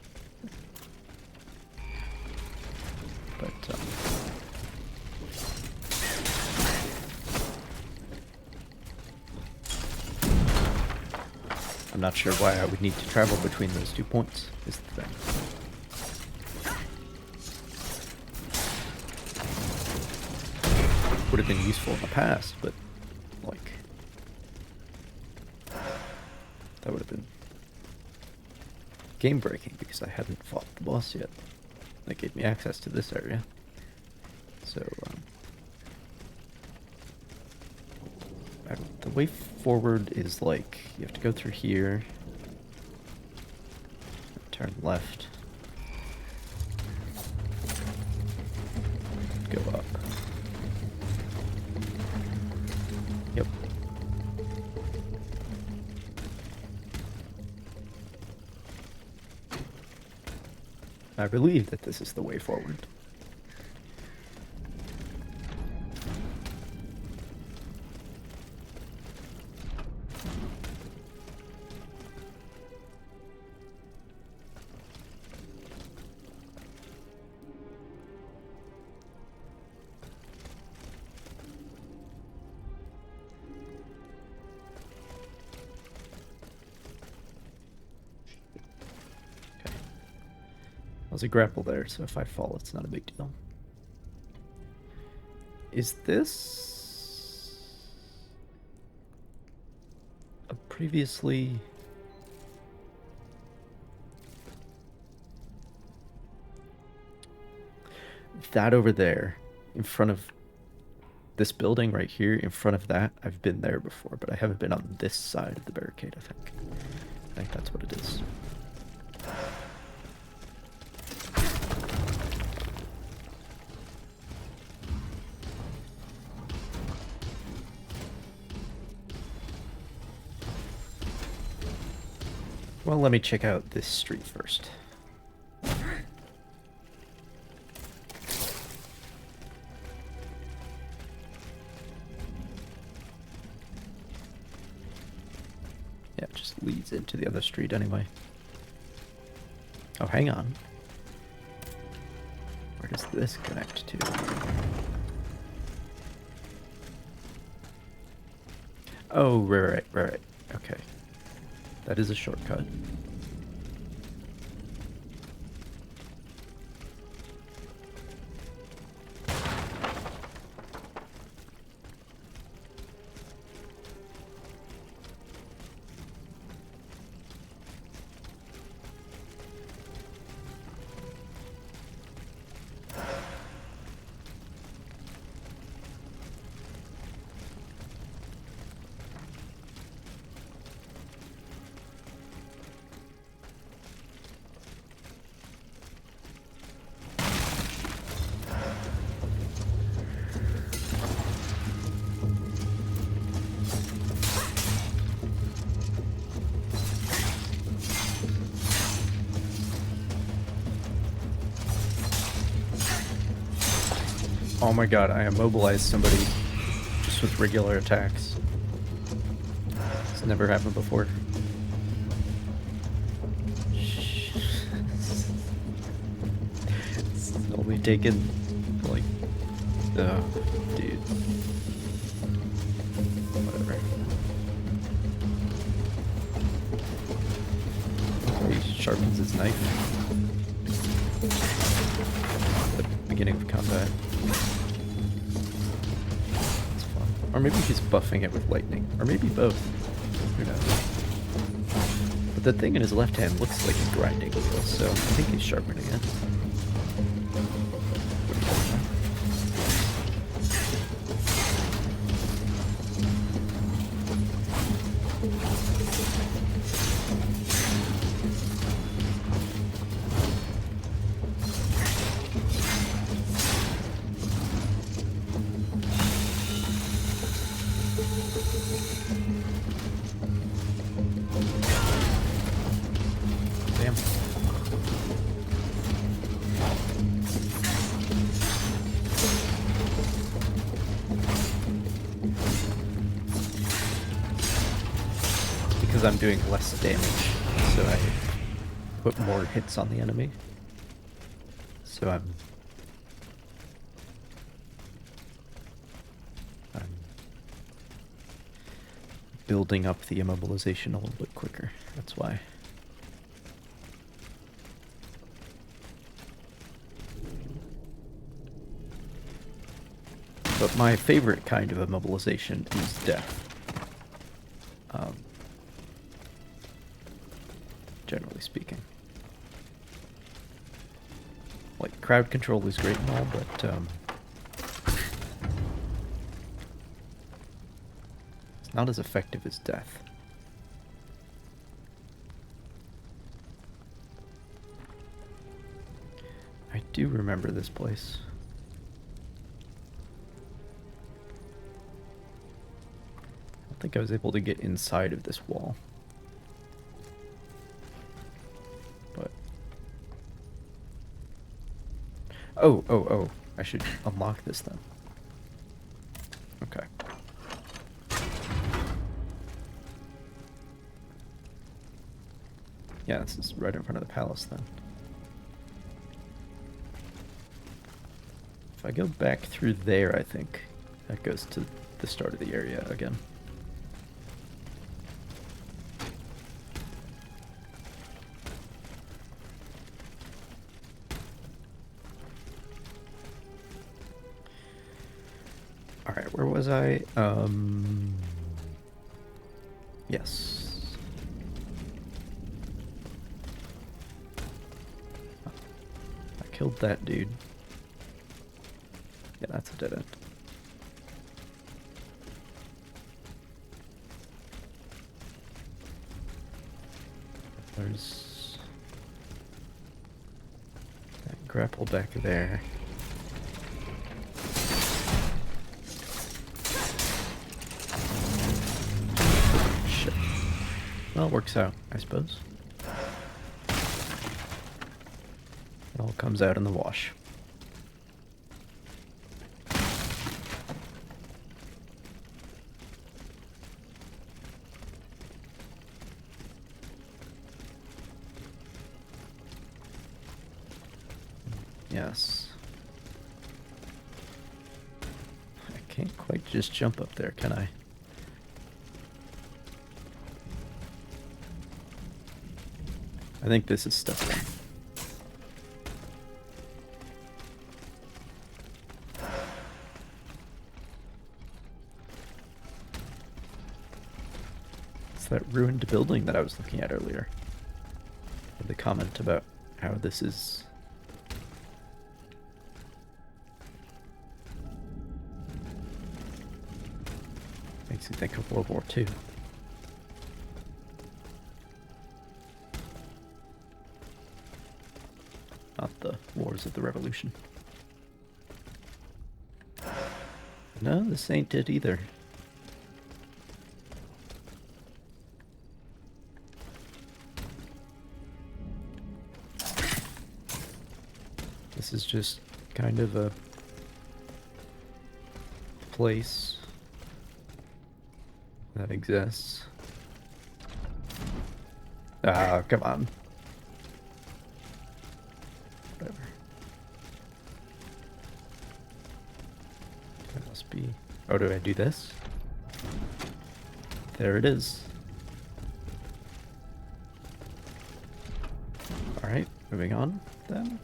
But, I'm not sure why I would need to travel between those 2 points, is the thing. Would have been useful in the past, but, like, that would have been game-breaking because I hadn't fought the boss yet. That gave me access to this area. So, the way forward is like, you have to go through here, turn left, go up. Yep. I believe that this is the way forward. There's a grapple there, so if I fall, it's not a big deal. Is this a previously... That over there, in front of this building right here, in front of that, I've been there before, but I haven't been on this side of the barricade, I think. I think that's what it is. Well, let me check out this street first. Yeah, it just leads into the other street anyway. Oh, hang on. Where does this connect to? Oh, right. Okay. That is a shortcut. Oh my god, I immobilized somebody just with regular attacks. It's never happened before. It's only taken, like, dude. Whatever. He sharpens his knife. At the beginning of combat. It's fun. Or maybe he's buffing it with lightning. Or maybe both. Who knows? But the thing in his left hand looks like a grinding wheel, so I think he's sharpening it. I'm doing less damage, so I put more hits on the enemy. So I'm building up the immobilization a little bit quicker. That's why. But my favorite kind of immobilization is death. Generally speaking. Like, crowd control is great and all, but it's not as effective as death. I do remember this place. I don't think I was able to get inside of this wall. But... Oh, I should unlock this then. Okay. Yeah, this is right in front of the palace then. If I go back through there, I think that goes to the start of the area again. Alright, where was I? Yes. I killed that dude. Yeah, that's a dead end. There's that grapple back there. Shit. Well, it works out, I suppose. It all comes out in the wash. Yes. I can't quite just jump up there, can I? I think this is step one. It's that ruined building that I was looking at earlier. The comment about how this is... Makes you think of World War II. Not the Wars of the Revolution. No, this ain't it either. This is just kind of a place that exists. Ah, come on. Whatever. That must be... Oh, do I do this? There it is. Alright, moving on then.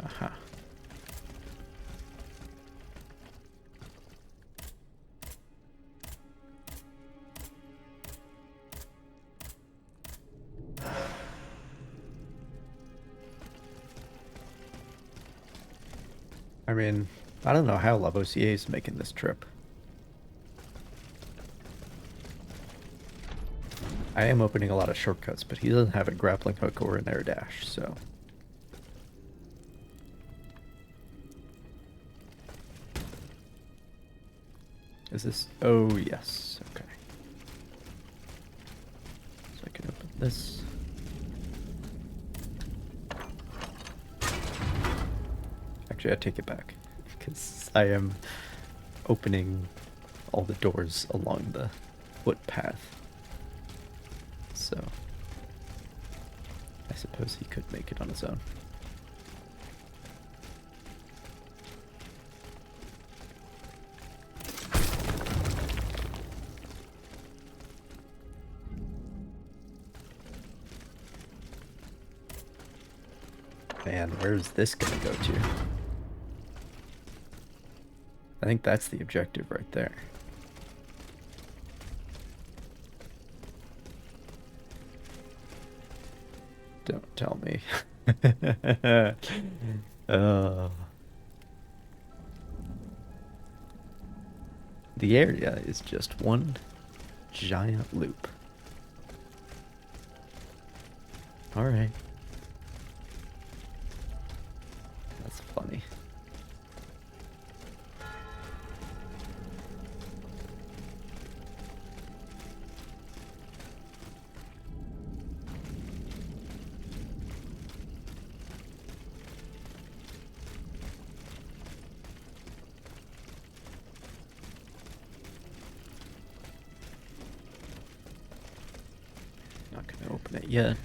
Aha. I mean, I don't know how Lavoisier is making this trip. I am opening a lot of shortcuts, but he doesn't have a grappling hook or an air dash, so... Is this... Oh, yes. Okay. So I can open this. Actually, I take it back. Because I am opening all the doors along the footpath. So... I suppose he could make it on his own. man, where is this gonna go to? I think that's the objective right there. Don't tell me. The area is just one giant loop. Alright. That's funny. Not gonna open it yet.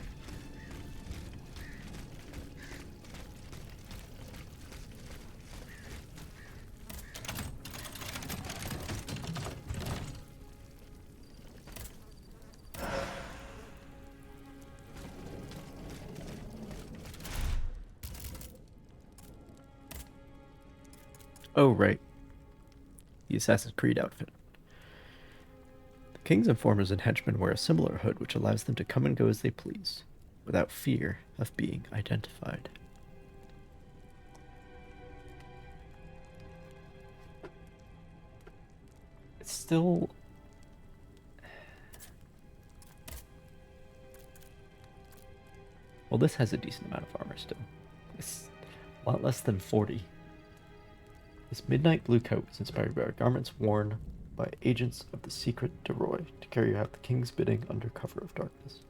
Oh, right. The Assassin's Creed outfit. The king's informers and henchmen wear a similar hood which allows them to come and go as they please, without fear of being identified. It's still... Well, this has a decent amount of armor still. It's a lot less than 40. This midnight blue coat was inspired by garments worn by agents of the secret de Roy to carry out the king's bidding under cover of darkness.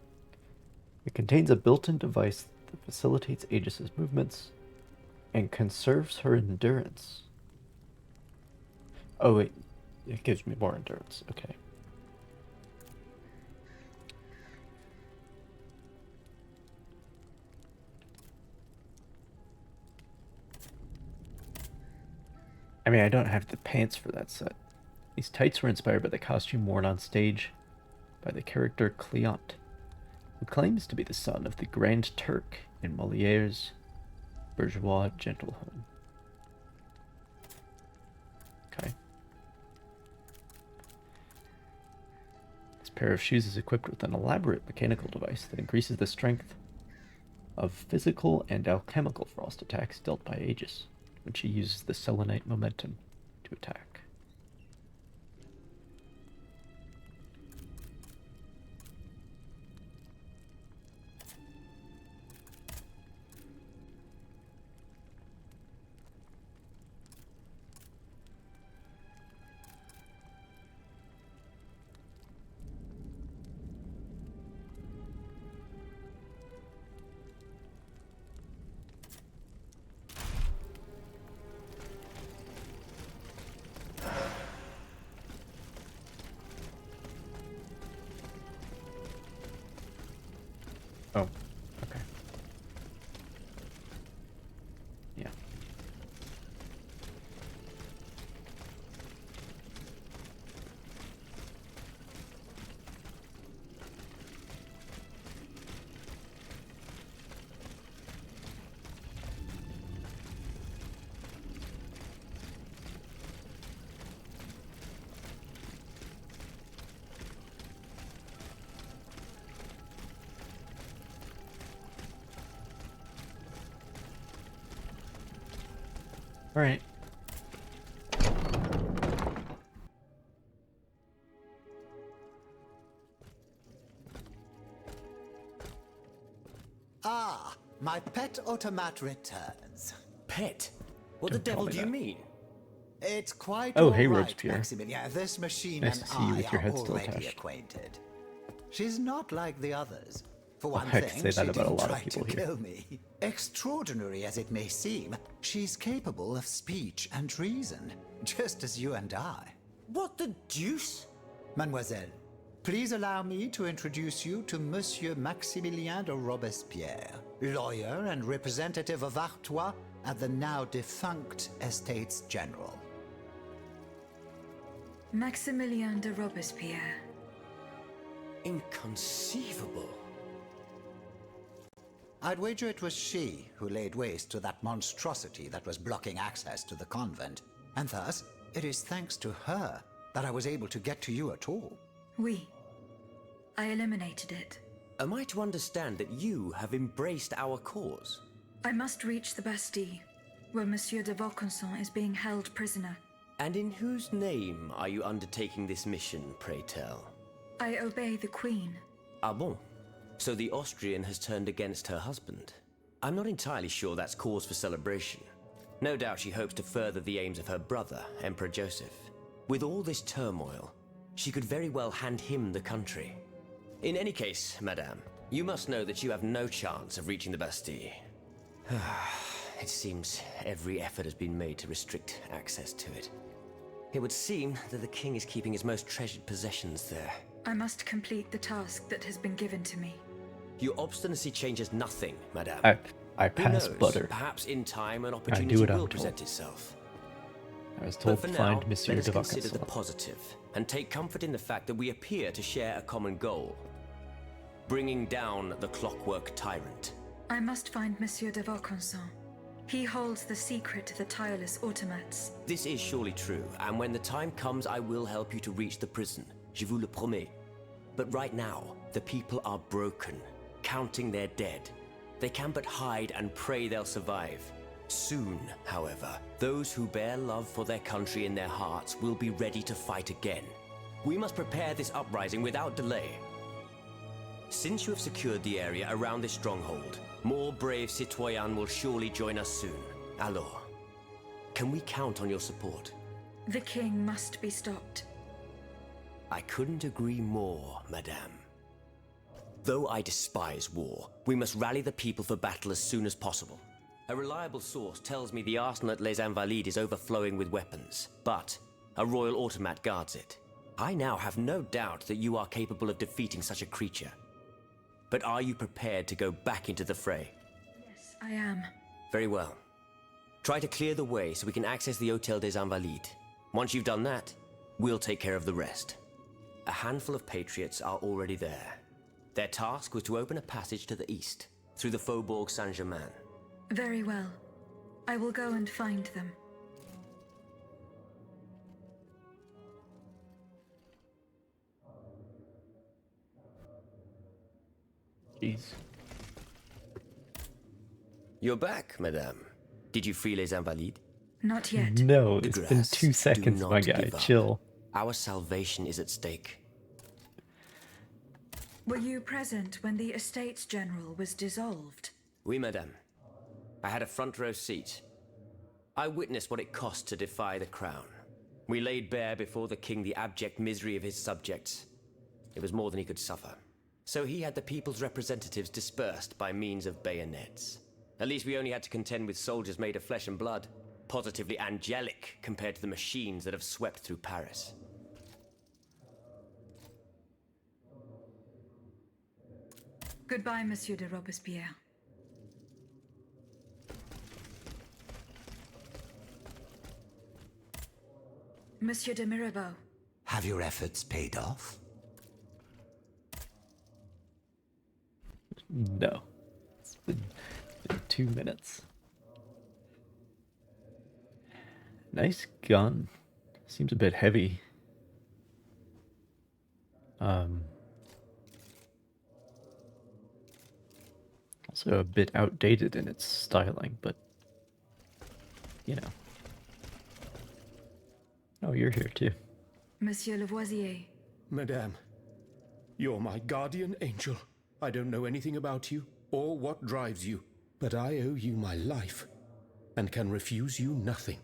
It contains a built-in device that facilitates Aegis's movements and conserves her endurance. Oh wait, it gives me more endurance, okay. I mean, I don't have the pants for that set. These tights were inspired by the costume worn on stage by the character Cleante, who claims to be the son of the Grand Turk in Moliere's bourgeois gentleman. Okay. This pair of shoes is equipped with an elaborate mechanical device that increases the strength of physical and alchemical frost attacks dealt by Aegis when she uses the selenite momentum to attack. Oh, okay. Yeah. All right. Ah, my pet automat returns. Pet? What the Don't tell devil me do you that. mean? It's quite Oh, all hey, right, Robespierre. Maximilian. This machine Nice and to see you I with your are head still already attached. acquainted. She's not like the others. For Well, one I could thing, say that she about a didn't lot of try people to here. kill me. Extraordinary as it may seem, she's capable of speech and reason, just as you and I. What the deuce? Mademoiselle, please allow me to introduce you to Monsieur Maximilien de Robespierre, lawyer and representative of Artois at the now defunct Estates General. Maximilien de Robespierre. Inconceivable. I'd wager it was she who laid waste to that monstrosity that was blocking access to the convent. And thus, it is thanks to her that I was able to get to you at all. Oui. I eliminated it. Am I to understand that you have embraced our cause? I must reach the Bastille, where Monsieur de Vaucanson is being held prisoner. And in whose name are you undertaking this mission, pray tell? I obey the Queen. Ah bon? So the Austrian has turned against her husband. I'm not entirely sure that's cause for celebration. No doubt she hopes to further the aims of her brother, Emperor Joseph. With all this turmoil, she could very well hand him the country. In any case, madame, you must know that you have no chance of reaching the Bastille. It seems every effort has been made to restrict access to it. It would seem that the king is keeping his most treasured possessions there. I must complete the task that has been given to me. Your obstinacy changes nothing, madame. I pass Who knows? butter. Perhaps in time an I opportunity do what I'm will told. present itself. I was But told for to now, find Monsieur let de us consider the Vaucanson. positive and take comfort in the fact that we appear to share a common goal. Bringing down the clockwork tyrant. I must find Monsieur de Vaucanson. He holds the secret to the tireless automats. This is surely true, and when the time comes, I will help you to reach the prison. Je vous le promets. But right now, the people are broken, counting their dead. They can but hide and pray they'll survive. Soon, however, those who bear love for their country in their hearts will be ready to fight again. We must prepare this uprising without delay. Since you have secured the area around this stronghold, more brave citoyens will surely join us soon. Alors, can we count on your support? The king must be stopped. I couldn't agree more, madame. Though I despise war, we must rally the people for battle as soon as possible. A reliable source tells me the arsenal at Les Invalides is overflowing with weapons, but a royal automat guards it. I now have no doubt that you are capable of defeating such a creature. But are you prepared to go back into the fray? Yes, I am. Very well. Try to clear the way so we can access the Hôtel des Invalides. Once you've done that, we'll take care of the rest. A handful of patriots are already there. Their task was to open a passage to the east, through the Faubourg Saint-Germain. Very well. I will go and find them. Jeez. You're back, madame. Did you free Les Invalides? Not yet. No, De it's been grâce, 2 seconds, do my not guy. give up. Chill. Our salvation is at stake. Were you present when the Estates General was dissolved? Oui, madame. I had a front row seat. I witnessed what it cost to defy the crown. We laid bare before the king the abject misery of his subjects. It was more than he could suffer. So he had the people's representatives dispersed by means of bayonets. At least we only had to contend with soldiers made of flesh and blood, positively angelic compared to the machines that have swept through Paris. Goodbye, Monsieur de Robespierre. Monsieur de Mirabeau. Have your efforts paid off? No. It's been 2 minutes. Nice gun. Seems a bit heavy. Also a bit outdated in its styling, but you know. Oh, you're here too. Monsieur Lavoisier. Madame, you're my guardian angel. I don't know anything about you or what drives you, but I owe you my life and can refuse you nothing.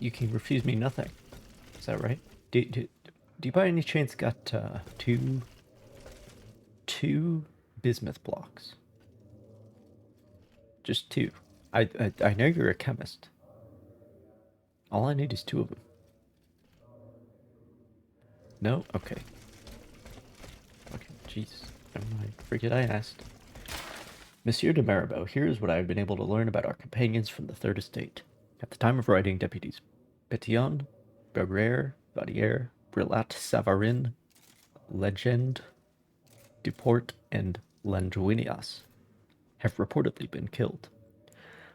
You can refuse me nothing. Is that right? Do you by any chance got two bismuth blocks? Just 2. I know you're a chemist. All I need is 2 of them. No? Okay. Okay, jeez. Never mind. Forget I asked. Monsieur de Mirabeau, here is what I have been able to learn about our companions from the Third Estate. At the time of writing, deputies Pétion, Bergère, Vadier, Brillat, Savarin, Legend, Duport, and Lanjuinias have reportedly been killed.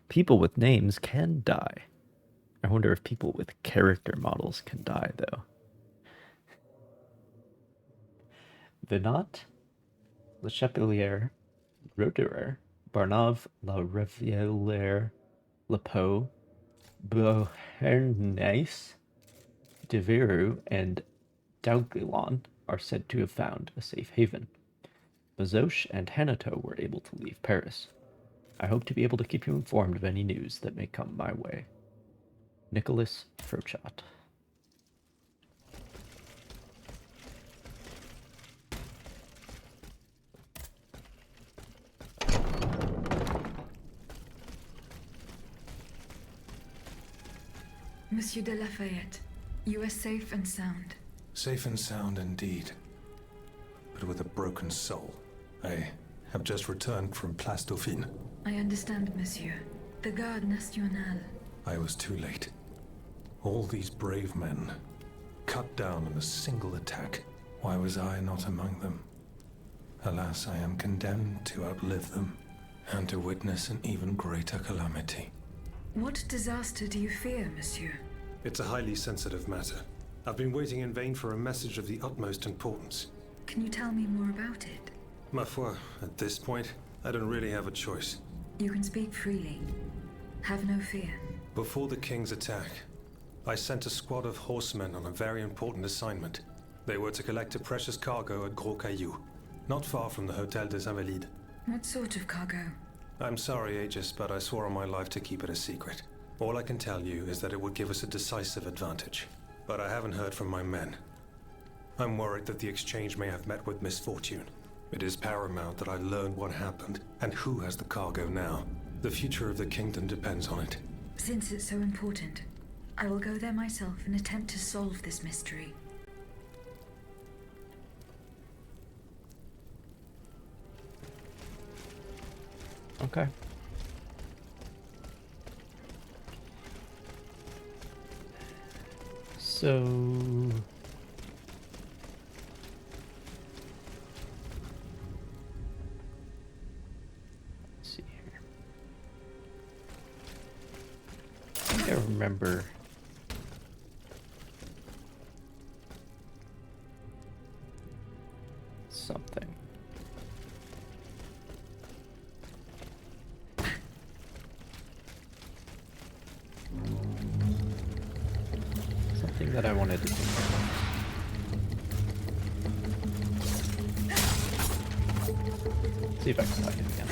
People with names can die. I wonder if people with character models can die, though. Venat, Le Chapelier, Roderer, Barnave, La Reviellière, Lepeau, Beauharnais, De Viru, and Dauguilon are said to have found a safe haven. Bazoche and Hanato were able to leave Paris. I hope to be able to keep you informed of any news that may come my way. Nicholas Frochat. Monsieur de Lafayette, you are safe and sound. Safe and sound indeed, but with a broken soul. I have just returned from Place Dauphine. I understand, monsieur. The Garde Nationale. I was too late. All these brave men, cut down in a single attack. Why was I not among them? Alas, I am condemned to outlive them, and to witness an even greater calamity. What disaster do you fear, monsieur? It's a highly sensitive matter. I've been waiting in vain for a message of the utmost importance. Can you tell me more about it? Ma foi, at this point, I don't really have a choice. You can speak freely. Have no fear. Before the king's attack, I sent a squad of horsemen on a very important assignment. They were to collect a precious cargo at Gros Caillou, not far from the Hôtel des Invalides. What sort of cargo? I'm sorry, Aegis, but I swore on my life to keep it a secret. All I can tell you is that it would give us a decisive advantage. But I haven't heard from my men. I'm worried that the exchange may have met with misfortune. It is paramount that I learn what happened and who has the cargo now. The future of the kingdom depends on it. Since it's so important, I will go there myself and attempt to solve this mystery. Okay. So... let's see here. I think I remember... something. Something that I wanted to do. See if I can find it again.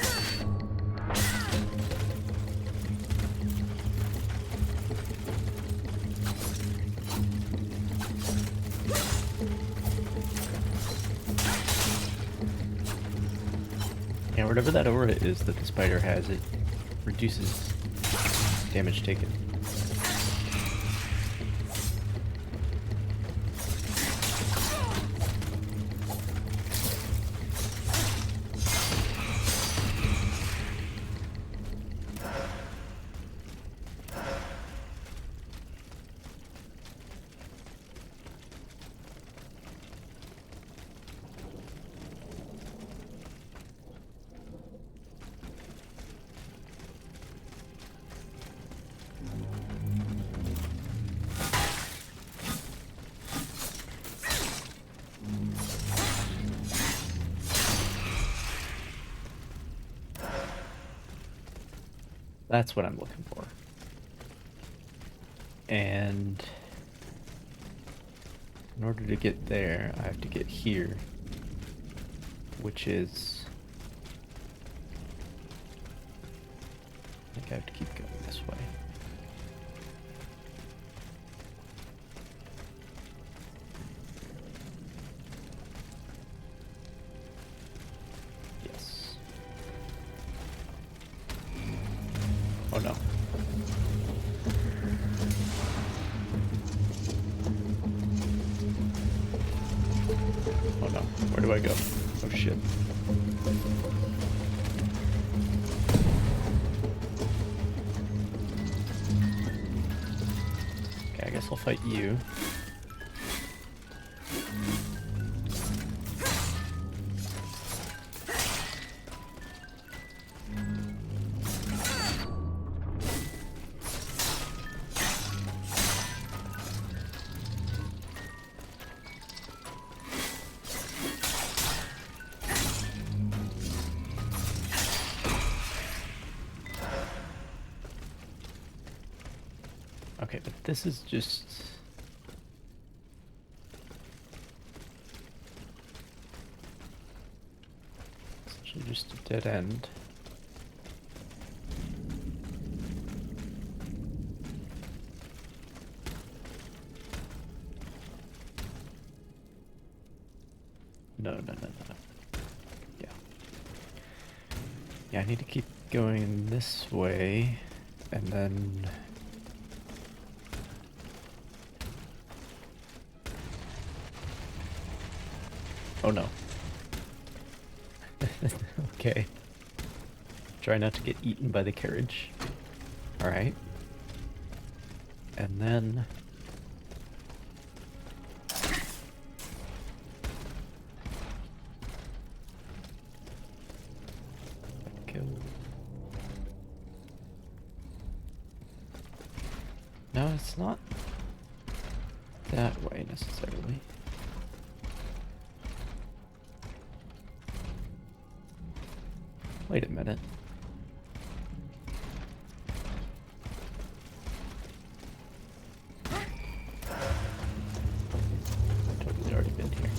Yeah, whatever that aura is that the spider has, it reduces damage taken. That's what I'm looking for. And in order to get there, I have to get here, which is... I think I have to keep going this way. Yes. Oh no. Oh no. Where do I go? Oh shit. guess I'll fight you. Okay, but this is just... essentially just a dead end. No. Yeah. Yeah, I need to keep going this way, and then... oh no. Okay. Try not to get eaten by the carriage. Alright. And then... go. No, it's not that way necessarily. Wait a minute. Totally already been here.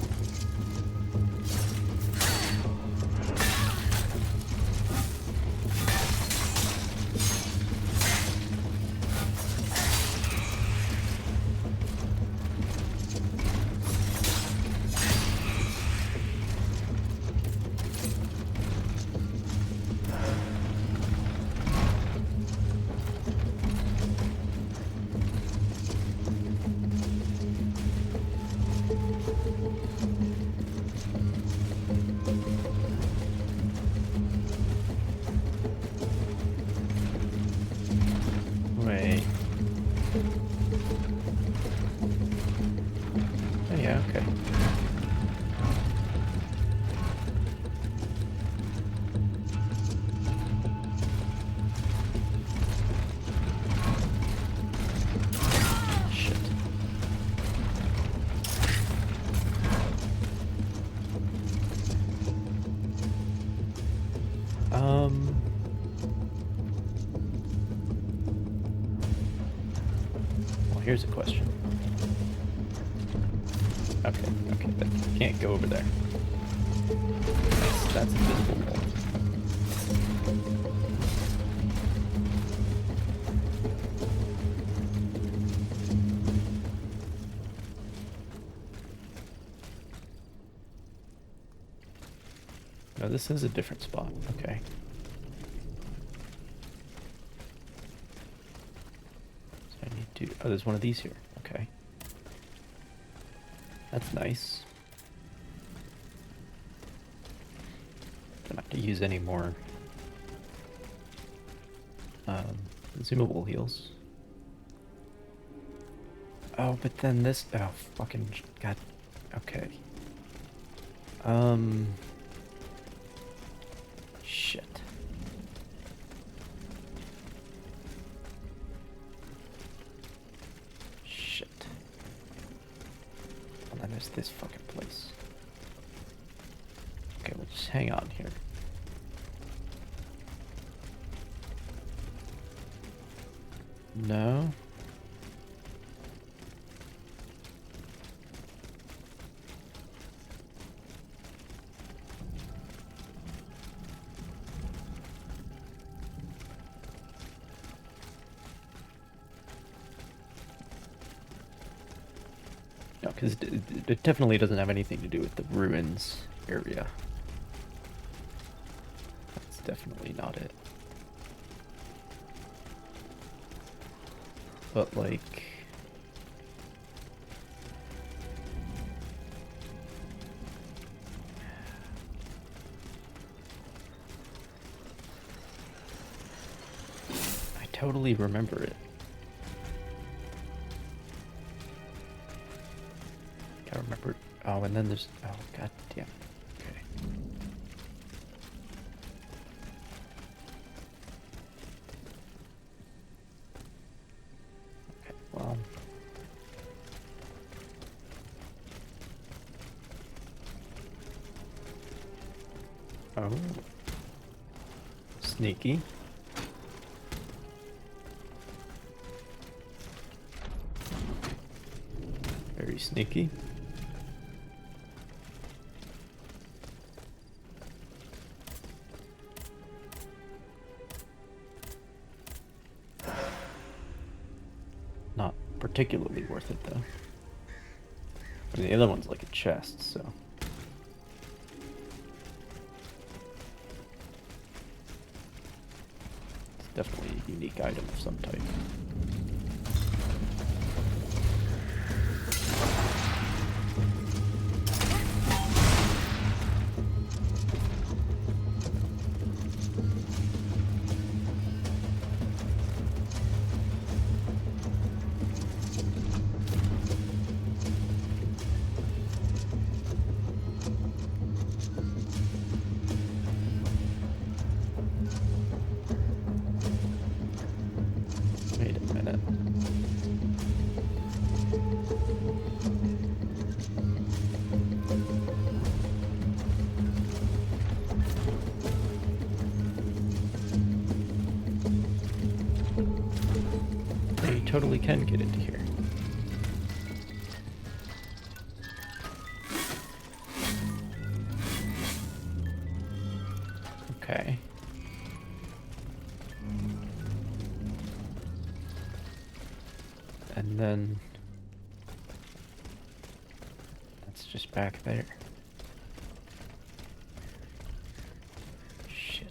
Wait. Oh yeah, okay. Shit. Well, here's a question. Okay, but you can't go over there. That's invisible wall. No, this is a different spot. Okay. So I need to... oh, there's one of these here. Okay. That's nice. Don't have to use any more consumable heals. Oh, but then this... oh, fucking... god... okay. Shit. Shit. And then there's this fucking place. Okay, we'll just hang on here. No. No, because it definitely doesn't have anything to do with the ruins area. That's definitely not it. But like... I totally remember it. I remember. Oh, and then there's. Oh, god damn. Okay. Okay, well. Oh. Sneaky. Very sneaky. Not particularly worth it, though. I mean, the other one's like a chest, so... It's definitely a unique item of some type. Wait a minute. You totally can get into here. Okay. And then that's just back there. Shit.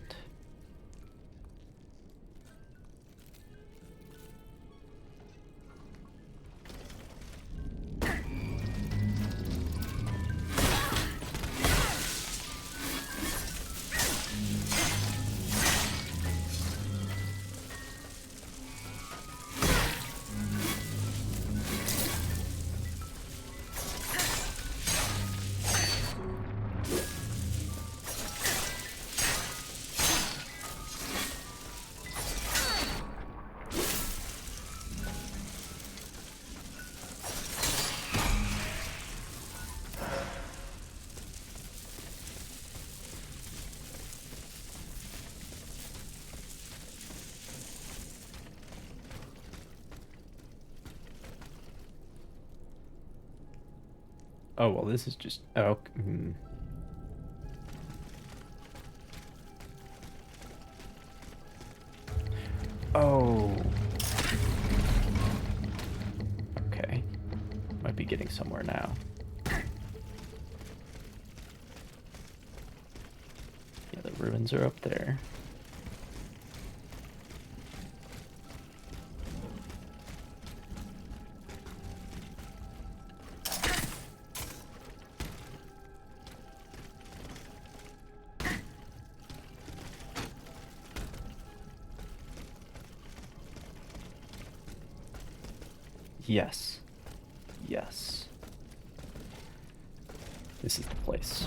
Oh, well, this is just... Oh, Oh. Okay. Might be getting somewhere now. Yeah, the ruins are up there. Yes. Yes. This is the place.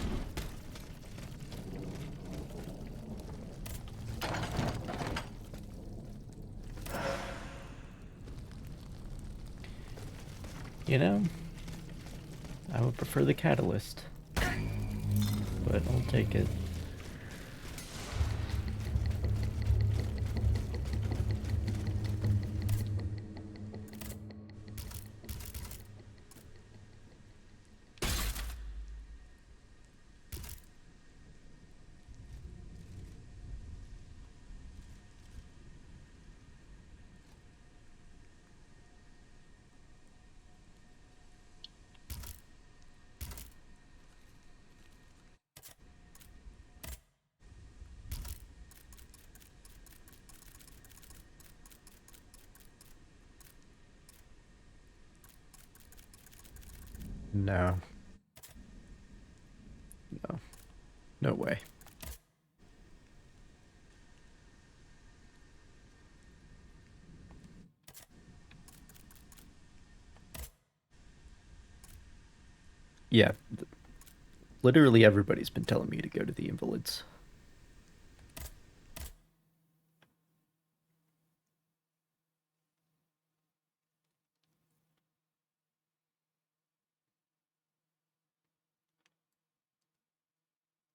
You know, I would prefer the catalyst, but I'll take it. No. No. No way. Yeah, literally everybody's been telling me to go to the Invalids.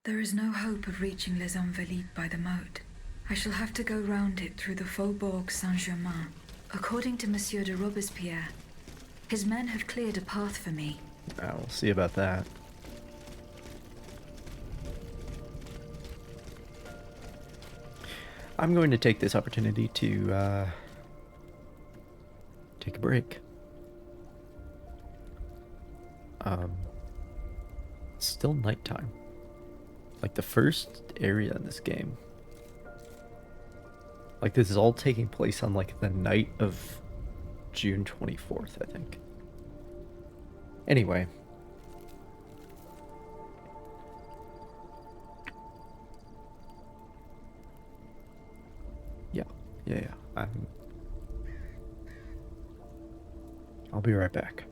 There is no hope of reaching Les Invalides by the moat. I shall have to go round it through the Faubourg Saint-Germain. According to Monsieur de Robespierre, his men have cleared a path for me. We'll see about that. I'm going to take this opportunity to take a break. It's still nighttime. Like the first area in this game. Like this is all taking place on like the night of June 24th, I think. Anyway. Yeah. I'll be right back.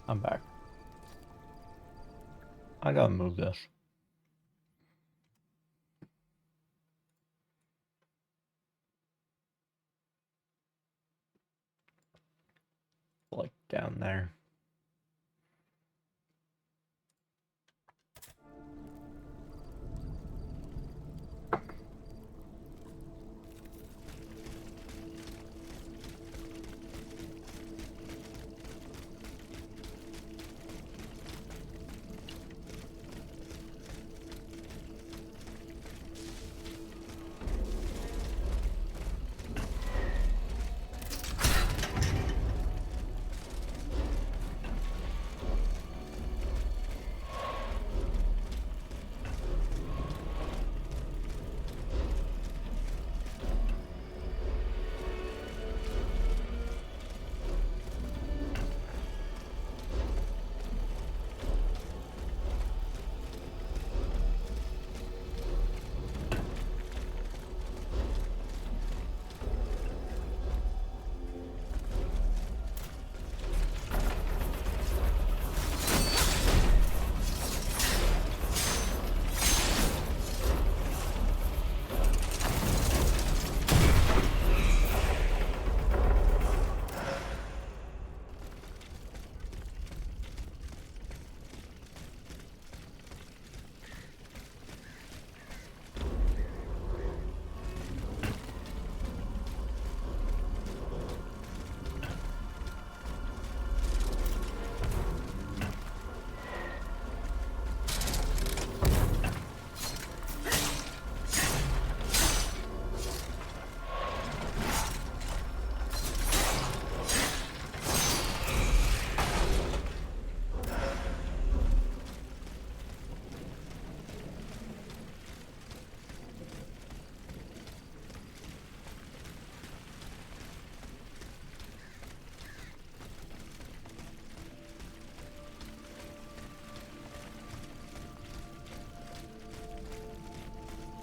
I'm back. I gotta move this. Like down there.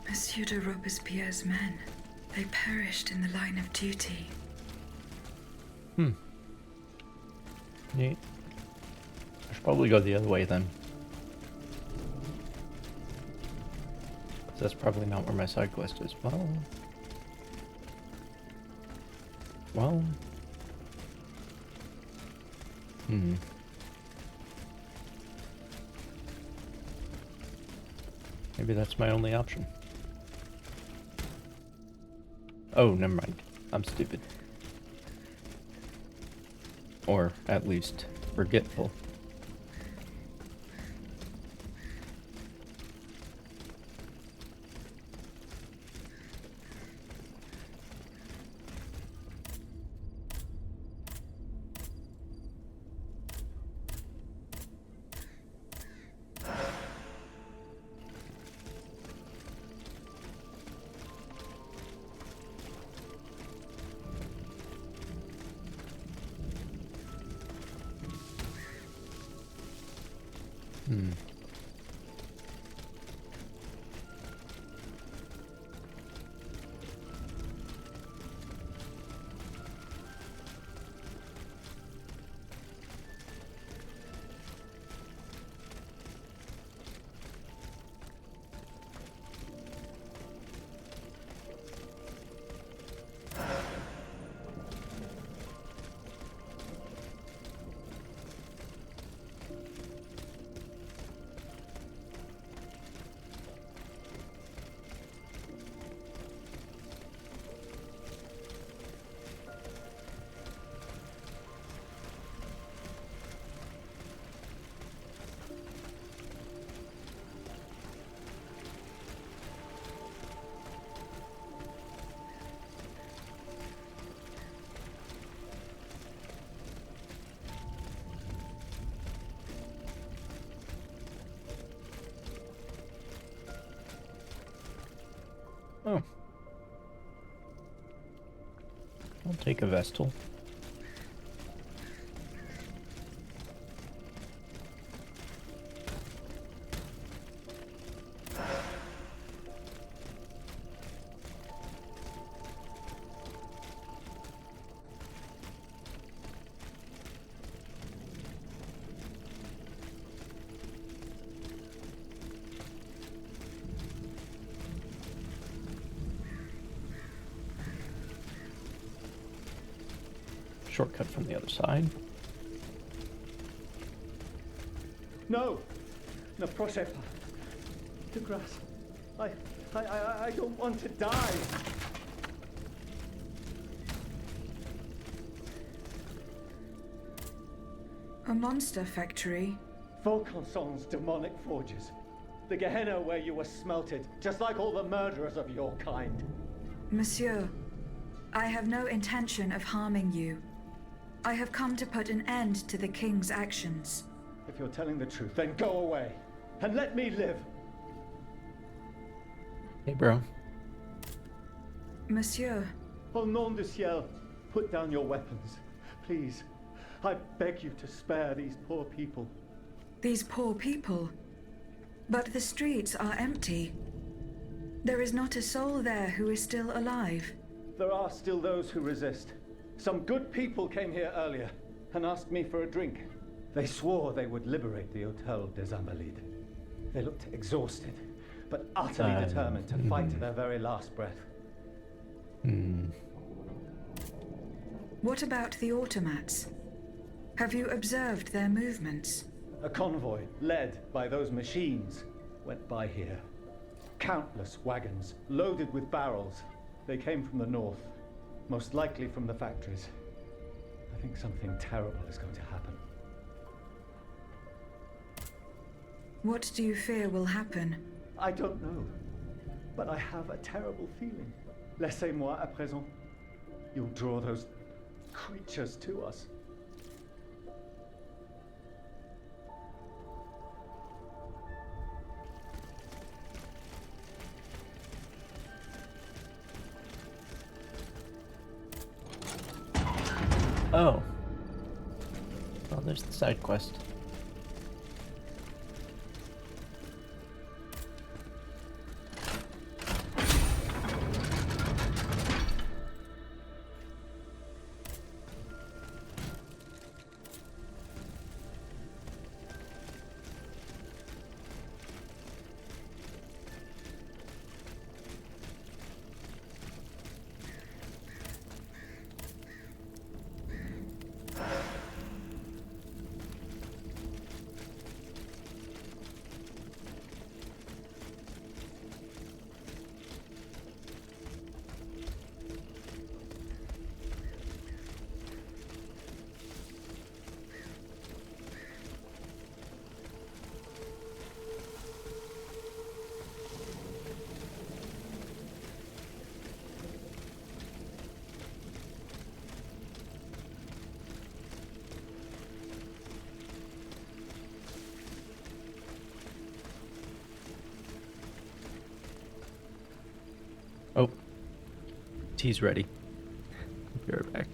Monsieur de Robespierre's men. They perished in the line of duty. Neat. I should probably go the other way then. 'Cause that's probably not where my side quest is. Well. Maybe that's my only option. Oh, never mind. I'm stupid. Or at least forgetful. Oh. I'll take a Vestal. shortcut from the other side. No! No, proszę. De grâce. I don't want to die. A monster factory? Vaucanson's demonic forges. The Gehenna where you were smelted, just like all the murderers of your kind. Monsieur, I have no intention of harming you. I have come to put an end to the king's actions. If you're telling the truth, then go away. And let me live. Hey, bro. Monsieur. Au nom du ciel, put down your weapons. Please. I beg you to spare these poor people. These poor people? But the streets are empty. There is not a soul there who is still alive. There are still those who resist. Some good people came here earlier and asked me for a drink. They swore they would liberate the Hôtel des Invalides. They looked exhausted, but utterly determined to fight to their very last breath. What about the automats? Have you observed their movements? A convoy, led by those machines, went by here. Countless wagons, loaded with barrels. They came from the north, most likely from the factories. I think something terrible is going to happen. What do you fear will happen? I don't know, but I have a terrible feeling. Laissez-moi à présent. You'll draw those creatures to us. Oh. Well, there's the side quest. Oh. Tea's ready. Be right back.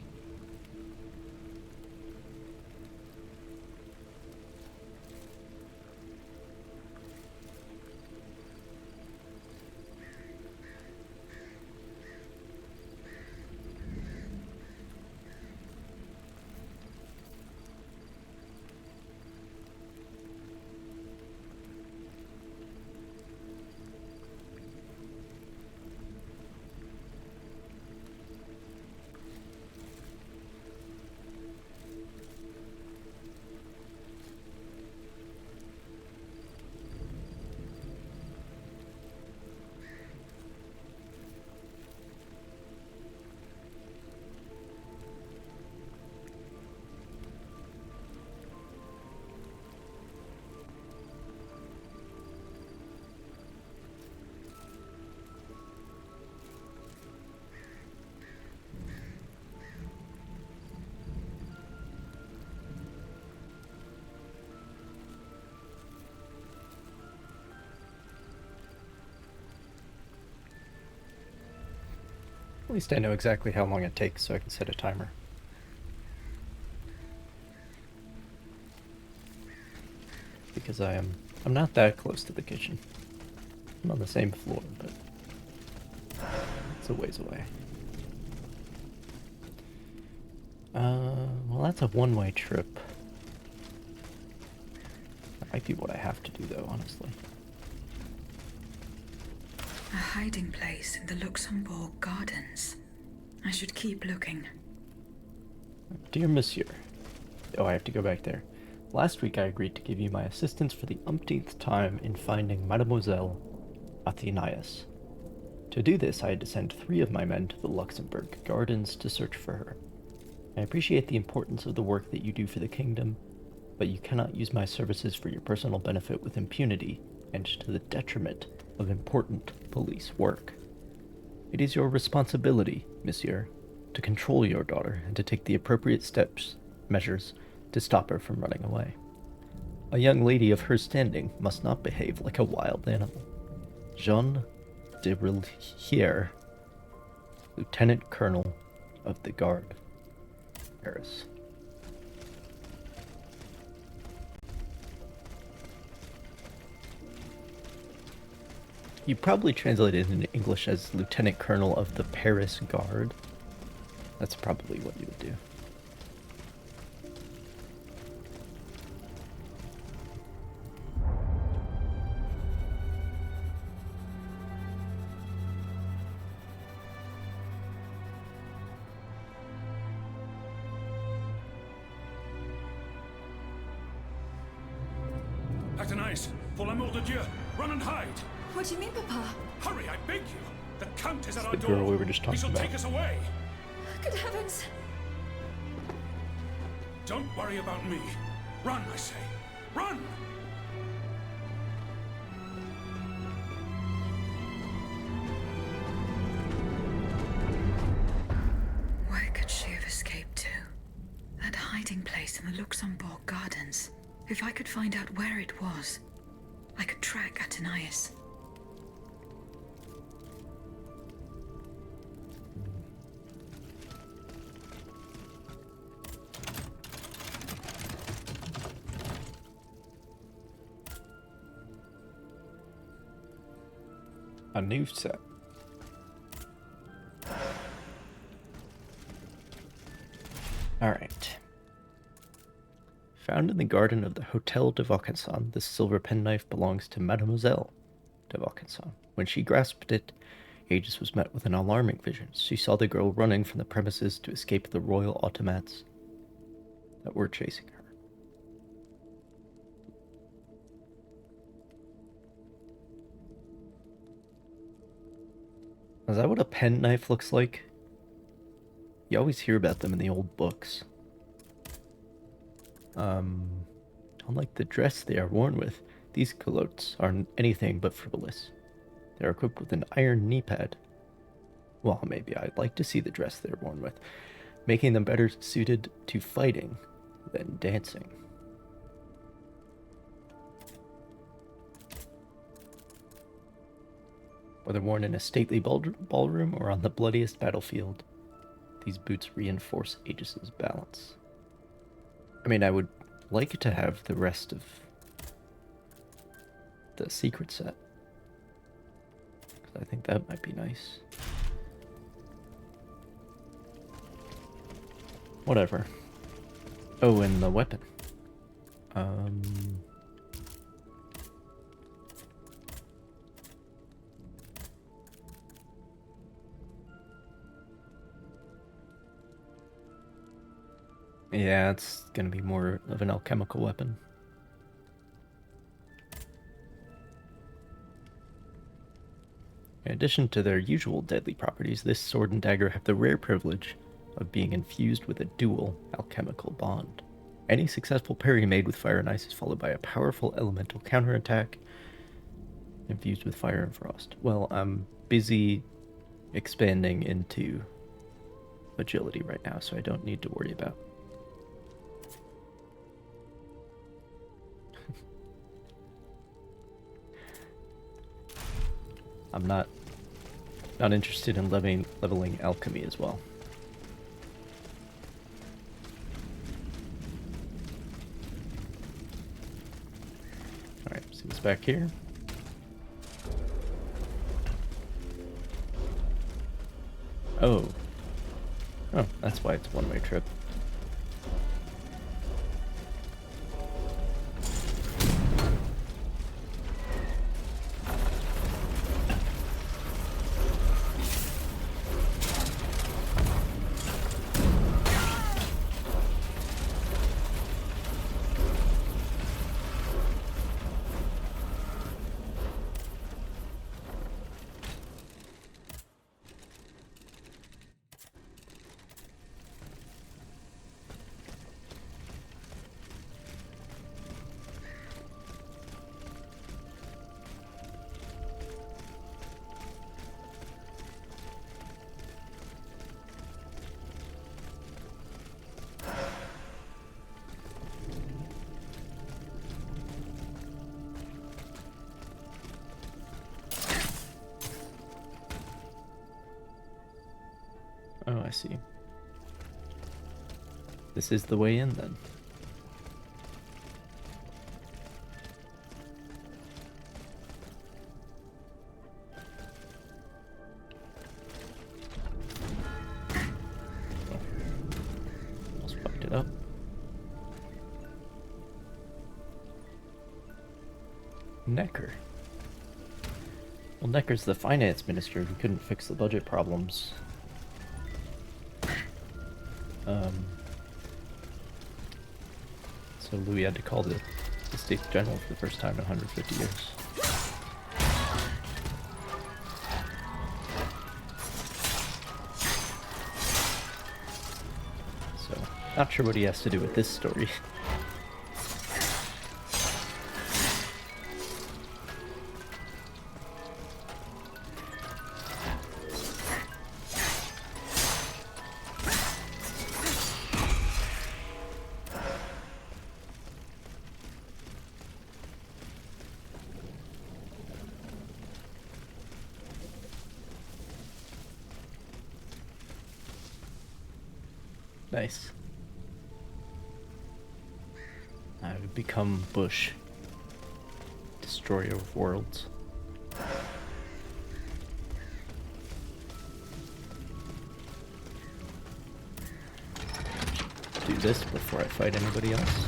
At least I know exactly how long it takes, so I can set a timer. Because I'm not that close to the kitchen. I'm on the same floor, but it's a ways away. Well, that's a one-way trip. That might be what I have to do, though, honestly. A hiding place in the Luxembourg Gardens. I should keep looking. Dear Monsieur, oh, I have to go back there. Last week I agreed to give you my assistance for the umpteenth time in finding Mademoiselle Athenaeus. To do this, I had to send 3 of my men to the Luxembourg Gardens to search for her. I appreciate the importance of the work that you do for the kingdom, but you cannot use my services for your personal benefit with impunity and to the detriment of important police work. It is your responsibility, monsieur, to control your daughter and to take the appropriate measures to stop her from running away. A young lady of her standing must not behave like a wild animal. Jean de Rillière, Lieutenant Colonel of the Guard, Paris. You probably translated it in English as Lieutenant Colonel of the Paris Guard. That's probably what you would do. Athenaeus, pour l'amour de Dieu, run and hide! What do you mean, Papa? Hurry, I beg you! The Count is at our The door. girl we were just He talking shall about. take us away. Good heavens! Don't worry about me. Run, I say. Run! Where could she have escaped to? That hiding place in the Luxembourg Gardens. If I could find out where it was, I could track Athenaeus. A new set. Alright. Found in the garden of the Hotel de Vaucanson, this silver penknife belongs to Mademoiselle de Vaucanson. When she grasped it, Aegis was met with an alarming vision. She saw the girl running from the premises to escape the royal automats that were chasing her. Is that what a penknife looks like? You always hear about them in the old books. Unlike the dress they are worn with, these culottes are anything but frivolous. They are equipped with an iron knee pad. Well, maybe I'd like to see the dress they're worn with, making them better suited to fighting than dancing. Whether worn in a stately ballroom or on the bloodiest battlefield, these boots reinforce Aegis's balance. I mean, I would like to have the rest of the secret set, because I think that might be nice. Whatever. Oh, and the weapon. Yeah, it's gonna be more of an alchemical weapon. In addition to their usual deadly properties, this sword and dagger have the rare privilege of being infused with a dual alchemical bond. Any successful parry made with fire and ice is followed by a powerful elemental counterattack infused with fire and frost. Well, I'm busy expanding into agility right now, so I don't need to worry about. I'm not interested in leveling alchemy as well. Alright, see what's back here. Oh. Oh, that's why it's a one-way trip. Oh, I see. This is the way in, then. Almost fucked it up. Necker. Well, Necker's the finance minister who couldn't fix the budget problems. So Louis had to call the States General for the first time in 150 years. So, not sure what he has to do with this story. Nice. I would become Bush. Destroyer of worlds. Do this before I fight anybody else.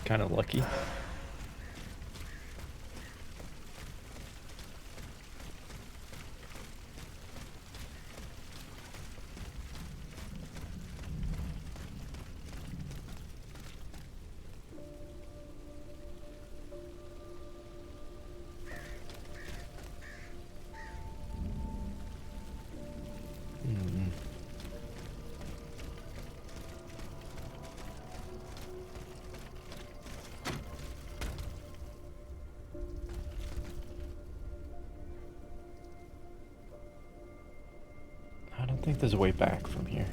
Kind of lucky. I don't think there's a way back from here.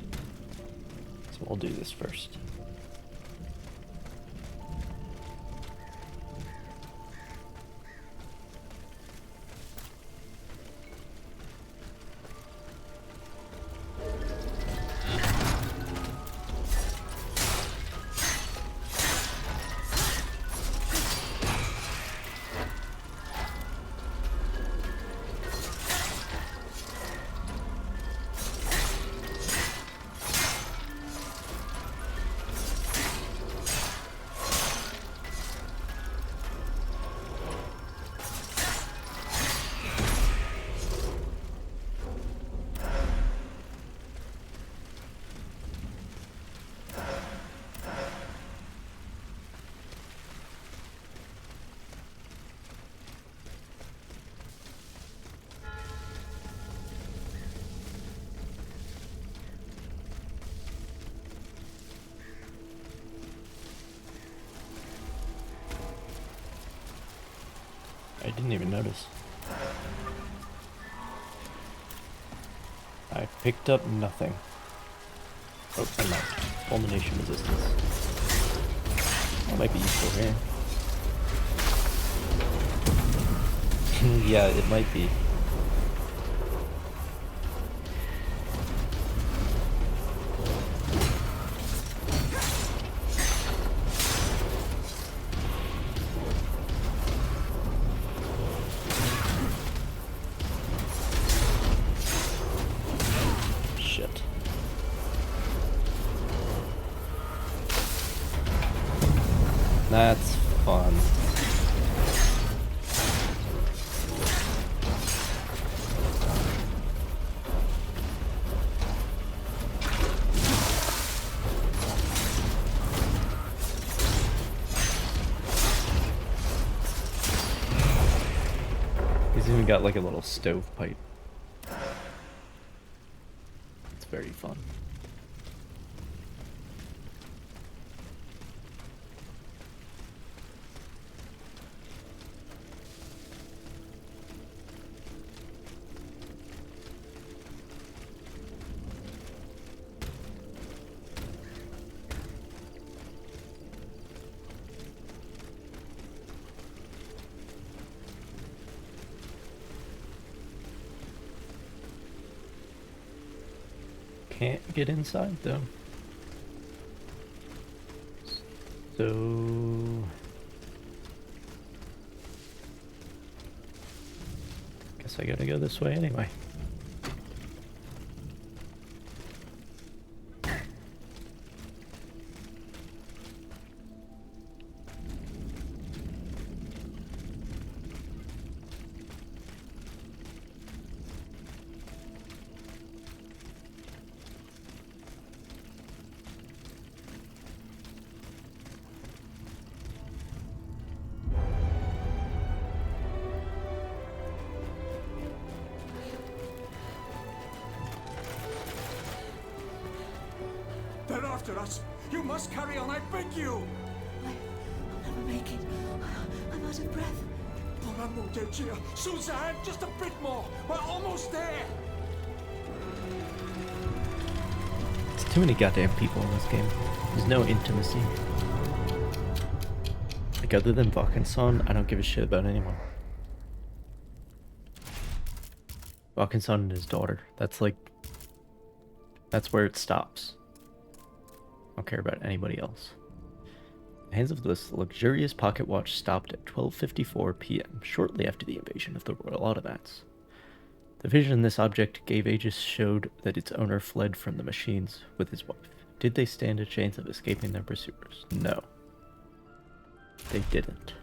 So we'll do this first. I didn't even notice. I picked up nothing. Oh, never mind. Fulmination resistance. That might be useful here. Yeah, it might be. That's fun. He's even got like a little stovepipe. It's very fun. can't get inside though. So guess I gotta go this way anyway. They're after us. You must carry on, I beg you. I'll never make it. I'm out of breath. Pour l'amour de Dieu. Suzanne, just a bit more. We're almost there. There's too many goddamn people in this game. There's no intimacy. Like, other than Vakenson, I don't give a shit about anyone. Vakenson and his daughter. That's like... That's where it stops. I don't care about anybody else. The hands of this luxurious pocket watch stopped at 12:54 p.m., shortly after the invasion of the Royal Automats. The vision this object gave Aegis showed that its owner fled from the machines with his wife. Did they stand a chance of escaping their pursuers? No. They didn't.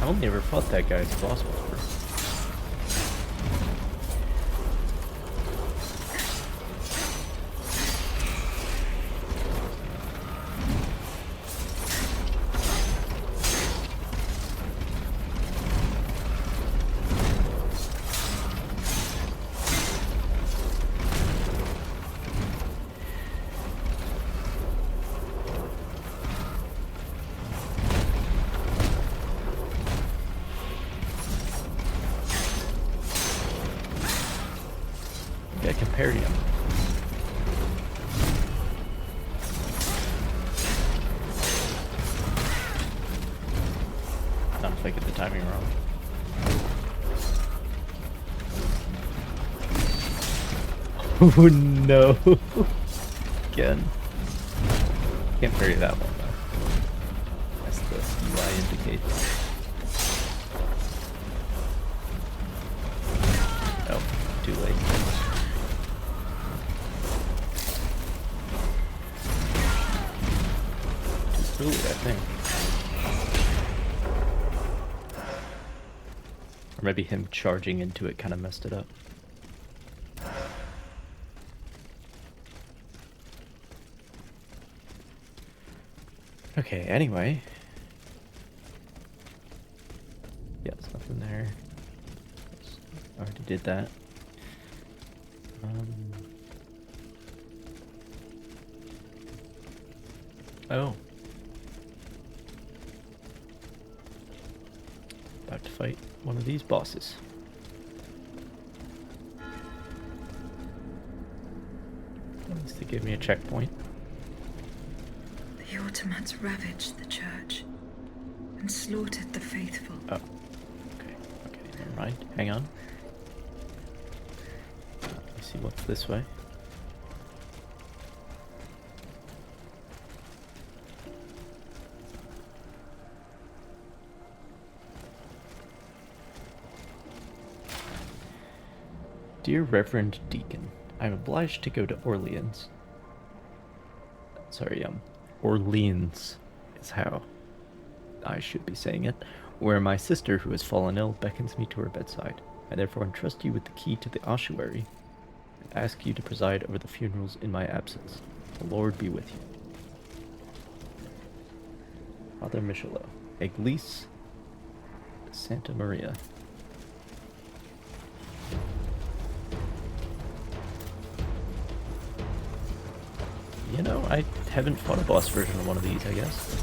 I only ever fought that guy as a boss before. I can parry him. I'm thinking the timing wrong. Oh no! Again. Can't parry that one though. As the UI indicates. Oh, too late. Ooh, that thing. Or maybe him charging into it kind of messed it up. Okay, anyway. Yeah, there's nothing there. Already did that. Oh. About to fight one of these bosses. At least they gave me a checkpoint. The Ottomans ravaged the church and slaughtered the faithful. Oh. Okay, never mind. Hang on. Let's see what's this way. Dear Reverend Deacon, I'm obliged to go to Orleans. Sorry, Orleans is how I should be saying it, where my sister, who has fallen ill, beckons me to her bedside. I therefore entrust you with the key to the ossuary and ask you to preside over the funerals in my absence. The Lord be with you. Father Michelot, Église Santa Maria. You know, I haven't fought a boss version of one of these, I guess.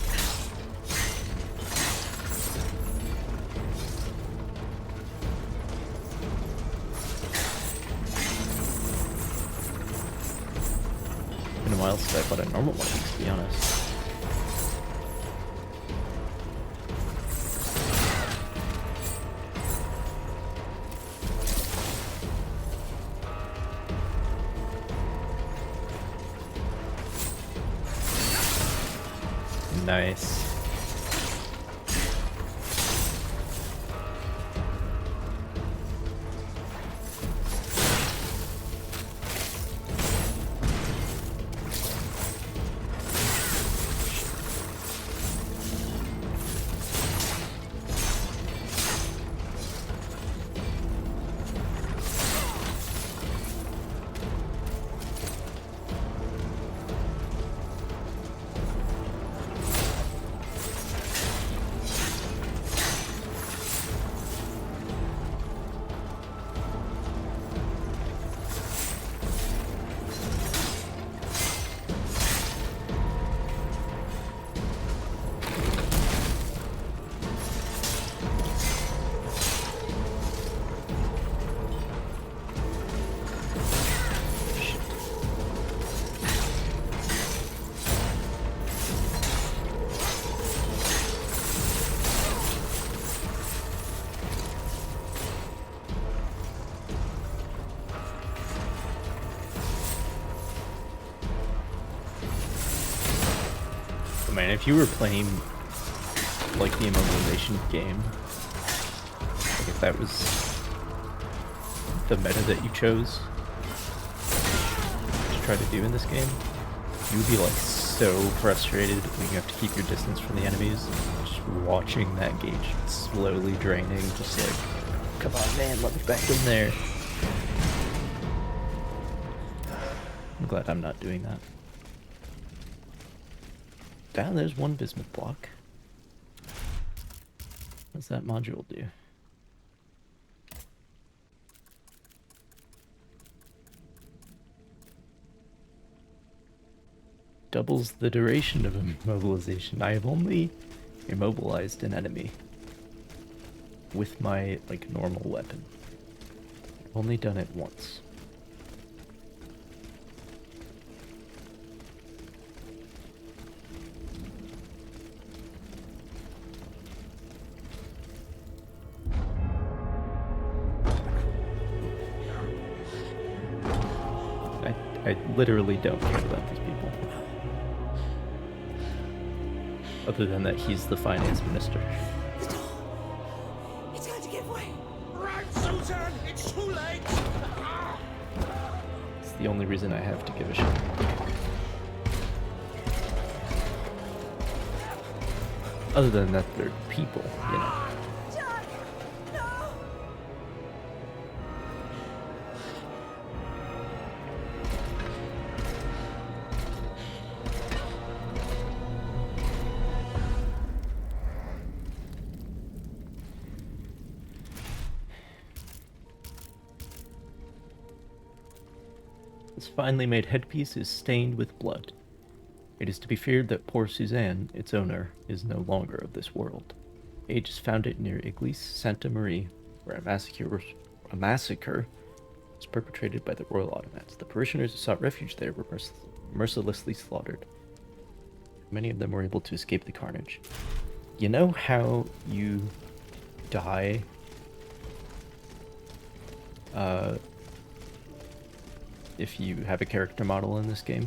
Been a while since I fought a normal one of these, to be honest. Nice. Man, if you were playing like the immobilization game, like if that was the meta that you chose to try to do in this game, you would be like so frustrated when you have to keep your distance from the enemies, just watching that gauge slowly draining, just like, come on man, let me back in there. I'm glad I'm not doing that. Down there's one bismuth block. What does that module do? Doubles the duration of immobilization. I have only immobilized an enemy with my like normal weapon. I've only done it once. I literally don't care about these people. Other than that he's the finance minister. It's going to give way. Right, Susan! It's too late! It's the only reason I have to give a shit. Other than that, they're people, you know. This finely made headpiece is stained with blood. It is to be feared that poor Suzanne, its owner, is no longer of this world. Age is founded near Église Sainte Marie, where a massacre was perpetrated by the royal automats. The parishioners who sought refuge there were mercilessly slaughtered. Many of them were able to escape the carnage. You know how you die if you have a character model in this game?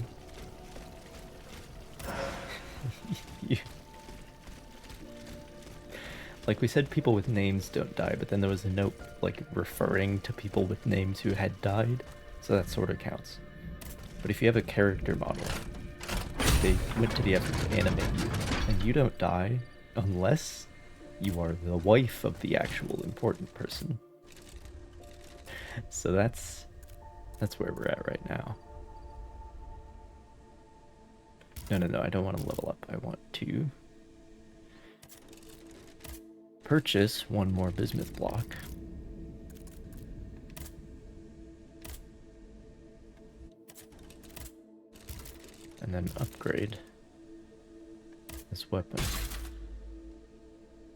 Like we said, people with names don't die, but then there was a note like referring to people with names who had died, so that sort of counts. But if you have a character model, they went to the effort to animate you, and you don't die unless you are the wife of the actual important person. So that's where we're at right now. No, I don't want to level up. I want to purchase one more bismuth block. And then upgrade this weapon.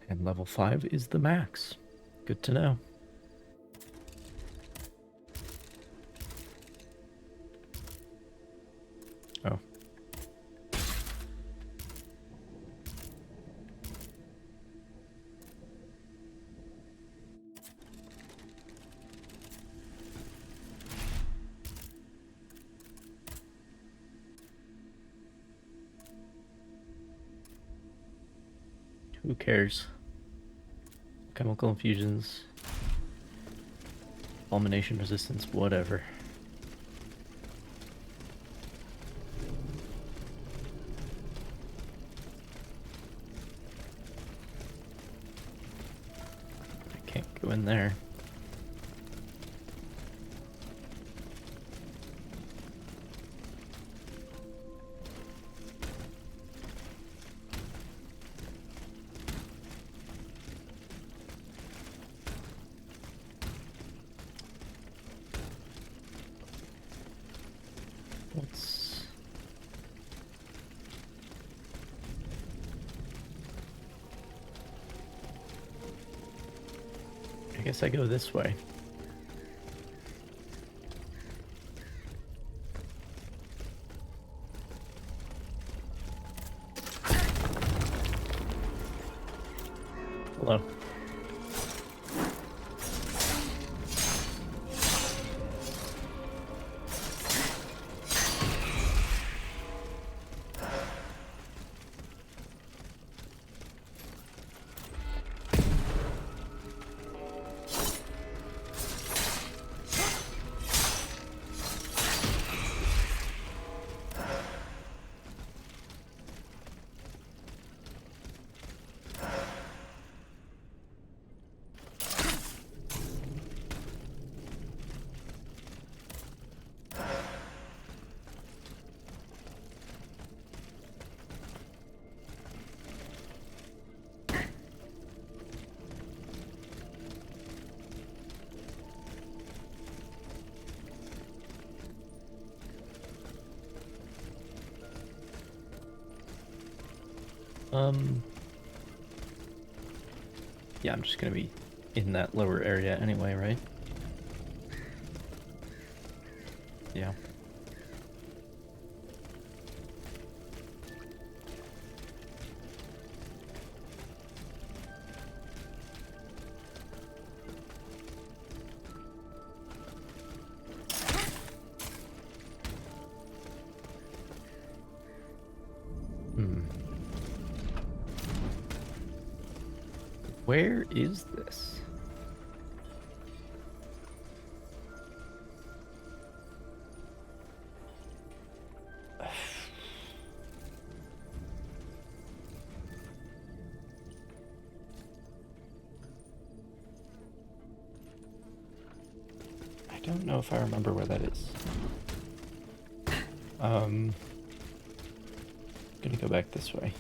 And level 5 is the max. Good to know. Oh. Who cares? Chemical infusions, fulmination resistance, whatever. I can't go in there. I guess I go this way. Hello. Yeah, I'm just gonna be in that lower area anyway, right? Yeah. Where is this? I don't know if I remember where that is. Gonna go back this way.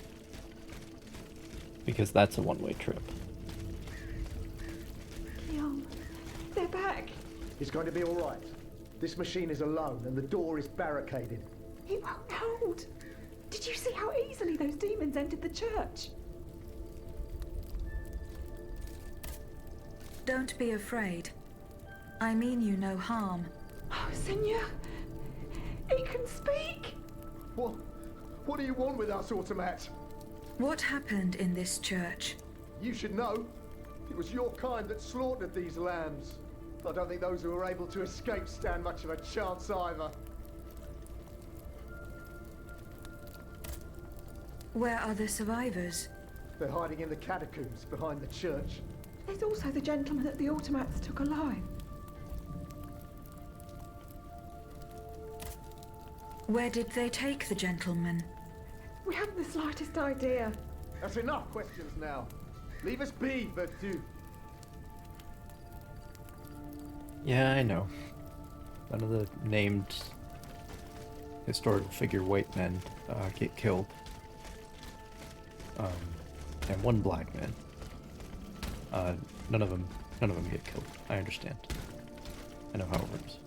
Because that's a one-way trip. They're back. It's going to be all right. This machine is alone and the door is barricaded. It won't hold. Did you how easily those demons entered the church. Don't be afraid. I mean you no harm. Oh, Senor, he can speak. What do you want with us, Automat? What happened in this church? You should know. It was your kind that slaughtered these lambs. I don't think those who were able to escape stand much of a chance either. Where are the survivors? They're hiding in the catacombs behind the church. There's also the gentleman that the automats took alive. Where did they take the gentleman? We haven't the slightest idea. That's enough questions now. Leave us be, Vertu. Yeah, I know. None of the named historical figure white men get killed. And one black man. None of them get killed. I understand. I know how it works.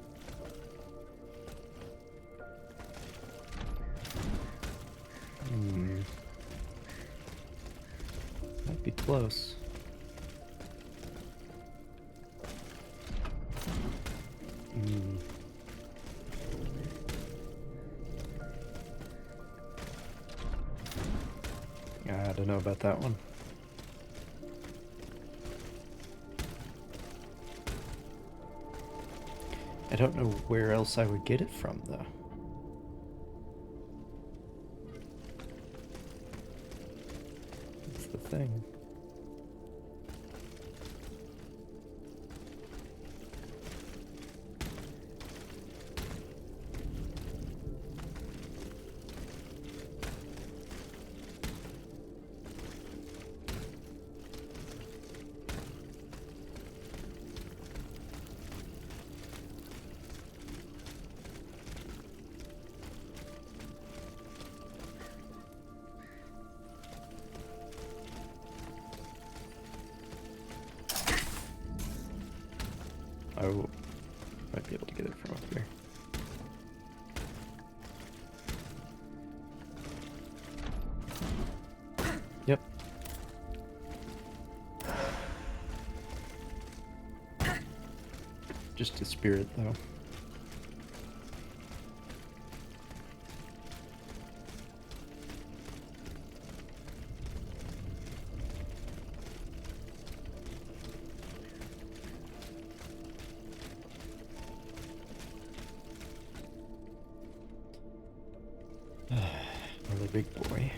Might be close. I don't know about that one. I don't know where else I would get it from, though. That's the thing. Oh, might be able to get it from up here. Yep. Just a spirit, though. Another big boy.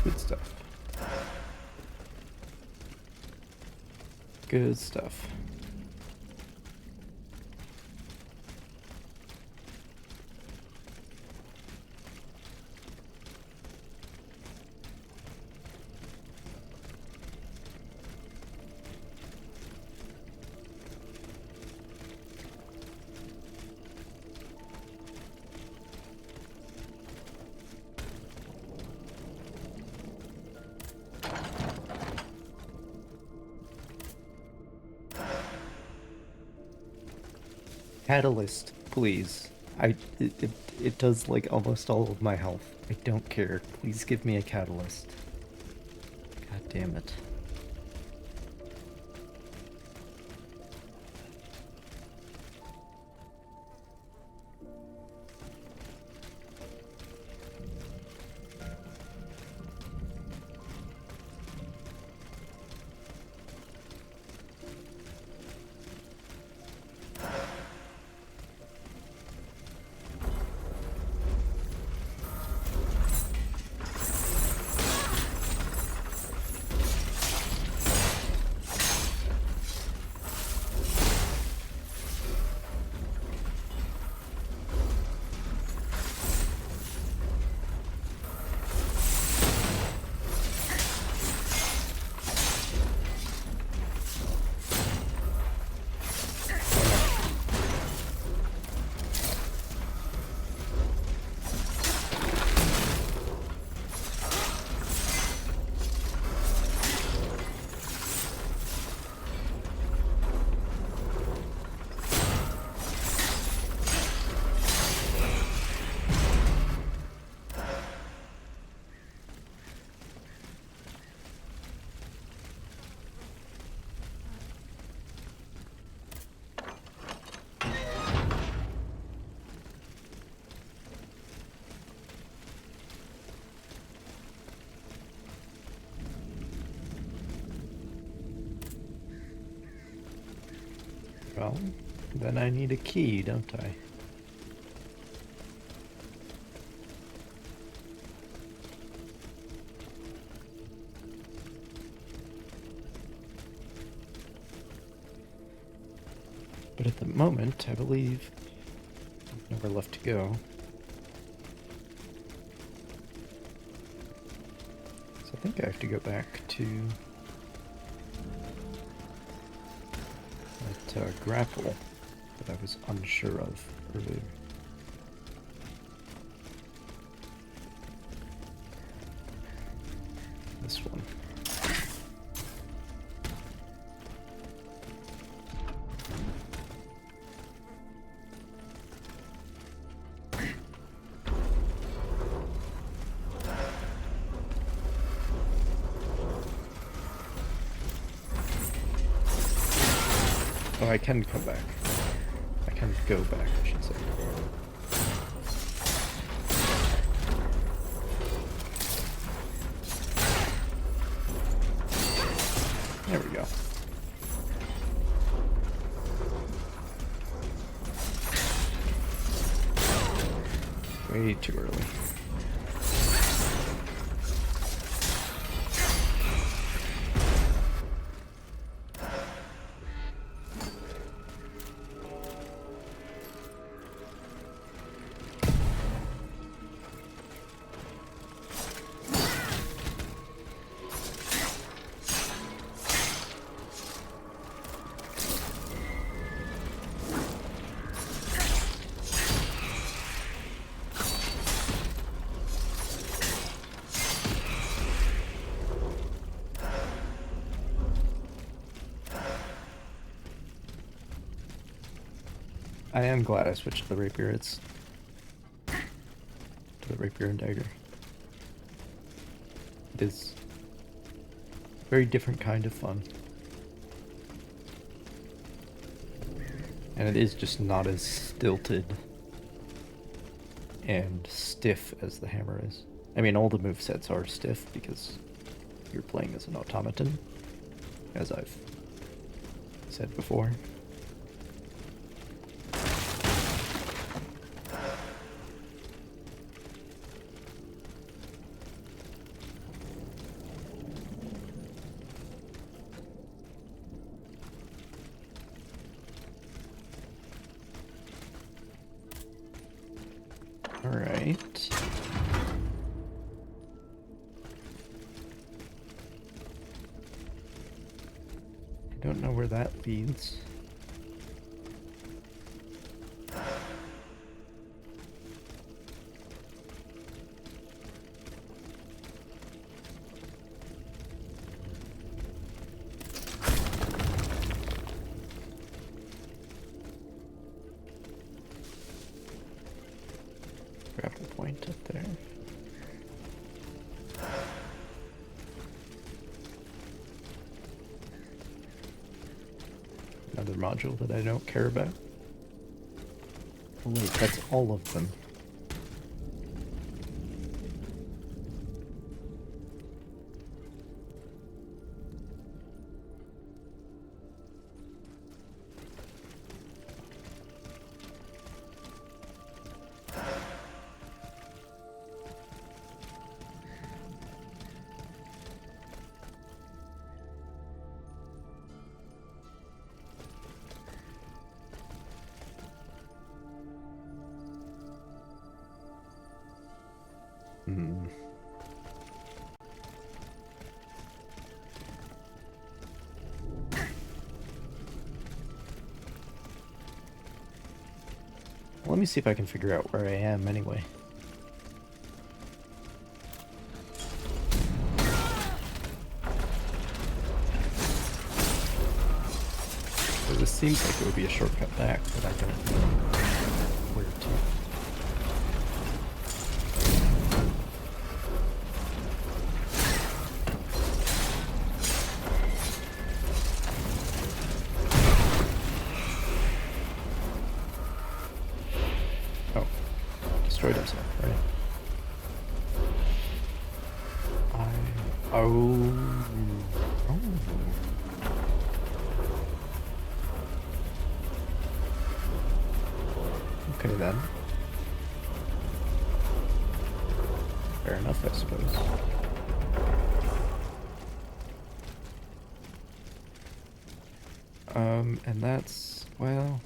Good stuff. Good stuff. Catalyst, please. It does like almost all of my health. I don't care. Please give me a catalyst. God damn it. Well, then I need a key, don't I? But at the moment, I believe I've nowhere left to go. So I think I have to go back to that grapple that I was unsure of earlier. This one. Oh, I can come back. I can go back, I should say. There we go. Way too early. I am glad I switched to the rapier. To the rapier and dagger. It is a very different kind of fun. And it is just not as stilted and stiff as the hammer is. I mean, all the movesets are stiff because you're playing as an automaton, as I've said before. Alright. I don't know where that leads. Grapple point up there. Another module that I don't care about. Oh wait, that's all of them. Let me see if I can figure out where I am anyway. So this seems like it would be a shortcut back, but I don't know where to. Destroyed himself, right? Okay then. Fair enough, I suppose. And that's, well...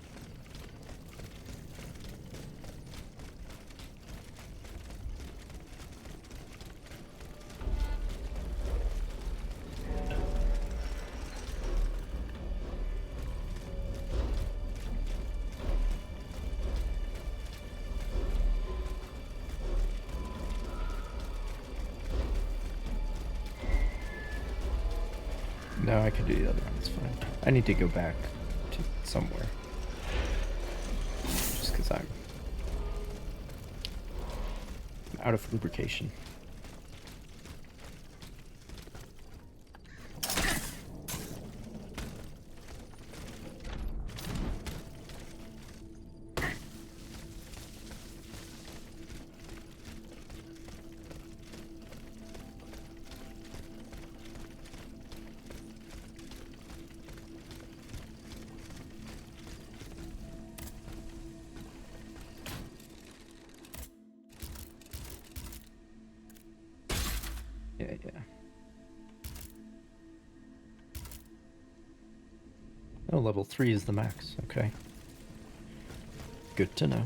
No, I can do the other one, it's fine. I need to go back to somewhere. Just because I'm out of lubrication. Yeah. Oh, level 3 is the max. Okay. Good to know.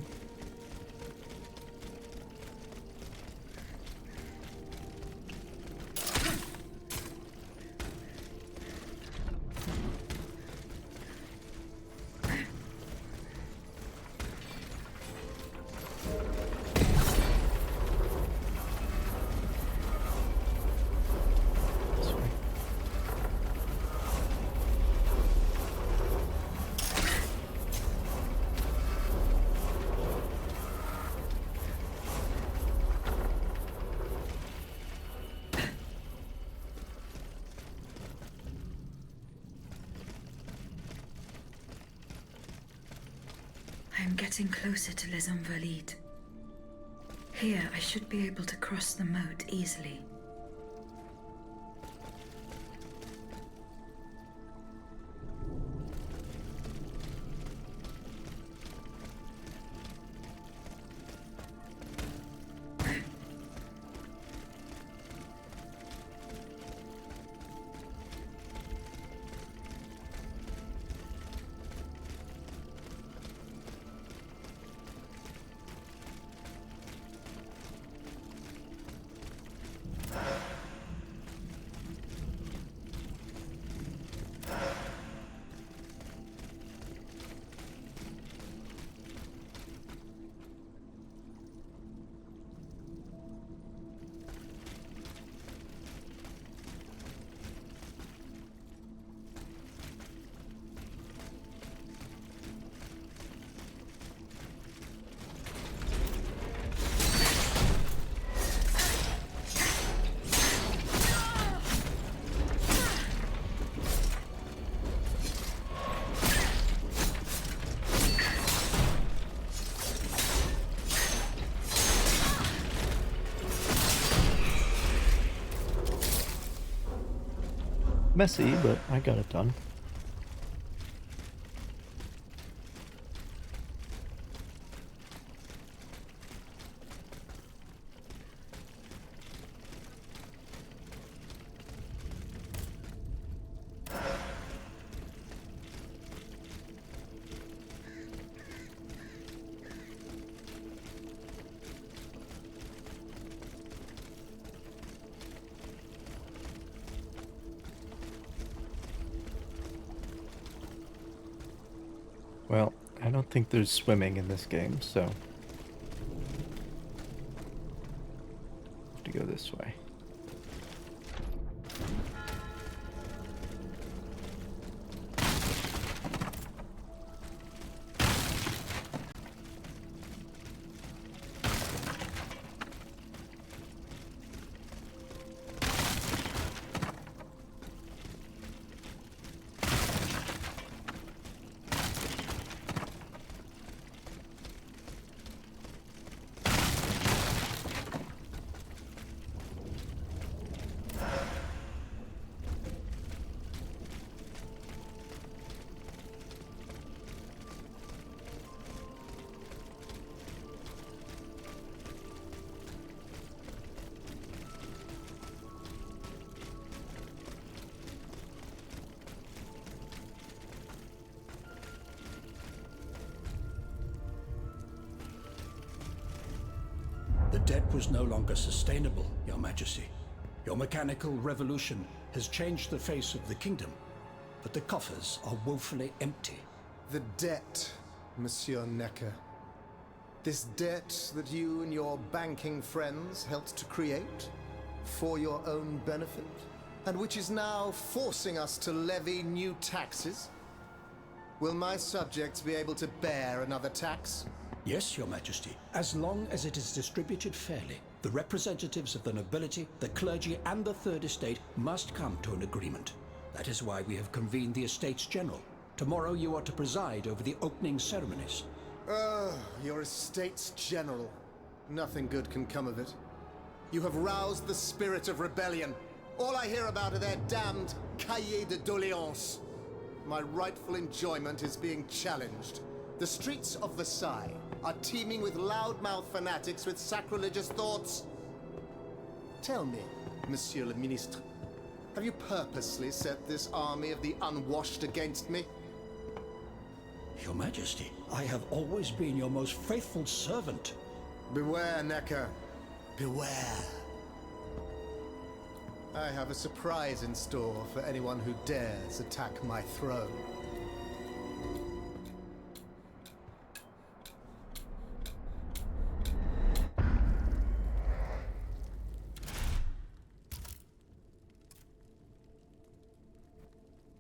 I'm getting closer to Les Invalides. Here, I should be able to cross the moat easily. Messy, but I got it done. Well, I don't think there's swimming in this game, so have to go this way. debt was no longer sustainable, Your Majesty. Your mechanical revolution has changed the face of the kingdom, but the coffers are woefully empty. The debt, Monsieur Necker. This debt that you and your banking friends helped to create for your own benefit, and which is now forcing us to levy new taxes? Will my subjects be able to bear another tax? Yes, Your Majesty, as long as it is distributed fairly. The representatives of the nobility, the clergy, and the Third Estate must come to an agreement. That is why we have convened the Estates General. Tomorrow you are to preside over the opening ceremonies. Oh, your Estates General. Nothing good can come of it. You have roused the spirit of rebellion. All I hear about are their damned cahiers de doléances. My rightful enjoyment is being challenged. The streets of Versailles are teeming with loudmouth fanatics with sacrilegious thoughts. Tell me, Monsieur le Ministre, have you purposely set this army of the unwashed against me? Your Majesty, I have always been your most faithful servant. Beware, Necker. Beware. I have a surprise in store for anyone who dares attack my throne.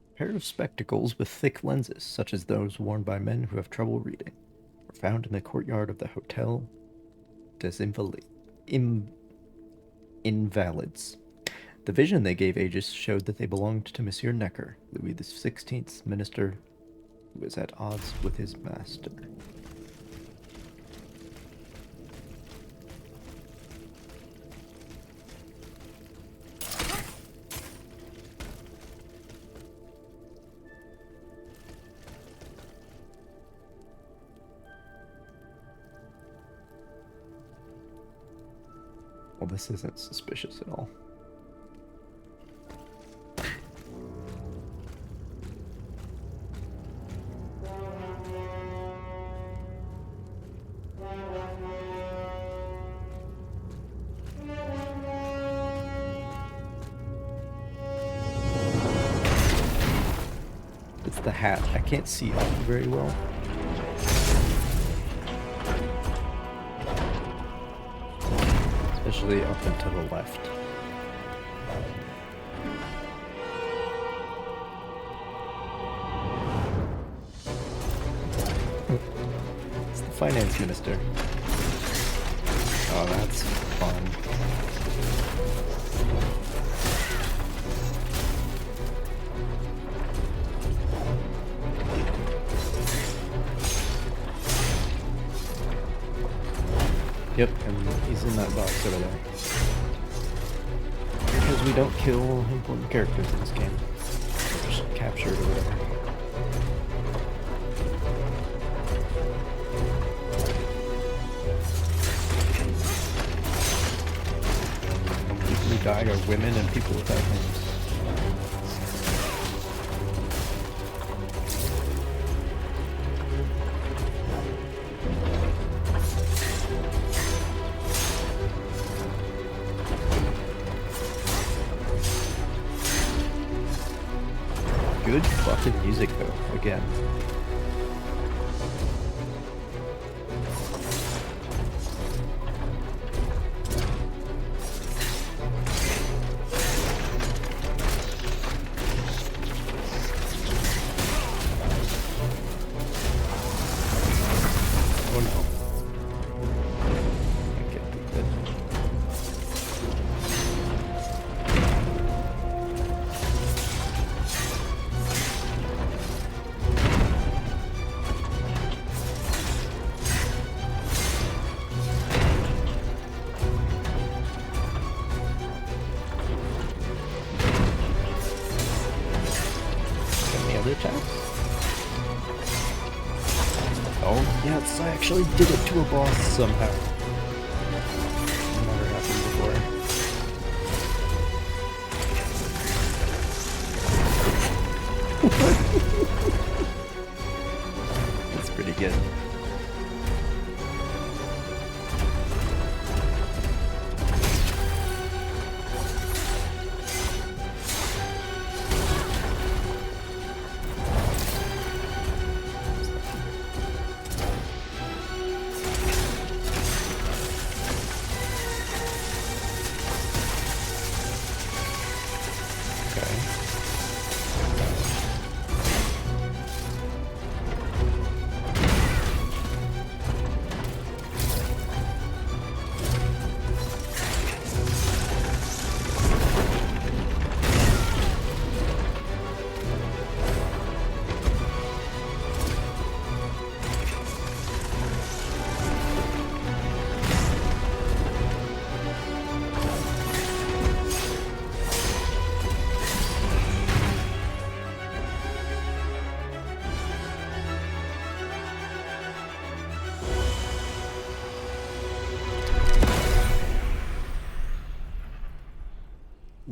A pair of spectacles with thick lenses, such as those worn by men who have trouble reading, were found in the courtyard of the Hotel des Invalids. The vision they gave Aegis showed that they belonged to Monsieur Necker, Louis XVI's minister, who was at odds with his master. Well, this isn't suspicious at all. It's the hat. I can't see it very well. Especially up and to the left. It's the finance minister. Oh, that's fun. Yep, and he's in that box over there. Because we don't kill important characters in this game. They're just captured or whatever. People who die are women and people without names. Good fucking music though, again. Oh no. I can't do that. Any other attacks? Oh, yes, I actually did it to a boss somehow. Never happened before. That's pretty good.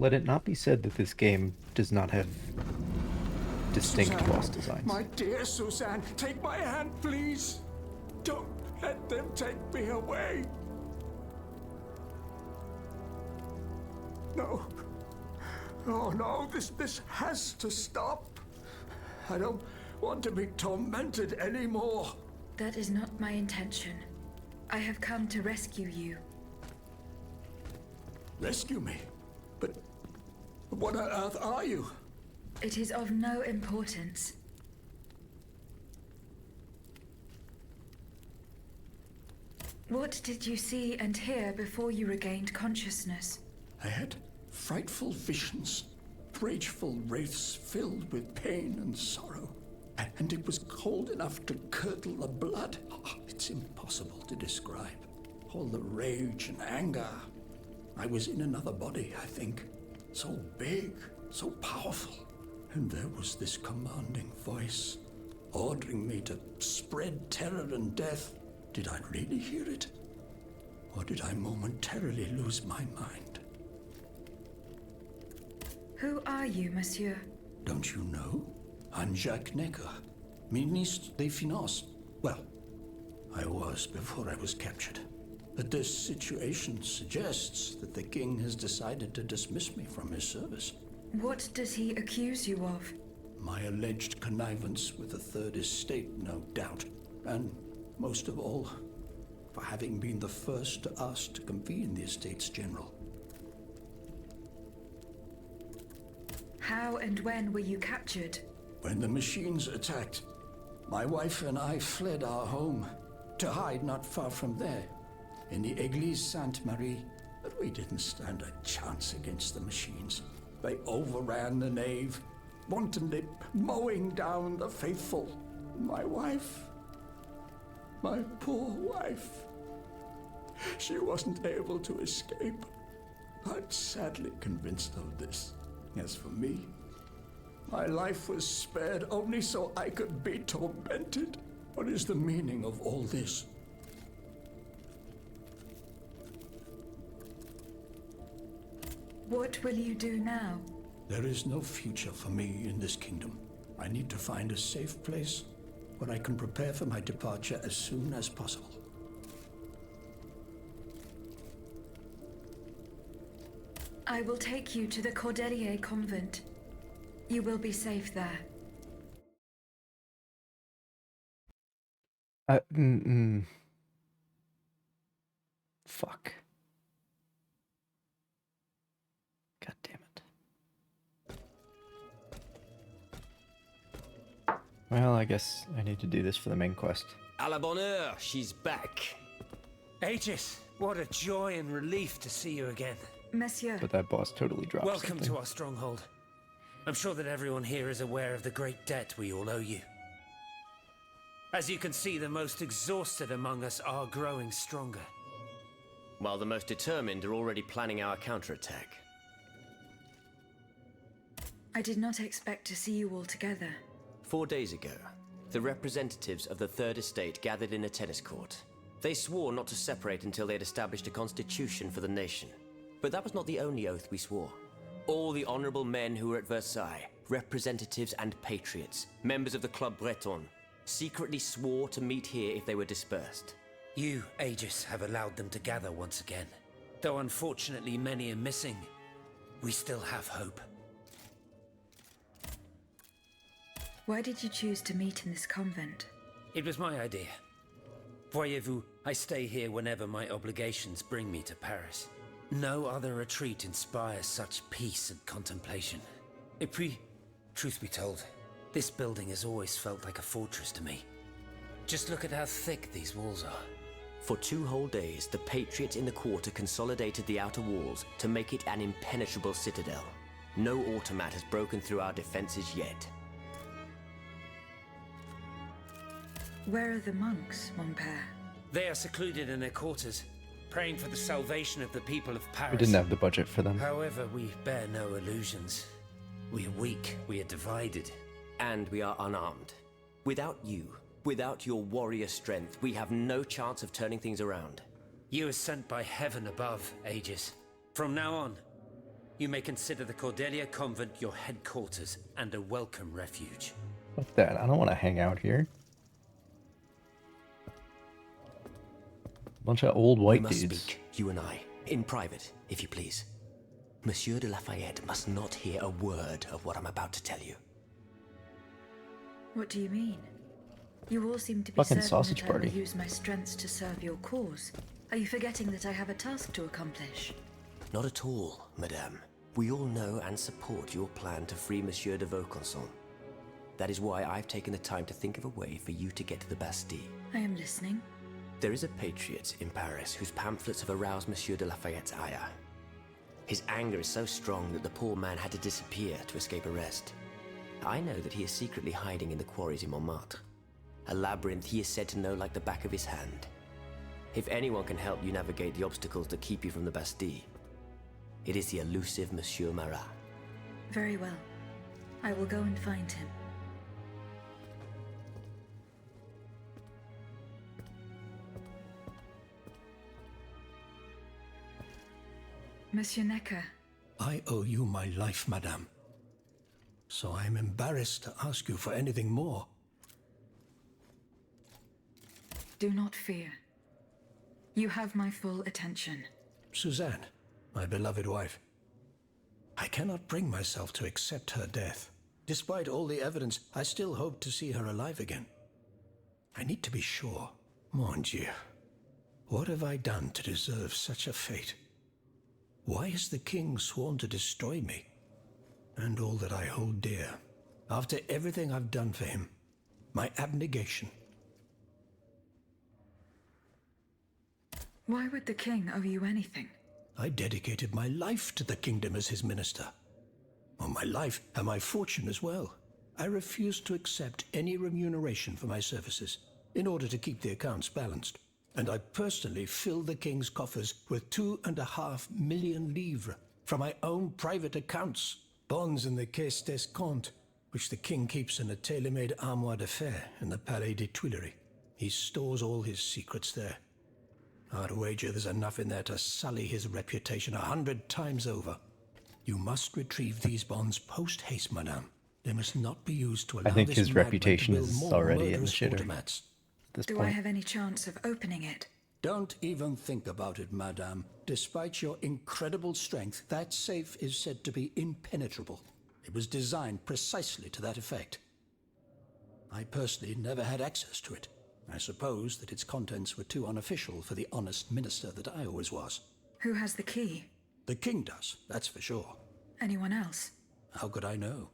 let it not be said that this game does not have distinct Suzanne, boss designs. My dear Suzanne, take my hand, please. Don't let them take me away. No. Oh no, this has to stop. I don't want to be tormented anymore. That is not my intention. I have come to rescue you. Rescue me? But what on earth are you? It is of no importance. What did you see and hear before you regained consciousness? I had frightful visions, rageful wraiths filled with pain and sorrow. And it was cold enough to curdle the blood. Oh, it's impossible to describe. All the rage and anger. I was in another body, I think. So big, so powerful. And there was this commanding voice, ordering me to spread terror and death. Did I really hear it? Or did I momentarily lose my mind? Who are you, monsieur? Don't you know? I'm Jacques Necker, Ministre des Finances. Well, I was before I was captured. But this situation suggests that the king has decided to dismiss me from his service. What does he accuse you of? My alleged connivance with the Third Estate, no doubt. And, most of all, for having been the first to ask to convene the Estates General. How and when were you captured? When the machines attacked, my wife and I fled our home to hide not far from there, in the Église Sainte-Marie. But we didn't stand a chance against the machines. They overran the nave, wantonly mowing down the faithful. My wife, my poor wife, she wasn't able to escape. I'm sadly convinced of this. As for me, my life was spared only so I could be tormented. What is the meaning of all this? What will you do now? There is no future for me in this kingdom. I need to find a safe place where I can prepare for my departure as soon as possible. I will take you to the Cordelier convent. You will be safe there. Fuck. God damn it. Well, I guess I need to do this for the main quest. À la bonne heure, she's back. Aegis, what a joy and relief to see you again. Monsieur. But that boss totally dropped Welcome something. to our stronghold. I'm sure that everyone here is aware of the great debt we all owe you. As you can see, the most exhausted among us are growing stronger. While the most determined are already planning our counterattack. I did not expect to see you all together. 4 days ago, the representatives of the Third Estate gathered in a tennis court. They swore not to separate until they had established a constitution for the nation. But that was not the only oath we swore. All the honorable men who were at Versailles, representatives and patriots, members of the Club Breton, secretly swore to meet here if they were dispersed. You, Aegis, have allowed them to gather once again. Though unfortunately many are missing, we still have hope. Why did you choose to meet in this convent? It was my idea. Voyez-vous, I stay here whenever my obligations bring me to Paris. No other retreat inspires such peace and contemplation. Et puis, truth be told, this building has always felt like a fortress to me. Just look at how thick these walls are. For 2 whole days, the patriots in the quarter consolidated the outer walls to make it an impenetrable citadel. No automat has broken through our defenses yet. Where are the monks, mon père? They are secluded in their quarters, praying for the salvation of the people of Paris. We didn't have the budget for them. However, we bear no illusions. We are weak, we are divided. And we are unarmed. Without you, without your warrior strength, we have no chance of turning things around. You are sent by heaven above, Aegis. From now on, You may consider the Cordelia Convent your headquarters and a welcome refuge. Fuck that. I don't want to hang out here. Bunch of old white we must dudes. Speak, you and I, in private, if you please. Monsieur de Lafayette must not hear a word of what I'm about to tell you. What do you mean? You all seem to be Fucking certain sausage that I party. will use my strengths to serve your cause. Are you forgetting that I have a task to accomplish? Not at all, madame. We all know and support your plan to free Monsieur de Vaucanson. That is why I've taken the time to think of a way for you to get to the Bastille. I am listening. There is a patriot in Paris whose pamphlets have aroused Monsieur de Lafayette's ire. His anger is so strong that the poor man had to disappear to escape arrest. I know that he is secretly hiding in the quarries in Montmartre. A labyrinth he is said to know like the back of his hand. If anyone can help you navigate the obstacles that keep you from the Bastille, it is the elusive Monsieur Marat. Very well. I will go and find him. Monsieur Necker. I owe you my life, madame. So I am embarrassed to ask you for anything more. Do not fear. You have my full attention. Suzanne, my beloved wife. I cannot bring myself to accept her death. Despite all the evidence, I still hope to see her alive again. I need to be sure. Mon Dieu. What have I done to deserve such a fate? Why has the king sworn to destroy me? And all that I hold dear. After everything I've done for him. My abnegation. Why would the king owe you anything? I dedicated my life to the kingdom as his minister. Well, my life and my fortune as well. I refused to accept any remuneration for my services in order to keep the accounts balanced. And I personally filled the king's coffers with 2.5 million livres from my own private accounts, bonds in the Caisse d'Escompte, which the king keeps in a tailor-made armoire de fer in the Palais des Tuileries. He stores all his secrets there. I'd wager there's enough in there to sully his reputation 100 times over. You must retrieve these bonds post-haste, madame. They must not be used to allow I think this his madman reputation to build is more already in the murderous shitter automats. at this Do point. I have any chance of opening it? Don't even think about it, madame. Despite your incredible strength, that safe is said to be impenetrable. It was designed precisely to that effect. I personally never had access to it. I suppose that its contents were too unofficial for the honest minister that I always was. Who has the key? The king does, that's for sure. Anyone else? How could I know?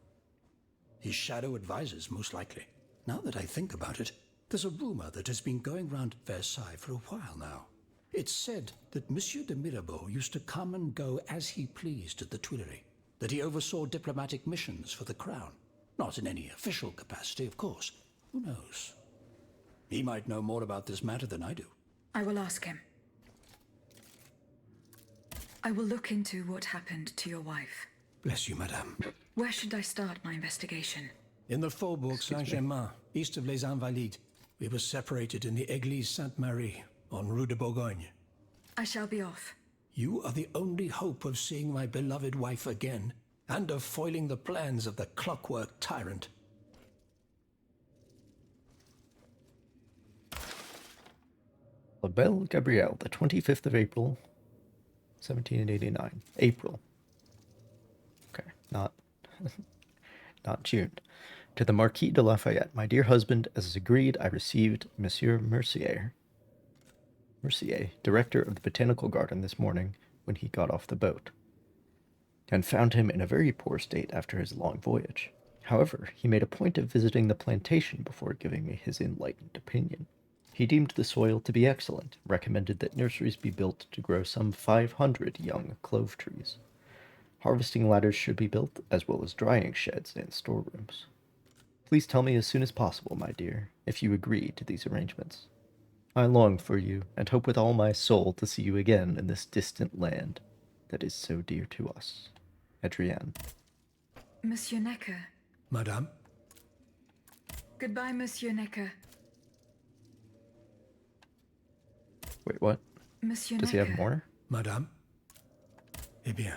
His shadow advisors, most likely. Now that I think about it, there's a rumor that has been going round Versailles for a while now. It's said that Monsieur de Mirabeau used to come and go as he pleased at the Tuileries, that he oversaw diplomatic missions for the crown. Not in any official capacity, of course. Who knows? He might know more about this matter than I do. I will ask him. I will look into what happened to your wife. Bless you, madame. Where should I start my investigation? In the Faubourg Saint-Germain, east of Les Invalides. We were separated in the Église Sainte-Marie, on Rue de Bourgogne. I shall be off. You are the only hope of seeing my beloved wife again, and of foiling the plans of the clockwork tyrant. La Belle Gabrielle, the 25th of April, 1789. April. Okay, not June. To the Marquis de Lafayette, my dear husband, as agreed, I received Monsieur Mercier, director of the Botanical Garden, this morning when he got off the boat, and found him in a very poor state after his long voyage. However, he made a point of visiting the plantation before giving me his enlightened opinion. He deemed the soil to be excellent, recommended that nurseries be built to grow some 500 young clove trees. Harvesting ladders should be built, as well as drying sheds and storerooms. Please tell me as soon as possible, my dear, if you agree to these arrangements. I long for you, and hope with all my soul to see you again in this distant land that is so dear to us. Adrienne. Monsieur Necker. Madame? Goodbye, Monsieur Necker. Wait, what? Monsieur Does he have Necker. more? Madame? Eh bien,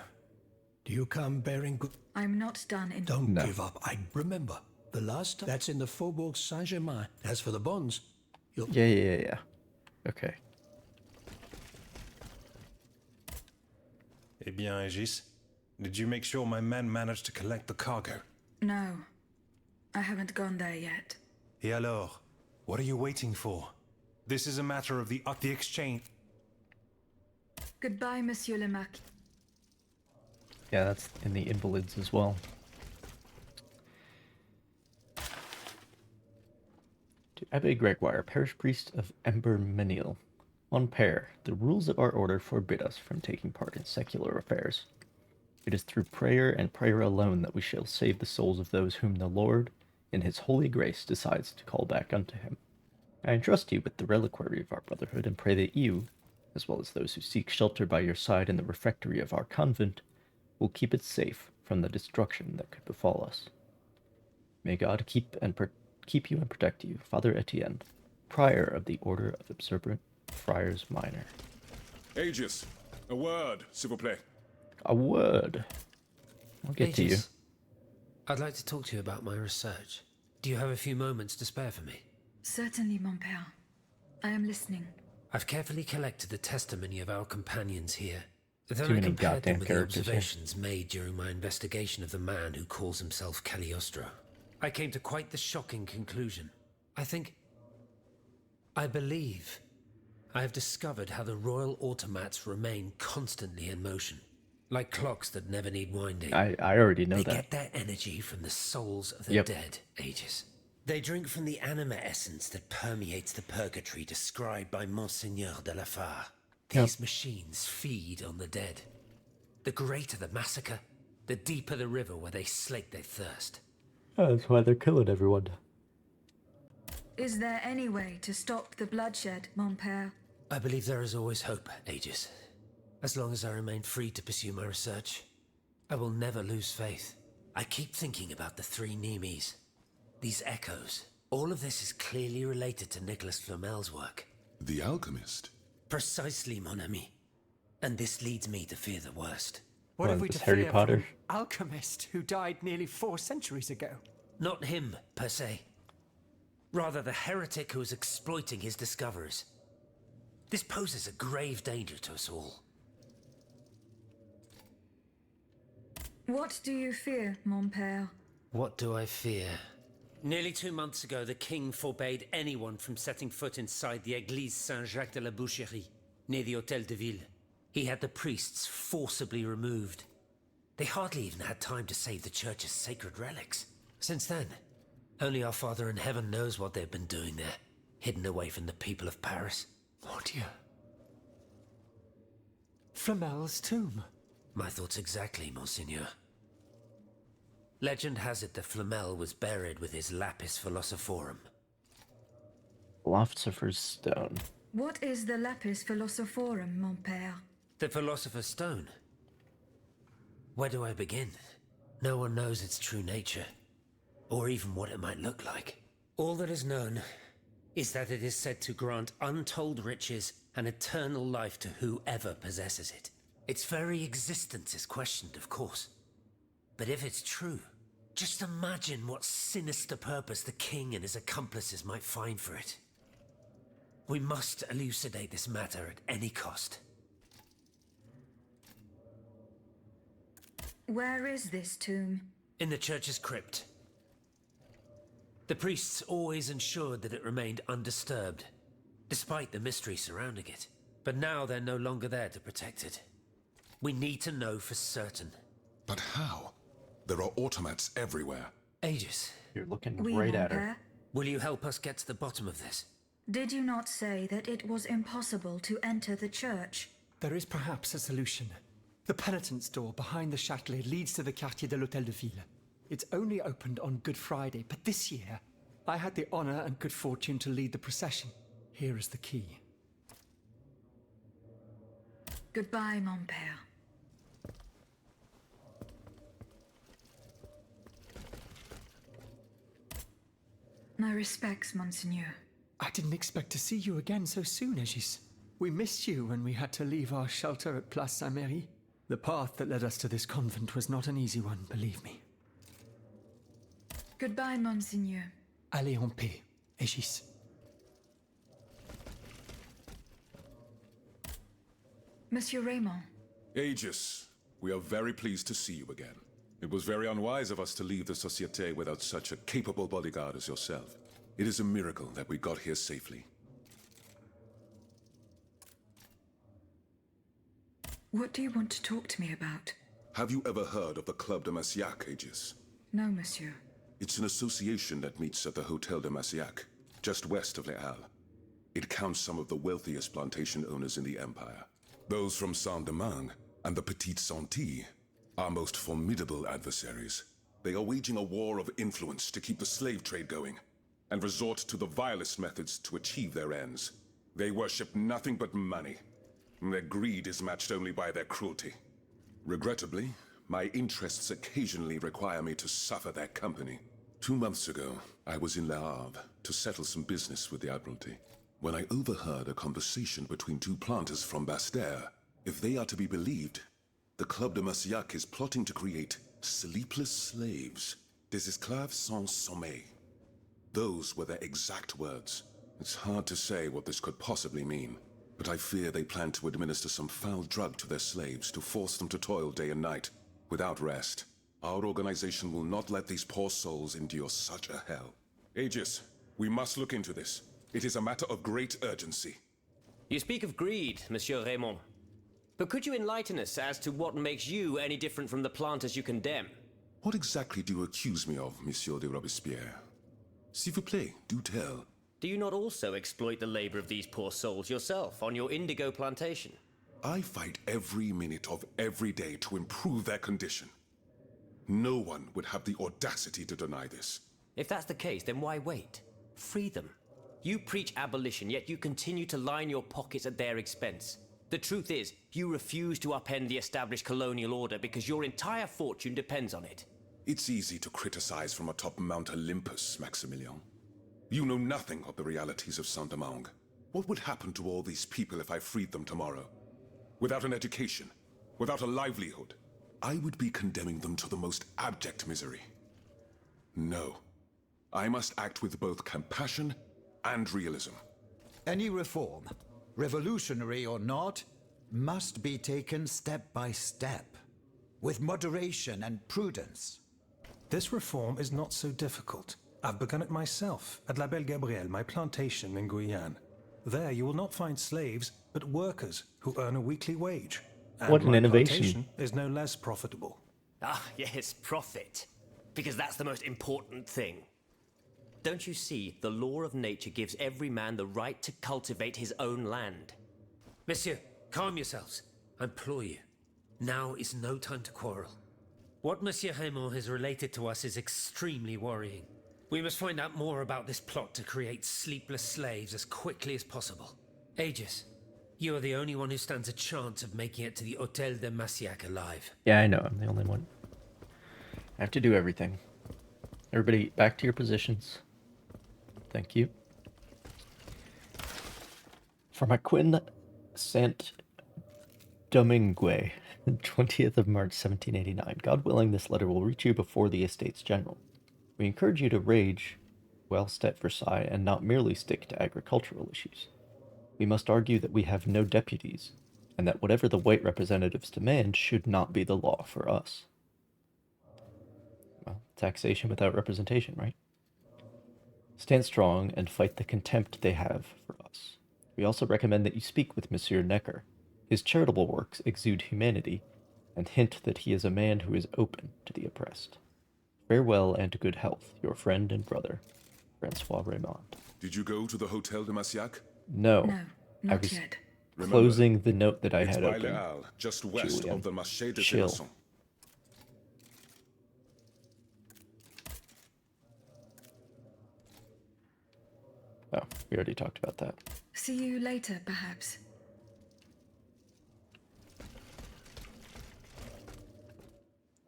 Do you come bearing good? I'm not done in... Don't give up. I remember. The last time... That's in the Faubourg Saint-Germain. As for the bonds, you'll... Yeah. Okay. Eh bien, Aegis, did you make sure my men managed to collect the cargo? No. I haven't gone there yet. Et alors? What are you waiting for? This is a matter of the exchange. Goodbye, Monsieur le Marquis. Yeah, that's in the Invalids as well. To Abbe Gregoire, parish priest of Embermesnil. Mon père, the rules of our order forbid us from taking part in secular affairs. It is through prayer and prayer alone that we shall save the souls of those whom the Lord, in his holy grace, decides to call back unto him. I entrust you with the reliquary of our brotherhood, and pray that you, as well as those who seek shelter by your side in the refectory of our convent, will keep it safe from the destruction that could befall us. May God keep you and protect you, Father Etienne, prior of the Order of Observant Friars Minor. Aegis, a word, s'il vous plaît. A word. I'll get to you. I'd like to talk to you about my research. Do you have a few moments to spare for me? Certainly, mon père. I am listening. I've carefully collected the testimony of our companions here. Then Too I many compared them goddamn with the characters here. observations made during my investigation of the man who calls himself Cagliostro. I came to quite the shocking conclusion. I believe I have discovered how the royal automats remain constantly in motion. Like clocks that never need winding. I already know they that. They get their energy from the souls of the dead, Aegis. They drink from the anima essence that permeates the purgatory described by Monseigneur de la Fare. These machines feed on the dead. The greater the massacre, the deeper the river where they slake their thirst. Oh, that's why they're killing everyone. Is there any way to stop the bloodshed, mon père? I believe there is always hope, Aegis. As long as I remain free to pursue my research, I will never lose faith. I keep thinking about the three Nemes. These echoes. All of this is clearly related to Nicholas Flamel's work. The alchemist? Precisely, mon ami. And this leads me to fear the worst. What have we to Harry fear Potter? from an alchemist who died nearly 4 centuries ago? Not him, per se. Rather, the heretic who is exploiting his discoveries. This poses a grave danger to us all. What do you fear, mon père? What do I fear? Nearly 2 months ago, the king forbade anyone from setting foot inside the Église Saint-Jacques de la Boucherie, near the Hôtel de Ville. He had the priests forcibly removed. They hardly even had time to save the church's sacred relics. Since then, only our Father in Heaven knows what they've been doing there, hidden away from the people of Paris. Oh dear. Flamel's tomb. My thoughts exactly, Monseigneur. Legend has it that Flamel was buried with his lapis philosophorum. Philosopher's Stone. What is the lapis philosophorum, mon père? The Philosopher's Stone? Where do I begin? No one knows its true nature, or even what it might look like. All that is known is that it is said to grant untold riches and eternal life to whoever possesses it. Its very existence is questioned, of course. But if it's true, just imagine what sinister purpose the king and his accomplices might find for it. We must elucidate this matter at any cost. Where is this tomb? In the church's crypt. The priests always ensured that it remained undisturbed, despite the mystery surrounding it. But now they're no longer there to protect it. We need to know for certain. But how? There are automats everywhere. Aegis. You're looking Oui, right mon at her. père. Will you help us get to the bottom of this? Did you not say that it was impossible to enter the church? There is perhaps a solution. The penitent's door behind the Châtelet leads to the Quartier de l'Hôtel de Ville. It's only opened on Good Friday, but this year, I had the honor and good fortune to lead the procession. Here is the key. Goodbye, mon père. My respects, Monseigneur. I didn't expect to see you again so soon, Aegis. We missed you when we had to leave our shelter at Place Saint-Méry. The path that led us to this convent was not an easy one, believe me. Goodbye, Monseigneur. Allez en paix, Aegis. Monsieur Raymond. Aegis, we are very pleased to see you again. It was very unwise of us to leave the Société without such a capable bodyguard as yourself. It is a miracle that we got here safely. What do you want to talk to me about? Have you ever heard of the Club de Massiac, Aegis? No, monsieur. It's an association that meets at the Hotel de Massiac, just west of Les Halles. It counts some of the wealthiest plantation owners in the Empire. Those from Saint-Domingue and the Petite-Santé, our most formidable adversaries. They are waging a war of influence to keep the slave trade going, and resort to the vilest methods to achieve their ends. They worship nothing but money. Their greed is matched only by their cruelty. Regrettably, my interests occasionally require me to suffer their company. 2 months ago, I was in Le Havre to settle some business with the Admiralty, when I overheard a conversation between 2 planters from Bastère. If they are to be believed, the Club de Massiac is plotting to create sleepless slaves, des esclaves sans sommeil. Those were their exact words. It's hard to say what this could possibly mean, but I fear they plan to administer some foul drug to their slaves to force them to toil day and night, without rest. Our organization will not let these poor souls endure such a hell. Aegis, we must look into this. It is a matter of great urgency. You speak of greed, Monsieur Raymond. But could you enlighten us as to what makes you any different from the planters you condemn? What exactly do you accuse me of, Monsieur de Robespierre? S'il vous plaît, do tell. Do you not also exploit the labor of these poor souls yourself on your indigo plantation? I fight every minute of every day to improve their condition. No one would have the audacity to deny this. If that's the case, then why wait? Free them. You preach abolition, yet you continue to line your pockets at their expense. The truth is, you refuse to upend the established colonial order because your entire fortune depends on it. It's easy to criticize from atop Mount Olympus, Maximilian. You know nothing of the realities of Saint-Domingue. What would happen to all these people if I freed them tomorrow? Without an education, without a livelihood, I would be condemning them to the most abject misery. No. I must act with both compassion and realism. Any reform, revolutionary or not, must be taken step by step, with moderation and prudence. This reform is not so difficult. I've begun it myself at La Belle Gabrielle, my plantation in Guyane. There you will not find slaves, but workers who earn a weekly wage. And What an my innovation. plantation is no less profitable. Ah, yes, profit. Because that's the most important thing. Don't you see, the law of nature gives every man the right to cultivate his own land. Monsieur, calm yourselves. I implore you. Now is no time to quarrel. What Monsieur Raymond has related to us is extremely worrying. We must find out more about this plot to create sleepless slaves as quickly as possible. Aegis, you are the only one who stands a chance of making it to the Hotel de Massiac alive. Yeah, I know. I'm the only one. I have to do everything. Everybody, back to your positions. Thank you. For my Queen Saint Domingue, 20th of March, 1789. God willing, this letter will reach you before the Estates General. We encourage you to rage whilst at Versailles and not merely stick to agricultural issues. We must argue that we have no deputies, and that whatever the white representatives demand should not be the law for us. Well, taxation without representation, right? Stand strong and fight the contempt they have for us. We also recommend that you speak with Monsieur Necker. His charitable works exude humanity, and hint that he is a man who is open to the oppressed. Farewell and good health, your friend and brother, Francois Raymond. Did you go to the Hotel de Massiac? No, No, I not was yet. closing the note that I It's had by open. Les Halles, just west Julian, of the Marché de chill. Célisson. Oh, we already talked about that. See you later, perhaps.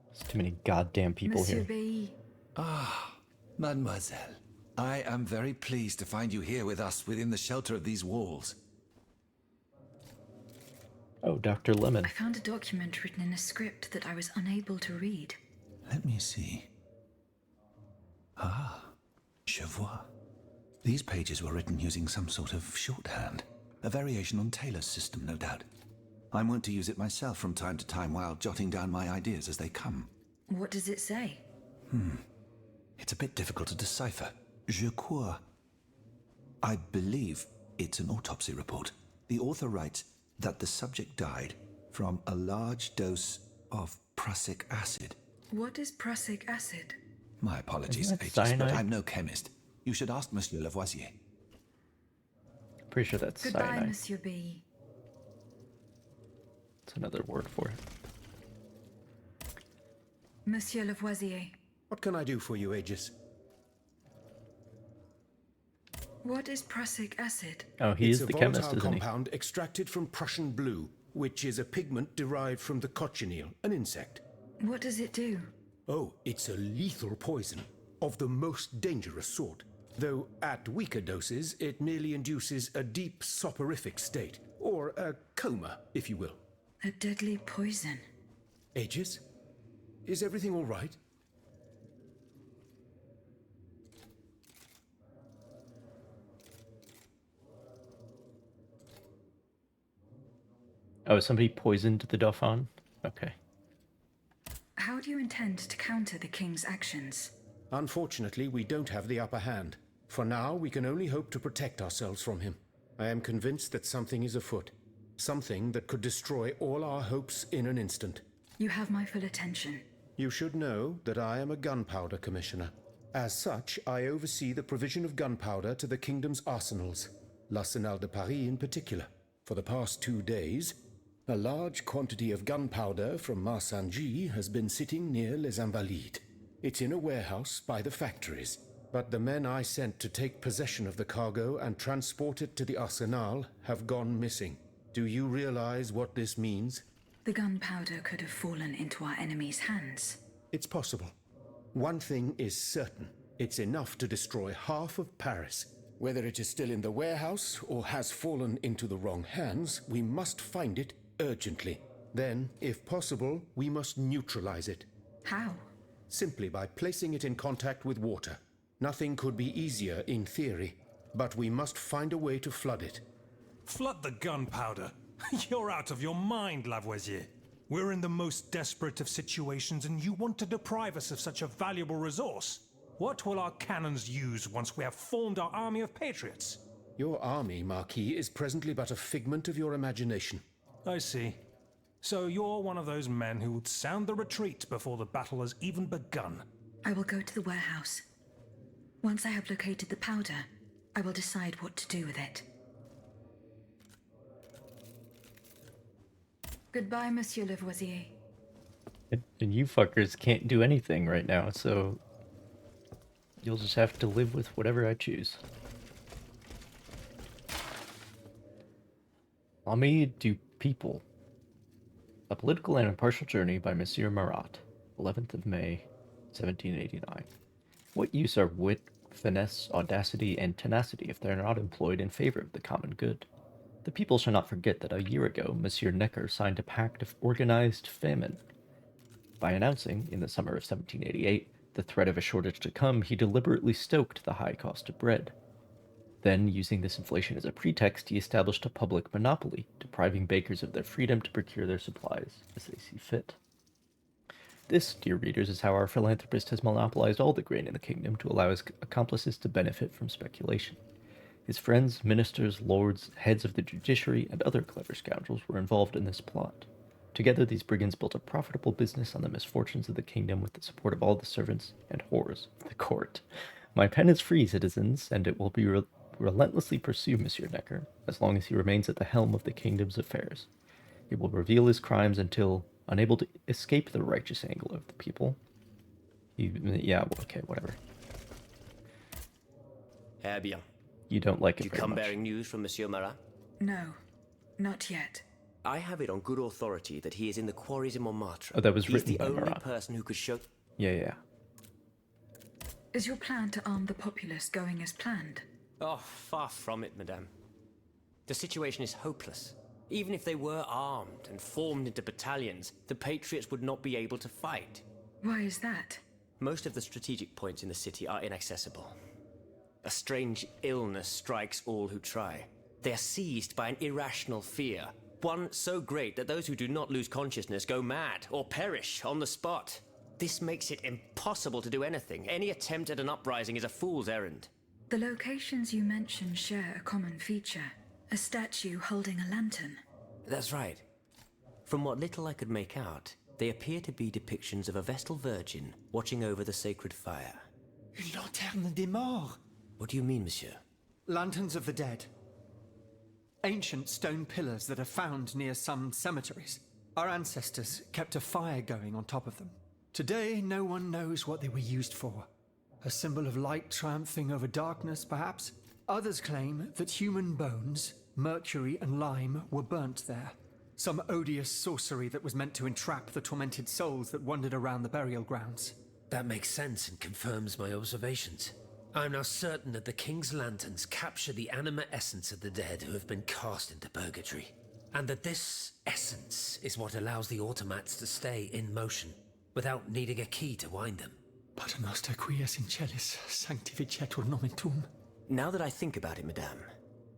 There's too many goddamn people Monsieur here. B. Ah, mademoiselle. I am very pleased to find you here with us within the shelter of these walls. Oh, Dr. Lemon. I found a document written in a script that I was unable to read. Let me see. Ah, je vois. These pages were written using some sort of shorthand. A variation on Taylor's system, no doubt. I'm wont to use it myself from time to time while jotting down my ideas as they come. What does it say? It's a bit difficult to decipher. Je crois. I believe it's an autopsy report. The author writes that the subject died from a large dose of prussic acid. What is prussic acid? My apologies, Isn't that Aegis, but cyanide? I'm no chemist. You should ask Monsieur Lavoisier. Pretty sure that's Goodbye, cyanide. Monsieur B. It's another word for it. Monsieur Lavoisier. What can I do for you, Aegis? What is prussic acid? Oh, he It's is a the chemist, volatile isn't he? compound extracted from Prussian blue, which is a pigment derived from the cochineal, an insect. What does it do? Oh, it's a lethal poison, of the most dangerous sort. Though at weaker doses, it merely induces a deep soporific state, or a coma, if you will. A deadly poison. Aegis? Is everything all right? Oh, somebody poisoned the Dauphin? Okay. How do you intend to counter the king's actions? Unfortunately, we don't have the upper hand. For now, we can only hope to protect ourselves from him. I am convinced that something is afoot. Something that could destroy all our hopes in an instant. You have my full attention. You should know that I am a gunpowder commissioner. As such, I oversee the provision of gunpowder to the kingdom's arsenals, l'Arsenal de Paris in particular. For the past 2 days, a large quantity of gunpowder from Marsangy has been sitting near Les Invalides. It's in a warehouse by the factories, but the men I sent to take possession of the cargo and transport it to the Arsenal have gone missing. Do you realize what this means? The gunpowder could have fallen into our enemy's hands. It's possible. One thing is certain. It's enough to destroy half of Paris. Whether it is still in the warehouse or has fallen into the wrong hands, we must find it urgently. Then, if possible, we must neutralize it. How? Simply by placing it in contact with water. Nothing could be easier in theory, but we must find a way to flood it. Flood the gunpowder? You're out of your mind, Lavoisier. We're in the most desperate of situations and you want to deprive us of such a valuable resource. What will our cannons use once we have formed our army of patriots? Your army, Marquis, is presently but a figment of your imagination. I see. So you're one of those men who would sound the retreat before the battle has even begun. I will go to the warehouse. Once I have located the powder, I will decide what to do with it. Goodbye, Monsieur Lavoisier. And you fuckers can't do anything right now, so you'll just have to live with whatever I choose. Armée du People. A Political and Impartial Journey by Monsieur Marat, 11th of May, 1789. What use are wit, finesse, audacity, and tenacity if they are not employed in favor of the common good? The people shall not forget that a year ago Monsieur Necker signed a pact of organized famine. By announcing, in the summer of 1788, the threat of a shortage to come, he deliberately stoked the high cost of bread. Then, using this inflation as a pretext, he established a public monopoly, depriving bakers of their freedom to procure their supplies as they see fit. This, dear readers, is how our philanthropist has monopolized all the grain in the kingdom to allow his accomplices to benefit from speculation. His friends, ministers, lords, heads of the judiciary, and other clever scoundrels were involved in this plot. Together, these brigands built a profitable business on the misfortunes of the kingdom with the support of all the servants and whores of the court. My pen is free, citizens, and it will be relentlessly pursue Monsieur Necker as long as he remains at the helm of the kingdom's affairs. He will reveal his crimes until, unable to escape the righteous anger of the people, whatever. Eh bien. You don't like it You very come much. bearing news from Monsieur Marat? No, not yet. I have it on good authority that he is in the quarries in Montmartre. Oh, that was He's written the by only Marat. person who could show... Yeah. Is your plan to arm the populace going as planned? Oh, far from it, madame. The situation is hopeless. Even if they were armed and formed into battalions, the Patriots would not be able to fight. Why is that? Most of the strategic points in the city are inaccessible. A strange illness strikes all who try. They are seized by an irrational fear, one so great that those who do not lose consciousness go mad or perish on the spot. This makes it impossible to do anything. Any attempt at an uprising is a fool's errand. The locations you mentioned share a common feature. A statue holding a lantern. That's right. From what little I could make out, they appear to be depictions of a Vestal Virgin watching over the sacred fire. Une lanterne des morts. What do you mean, monsieur? Lanterns of the dead. Ancient stone pillars that are found near some cemeteries. Our ancestors kept a fire going on top of them. Today, no one knows what they were used for. A symbol of light triumphing over darkness, perhaps? Others claim that human bones, mercury and lime, were burnt there. Some odious sorcery that was meant to entrap the tormented souls that wandered around the burial grounds. That makes sense and confirms my observations. I am now certain that the King's lanterns capture the anima essence of the dead who have been cast into purgatory, and that this essence is what allows the automats to stay in motion, without needing a key to wind them. Pater noster quies in celis, sanctificetur nomen tuum. Now that I think about it, madame,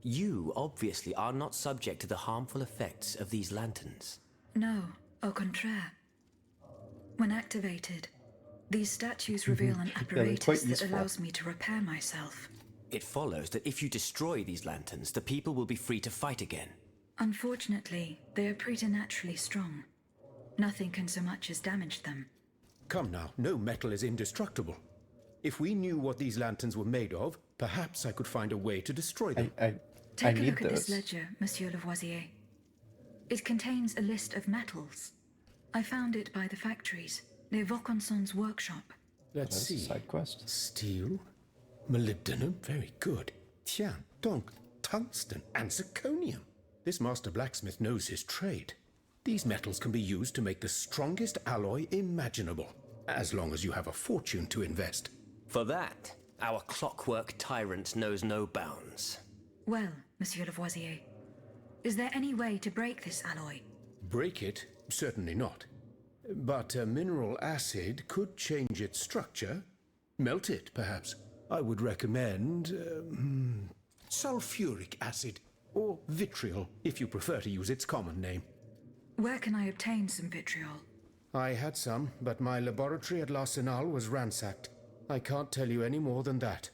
you obviously are not subject to the harmful effects of these lanterns. No, au contraire. When activated, these statues reveal an apparatus that allows me to repair myself. It follows that if you destroy these lanterns, the people will be free to fight again. Unfortunately, they are preternaturally strong. Nothing can so much as damage them. Come now, no metal is indestructible. If we knew what these lanterns were made of, perhaps I could find a way to destroy them. Take a look at this ledger, Monsieur Lavoisier. It contains a list of metals. I found it by the factories, near Vaucanson's workshop. Let's see. Side quest. Steel, molybdenum, very good. Tiens, donc, tungsten and zirconium. This master blacksmith knows his trade. These metals can be used to make the strongest alloy imaginable, as long as you have a fortune to invest. For that, our clockwork tyrant knows no bounds. Well, Monsieur Lavoisier, is there any way to break this alloy? Break it? Certainly not. But a mineral acid could change its structure. Melt it, perhaps. I would recommend sulfuric acid, or vitriol, if you prefer to use its common name. Where can I obtain some vitriol? I had some, but my laboratory at L'Arsenal was ransacked. I can't tell you any more than that.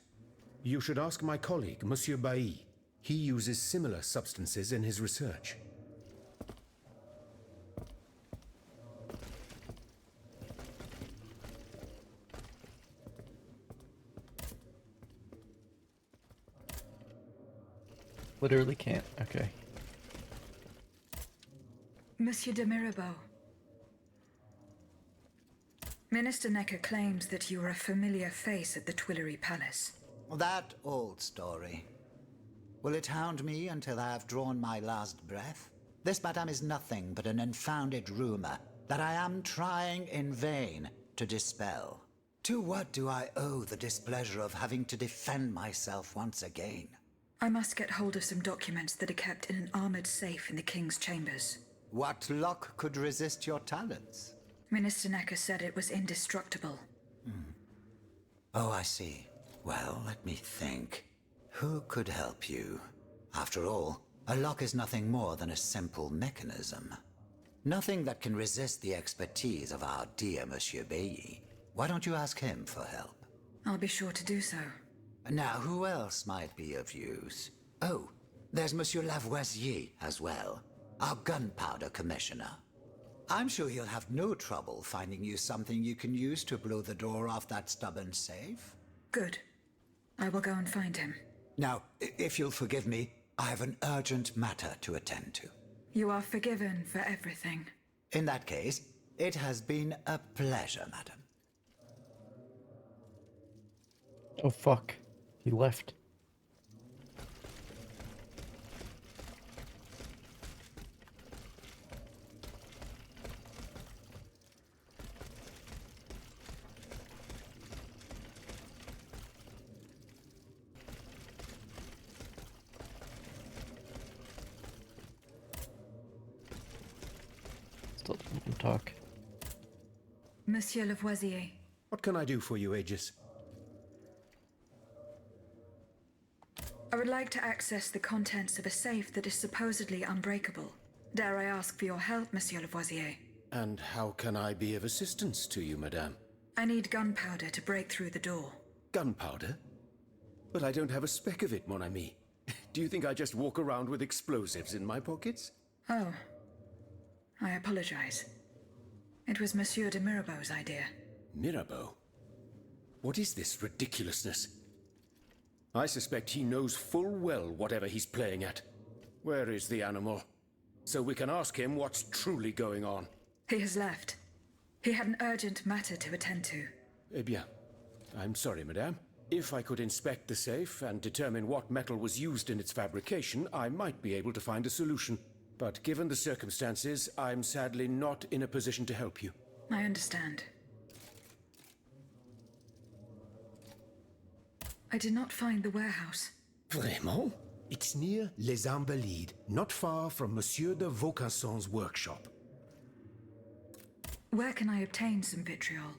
You should ask my colleague, Monsieur Bailly. He uses similar substances in his research. Literally can't. Okay. Monsieur de Mirabeau. Minister Necker claims that you are a familiar face at the Tuileries Palace. That old story. Will it hound me until I have drawn my last breath? This, madame, is nothing but an unfounded rumor that I am trying in vain to dispel. To what do I owe the displeasure of having to defend myself once again? I must get hold of some documents that are kept in an armored safe in the King's chambers. What luck could resist your talents? Minister Necker said it was indestructible. Oh, I see. Well, let me think. Who could help you? After all, a lock is nothing more than a simple mechanism. Nothing that can resist the expertise of our dear Monsieur Bailly. Why don't you ask him for help? I'll be sure to do so. Now, who else might be of use? Oh, there's Monsieur Lavoisier as well, our gunpowder commissioner. I'm sure he'll have no trouble finding you something you can use to blow the door off that stubborn safe. Good. I will go and find him. Now, if you'll forgive me, I have an urgent matter to attend to. You are forgiven for everything. In that case, it has been a pleasure, madam. Oh fuck. He left. talk. Monsieur Lavoisier. What can I do for you, Aegis? I would like to access the contents of a safe that is supposedly unbreakable. Dare I ask for your help, Monsieur Lavoisier? And how can I be of assistance to you, madame? I need gunpowder to break through the door. Gunpowder? But I don't have a speck of it, mon ami. Do you think I just walk around with explosives in my pockets? Oh. I apologize. It was Monsieur de Mirabeau's idea. Mirabeau? What is this ridiculousness? I suspect he knows full well whatever he's playing at. Where is the animal? So we can ask him what's truly going on. He has left. He had an urgent matter to attend to. Eh bien, I'm sorry, madame. If I could inspect the safe and determine what metal was used in its fabrication, I might be able to find a solution. But given the circumstances, I'm sadly not in a position to help you. I understand. I did not find the warehouse. Vraiment? It's near Les Invalides, not far from Monsieur de Vaucanson's workshop. Where can I obtain some vitriol?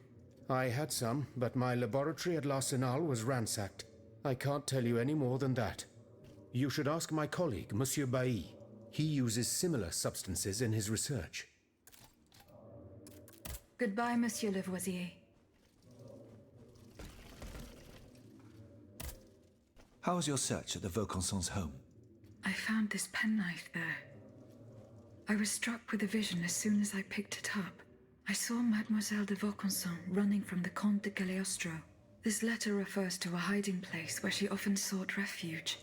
I had some, but my laboratory at L'Arsenal was ransacked. I can't tell you any more than that. You should ask my colleague, Monsieur Bailly. He uses similar substances in his research. Goodbye, Monsieur Lavoisier. How was your search at the Vaucansons' home? I found this penknife there. I was struck with a vision as soon as I picked it up. I saw Mademoiselle de Vaucanson running from the Comte de Cagliostro. This letter refers to a hiding place where she often sought refuge.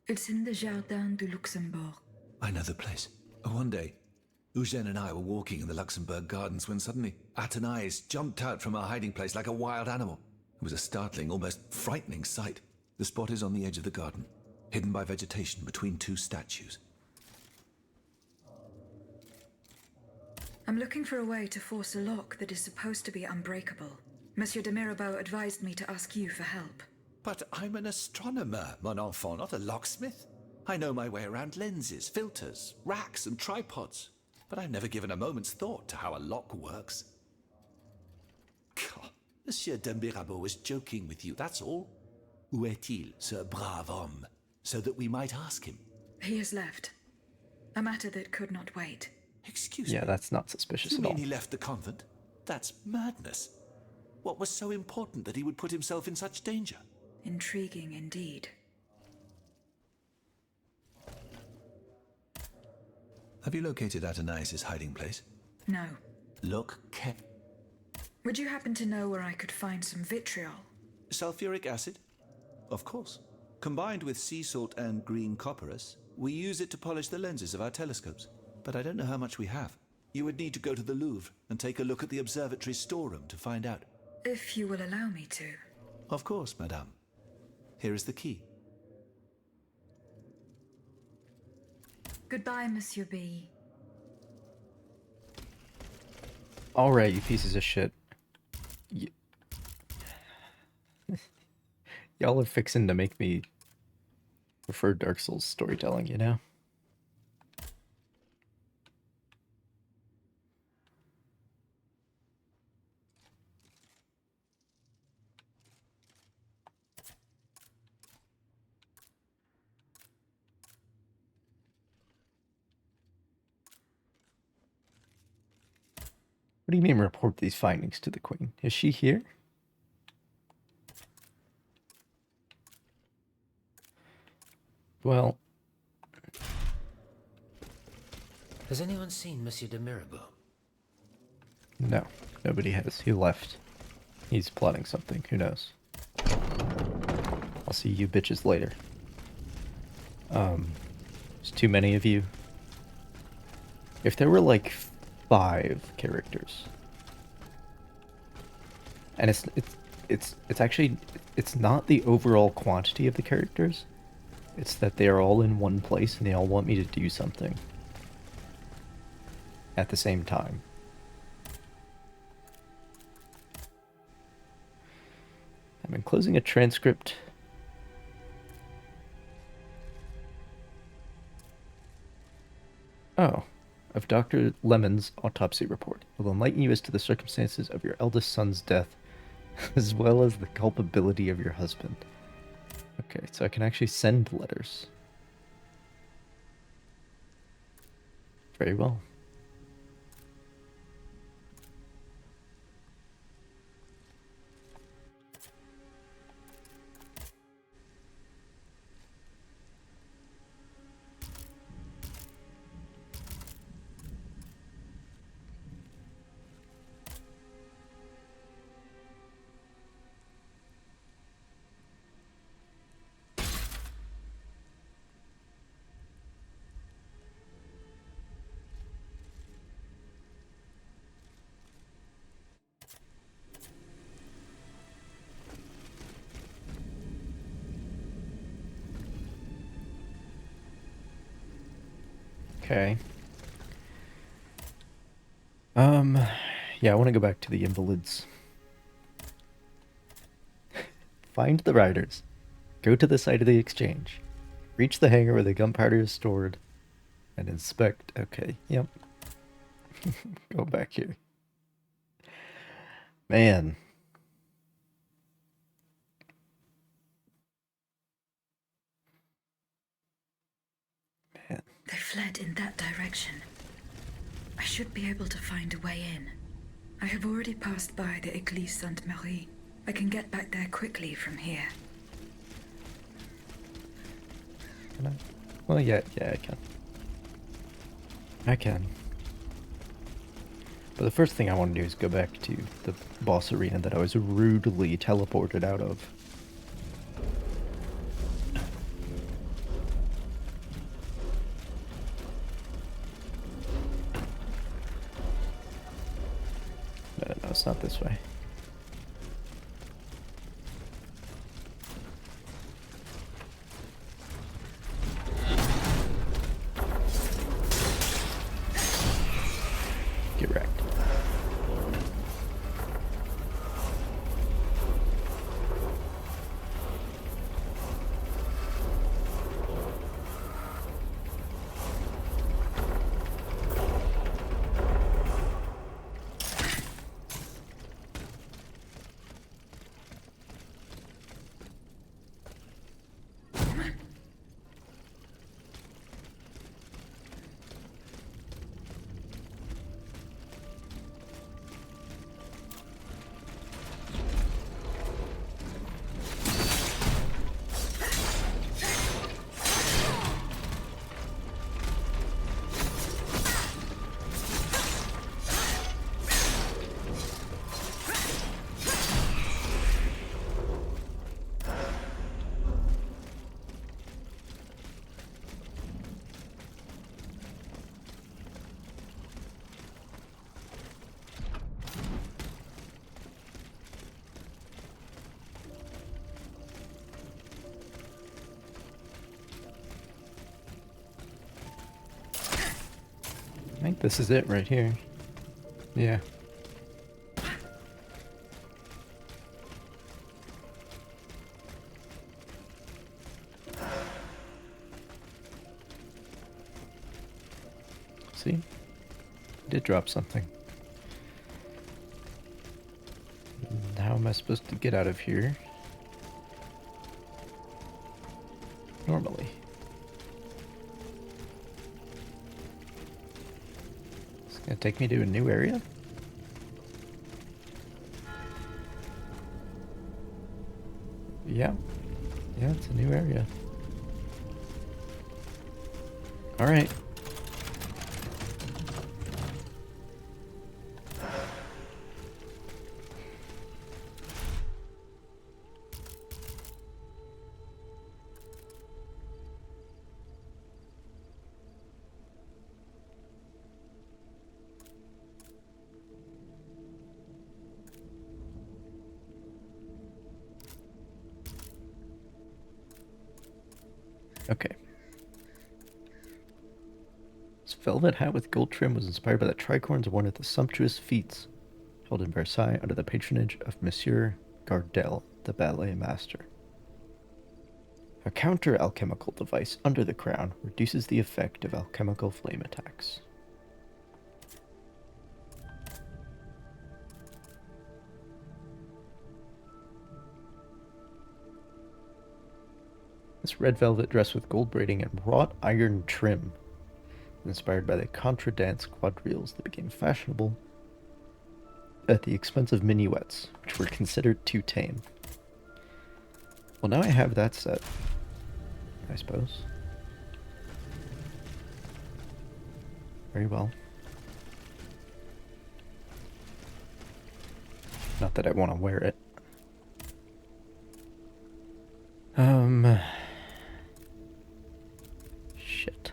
It's in the Jardin du Luxembourg. I know the place. One day, Eugène and I were walking in the Luxembourg gardens when suddenly Athénais jumped out from our hiding place like a wild animal. It was a startling, almost frightening sight. The spot is on the edge of the garden, hidden by vegetation between two statues. I'm looking for a way to force a lock that is supposed to be unbreakable. Monsieur de Mirabeau advised me to ask you for help. But I'm an astronomer, mon enfant, not a locksmith. I know my way around lenses, filters, racks and tripods. But I've never given a moment's thought to how a lock works. God, Monsieur de Mirabeau was joking with you, that's all. Où est-il, ce brave homme? So that we might ask him. He has left. A matter that could not wait. Excuse me. Yeah, that's not suspicious You at all. mean he left the convent? That's madness. What was so important that he would put himself in such danger? Intriguing indeed. Have you located Athénais' hiding place? No. Look carefully. Would you happen to know where I could find some vitriol? Sulfuric acid? Of course. Combined with sea salt and green copperas, we use it to polish the lenses of our telescopes. But I don't know how much we have. You would need to go to the Louvre and take a look at the observatory's storeroom to find out. If you will allow me to. Of course, madame. Here is the key. Goodbye, Monsieur B. Alright, you pieces of shit. Y'all are fixing to make me prefer Dark Souls storytelling, you know? What do you mean report these findings to the Queen? Is she here? Well... Has anyone seen Monsieur de Mirabeau? No, nobody has. He left. He's plotting something. Who knows? I'll see you bitches later. There's too many of you. If there were like 5 characters, and it's actually not the overall quantity of the characters. It's that they are all in one place and they all want me to do something at the same time. I'm enclosing a transcript. Oh, of Dr. Lemon's autopsy report. It will enlighten you as to the circumstances of your eldest son's death, as well as the culpability of your husband. Okay, so I can actually send letters. Very well. Okay. Yeah, I want to go back to the invalids. Find the riders. Go to the site of the exchange. Reach the hangar where the gunpowder is stored. And inspect. Okay, yep. Go back here. Man. They fled in that direction. I should be able to find a way in. I have already passed by the Église Sainte-Marie. I can get back there quickly from here. Can I? Well, yeah, I can. I can. But the first thing I want to do is go back to the boss arena that I was rudely teleported out of. No, it's not this way. Get wrecked. I think this is it right here. Yeah. See? Did drop something. How am I supposed to get out of here? Normally. It's gonna take me to a new area? Yeah. Yeah, it's a new area. Alright. Okay. This velvet hat with gold trim was inspired by the tricorns worn at the sumptuous fetes held in Versailles under the patronage of Monsieur Gardel, the ballet master. A counter-alchemical device under the crown reduces the effect of alchemical flame attacks. This red velvet dress with gold braiding and wrought iron trim, inspired by the contra dance quadrilles that became fashionable at the expense of minuets, which were considered too tame. Well, now I have that set, I suppose. Very well. Not that I want to wear it. Shit.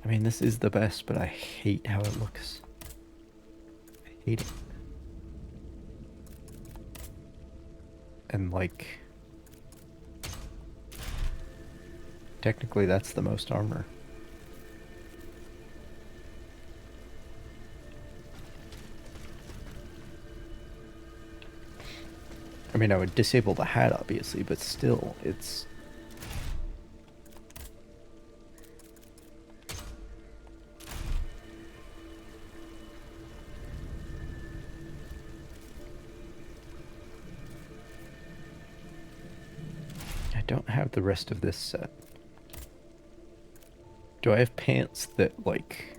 I mean, this is the best, but I hate how it looks. I hate it. And like, technically that's the most armor. I mean, I would disable the hat, obviously, but still, it's... I don't have the rest of this set. Do I have pants that, like,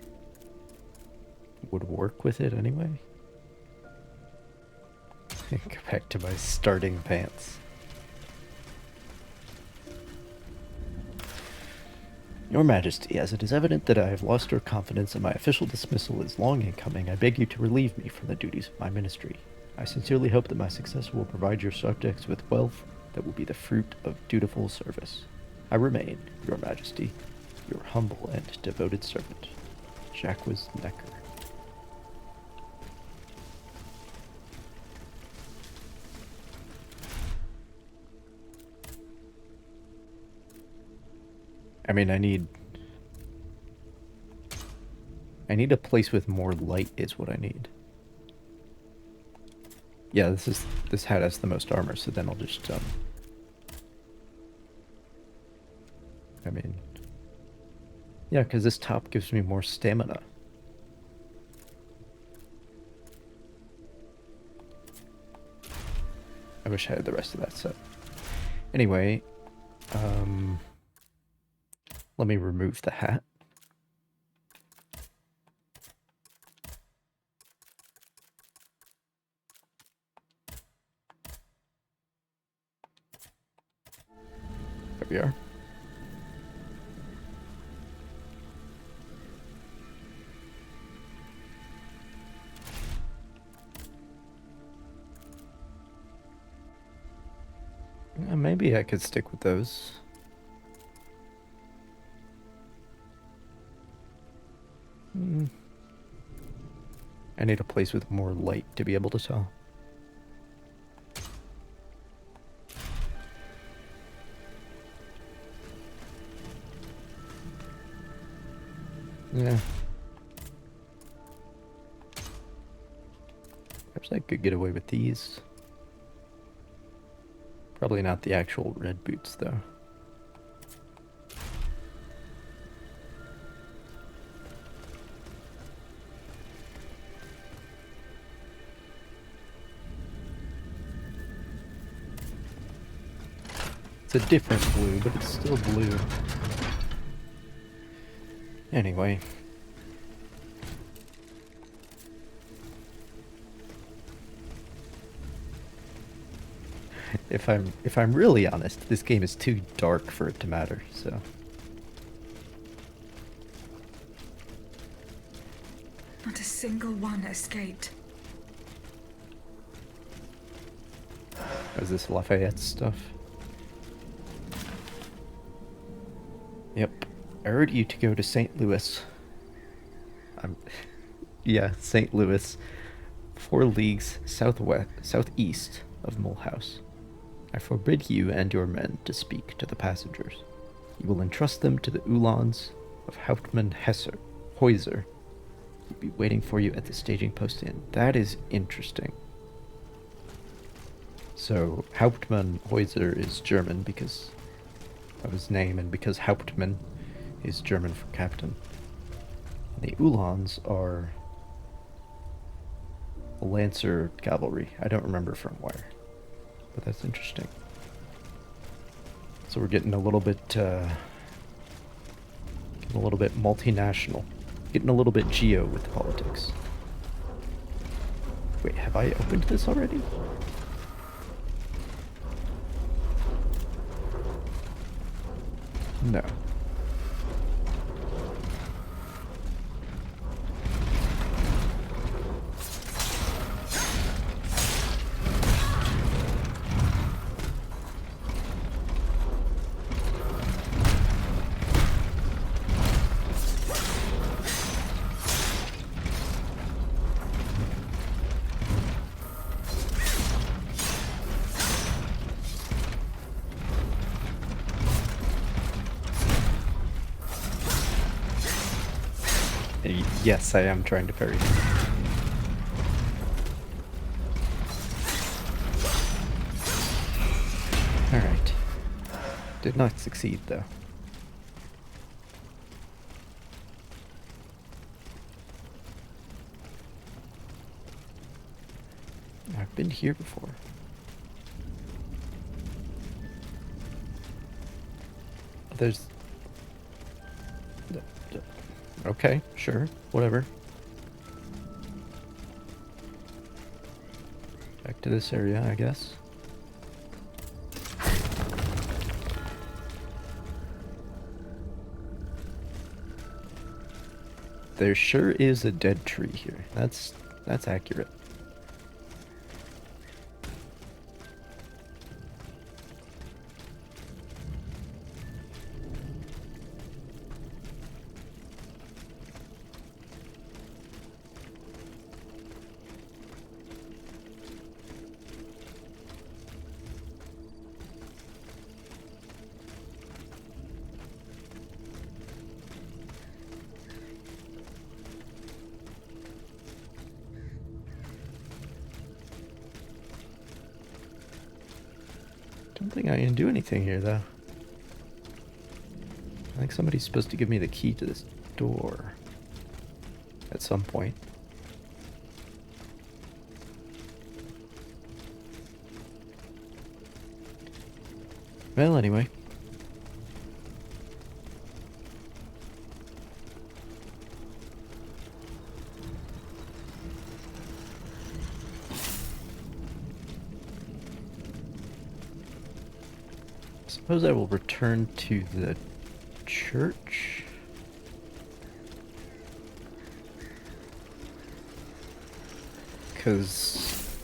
would work with it anyway? Go back to my starting pants. Your Majesty, as it is evident that I have lost your confidence and my official dismissal is long in coming, I beg you to relieve me from the duties of my ministry. I sincerely hope that my successor will provide your subjects with wealth that will be the fruit of dutiful service. I remain, Your Majesty, your humble and devoted servant, Jacques Necker. I mean, I need a place with more light is what I need. Yeah, this hat has the most armor, so then I'll just I mean, yeah, because this top gives me more stamina. I wish I had the rest of that set. Anyway, let me remove the hat. There we are. Maybe I could stick with those. I need a place with more light to be able to tell. Yeah. Perhaps I could get away with these. Probably not the actual red boots, though. It's a different blue, but it's still blue. Anyway. If I'm really honest, this game is too dark for it to matter, so. Not a single one escaped. Is this Lafayette stuff? Yep. I urge you to go to St. Louis. Yeah, St. Louis. 4 leagues southeast of Mulhouse. I forbid you and your men to speak to the passengers. You will entrust them to the Uhlans of Hauptmann Heuser. He'll be waiting for you at the staging post inn. That is interesting. So, Hauptmann Heuser is German because of his name, and because Hauptmann is German for captain. And the Uhlans are A Lancer cavalry. I don't remember from where. But that's interesting. So we're getting a little bit multinational. Getting a little bit geo with the politics. Wait, have I opened this already? No. Yes, I am trying to parry. Alright. Did not succeed, though. I've been here before. There's... Okay, sure, whatever. Back to this area, I guess. There sure is a dead tree here. That's accurate. Don't think I can do anything here, though. I think somebody's supposed to give me the key to this door at some point. Well, anyway. Suppose I will return to the church. Because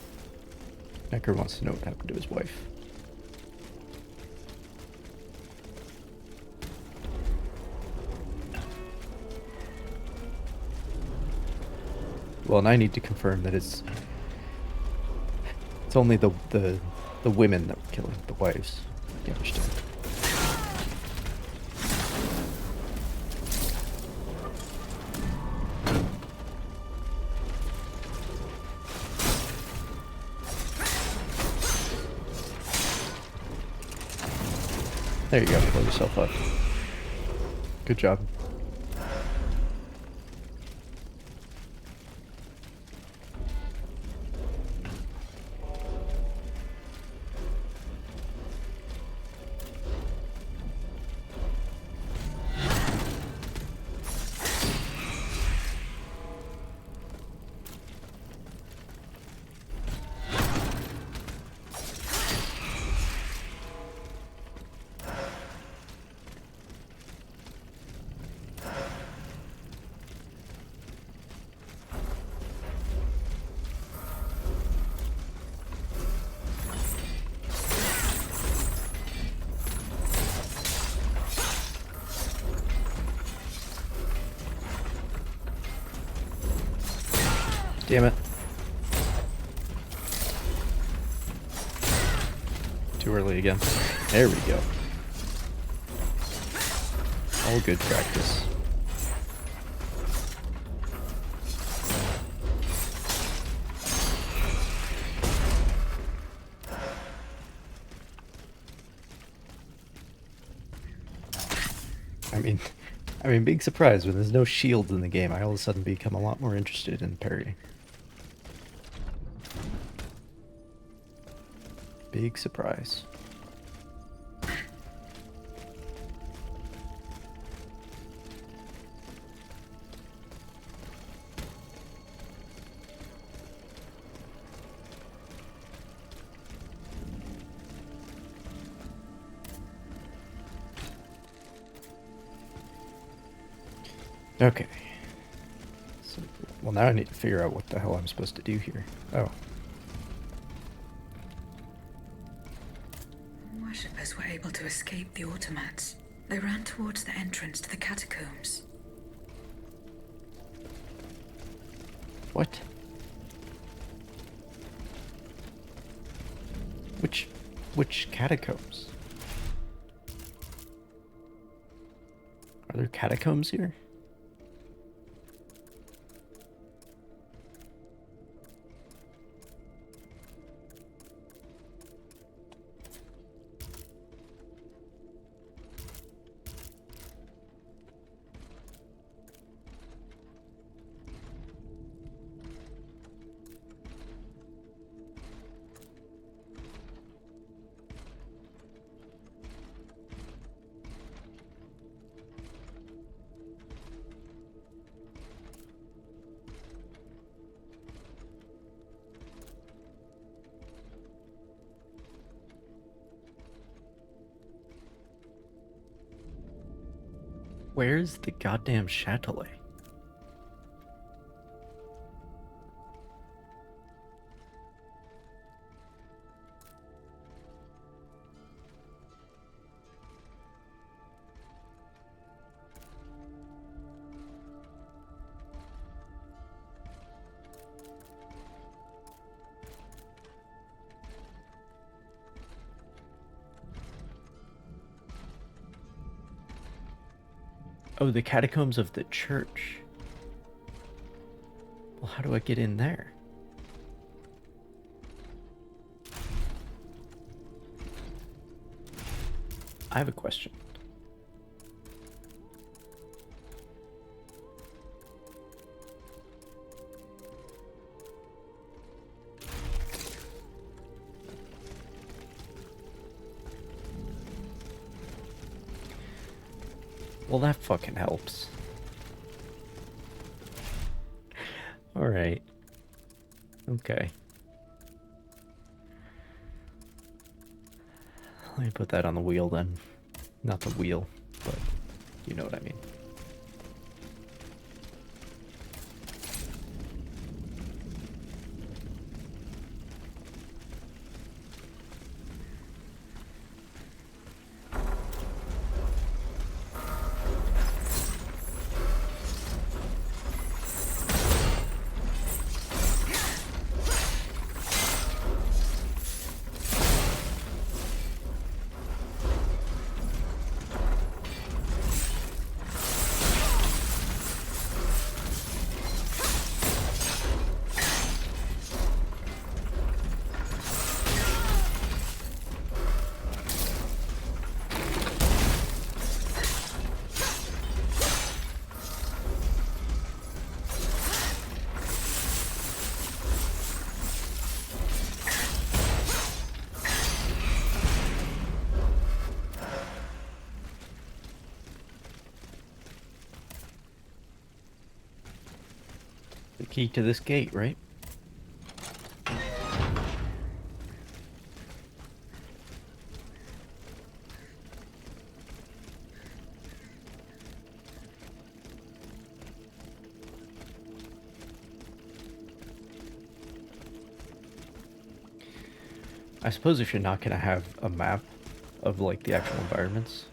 Necker wants to know what happened to his wife. Well, and I need to confirm that it's only the women that were killing the wives. You understand? There you go, blow yourself up. Good job. Damn it. Too early again. There we go. All good practice. I mean, big surprise when there's no shields in the game. I all of a sudden become a lot more interested in parrying. Big surprise. Okay. So, well, now I need to figure out what the hell I'm supposed to do here. Oh. Worshippers were able to escape the automats. They ran towards the entrance to the catacombs. What? Which catacombs? Are there catacombs here? Where's the goddamn Châtelet? Oh, the catacombs of the church. Well, how do I get in there? I have a question. Well, that fucking helps. Alright. Okay. Let me put that on the wheel then. Not the wheel, but you know what I mean. The key to this gate, right? I suppose if you're not going to have a map of like the actual environments,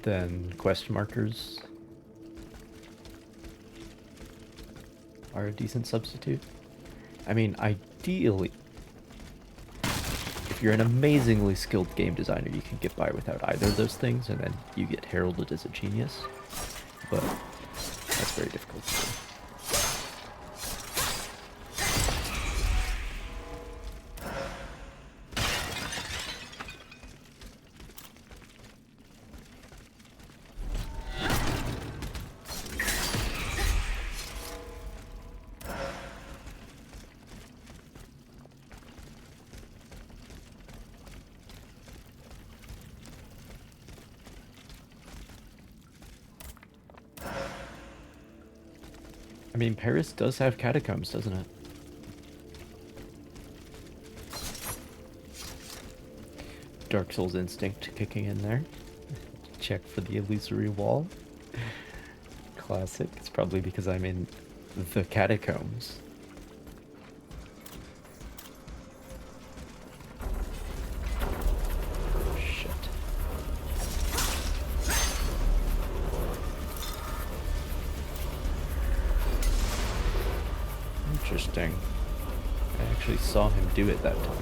then quest markers are a decent substitute. I mean, ideally, if you're an amazingly skilled game designer, you can get by without either of those things, and then you get heralded as a genius. But that's very difficult to do. I mean, Paris does have catacombs, doesn't it? Dark Souls instinct kicking in there. Check for the illusory wall. Classic. It's probably because I'm in the catacombs. Shit. Interesting. I actually saw him do it that time.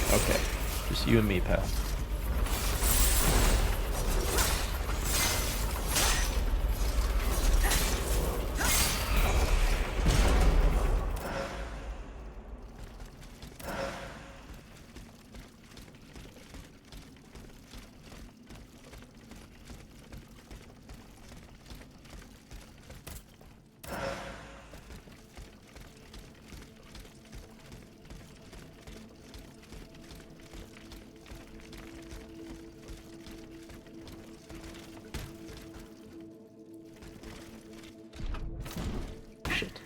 Okay, just you and me, pal. Shit.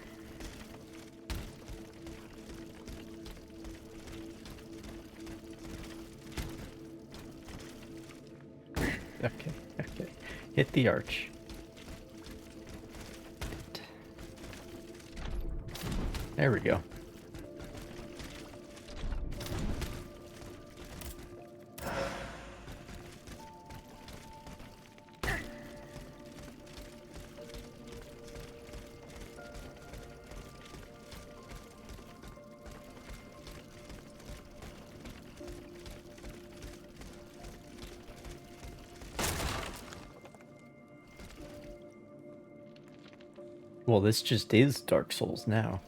Okay, okay. Hit the arch. There we go. Well, this just is Dark Souls now.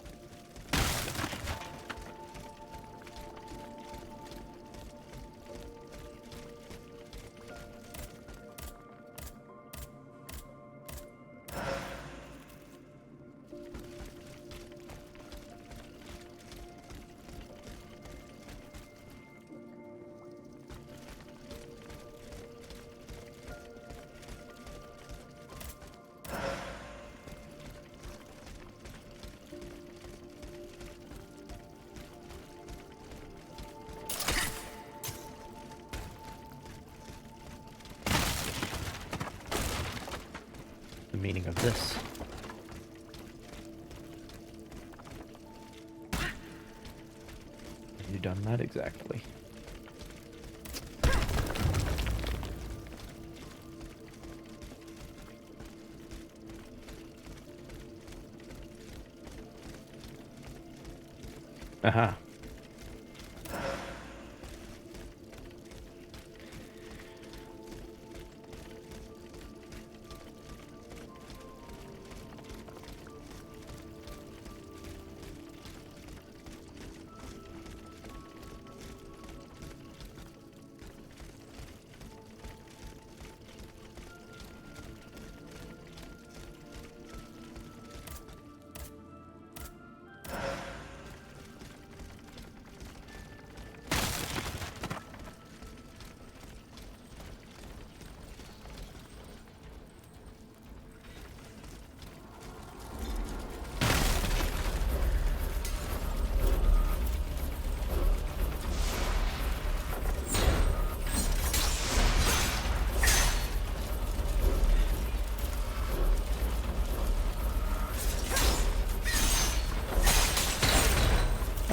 The meaning of this. Have you done that exactly? Aha.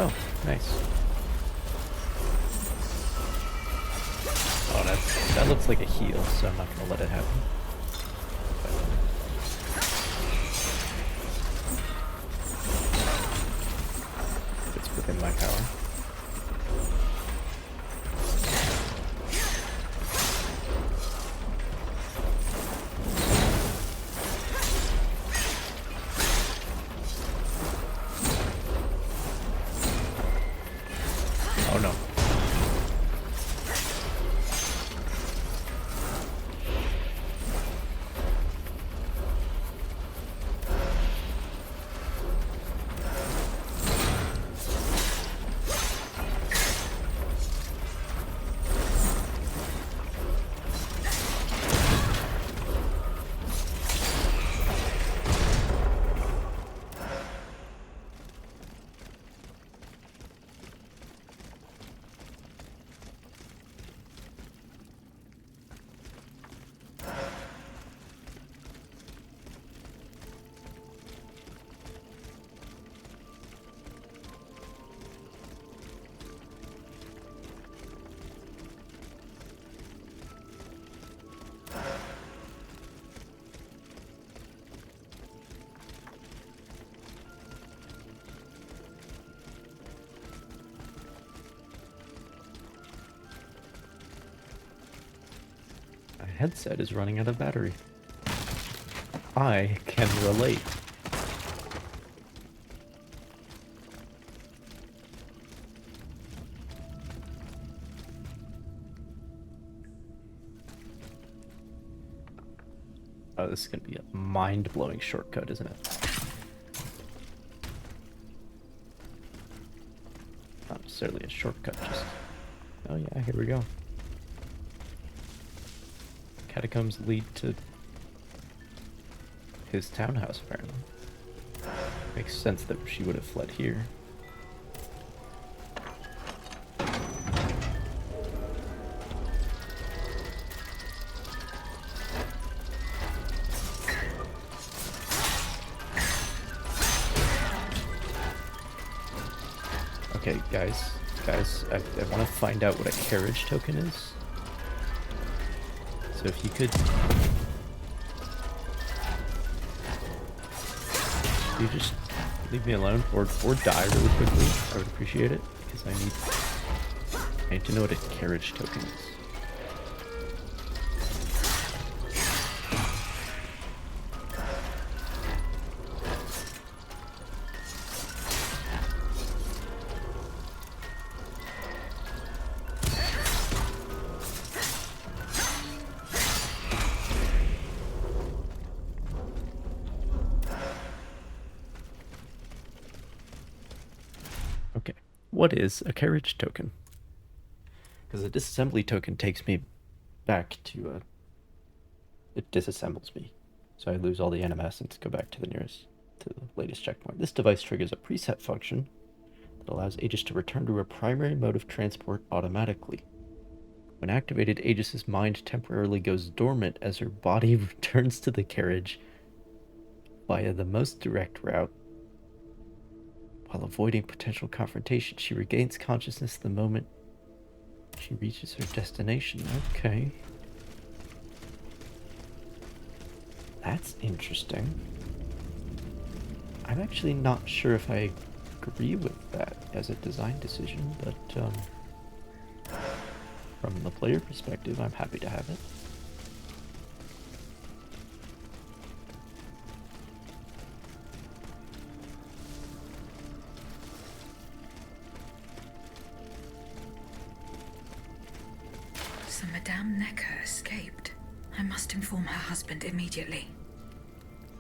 Oh, nice. Oh, that looks like a heal, so I'm not gonna let it happen. But headset is running out of battery. I can relate. Oh, this is going to be a mind-blowing shortcut, isn't it? Not necessarily a shortcut, just... Oh yeah, here we go. Catacombs lead to his townhouse, apparently. Makes sense that she would have fled here. Okay, guys, I want to find out what a carriage token is. So if you could... You just leave me alone, or die really quickly, I would appreciate it, because I need to know what a carriage token is. Okay, what is a carriage token? Because a disassembly token takes me back to it disassembles me. So I lose all the animescence, go back to the latest checkpoint. This device triggers a preset function that allows Aegis to return to her primary mode of transport automatically. When activated, Aegis's mind temporarily goes dormant as her body returns to the carriage via the most direct route. While avoiding potential confrontation, she regains consciousness the moment she reaches her destination. Okay. That's interesting. I'm actually not sure if I agree with that as a design decision, but from the player perspective, I'm happy to have it. So Madame Necker escaped. I must inform her husband immediately.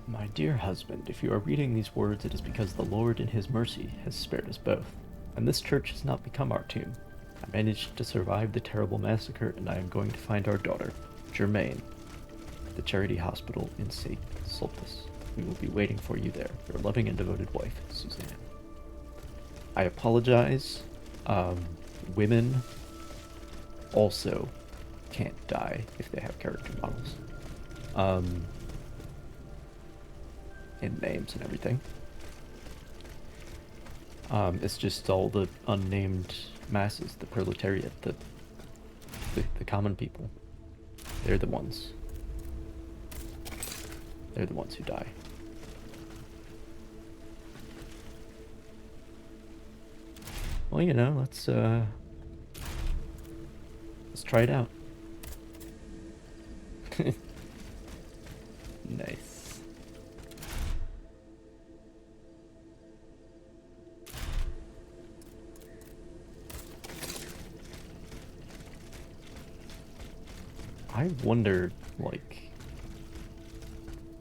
My dear husband, if you are reading these words, it is because the Lord in his mercy has spared us both, and this church has not become our tomb. I managed to survive the terrible massacre, and I am going to find our daughter, Germaine, at the charity hospital in St. Sulpice. We will be waiting for you there, your loving and devoted wife, Suzanne. I apologize. Women also can't die if they have character models. In names and everything. It's just all the unnamed masses, the proletariat, the common people. They're the ones. They're the ones who die. Well, you know, let's try it out. Nice. I wonder, like,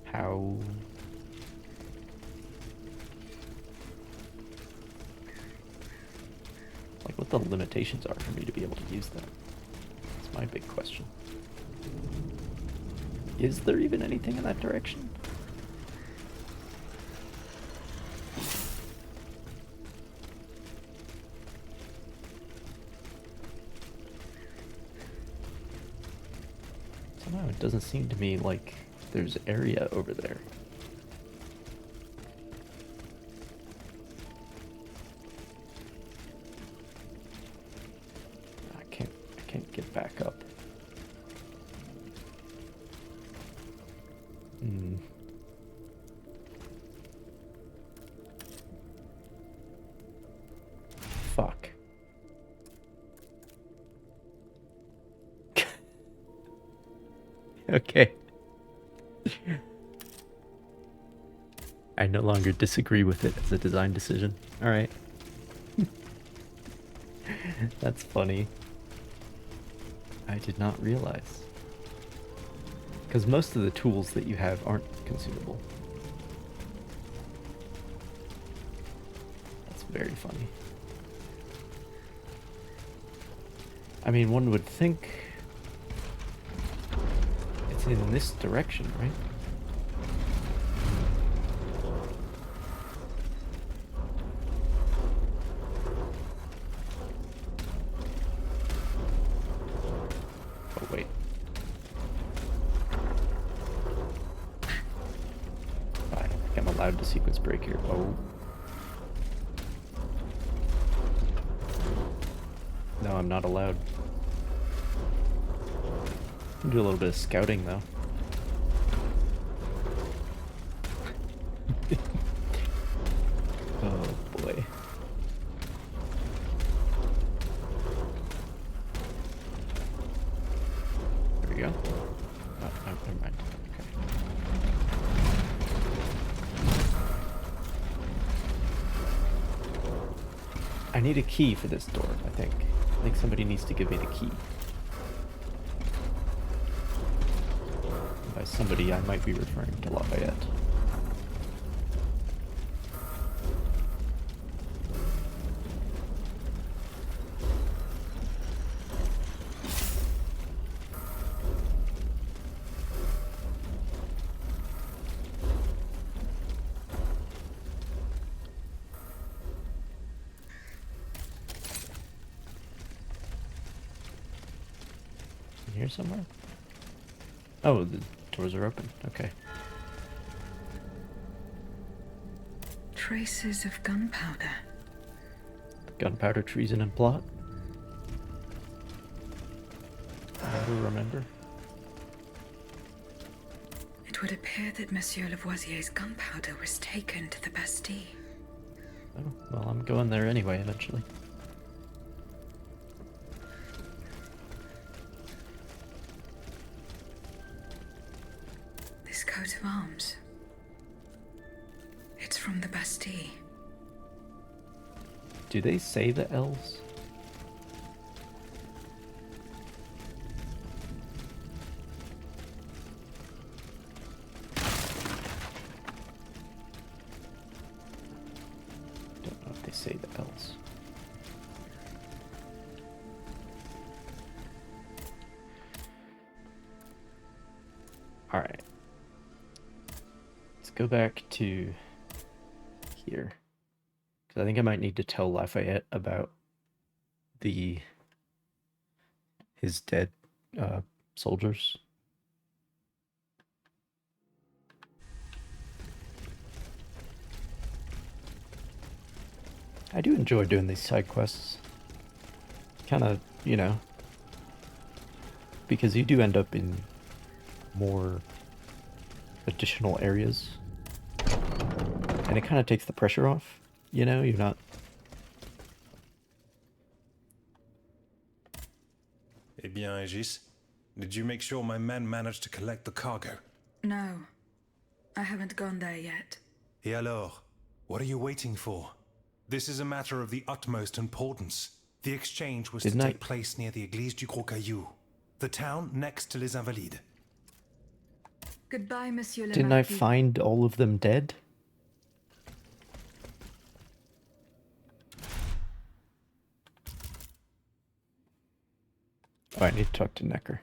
how... like, what the limitations are for me to be able to use that. That's my big question. Is there even anything in that direction? Somehow it doesn't seem to me like there's area over there. I can't get back up. Fuck. Okay. I no longer disagree with it as a design decision. Alright. That's funny. I did not realize. Because most of the tools that you have aren't consumable. That's very funny. I mean, one would think it's in this direction, right? Oh, wait. I don't think I'm allowed to sequence break here. Oh. No, I'm not allowed. Can do a little bit of scouting though. Oh boy. There we go. Oh, never mind. Okay. I need a key for this door, I think. I think somebody needs to give me the key. By somebody, I might be referring to Lafayette. In here somewhere? Oh, the doors are open. Okay. Traces of gunpowder. Gunpowder, treason, and plot. Remember? It would appear that Monsieur Lavoisier's gunpowder was taken to the Bastille. Oh, well, I'm going there anyway, eventually. This coat of arms. It's from the Bastille. Do they say the L's? Don't know if they say the L's. Alright. Let's go back to here. Because I think I might need to tell Lafayette about his dead soldiers. I do enjoy doing these side quests. Kind of, you know, because you do end up in more additional areas. And it kind of takes the pressure off, you know, you're not... Eh bien, Aegis, did you make sure my men managed to collect the cargo? No, I haven't gone there yet. Et alors? What are you waiting for? This is a matter of the utmost importance. The exchange was to take place near the Église du Gros Caillou, the town next to Les Invalides. Goodbye, Monsieur le Didn't I Marquis. find all of them dead? Oh, I need to talk to Necker.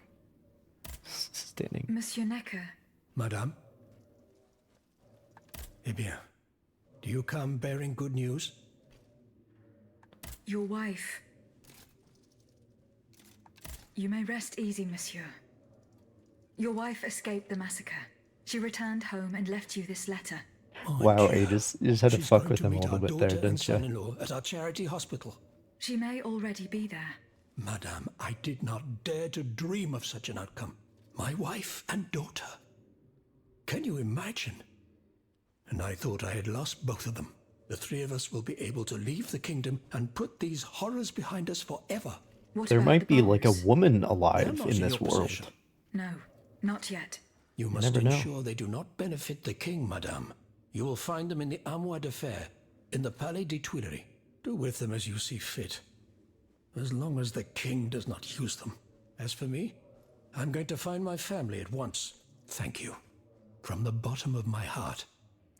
Standing. Monsieur Necker. Madame? Eh bien, do you come bearing good news? Your wife. You may rest easy, monsieur. Your wife escaped the massacre. She returned home and left you this letter. Wow, Aegis, you just had to She's fuck going with to them a meet little our bit there, daughter and didn't you? son-in-law at our charity hospital. She may already be there. Madame, I did not dare to dream of such an outcome. My wife and daughter. Can you imagine? And I thought I had lost both of them. The three of us will be able to leave the kingdom and put these horrors behind us forever. There might be like a woman alive in this world. No, Not yet. You must ensure they do not benefit the king, madame. You will find them in the Armoire de Fer, in the Palais des Tuileries. Do with them as you see fit, as long as the king does not use them. As for me, I'm going to find my family at once. Thank you. From the bottom of my heart.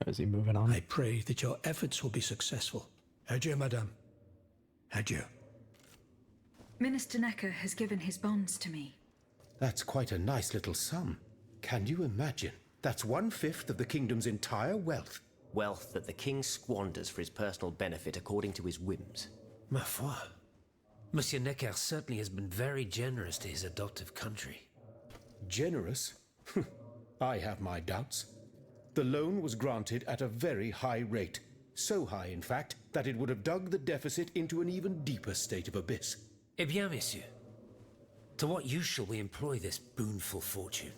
Is he moving on? I pray that your efforts will be successful. Adieu, madame. Adieu. Minister Necker has given his bonds to me. That's quite a nice little sum. Can you imagine? That's 1/5 of the kingdom's entire wealth. Wealth that the king squanders for his personal benefit according to his whims. Ma foi. Monsieur Necker certainly has been very generous to his adoptive country. Generous? I have my doubts. The loan was granted at a very high rate. So high, in fact, that it would have dug the deficit into an even deeper state of abyss. Eh bien, monsieur. To what use shall we employ this boonful fortune?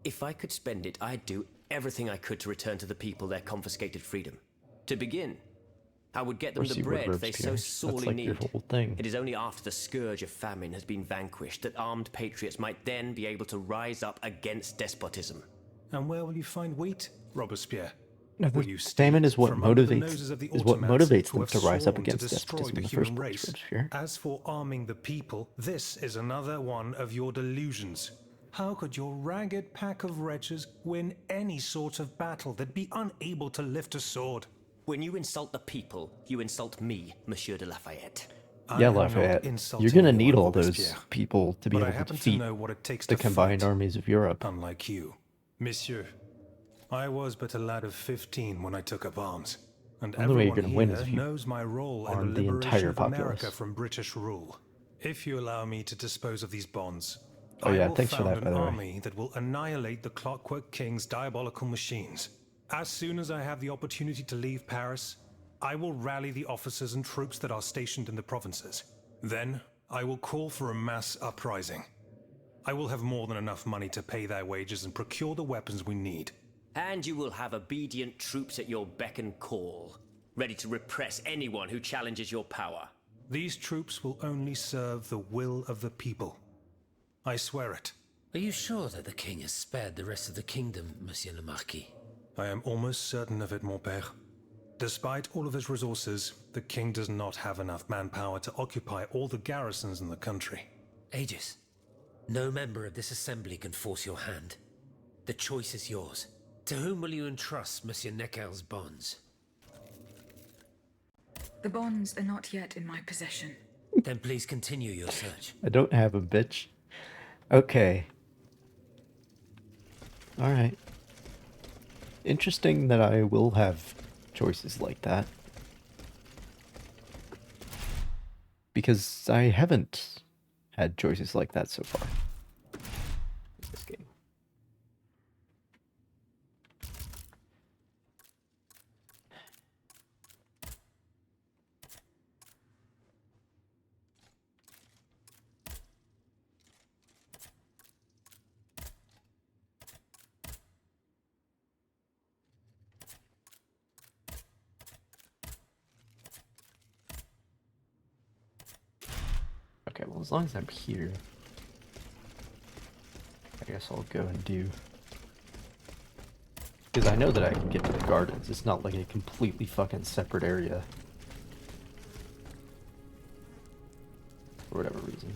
If I could spend it, I'd do everything I could to return to the people their confiscated freedom. To begin, I would get them the bread they so sorely need. It is only after the scourge of famine has been vanquished that armed patriots might then be able to rise up against despotism. And where will you find wheat, Robespierre? No, the famine is what motivates them to rise up against despotism in the first place, Robespierre. As for arming the people, this is another one of your delusions. How could your ragged pack of wretches win any sort of battle? They'd be unable to lift a sword. When you insult the people, you insult me, Monsieur de Lafayette. Yeah, Lafayette, you're gonna need all those people to be able to defeat the combined armies of Europe. Unlike you. Monsieur, I was but a lad of 15 when I took up arms, and everyone here knows my role in the liberation of America from British rule. If you allow me to dispose of these bonds, I will found an army that will annihilate the Clockwork King's diabolical machines. As soon as I have the opportunity to leave Paris, I will rally the officers and troops that are stationed in the provinces. Then, I will call for a mass uprising. I will have more than enough money to pay their wages and procure the weapons we need. And you will have obedient troops at your beck and call, ready to repress anyone who challenges your power. These troops will only serve the will of the people. I swear it. Are you sure that the king has spared the rest of the kingdom, Monsieur le Marquis? I am almost certain of it, mon père. Despite all of his resources, the king does not have enough manpower to occupy all the garrisons in the country. Aegis, no member of this assembly can force your hand. The choice is yours. To whom will you entrust Monsieur Necker's bonds? The bonds are not yet in my possession. Then please continue your search. I don't have a bitch. Okay. Alright. Interesting that I will have choices like that. Because I haven't had choices like that so far. This game. Okay, well, as long as I'm here, I guess I'll go and do... Because I know that I can get to the gardens. It's not like a completely fucking separate area. For whatever reason.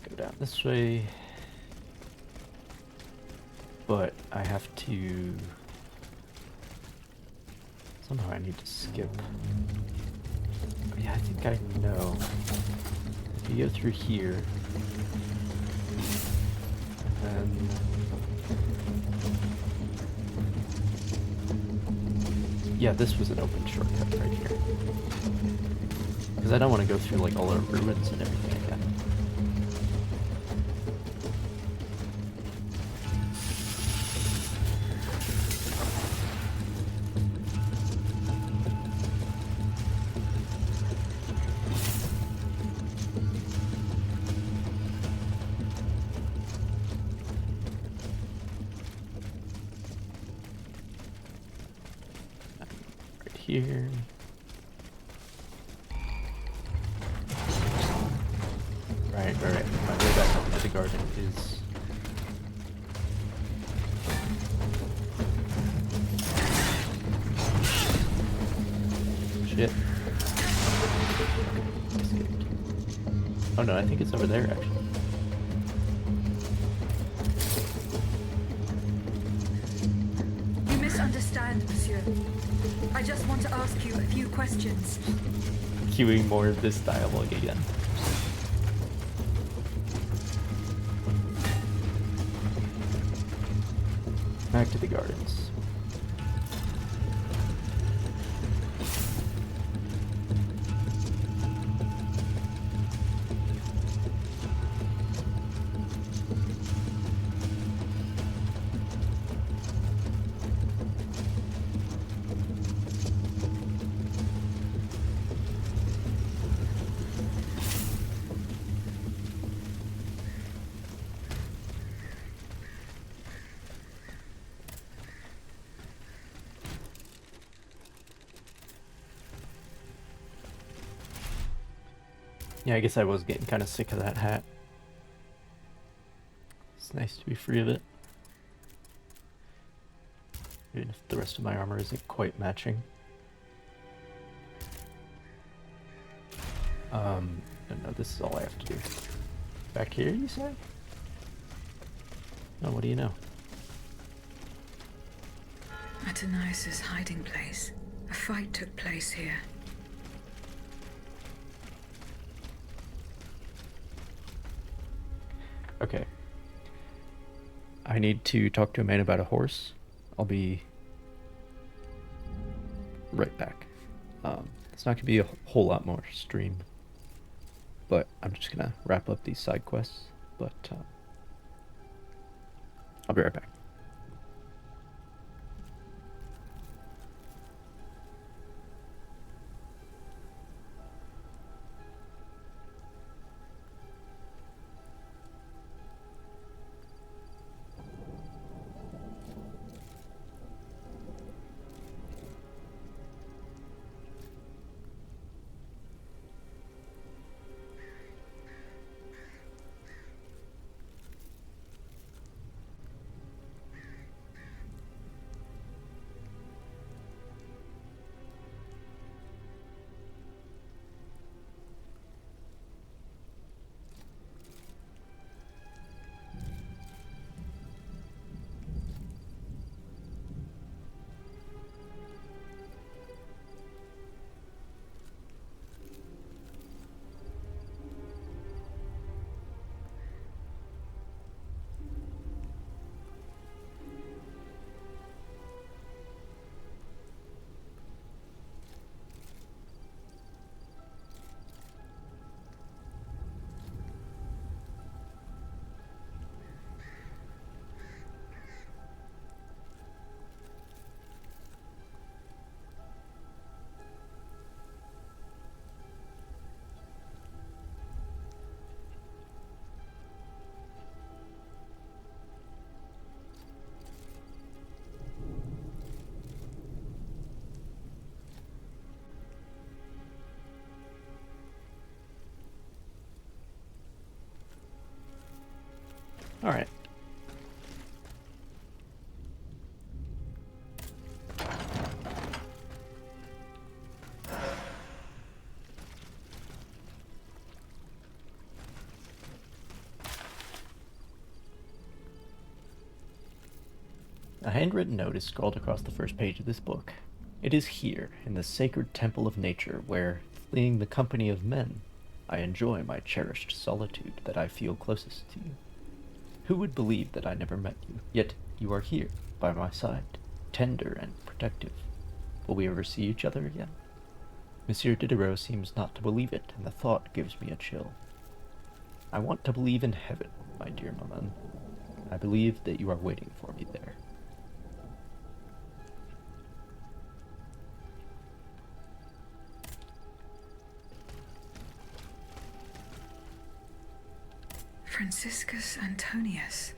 Go down this way. But I have to... Somehow I need to skip. Oh, yeah, I think I know. If you go through here, and then... Yeah, this was an open shortcut right here. Because I don't want to go through like all our ruins and everything again. here. Right. My way back up into the garden is... Shit. Oh no, I think it's over there actually. You misunderstand, monsieur. I just want to ask you a few questions. Cueing more of this dialogue again. Back to the gardens. Yeah, I guess I was getting kind of sick of that hat. It's nice to be free of it. Even if the rest of my armor isn't quite matching. No, this is all I have to do. Back here, you say? No, what do you know? At Ananias' hiding place, a fight took place here. Okay. I need to talk to a man about a horse. I'll be right back. It's not going to be a whole lot more stream, but I'm just going to wrap up these side quests, but I'll be right back. All right. A handwritten note is scrawled across the first page of this book. It is here, in the sacred temple of nature, where, fleeing the company of men, I enjoy my cherished solitude, that I feel closest to you. Who would believe that I never met you? Yet you are here, by my side, tender and protective. Will we ever see each other again? Monsieur Diderot seems not to believe it, and the thought gives me a chill. I want to believe in heaven, my dear Maman. I believe that you are waiting for me there. Franciscus Antonius.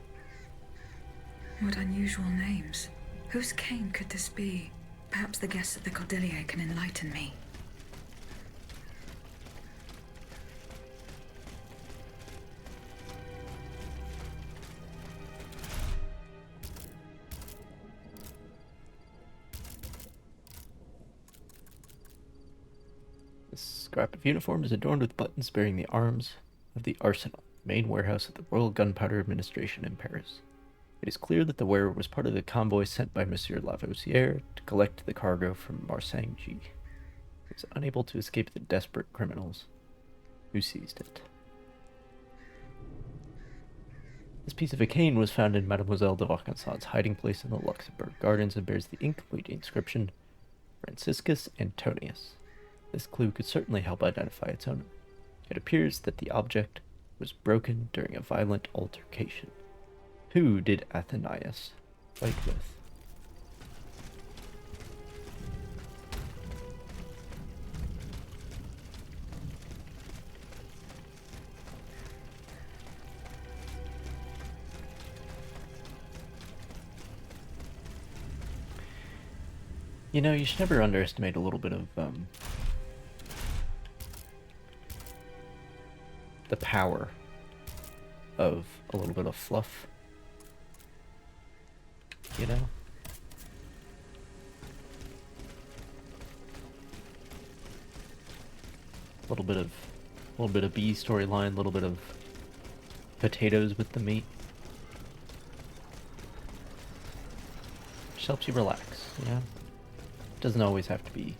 What unusual names. Whose cane could this be? Perhaps the guests at the Cordelier can enlighten me. This scrap of uniform is adorned with buttons bearing the arms of the Arsenal, main warehouse of the Royal Gunpowder Administration in Paris. It is clear that the wearer was part of the convoy sent by Monsieur Lavoisier to collect the cargo from Marsangy. He was unable to escape the desperate criminals who seized it. This piece of a cane was found in Mademoiselle de Vaucanson's hiding place in the Luxembourg Gardens and bears the incomplete inscription Franciscus Antonius. This clue could certainly help identify its owner. It appears that the object was broken during a violent altercation. Who did Athenias fight with? You know, you should never underestimate a little bit of the power of a little bit of fluff. You know? A little bit of B storyline, a little bit of potatoes with the meat. Just helps you relax, you know? Doesn't always have to be.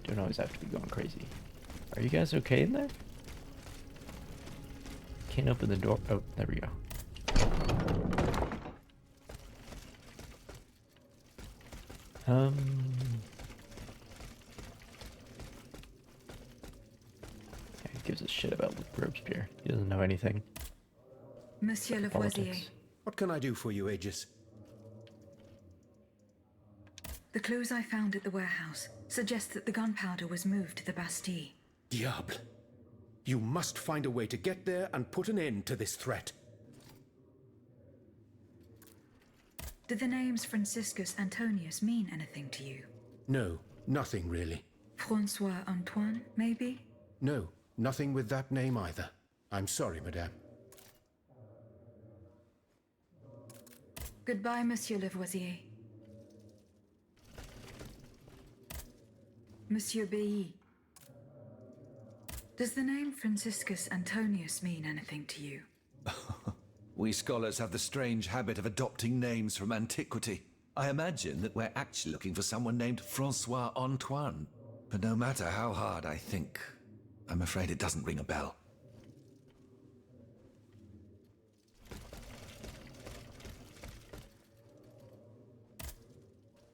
Don't always have to be going crazy. Are you guys okay in there? Can't open the door. Oh, there we go. He gives a shit about Robespierre. He doesn't know anything. Monsieur Lavoisier. What can I do for you, Aegis? The clues I found at the warehouse suggest that the gunpowder was moved to the Bastille. Diable. You must find a way to get there and put an end to this threat. Did the names Franciscus Antonius mean anything to you? No, nothing really. Francois Antoine, maybe? No, nothing with that name either. I'm sorry, madame. Goodbye, Monsieur Lavoisier. Monsieur B. Does the name Franciscus Antonius mean anything to you? We scholars have the strange habit of adopting names from antiquity. I imagine that we're actually looking for someone named Francois Antoine. But no matter how hard I think, I'm afraid it doesn't ring a bell.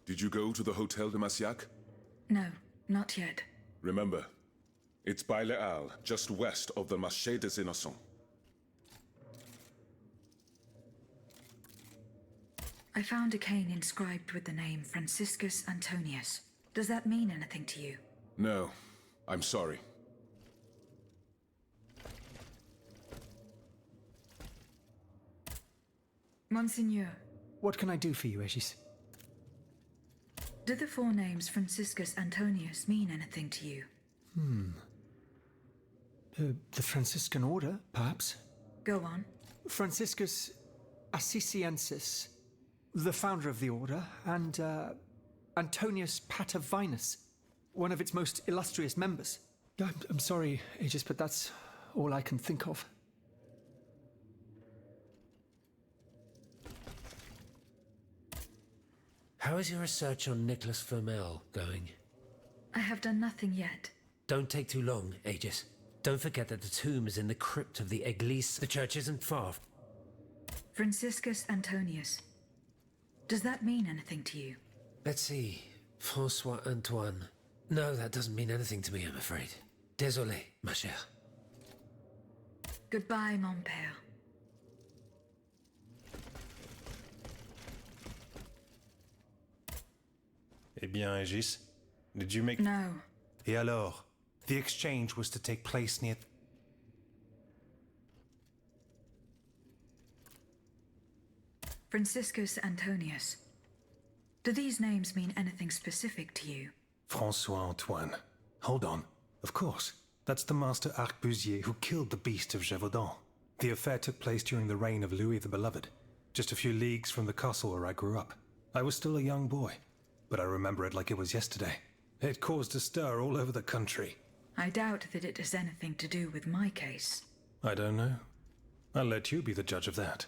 Did you go to the Hotel de Massiac? No, not yet. Remember, it's by Les Halles, just west of the Marché des Innocents. I found a cane inscribed with the name Franciscus Antonius. Does that mean anything to you? No, I'm sorry. Monseigneur. What can I do for you, Aegis? Do the four names Franciscus Antonius mean anything to you? The Franciscan order, perhaps? Go on. Franciscus Assisiensis, the founder of the order, and Antonius Patavinus, one of its most illustrious members. I'm sorry, Aegis, but that's all I can think of. How is your research on Nicholas Flamel going? I have done nothing yet. Don't take too long, Aegis. Don't forget that the tomb is in the crypt of the Église. The church isn't far. Franciscus Antonius. Does that mean anything to you? Let's see. Francois Antoine. No, that doesn't mean anything to me, I'm afraid. Désolé, ma chère. Goodbye, mon père. Eh bien, Aegis, did you make... No. Et alors? The exchange was to take place near... Franciscus Antonius. Do these names mean anything specific to you? Francois Antoine. Hold on. Of course. That's the master arquebusier who killed the beast of Gévaudan. The affair took place during the reign of Louis the Beloved, just a few leagues from the castle where I grew up. I was still a young boy, but I remember it like it was yesterday. It caused a stir all over the country. I doubt that it has anything to do with my case. I don't know. I'll let you be the judge of that.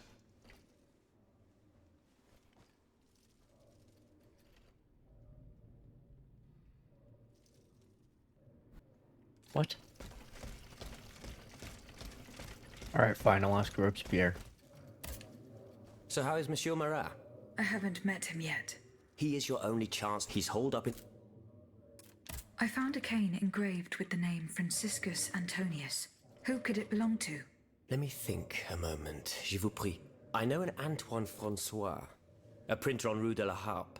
What? Alright, fine, I'll ask Robespierre. So how is Monsieur Marat? I haven't met him yet. He is your only chance. He's holed up in... I found a cane engraved with the name Franciscus Antonius. Who could it belong to? Let me think a moment. Je vous prie. I know an Antoine Francois, a printer on Rue de la Harpe.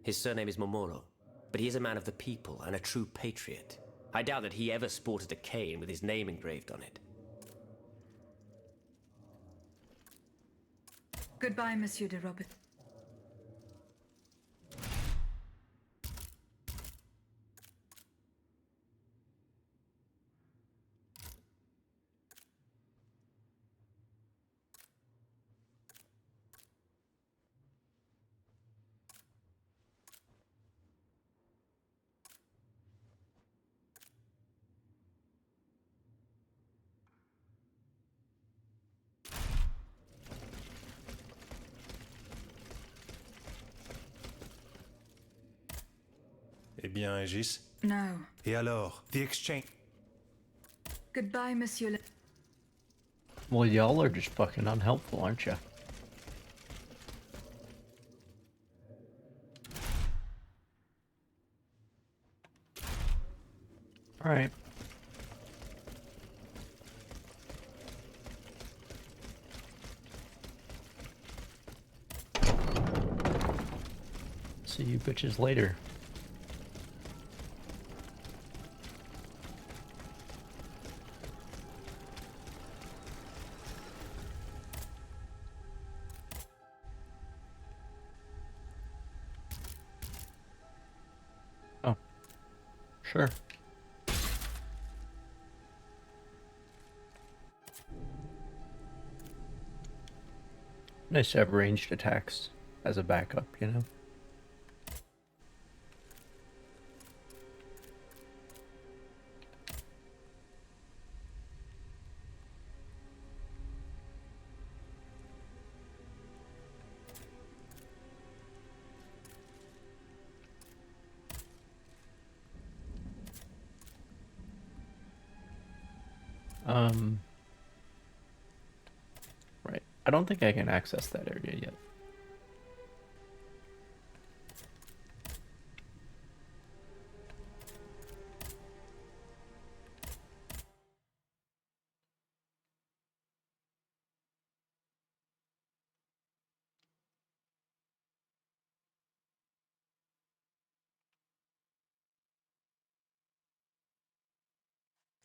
His surname is Momolo, but he is a man of the people and a true patriot. I doubt that he ever sported a cane with his name engraved on it. Goodbye, Monsieur de Robert. Eh bien, Aegis? No. Et alors? The exchange... Goodbye, Monsieur le... Well, y'all are just fucking unhelpful, aren't ya? Alright. See you bitches later. Oh. Sure. Nice to have ranged attacks as a backup, you know? Right. I don't think I can access that area yet.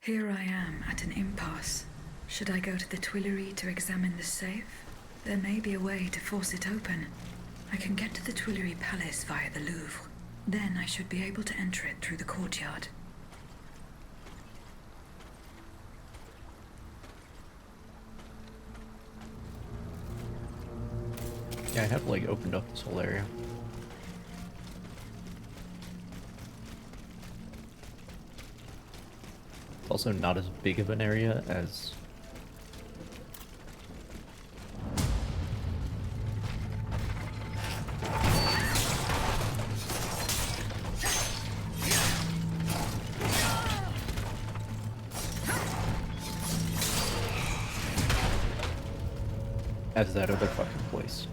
Here I am at an impasse. Should I go to the Tuileries to examine the safe? There may be a way to force it open. I can get to the Tuileries Palace via the Louvre. Then I should be able to enter it through the courtyard. Yeah, I have like opened up this whole area. It's also not as big of an area as that other fucking place.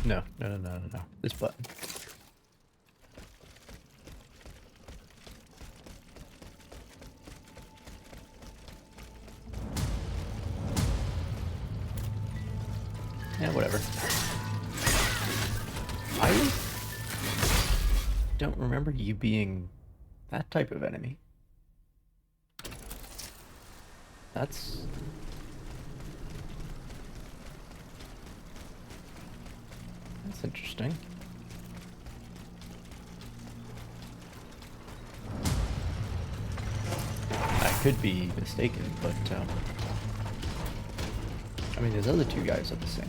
No. This button. Yeah, whatever. I don't remember you being that type of enemy. That's interesting. I could be mistaken, but I mean, those other two guys are the same.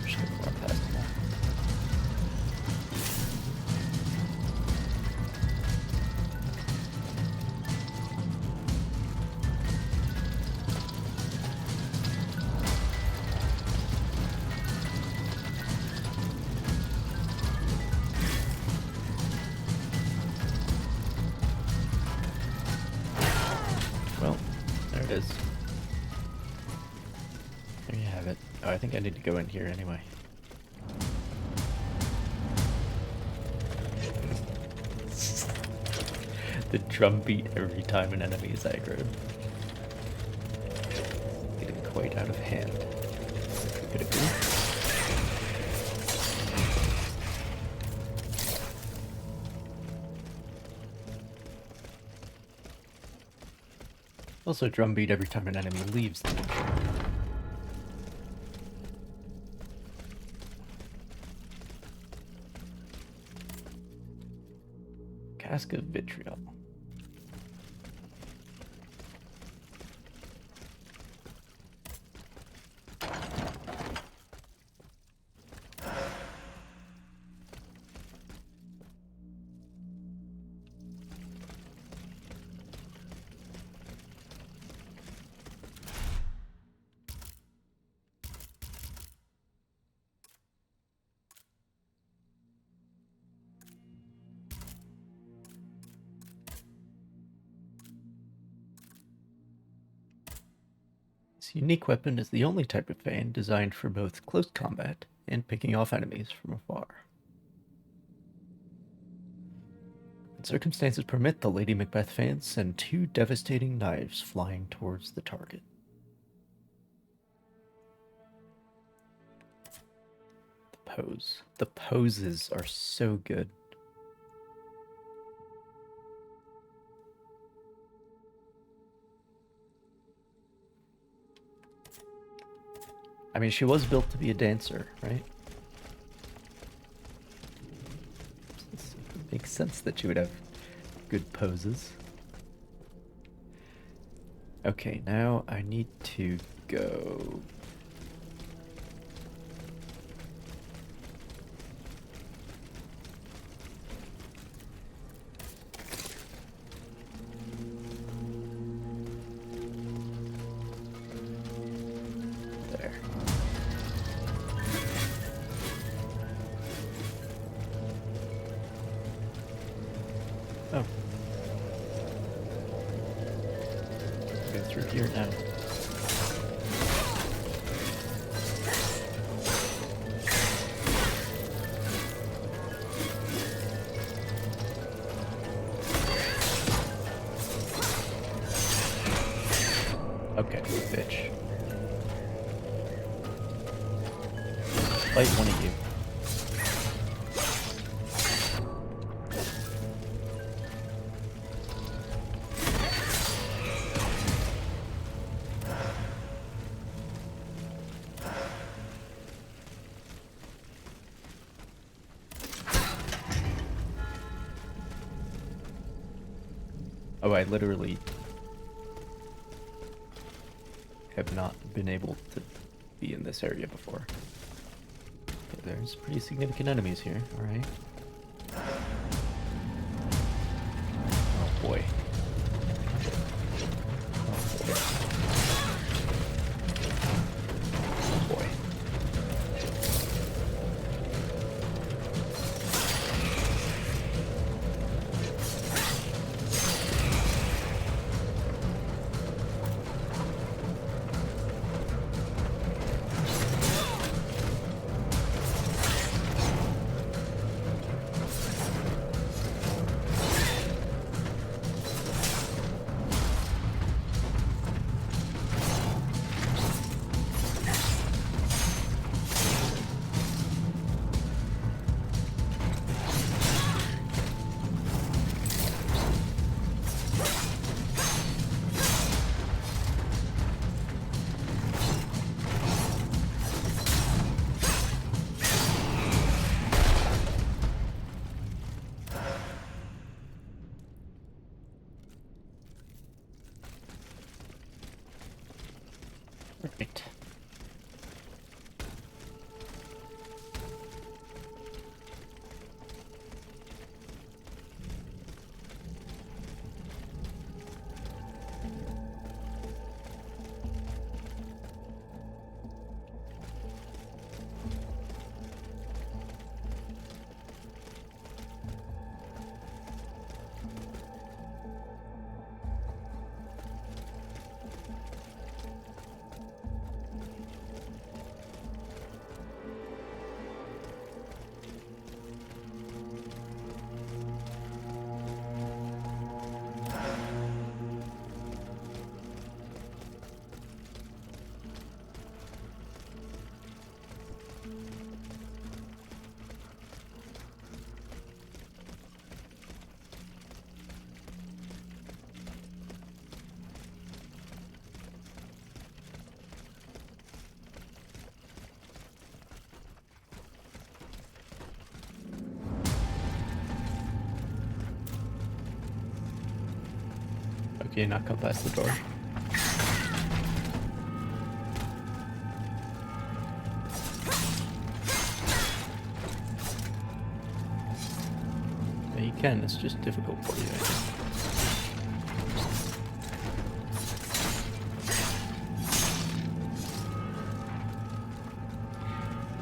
Just gonna run past them all. Well, there it is. There you have it. Oh, I think I need to go in here anyway. The drum beat every time an enemy is aggroed. Getting quite out of hand. Could it be? Also drumbeat every time an enemy leaves the picture. Cask of vitriol. This unique weapon is the only type of fan designed for both close combat and picking off enemies from afar. When circumstances permit, the Lady Macbeth fans send two devastating knives flying towards the target. The pose. The poses are so good. I mean, she was built to be a dancer, right? It makes sense that she would have good poses. Okay, now I need to go... there. Oh. Go through here now. Okay, bitch. Fight one of you. Oh, I literally have not been able to be in this area before. Okay, there's pretty significant enemies here, alright. Oh boy. Oh boy. Right. Okay, not come past the door. Yeah, you can, it's just difficult for you, I think.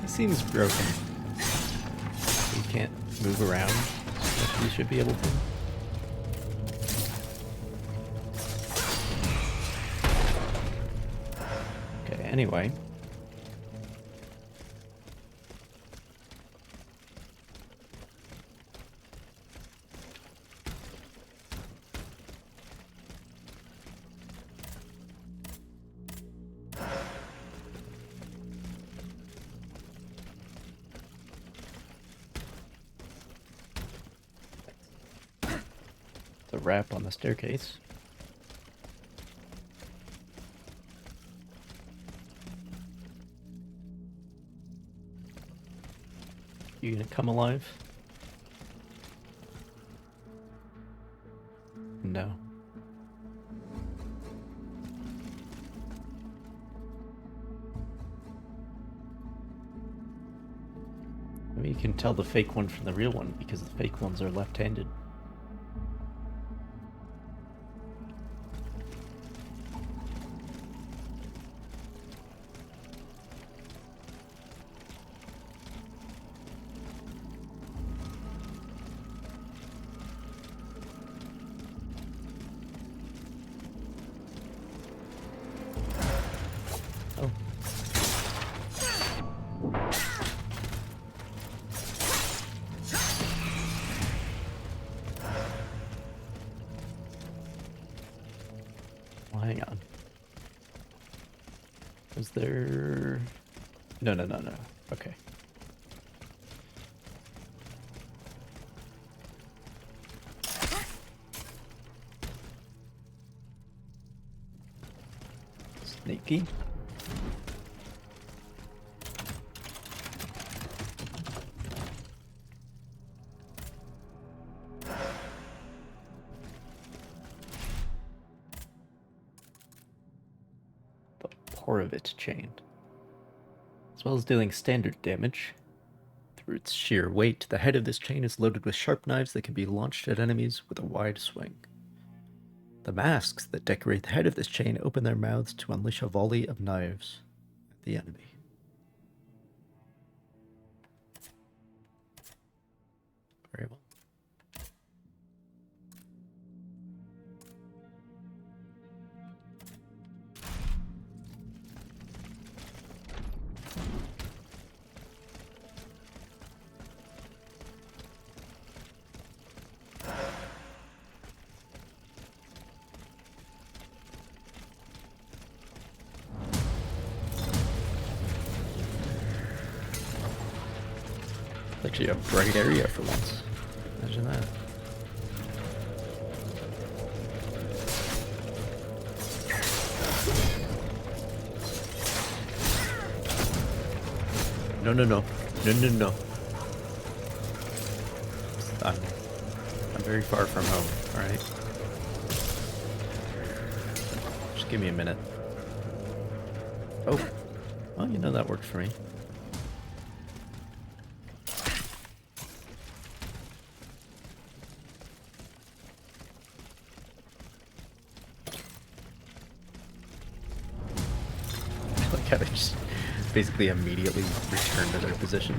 He seems broken. He can't move around, but he should be able to. Anyway. The wrap on the staircase. You gonna come alive? No. I mean, you can tell the fake one from the real one because the fake ones are left-handed. Hang on. Is there... No. Okay. Sneaky. Of its chain. As well as dealing standard damage. Through its sheer weight, the head of this chain is loaded with sharp knives that can be launched at enemies with a wide swing. The masks that decorate the head of this chain open their mouths to unleash a volley of knives at the enemy. Very well. Actually a bright area for once. Imagine that. No. I'm very far from home, alright? Just give me a minute. Oh, well, you know that worked for me. I like how they just basically immediately return to their position.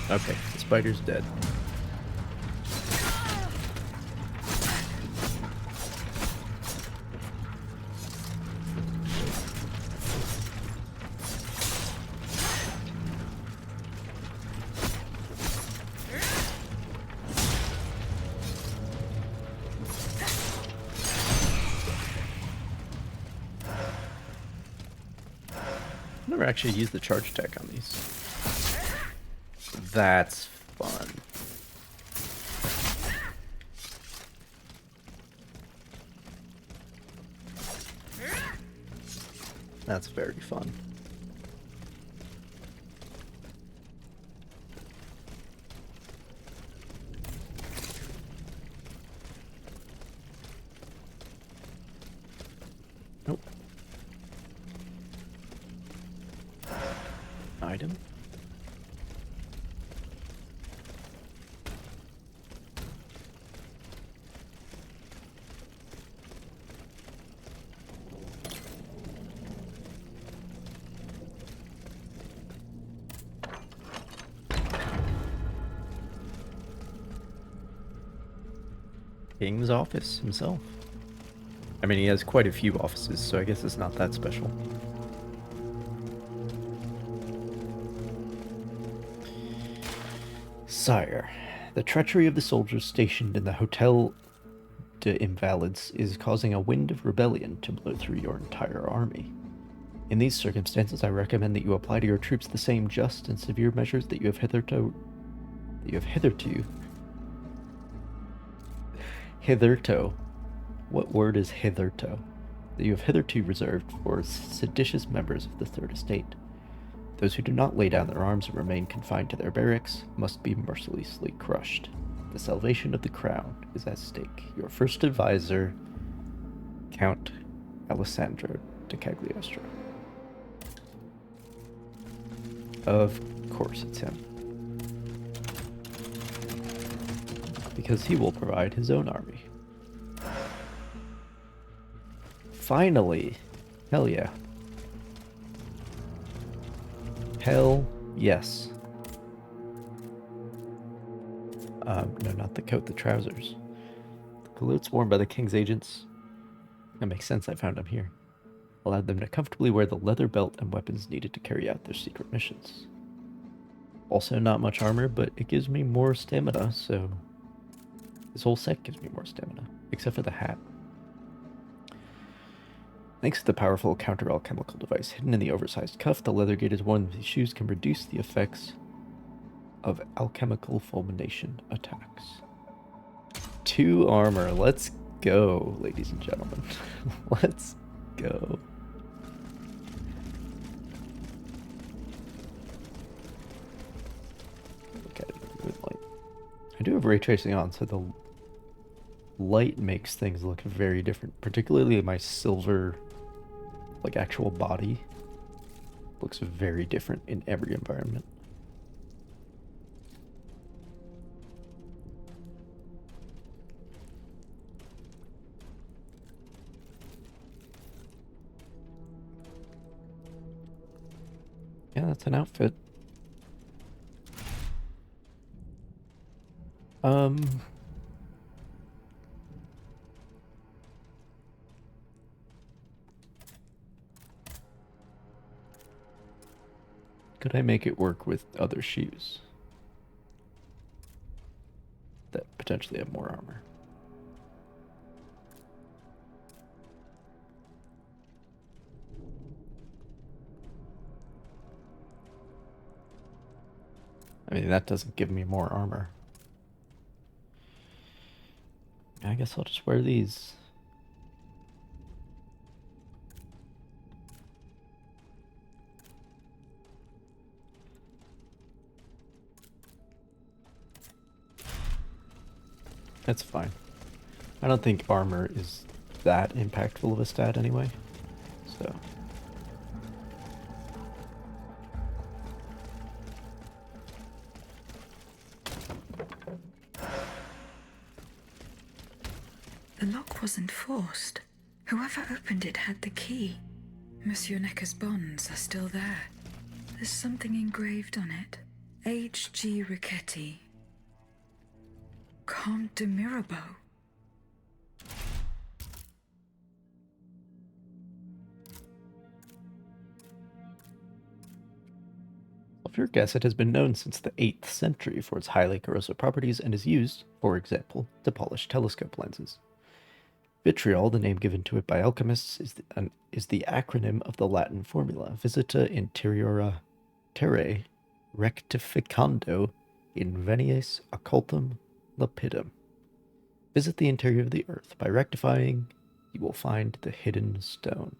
Okay, the spider's dead. Never actually used the charge attack on these. That's fun. That's very fun. Nope. Item. King's office himself. I mean, he has quite a few offices, so I guess it's not that special. Sire, the treachery of the soldiers stationed in the Hotel de Invalides is causing a wind of rebellion to blow through your entire army. In these circumstances, I recommend that you apply to your troops the same just and severe measures that you have hitherto what word is hitherto? That you have hitherto reserved for seditious members of the Third Estate. Those who do not lay down their arms and remain confined to their barracks must be mercilessly crushed. The salvation of the crown is at stake. Your first advisor, Count Alessandro de Cagliostro. Of course it's him. Because he will provide his own army. Finally! Hell yeah. Hell yes. No, not the coat, the trousers. The calottes worn by the king's agents. That makes sense, I found them here. Allowed them to comfortably wear the leather belt and weapons needed to carry out their secret missions. Also not much armor, but it gives me more stamina, so... This whole set gives me more stamina, except for the hat. Thanks to the powerful counter-alchemical device hidden in the oversized cuff, the leather gaiters worn in these shoes can reduce the effects of alchemical fulmination attacks. 2 armor. Let's go, ladies and gentlemen. Let's go. Look at it with light. I do have ray tracing on, so the light makes things look very different. Particularly my silver, like, actual body looks very different in every environment. Yeah, that's an outfit. Could I make it work with other shoes that potentially have more armor? I mean, that doesn't give me more armor. I guess I'll just wear these. That's fine. I don't think armor is that impactful of a stat anyway, so... The lock wasn't forced. Whoever opened it had the key. Monsieur Necker's bonds are still there. There's something engraved on it. H.G. Riquetti. Comte de Mirabeau. Sulfuric acid has been known since the 8th century for its highly corrosive properties and is used, for example, to polish telescope lenses. Vitriol, the name given to it by alchemists, is the acronym of the Latin formula Visita interiora terrae rectificando invenies occultum lapidum. Visit the interior of the earth. By rectifying, you will find the hidden stone.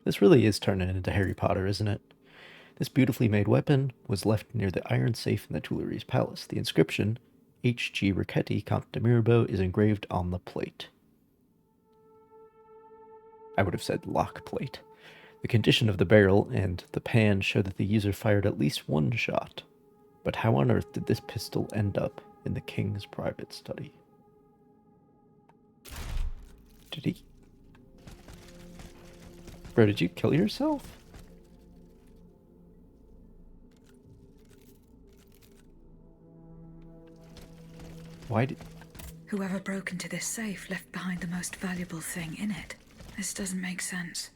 This really is turning into Harry Potter, isn't it? This beautifully made weapon was left near the iron safe in the Tuileries Palace. The inscription, H.G. Riquetti, Comte de Mirabeau, is engraved on the plate. I would have said lock plate. The condition of the barrel and the pan show that the user fired at least one shot. But how on earth did this pistol end up in the king's private study? Did he... Bro, did you kill yourself? Why did... Whoever broke into this safe left behind the most valuable thing in it. This doesn't make sense.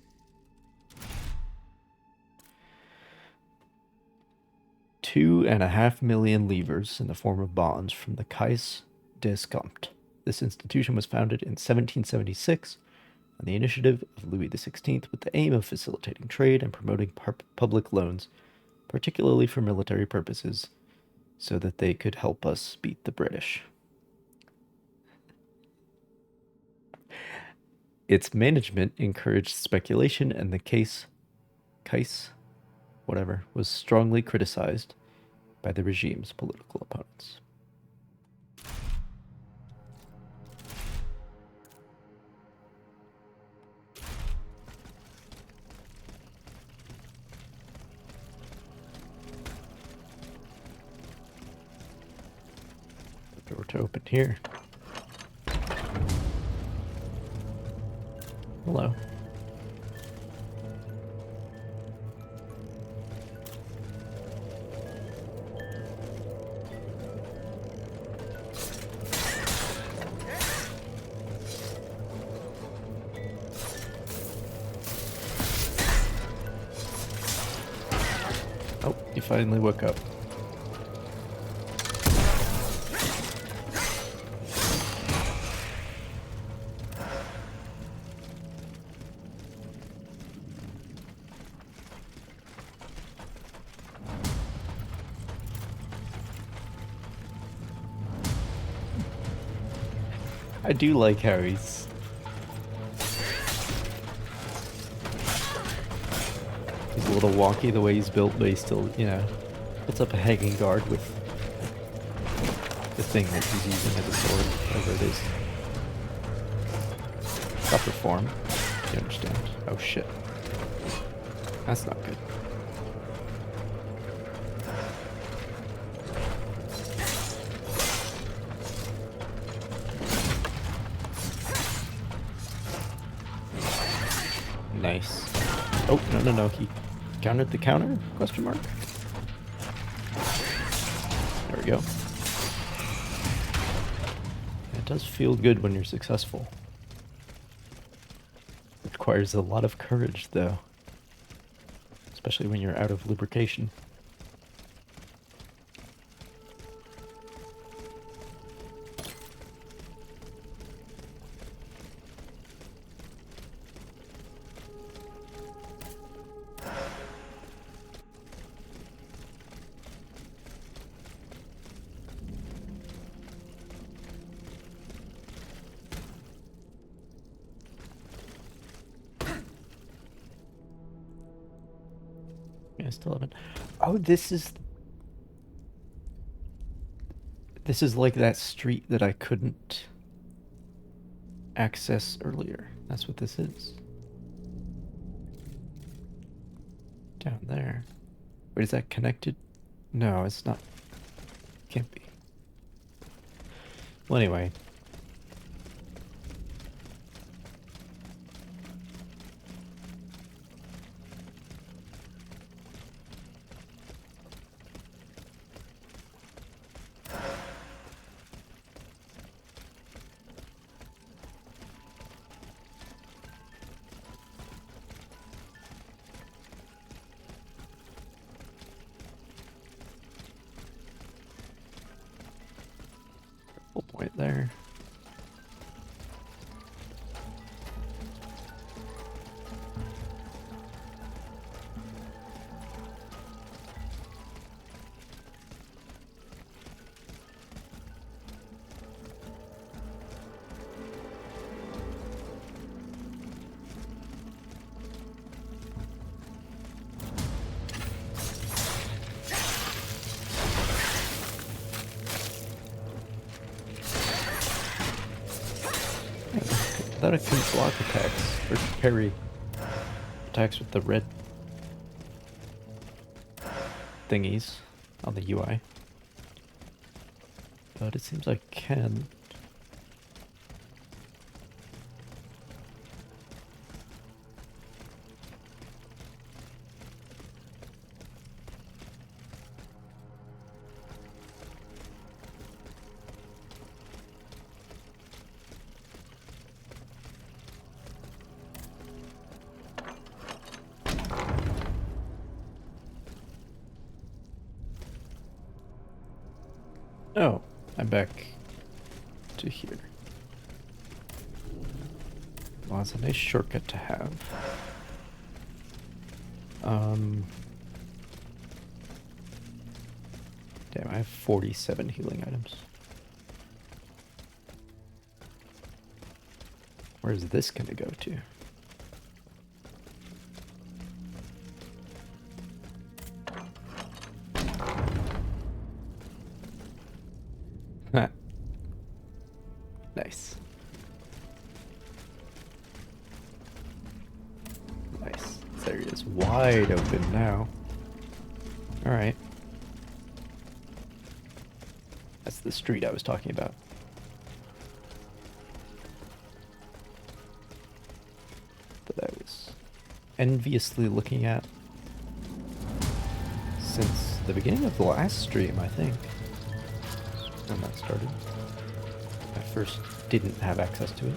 $2.5 million livres in the form of bonds from the Caisse d'Escompte. This institution was founded in 1776 on the initiative of Louis XVI with the aim of facilitating trade and promoting public loans, particularly for military purposes, so that they could help us beat the British. Its management encouraged speculation, and the Caisse, whatever, was strongly criticized by the regime's political opponents. The door to open here. Hello. Oh, you finally woke up. I do like how he's a little wonky the way he's built, but he still, you know, puts up a hanging guard with the thing that he's using as a sword, whatever it is. Proper form, you understand. Oh shit. That's not good. Nice. Oh, no, he countered the counter? Question mark. There we go. It does feel good when you're successful. It requires a lot of courage, though. Especially when you're out of lubrication. I still haven't. Oh, this is. This is like that street that I couldn't access earlier. That's what this is. Down there. Wait, is that connected? No, it's not. Can't be. Well, anyway. Point there. I thought I couldn't block attacks, or parry attacks with the red thingies on the UI. But it seems I can. Oh, I'm back to here. Well, it's a nice shortcut to have. Damn, I have 47 healing items. Where's this gonna go to? Nice. Nice. This area is wide open now. Alright. That's the street I was talking about. That I was enviously looking at since the beginning of the last stream, I think. When that started. I first didn't have access to it.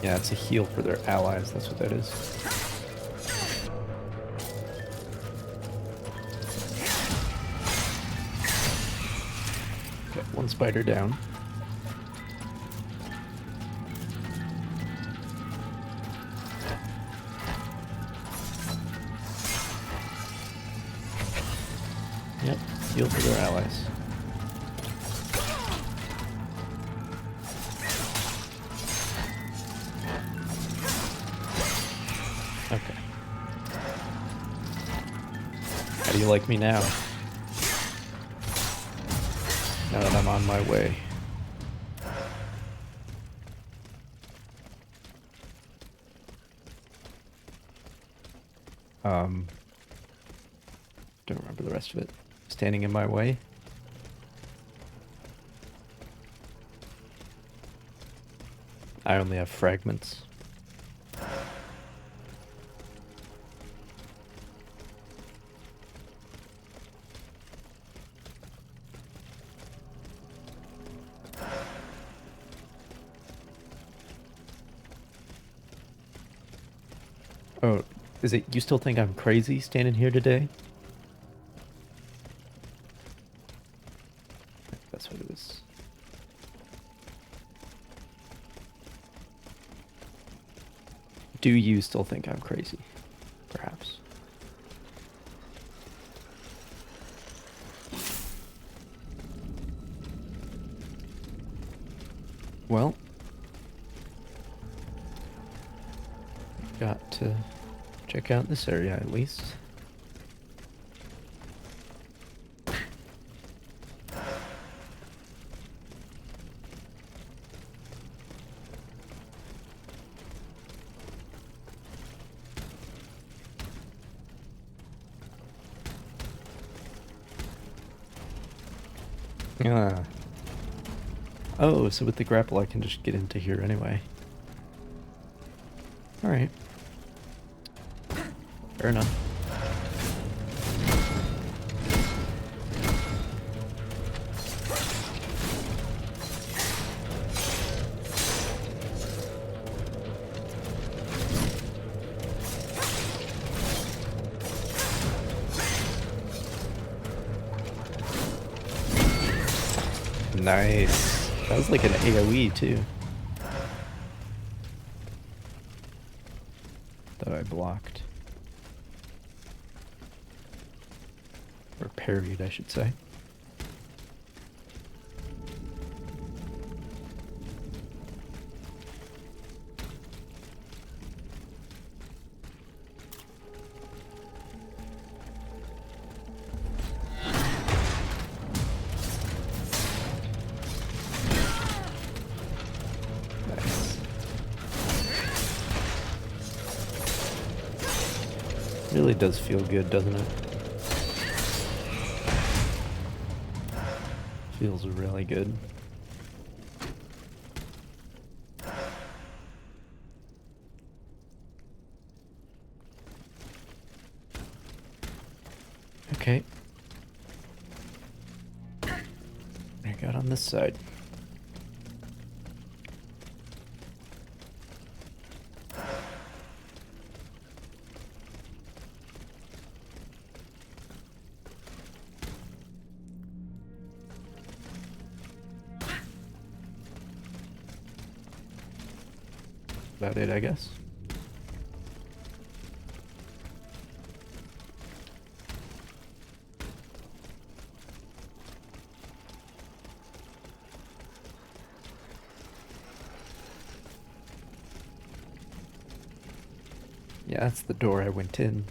Yeah, it's a heal for their allies, that's what that is. Okay, one spider down. Yep, heal for their allies. Okay. How do you like me now? Now that I'm on my way. Don't remember the rest of it. Standing in my way? I only have fragments. Oh, is it you still think I'm crazy standing here today? That's what it is. Do you still think I'm crazy? Perhaps. Well, got to check out this area at least. Ah. Oh, so with the grapple I can just get into here anyway. Alright. Fair enough. Nice. That was like an AoE too. That I blocked. Or parried, I should say. Really does feel good, doesn't it? Feels really good. Okay. I got on this side. About it, I guess. Yeah, that's the door I went in.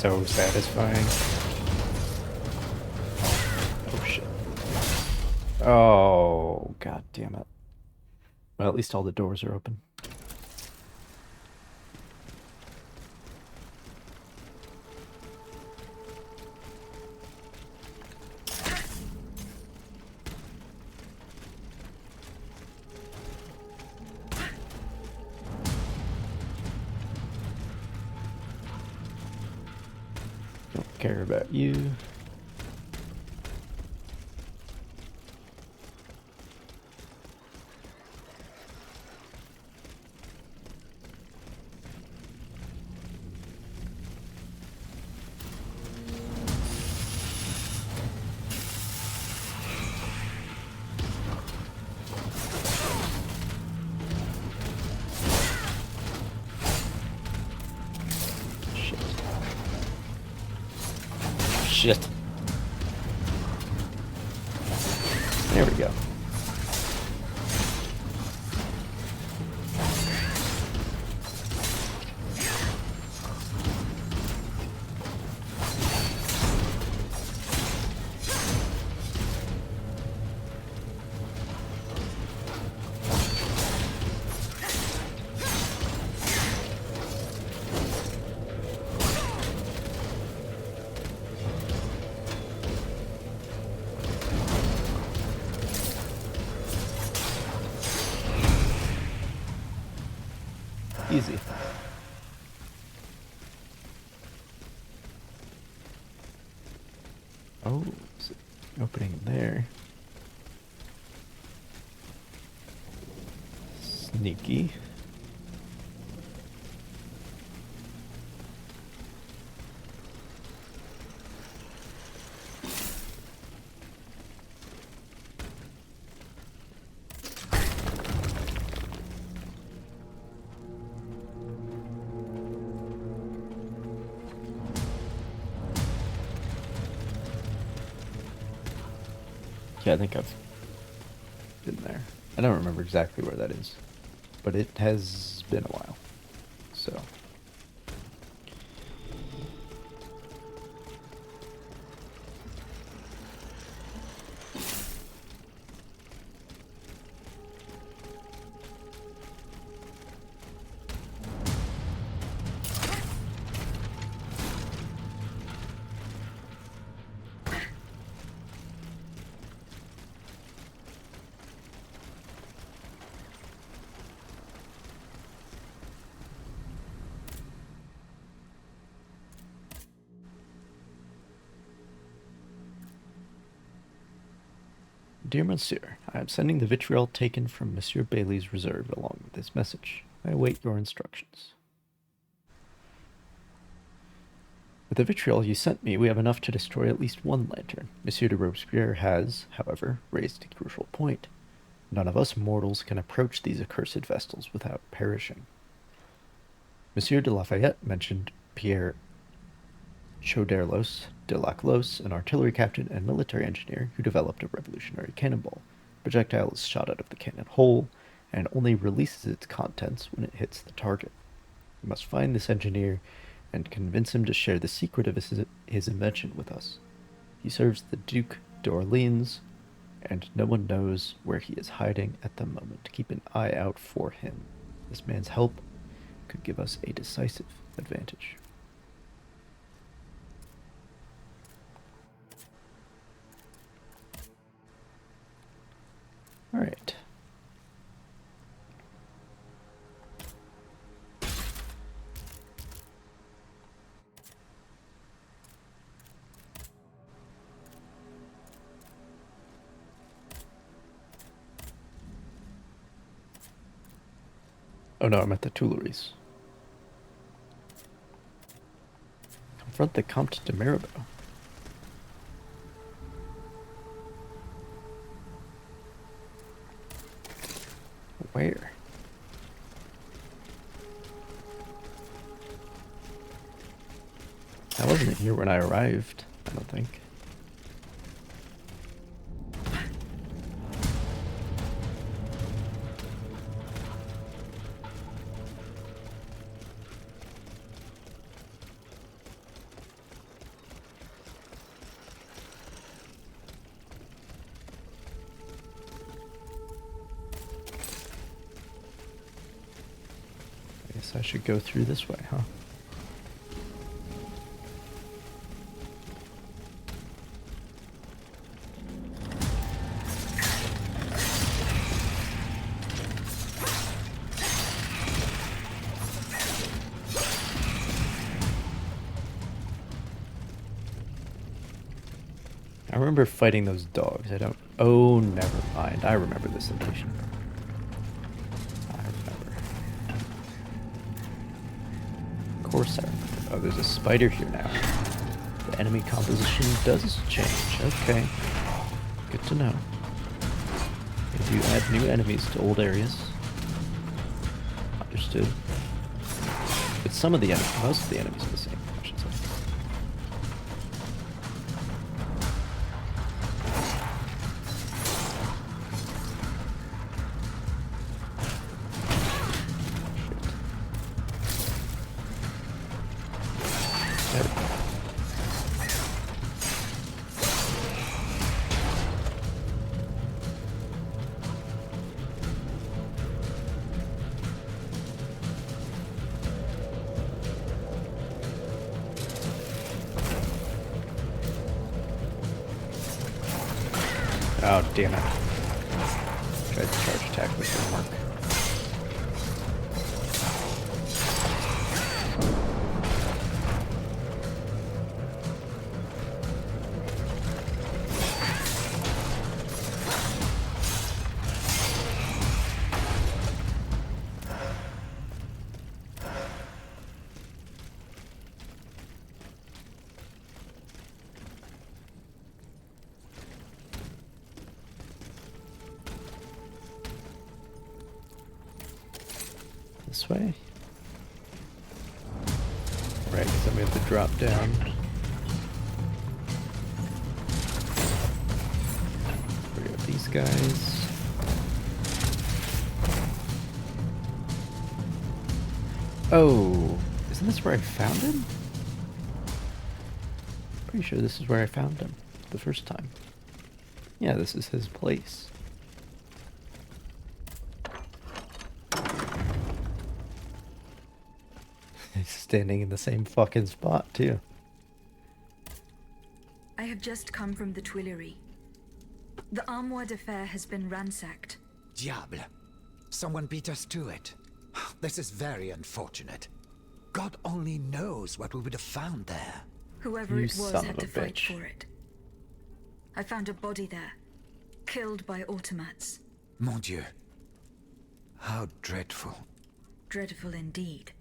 So satisfying. Oh shit. Oh, god damn it. Well, at least all the doors are open. Don't care about you. Shit. There we go. Easy. Oh, opening there. Sneaky. Yeah, I think I've been there. I don't remember exactly where that is, but it has been a while. So. Dear Monsieur, I am sending the vitriol taken from Monsieur Bailey's reserve along with this message. I await your instructions. With the vitriol you sent me, we have enough to destroy at least one lantern. Monsieur de Robespierre has, however, raised a crucial point. None of us mortals can approach these accursed vestals without perishing. Monsieur de Lafayette mentioned Pierre Choderlos de Laclos, an artillery captain and military engineer who developed a revolutionary cannonball. The projectile is shot out of the cannon whole and only releases its contents when it hits the target. We must find this engineer and convince him to share the secret of his invention with us. He serves the Duc d'Orleans, and no one knows where he is hiding at the moment. Keep an eye out for him. This man's help could give us a decisive advantage. All right. Oh no, I'm at the Tuileries. Confront the Comte de Mirabeau. Where? I wasn't here when I arrived, I don't think. I should go through this way, huh? I remember fighting those dogs. I don't... Oh, never mind. I remember this location. Of course I remember. Oh, there's a spider here now. The enemy composition does change. Okay. Good to know. They do add new enemies to old areas. Understood. But some of the enemies, most of the enemies are the same, I should say. Oh, damn it. Tried to charge attack, but didn't work. This way? Right, because then we have to drop down. these guys. Oh, isn't this where I found him? Pretty sure this is where I found him the first time. Yeah, this is his place. He's standing in the same fucking spot, too. I have just come from the Tuileries. The Armoire de Fer has been ransacked. Diable. Someone beat us to it. This is very unfortunate. God only knows what we would have found there. Whoever it was had to fight for it. I found a body there, killed by automats. Mon Dieu. How dreadful. Dreadful indeed.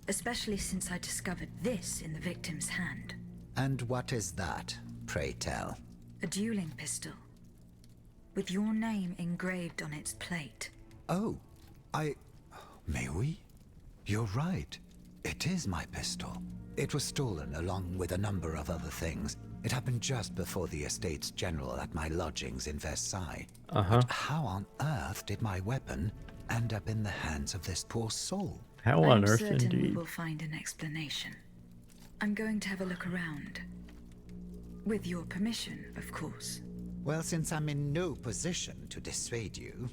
Especially since I discovered this in the victim's hand. And what is that, pray tell? A dueling pistol. With your name engraved on its plate. Oh, May we? You're right. It is my pistol. It was stolen along with a number of other things. It happened just before the Estates General at my lodgings in Versailles. But how on earth did my weapon end up in the hands of this poor soul? How on earth, I'm certain we indeed. will find an explanation. I'm going to have a look around. With your permission, of course. Well, since I'm in no position to dissuade you...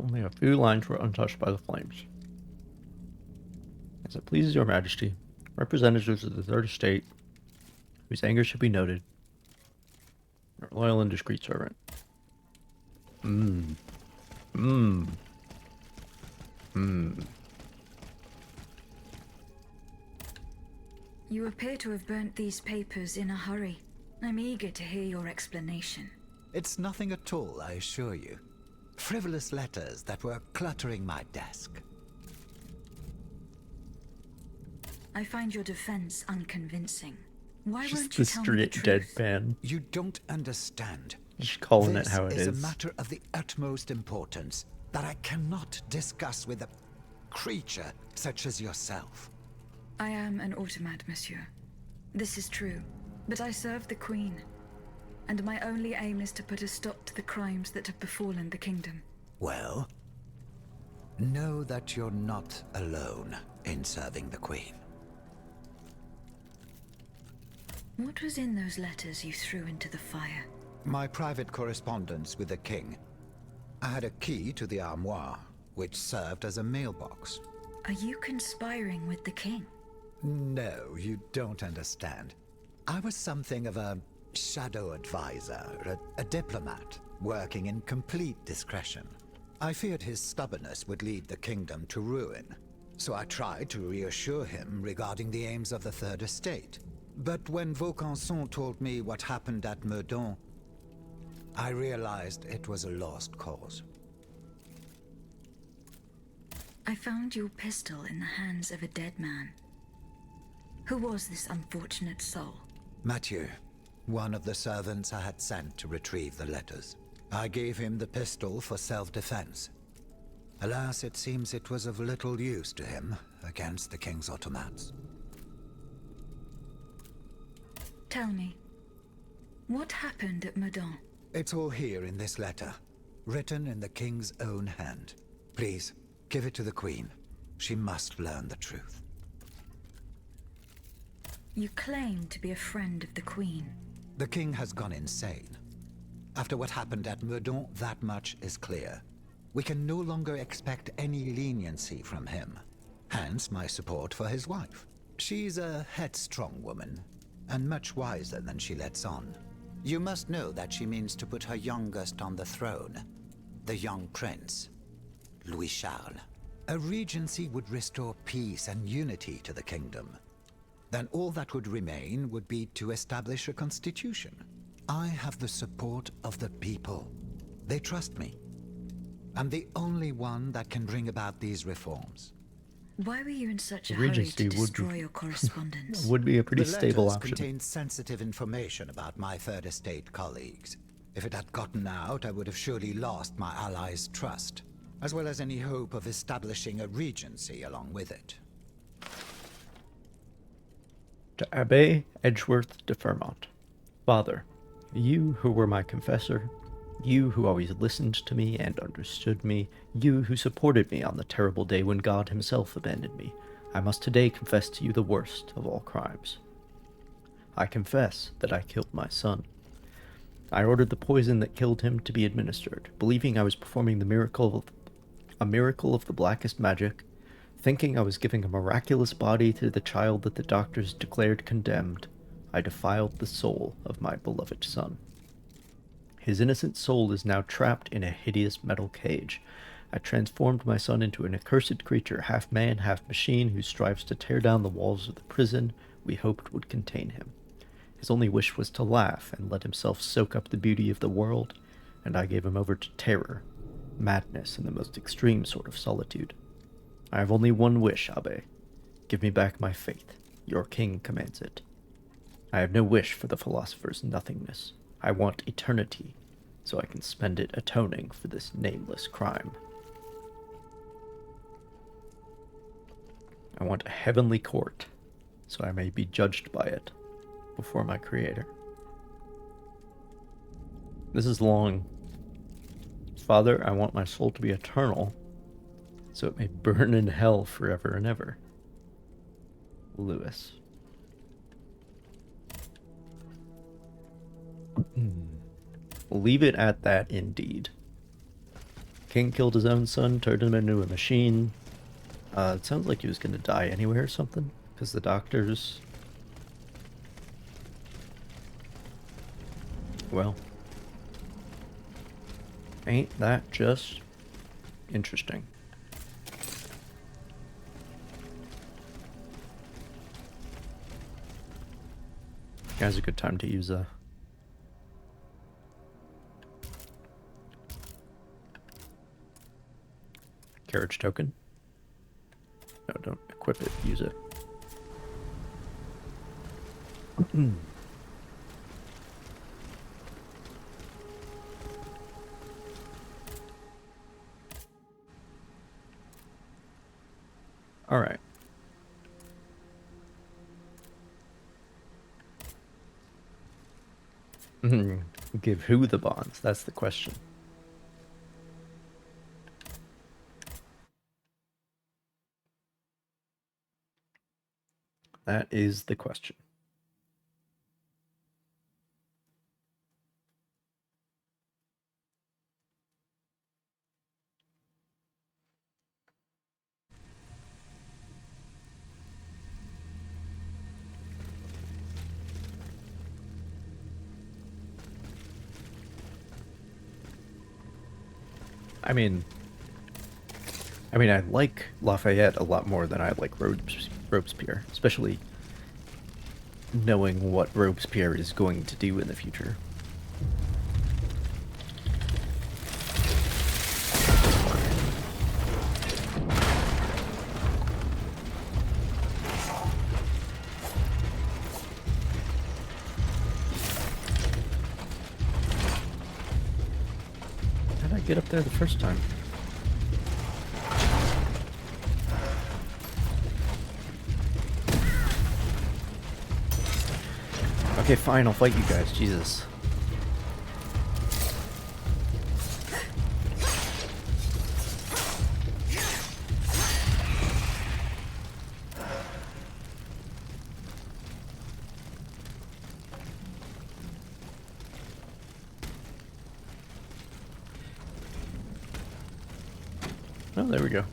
Only a few lines were untouched by the flames. As it pleases your majesty, representatives of the Third Estate, whose anger should be noted, your loyal and discreet servant. You appear to have burnt these papers in a hurry. I'm eager to hear your explanation. It's nothing at all, I assure you. Frivolous letters that were cluttering my desk. I find your defense unconvincing. Why Just won't you the tell me the straight truth? deadpan. You don't understand. Just calling this it how it is is. a matter of the utmost importance that I cannot discuss with a creature such as yourself. I am an automat, monsieur. This is true. But I serve the Queen. And my only aim is to put a stop to the crimes that have befallen the kingdom. Well, know that you're not alone in serving the Queen. What was in those letters you threw into the fire? My private correspondence with the King. I had a key to the armoire, which served as a mailbox. Are you conspiring with the King? No, you don't understand. I was something of a shadow advisor, a diplomat, working in complete discretion. I feared his stubbornness would lead the kingdom to ruin, so I tried to reassure him regarding the aims of the Third Estate. But when Vaucanson told me what happened at Meudon, I realized it was a lost cause. I found your pistol in the hands of a dead man. Who was this unfortunate soul? Mathieu, one of the servants I had sent to retrieve the letters. I gave him the pistol for self-defense. Alas, it seems it was of little use to him against the King's automats. Tell me, what happened at Meudon? It's all here in this letter, written in the King's own hand. Please, give it to the Queen. She must learn the truth. You claim to be a friend of the Queen. The King has gone insane. After what happened at Meudon, that much is clear. We can no longer expect any leniency from him. Hence my support for his wife. She's a headstrong woman, and much wiser than she lets on. You must know that she means to put her youngest on the throne, the young prince, Louis Charles. A regency would restore peace and unity to the kingdom. Then all that would remain would be to establish a constitution. I have the support of the people. They trust me. I'm the only one that can bring about these reforms. Why were you in such a The hurry Regency to would destroy be- your correspondence? Would be a pretty The stable letters option. contained sensitive information about my Third Estate colleagues. If it had gotten out, I would have surely lost my allies' trust. as well as any hope of establishing a regency along with it. To Abbe Edgeworth de Fermont. Father, you who were my confessor, you who always listened to me and understood me, you who supported me on the terrible day when God himself abandoned me, I must today confess to you the worst of all crimes. I confess that I killed my son. I ordered the poison that killed him to be administered, believing I was performing a miracle of the blackest magic, thinking I was giving a miraculous body to the child that the doctors declared condemned. I defiled the soul of my beloved son. His innocent soul is now trapped in a hideous metal cage. I transformed my son into an accursed creature, half man, half machine, who strives to tear down the walls of the prison we hoped would contain him. His only wish was to laugh and let himself soak up the beauty of the world, and I gave him over to terror, madness, and the most extreme sort of solitude. I have only one wish, Abbe. Give me back my faith. Your king commands it. I have no wish for the philosopher's nothingness. I want eternity, so I can spend it atoning for this nameless crime. I want a heavenly court, so I may be judged by it before my Creator. This is long. Father, I want my soul to be eternal, so it may burn in hell forever and ever. Lewis. We'll leave it at that, indeed. King killed his own son, turned him into a machine. It sounds like he was going to die anyway or something, because the doctors... Well, ain't that just interesting? Now's a good time to use a carriage token. No, don't equip it, use it. All right. Give who the bonds? That's the question. That is the question. I mean, I like Lafayette a lot more than I like Robespierre, especially knowing what Robespierre is going to do in the future. How did I get up there the first time? Okay, fine, I'll fight you guys, Jesus. Oh, there we go.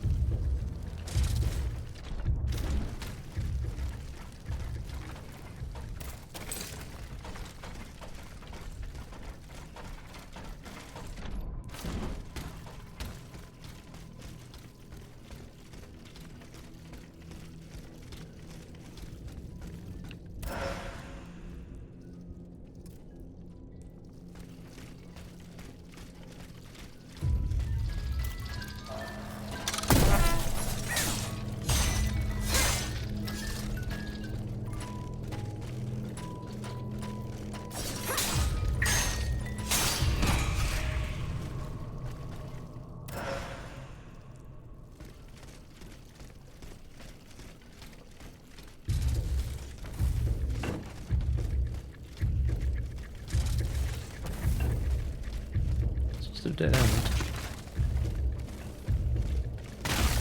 of dead end.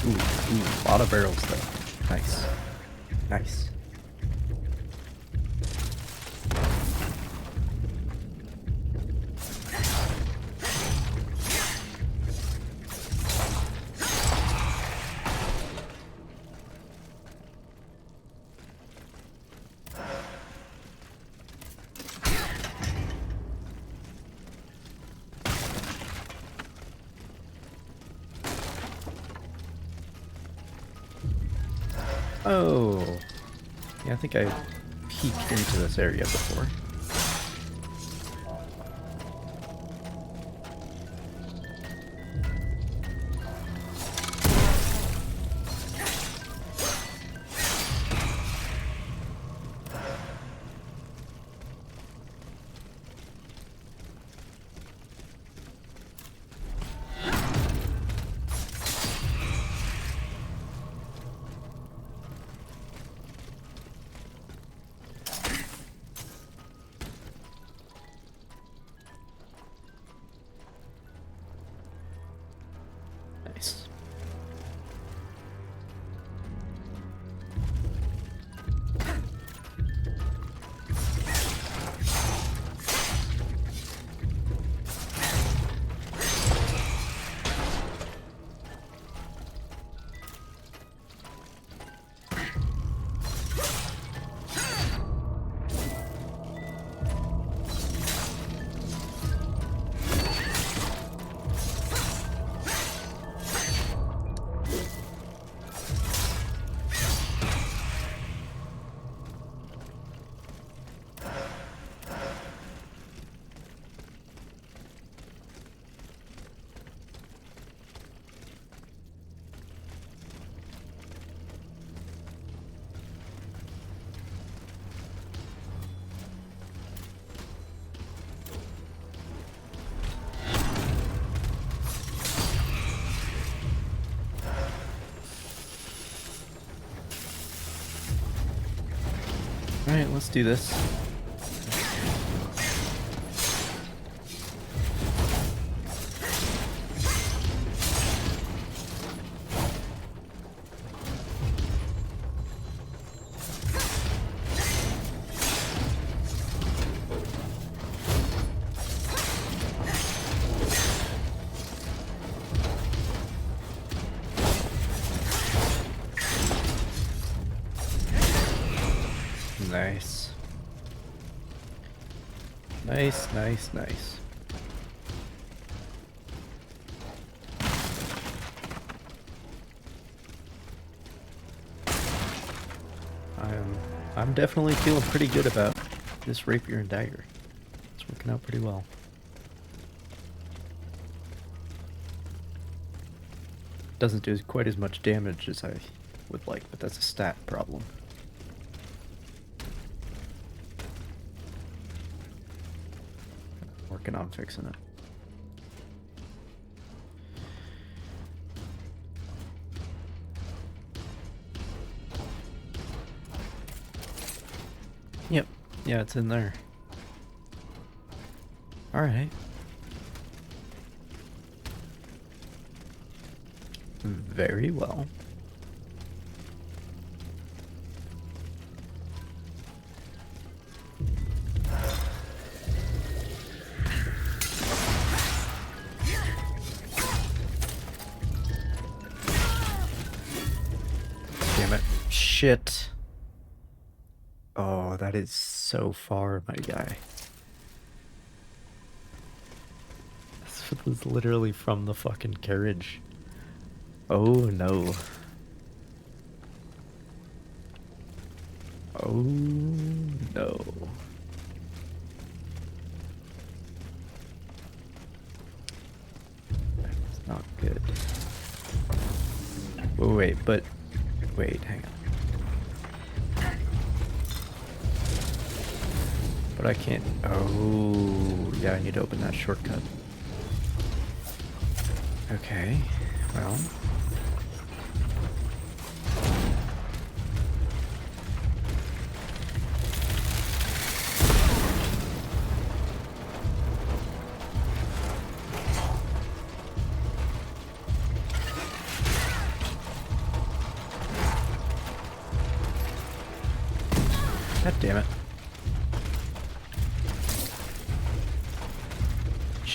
Ooh, a lot of barrels though. Nice. Nice. Oh, yeah, I think I peeked into this area before. Nice. Alright, let's do this. Nice. Nice, nice, nice. I'm definitely feeling pretty good about this rapier and dagger. It's working out pretty well. Doesn't do quite as much damage as I would like, but that's a stat problem. Working on fixing it. Yep. Yeah, it's in there. Alright. Very well. Damn it. Shit. Oh, that is so far, my guy. This was literally from the fucking carriage. Oh no. Oh no. That's not good. Oh, wait, but wait, hang on. But I can't. Oh, yeah, I need to open that shortcut. Okay, well.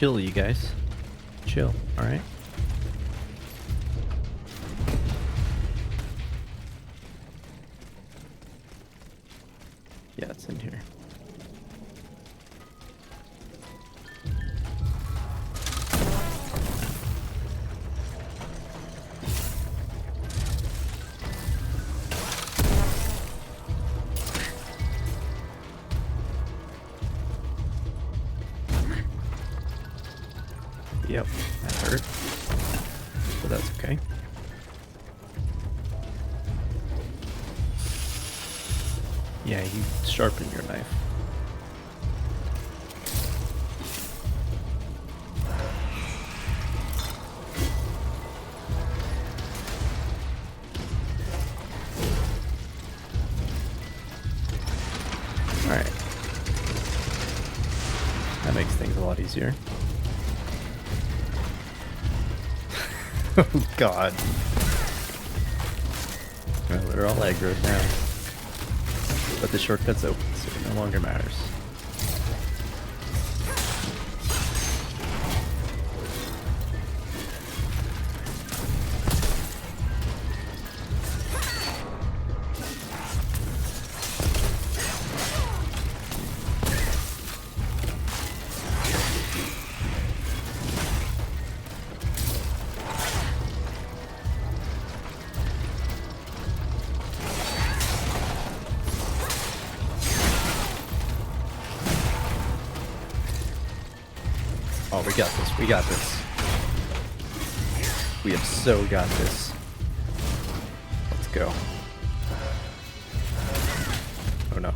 chill, you guys. Chill, alright? Yeah, it's in here. Yep, that hurt. But that's okay. Yeah, you sharpen your knife. Alright. That makes things a lot easier. Oh god. Well, they're all aggroed now. But the shortcut's open, so it no longer matters. Oh, we got this. We got this. We have so got this. Let's go. Oh no.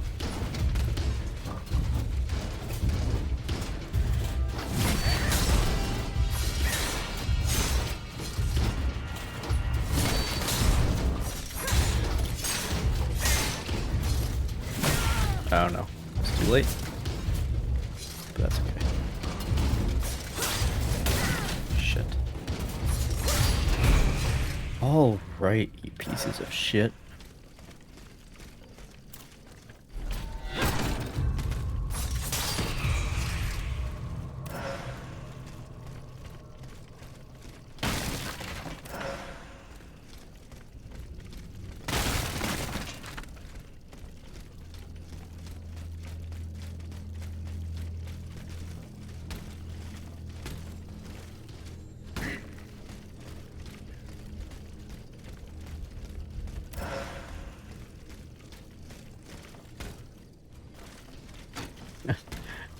Oh no. It's too late. But that's okay. All right, you pieces of shit.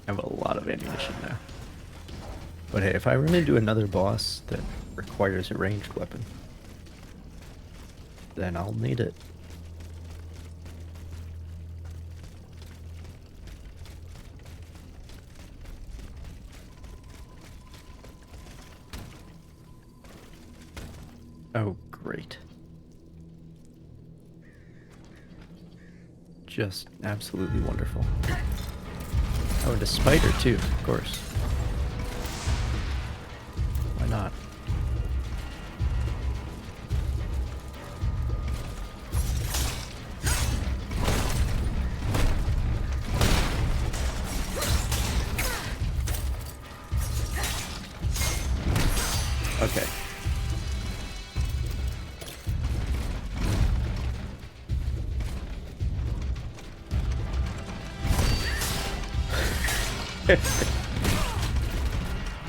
I have a lot of ammunition now. But hey, if I run into another boss that requires a ranged weapon, then I'll need it. Oh, great. Just absolutely wonderful. Oh, and a spider too, of course. Why not? Okay.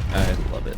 I love it.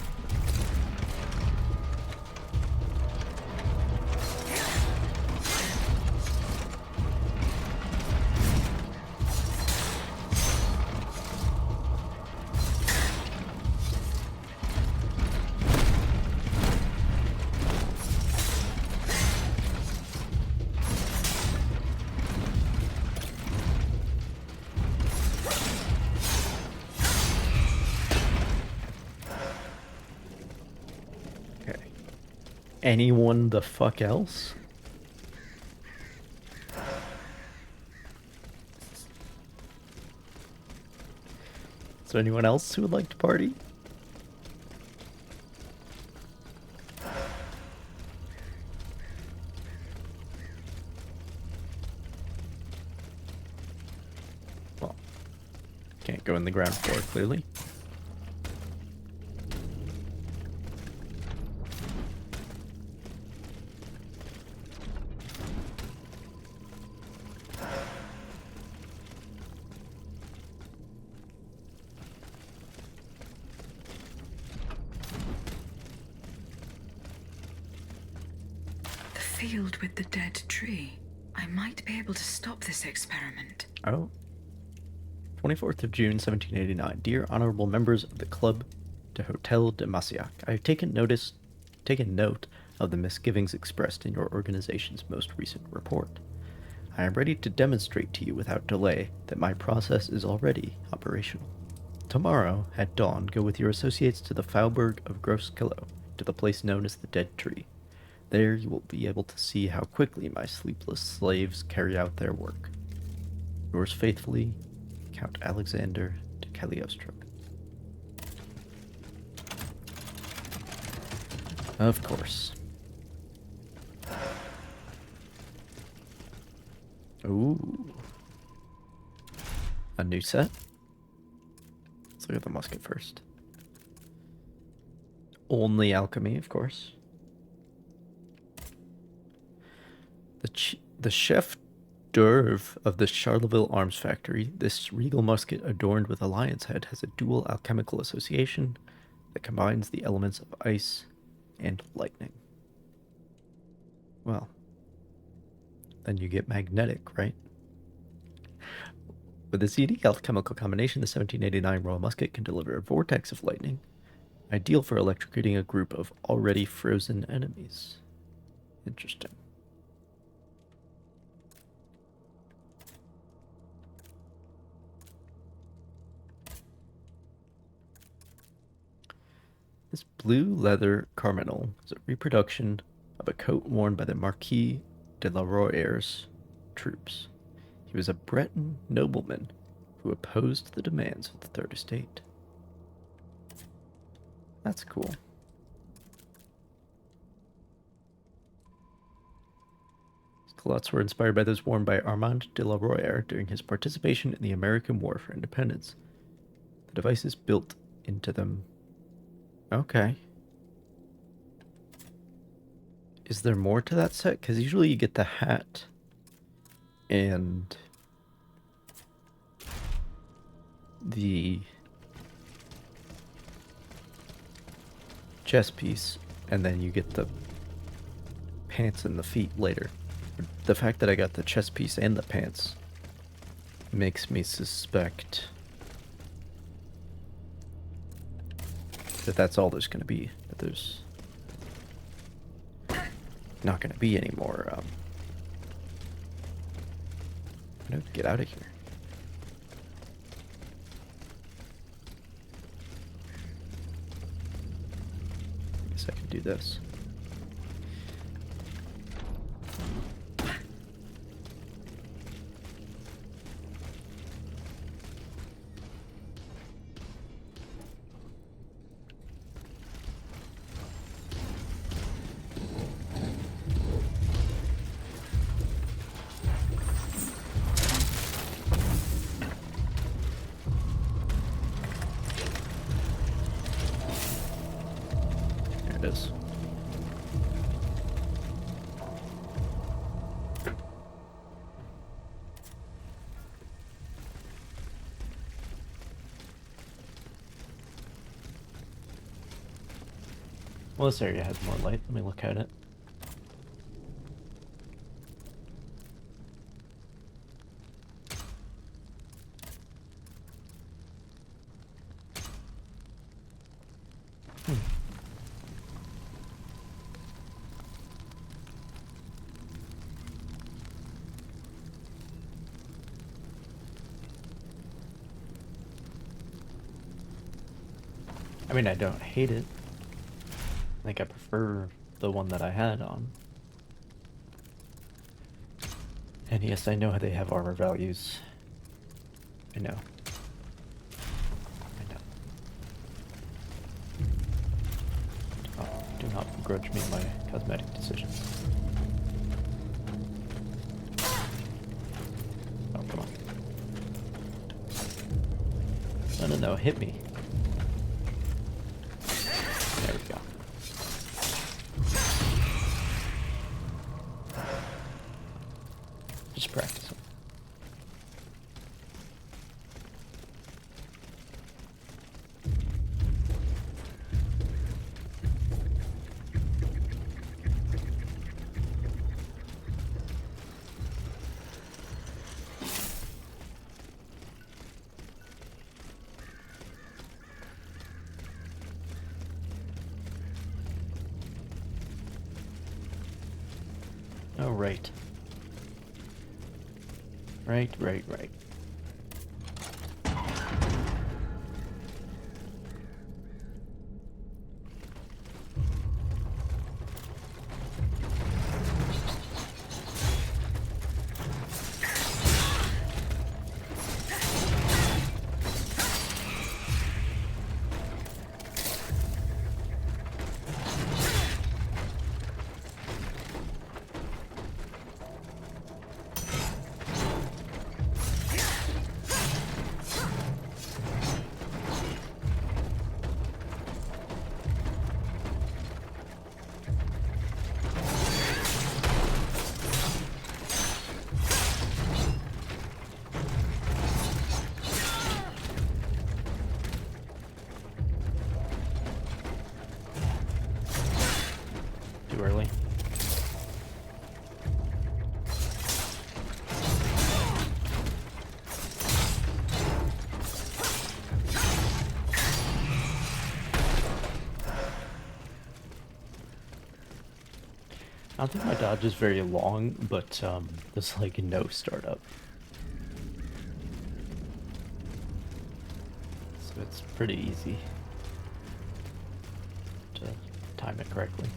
Anyone the fuck else? Is there anyone else who would like to party? Well, can't go in the ground floor, clearly. field with the dead tree. I might be able to stop this experiment. Oh. 24th of June, 1789. Dear honorable members of the Club de Hotel de Massiac, I have taken note of the misgivings expressed in your organization's most recent report. I am ready to demonstrate to you without delay that my process is already operational. Tomorrow, at dawn, go with your associates to the Faubourg of Groskillo, to the place known as the Dead Tree. There you will be able to see how quickly my sleepless slaves carry out their work. Yours faithfully, Count Alexander de Cagliostro. Of course. Ooh. A new set? Let's look at the musket first. Only alchemy, of course. The chef d'oeuvre of the Charleville Arms Factory, this regal musket adorned with a lion's head has a dual alchemical association that combines the elements of ice and lightning. Well, then you get magnetic, right? With this unique alchemical combination, the 1789 Royal Musket can deliver a vortex of lightning, ideal for electrocuting a group of already frozen enemies. Interesting. This blue leather carminal is a reproduction of a coat worn by the Marquis de la Royere's troops. He was a Breton nobleman who opposed the demands of the Third Estate. That's cool. His culottes were inspired by those worn by Armand de la Royere during his participation in the American War for Independence. The devices built into them. Okay. Is there more to that set? Because usually you get the hat and the chest piece, and then you get the pants and the feet later. The fact that I got the chest piece and the pants makes me suspect that that's all there's going to be. That there's not going to be any more. No, get out of here. I guess I can do this. Well, this area has more light. Let me look at it. I mean, I don't hate it. I think I prefer the one that I had on. And yes, I know how they have armor values. I know. I know. Do not begrudge me my cosmetic decisions. Oh, come on. No, hit me. There we go. Just practicing. Oh, right. Right. Too early. I don't think my dodge is very long, but there's like no startup. So it's pretty easy to time it correctly.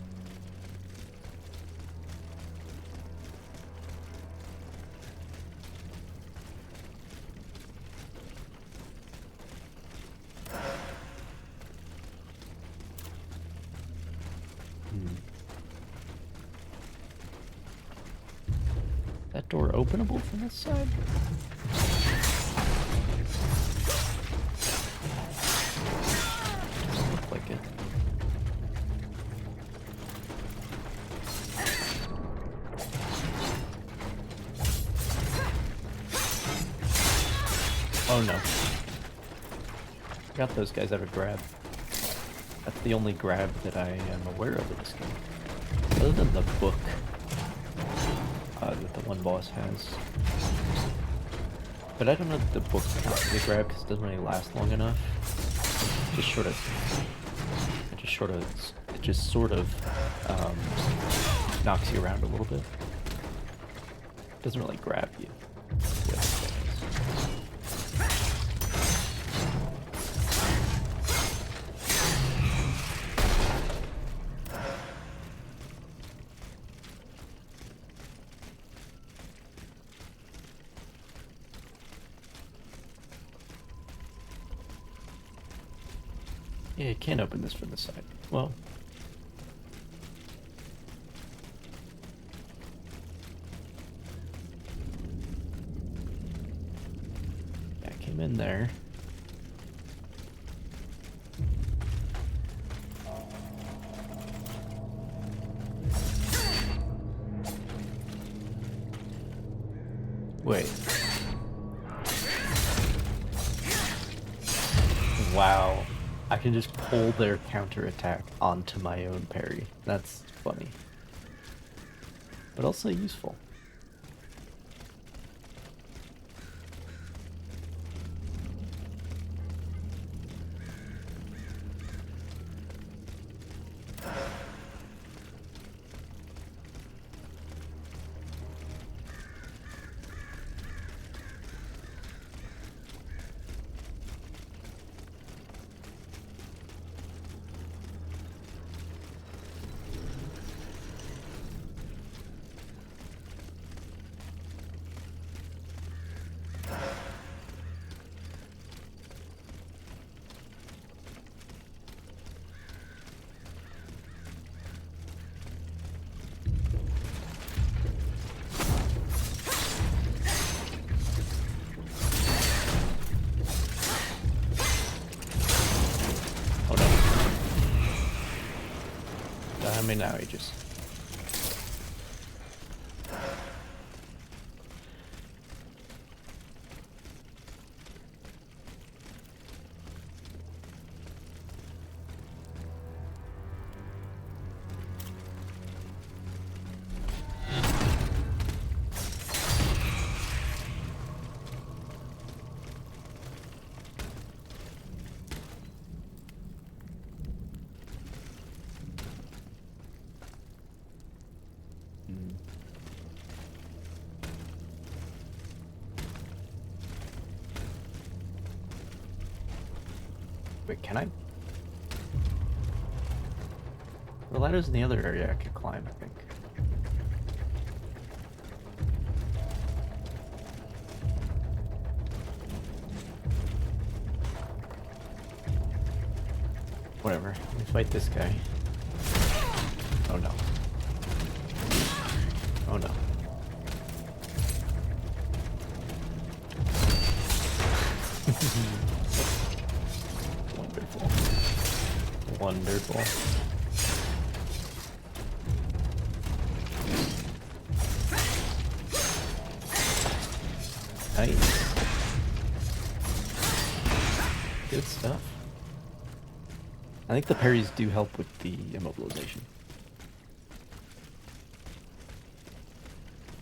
That door openable from this side? Doesn't look like it. Oh no. Got those guys out of grab. That's the only grab that I am aware of in this game. Other than the book that the one boss has. But I don't know if the book counts as a grab because it doesn't really last long enough. It just sort of knocks you around a little bit. It doesn't really grab you. Yeah, you can't open this from the side. Well, yeah, I came in there. Wait. Wow. I can just pull their counterattack onto my own parry. That's funny. But also useful. I mean, now he just... Wait, can I? The ladder's in the other area I could climb, I think. Whatever. Let me fight this guy. Oh no. Oh no. Wonderful. Wonderful. Nice. Good stuff. I think the parries do help with the immobilization.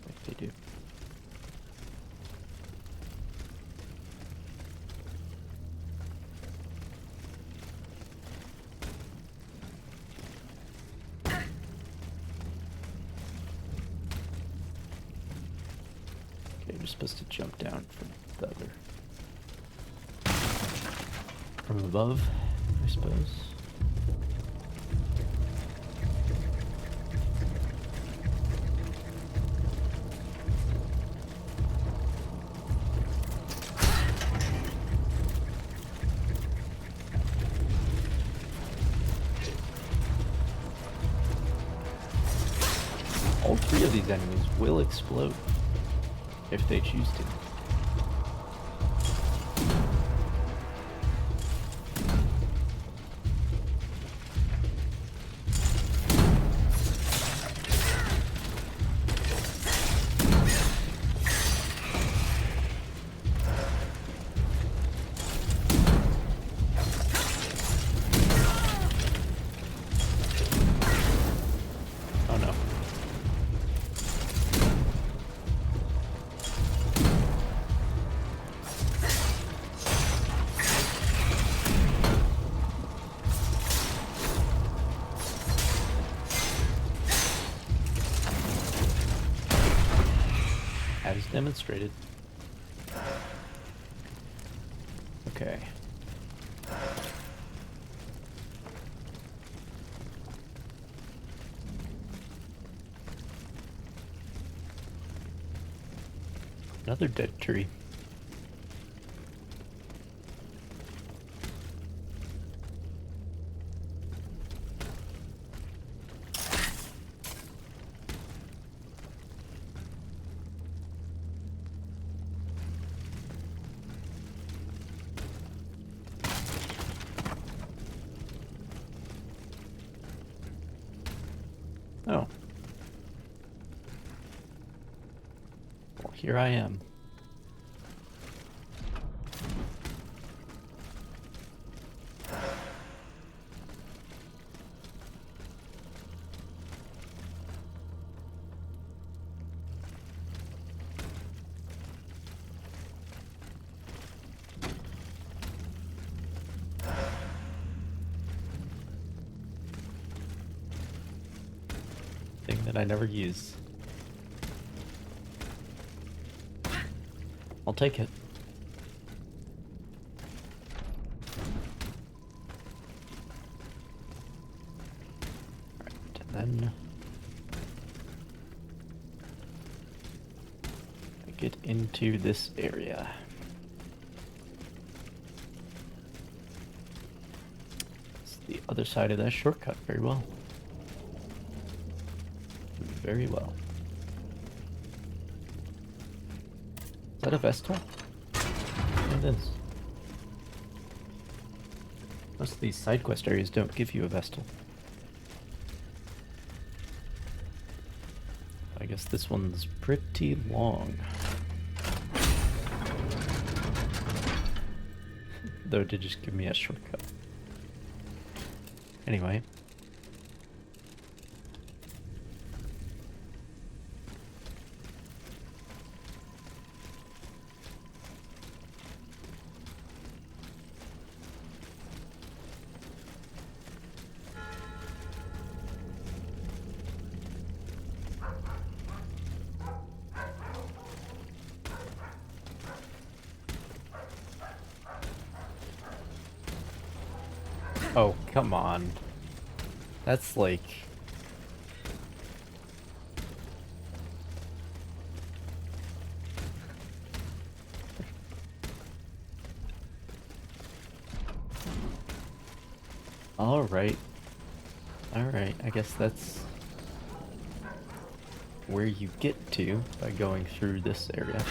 Like they do. Okay, you're supposed to jump down from the other. From above, I suppose. All three of these enemies will explode if they choose to. Oh no. As demonstrated. Okay. Another dead tree. Oh. Well, here I am. Thing that I never use. I'll take it. Right, and then I get into this area. It's the other side of that shortcut very well. Very well. Is that a Vestal? It is. Most of these side quest areas don't give you a Vestal. I guess this one's pretty long. Though it did just give me a shortcut. Anyway. Oh, come on. That's like... Alright. Alright, I guess that's where you get to by going through this area.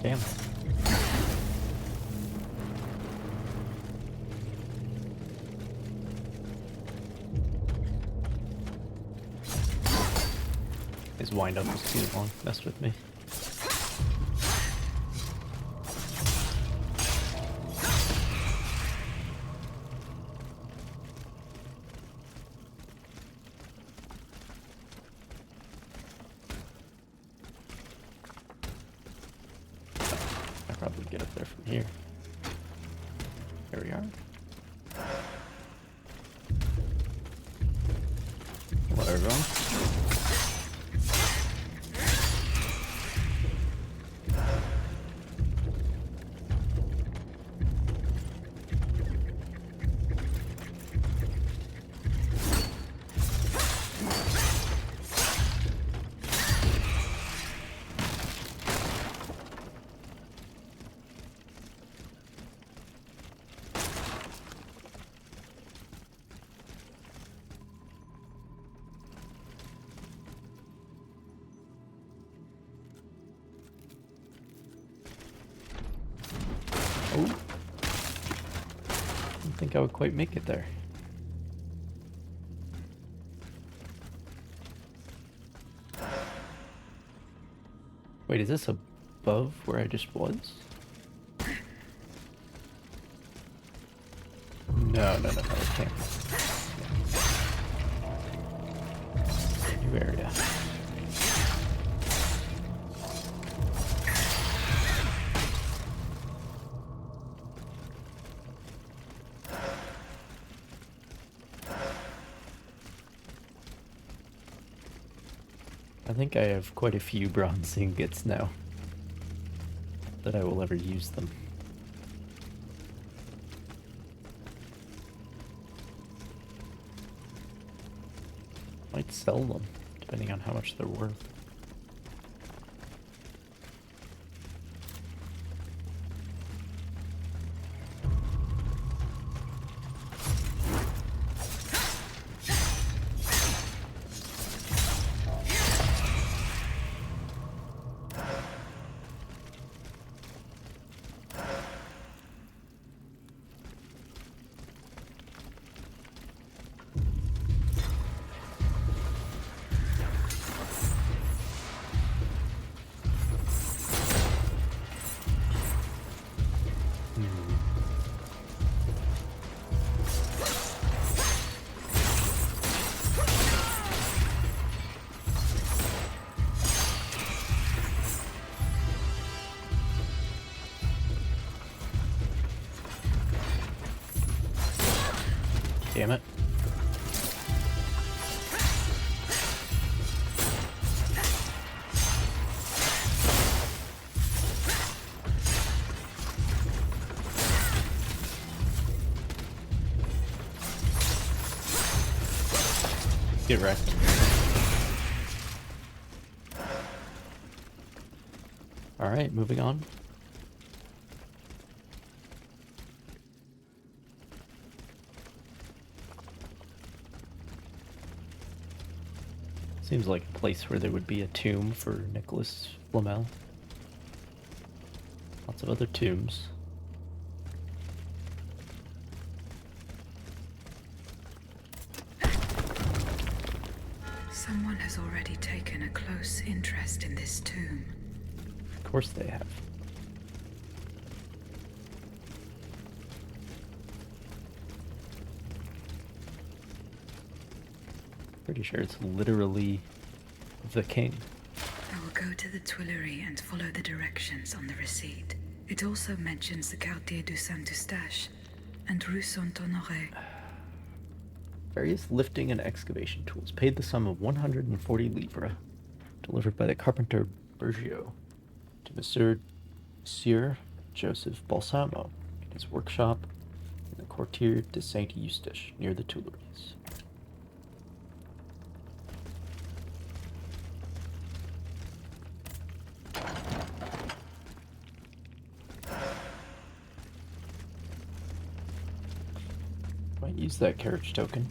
Damn. His wind-up was too long. Messed with me. Probably get up there from here. Here we are. Hello, everyone. Oh. Didn't think I would quite make it there. Wait, is this above where I just was? No, it can't be. New area. I think I have quite a few bronze ingots now. That I will ever use them. Might sell them, depending on how much they're worth. Damn it. Get wrecked. Alright, moving on. Seems like a place where there would be a tomb for Nicholas Flamel. Lots of other tombs. Someone has already taken a close interest in this tomb. Of course they have. Pretty sure it's literally the king. I will go to the Tuileries and follow the directions on the receipt. It also mentions the Quartier du Saint-Eustache and Rue Saint-Honoré. Various lifting and excavation tools paid the sum of 140 livres, delivered by the carpenter Bergiot to Monsieur Joseph Balsamo in his workshop in the Quartier de Saint-Eustache near the Tuileries. Might use that carriage token.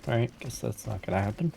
Alright, guess that's not gonna happen.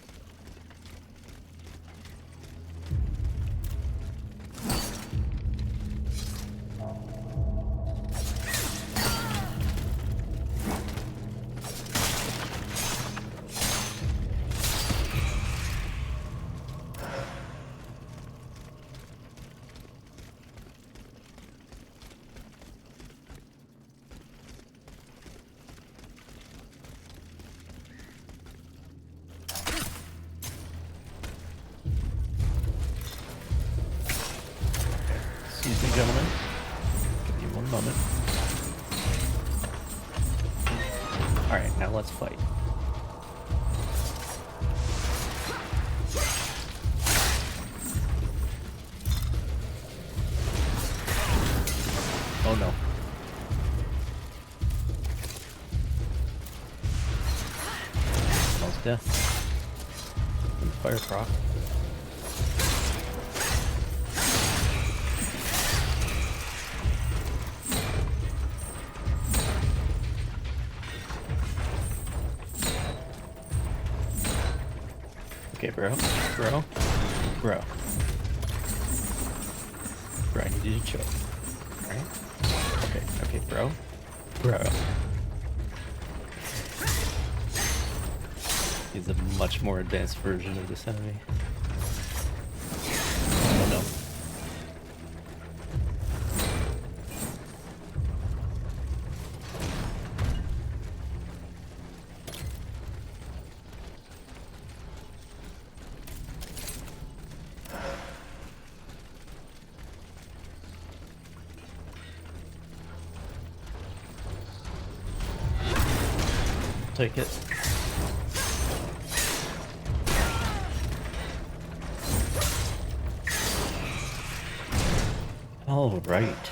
Excuse me, gentlemen. Give me one moment. Alright, now let's fight. Oh no. Almost death. Fire proc. Okay, bro. Bro. Bro, I need you to chill. Alright? Okay, bro. He's a much more advanced version of this enemy. Oh no. Take it. All right.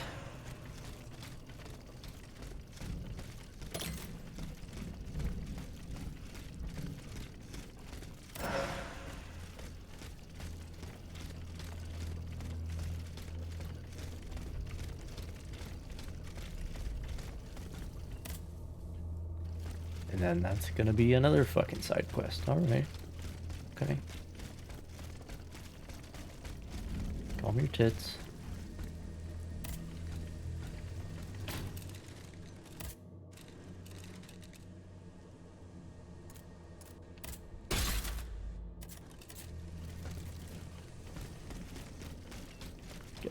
And then that's gonna be another fucking side quest. Alright. Okay. Calm your tits.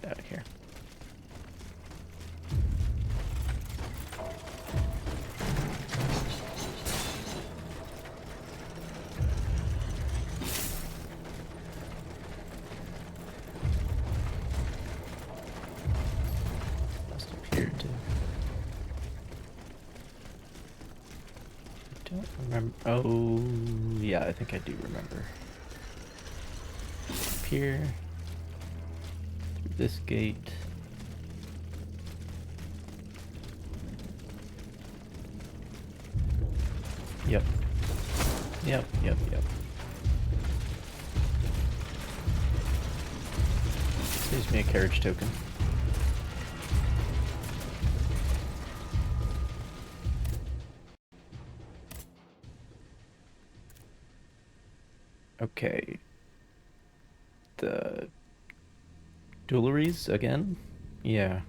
Get out of here. Must appear to. I don't remember. Oh, yeah, I think I do remember. Up here. Through this gate. Yep. Yep. Gives me a carriage token. Okay. The Steelrising again? Yeah.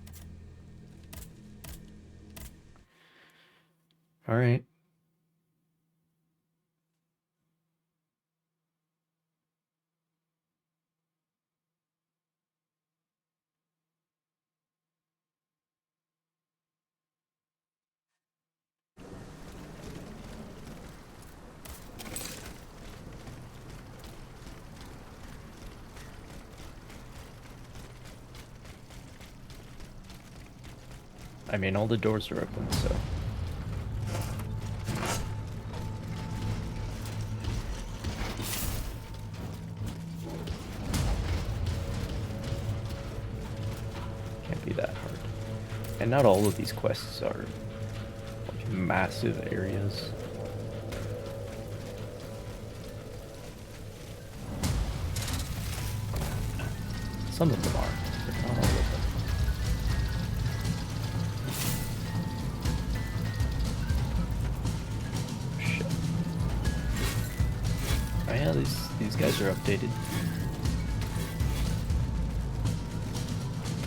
Alright. I mean, all the doors are open, so... Can't be that hard. And not all of these quests are like massive areas. Some of them are, but not all of them. Oh yeah, these guys are updated.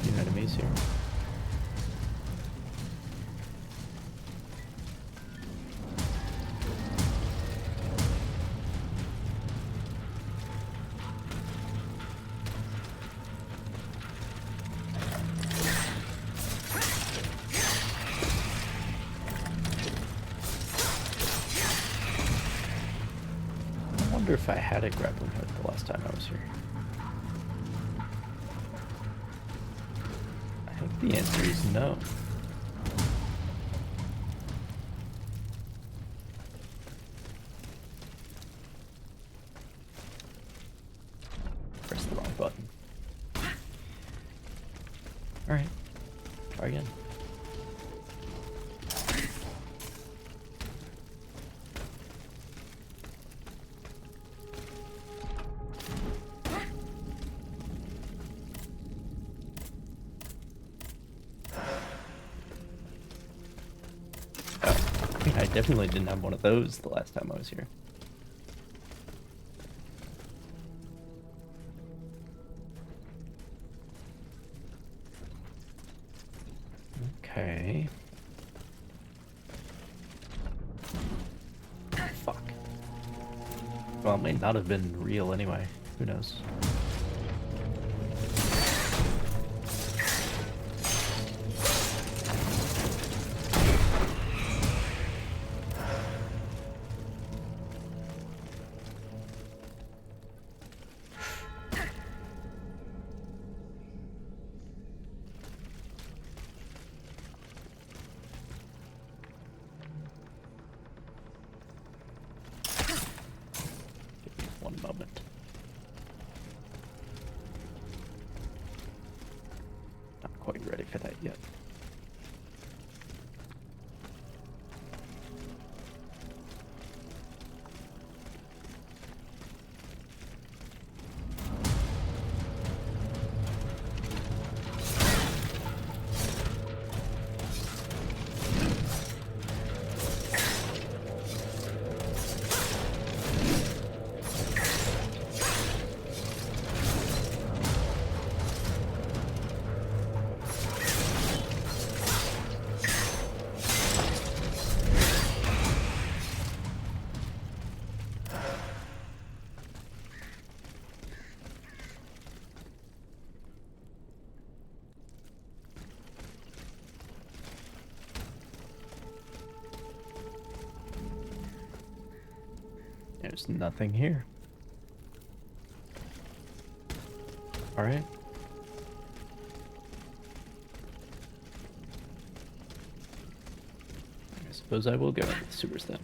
Few enemies here. I wonder if I had a grappling hook the last time I was here. I think the answer is no. Press the wrong button. Alright, try again. I definitely didn't have one of those the last time I was here. Okay. Fuck. Well, it may not have been real anyway. Who knows? One moment. Not quite ready for that yet. There's nothing here. Alright. I suppose I will go into the sewers then.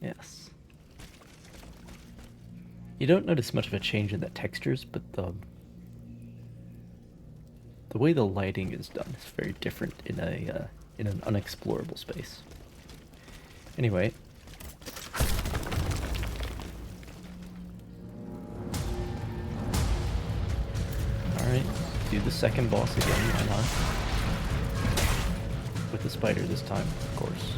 Yes. You don't notice much of a change in the textures, but the way the lighting is done is very different in a in an unexplorable space. Anyway. Alright, do the second boss again, why not? With the spider this time, of course.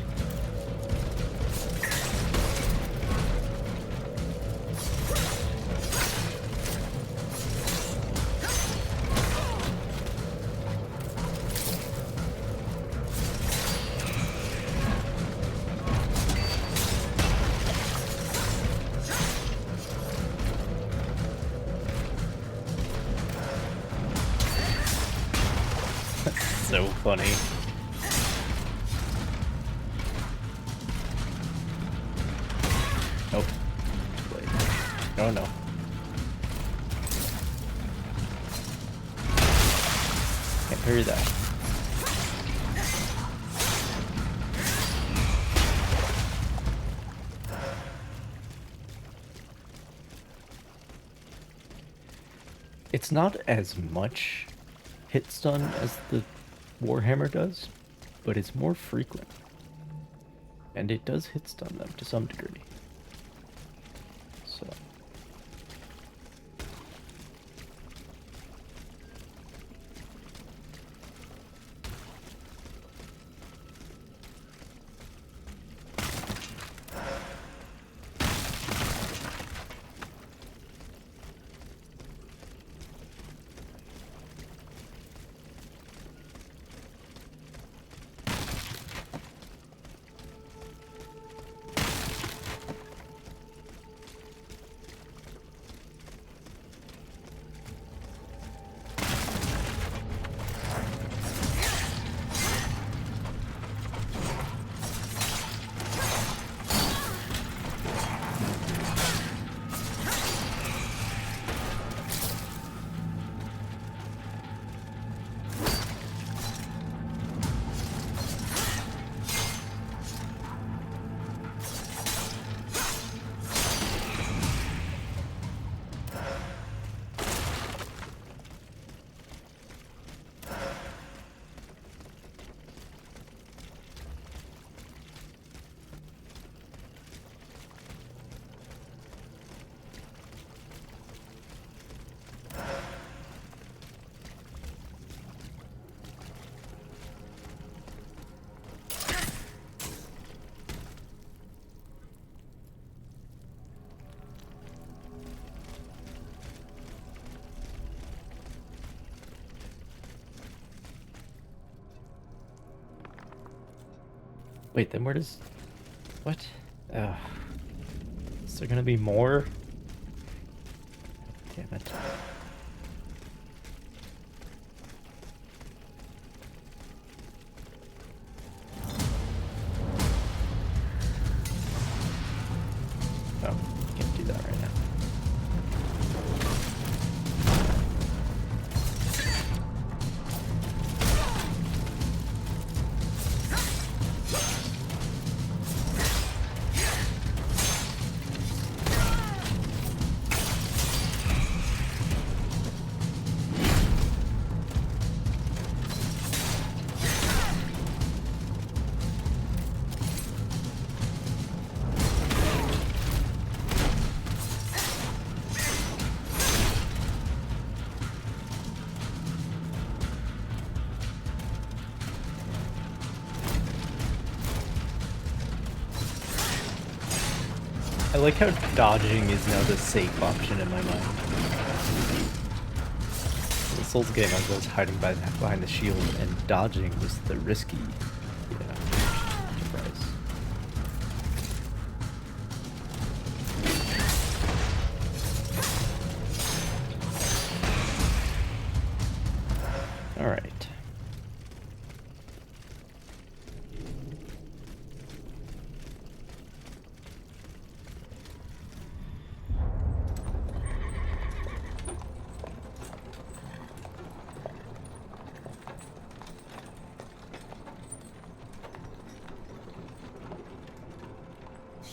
So funny. Nope. Wait. Oh no. Can't parry that. It's not as much hit stun as the Warhammer does, but it's more frequent. And it does hit stun them to some degree. So. Wait, then where does... What? Is there gonna be more? Damn it. Oh, can't do that right now. I like how dodging is now the safe option in my mind. In the Souls game, I was always hiding behind the shield, and dodging was the risky, enterprise. All right.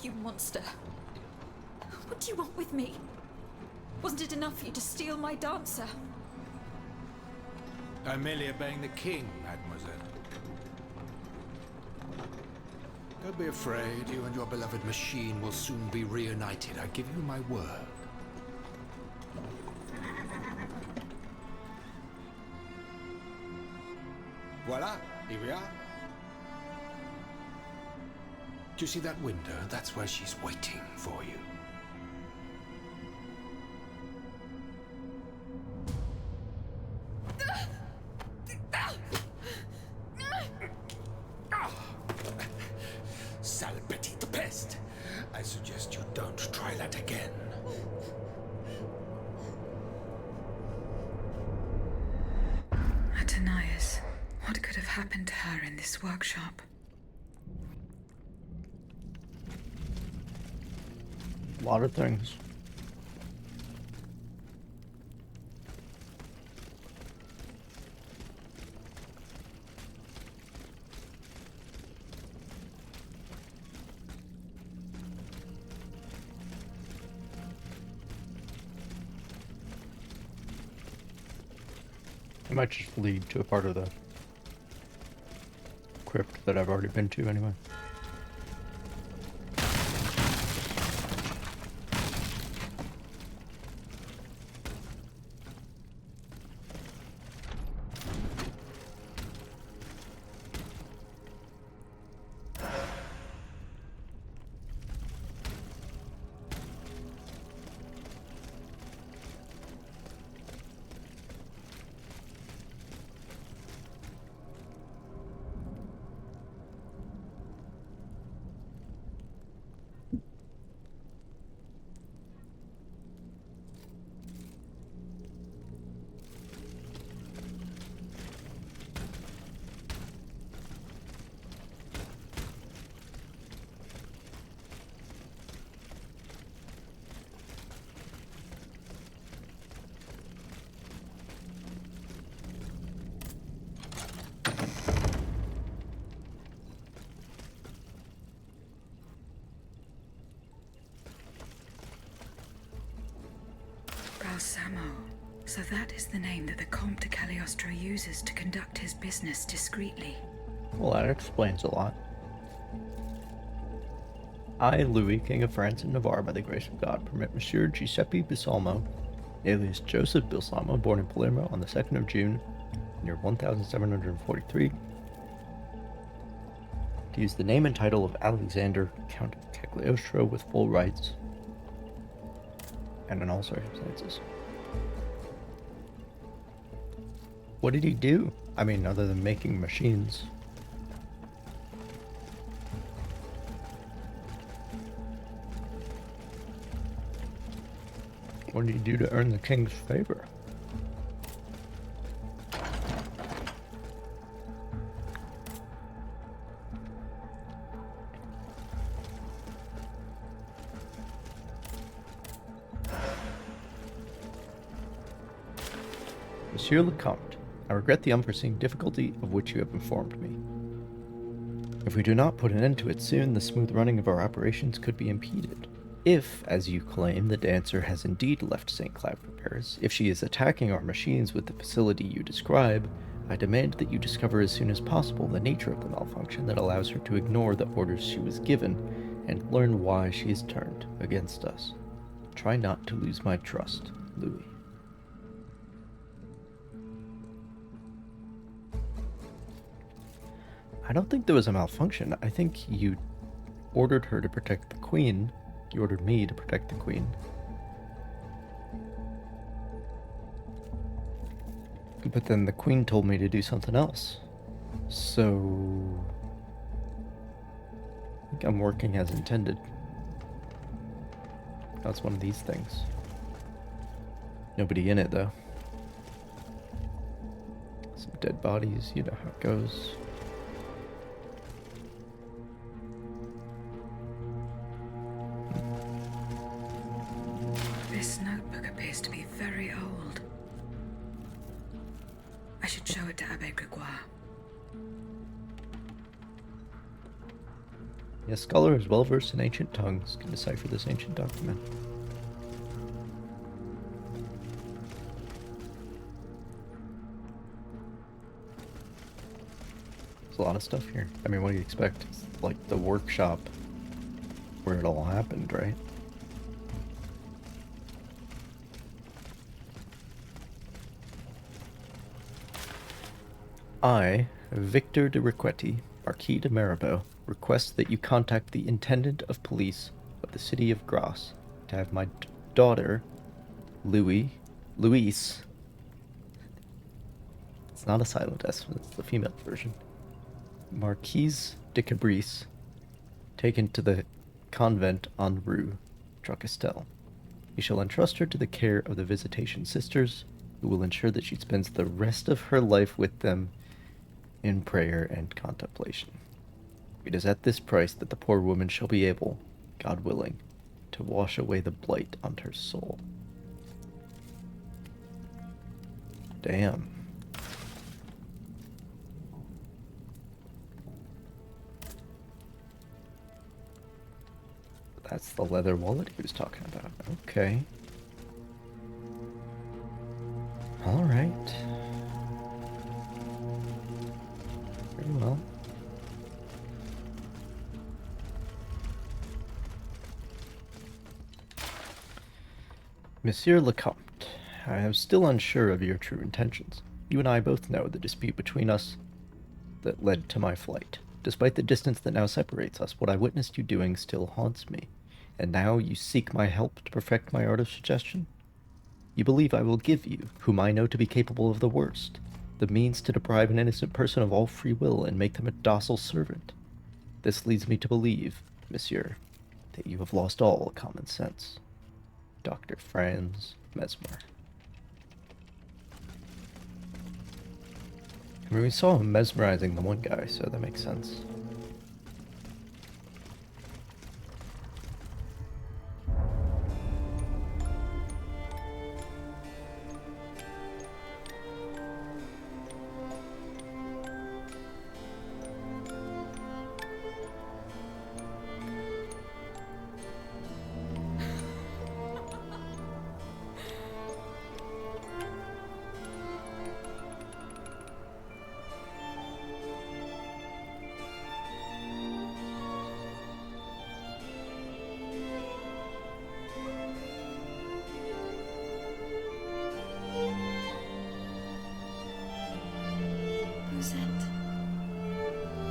You monster. What do you want with me? Wasn't it enough for you to steal my dancer? I'm merely obeying the king, mademoiselle. Don't be afraid. You and your beloved machine will soon be reunited. I give you my word. Voila, here we are. Do you see that window? That's where she's waiting for you. Sale petite peste. I suggest you don't try that again. Atanias, what could have happened to her in this workshop? A lot of things. It might just lead to a part of the crypt that I've already been to anyway. Balsamo. So that is the name that the Comte de Cagliostro uses to conduct his business discreetly. Well, that explains a lot. I, Louis, King of France and Navarre, by the grace of God, permit Monsieur Giuseppe Balsamo, alias Joseph Balsamo, born in Palermo on the 2nd of June, year 1743, to use the name and title of Alexander, Count of Cagliostro, with full rights and in all circumstances. What did he do? I mean, other than making machines. What did he do to earn the king's favor? Monsieur le Comte, I regret the unforeseen difficulty of which you have informed me. If we do not put an end to it soon, the smooth running of our operations could be impeded. If, as you claim, the dancer has indeed left St. Cloud for Paris, if she is attacking our machines with the facility you describe, I demand that you discover as soon as possible the nature of the malfunction that allows her to ignore the orders she was given, and learn why she is turned against us. Try not to lose my trust, Louis. I don't think there was a malfunction. I think you ordered her to protect the Queen, You ordered me to protect the queen. But then the queen told me to do something else. So I think I'm working as intended. That's one of these things. Nobody in it, though. Some dead bodies, you know how it goes. This notebook appears to be very old. I should show it to Abbe Gregoire. A scholar who's well versed in ancient tongues can decipher this ancient document. There's a lot of stuff here. I mean, what do you expect? It's like the workshop where it all happened, right? I, Victor de Riquetti, Marquis de Mirabeau, request that you contact the Intendant of Police of the city of Grasse to have my daughter, Louise, it's not a silent S, it's the female version, Marquise de Cabrice, taken to the convent en rue Trocastel. You shall entrust her to the care of the Visitation Sisters, who will ensure that she spends the rest of her life with them in prayer and contemplation. It is at this price that the poor woman shall be able, God willing, to wash away the blight on her soul. Damn. That's the leather wallet he was talking about. Okay. Alright. Very well. Monsieur le Comte, I am still unsure of your true intentions. You and I both know the dispute between us that led to my flight. Despite the distance that now separates us, what I witnessed you doing still haunts me. And now you seek my help to perfect my art of suggestion? You believe I will give you, whom I know to be capable of the worst, the means to deprive an innocent person of all free will and make them a docile servant. This leads me to believe, monsieur, that you have lost all common sense. Dr. Franz Mesmer. I mean, we saw him mesmerizing the one guy, so that makes sense.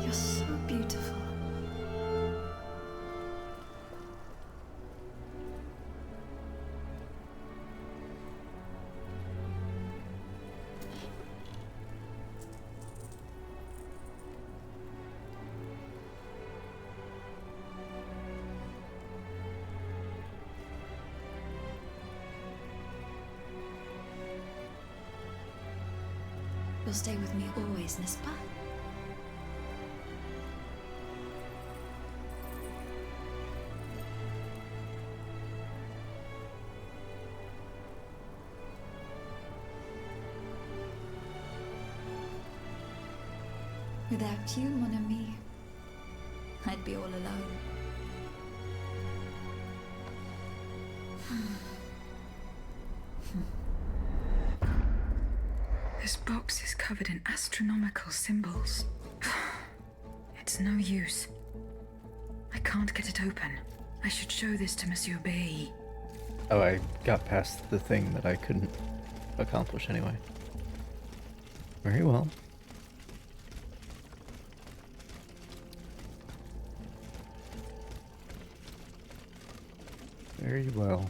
You're so beautiful. You'll stay with me always, n'est-ce pas? Without you, mon ami, I'd be all alone. This box is covered in astronomical symbols. It's no use. I can't get it open. I should show this to Monsieur B. Oh, I got past the thing that I couldn't accomplish anyway. Very well. Very well.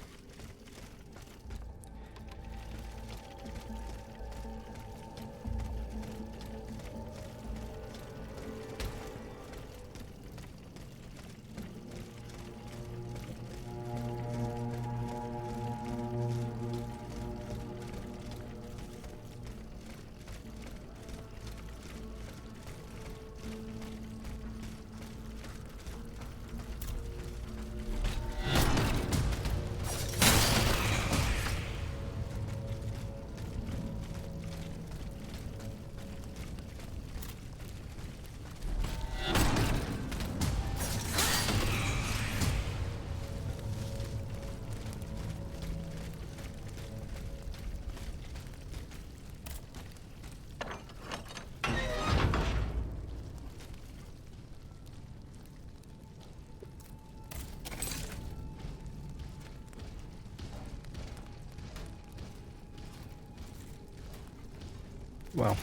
Well,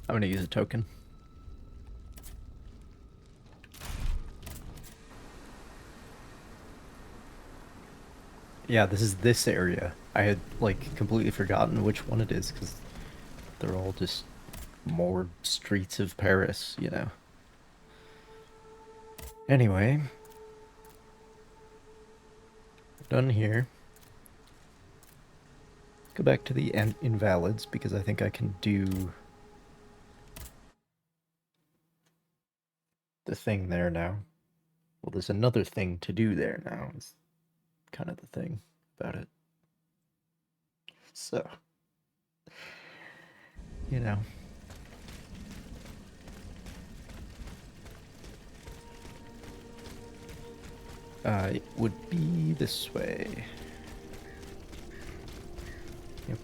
I'm gonna use a token. Yeah, this is this area. I had, like, completely forgotten which one it is, because they're all just more streets of Paris, you know. Anyway. Done here. Go back to the Invalids, because I think I can do the thing there now. Well, there's another thing to do there now, is kind of the thing about it. So, you know. It would be this way. Yep.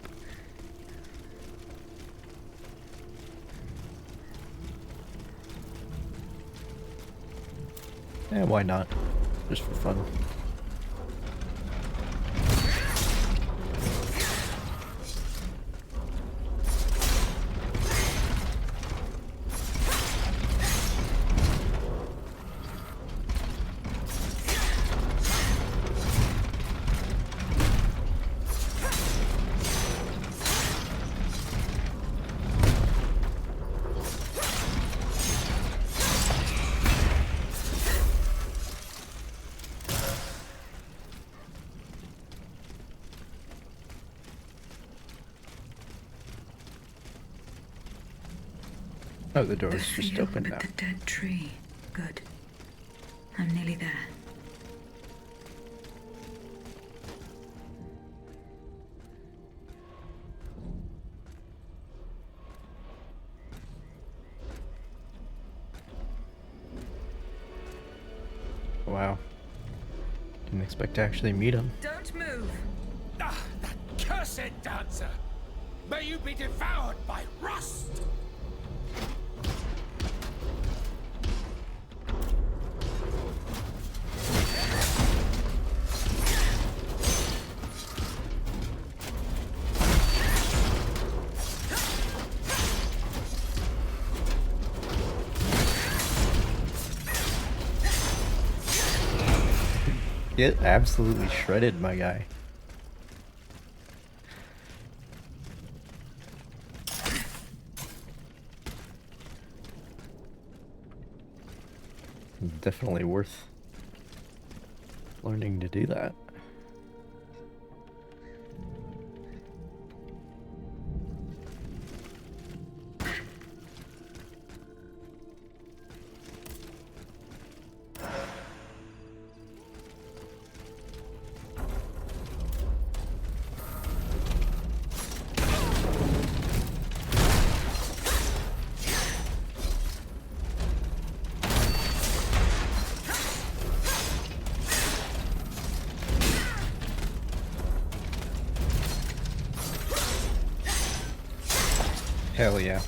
Yeah, why not? Just for fun. Oh, the door's just open now. The dead tree. Good. I'm nearly there. Wow. Didn't expect to actually meet him. Don't move! Ah, that cursed dancer! May you be devoured by rust! Get absolutely shredded, my guy. Definitely worth learning to do that. Hell yeah.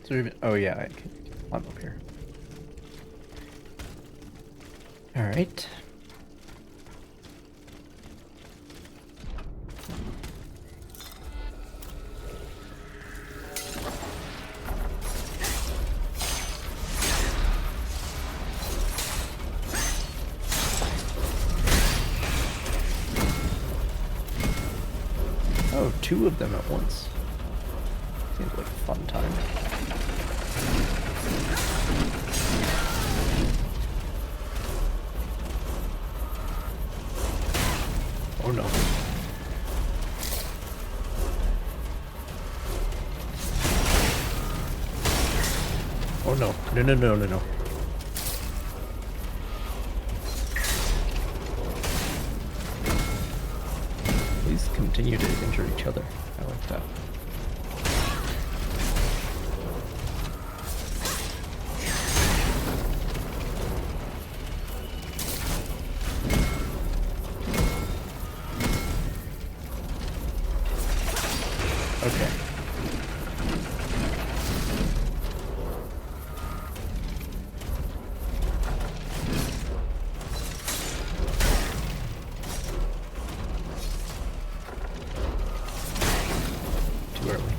Is there even... Oh yeah, I can... I'm up here. Alright. Oh, two of them at once. Seems like a fun time. Oh no. Oh no. No, no, no, no, no. Please continue to injure each other. I like that. Okay. Too early.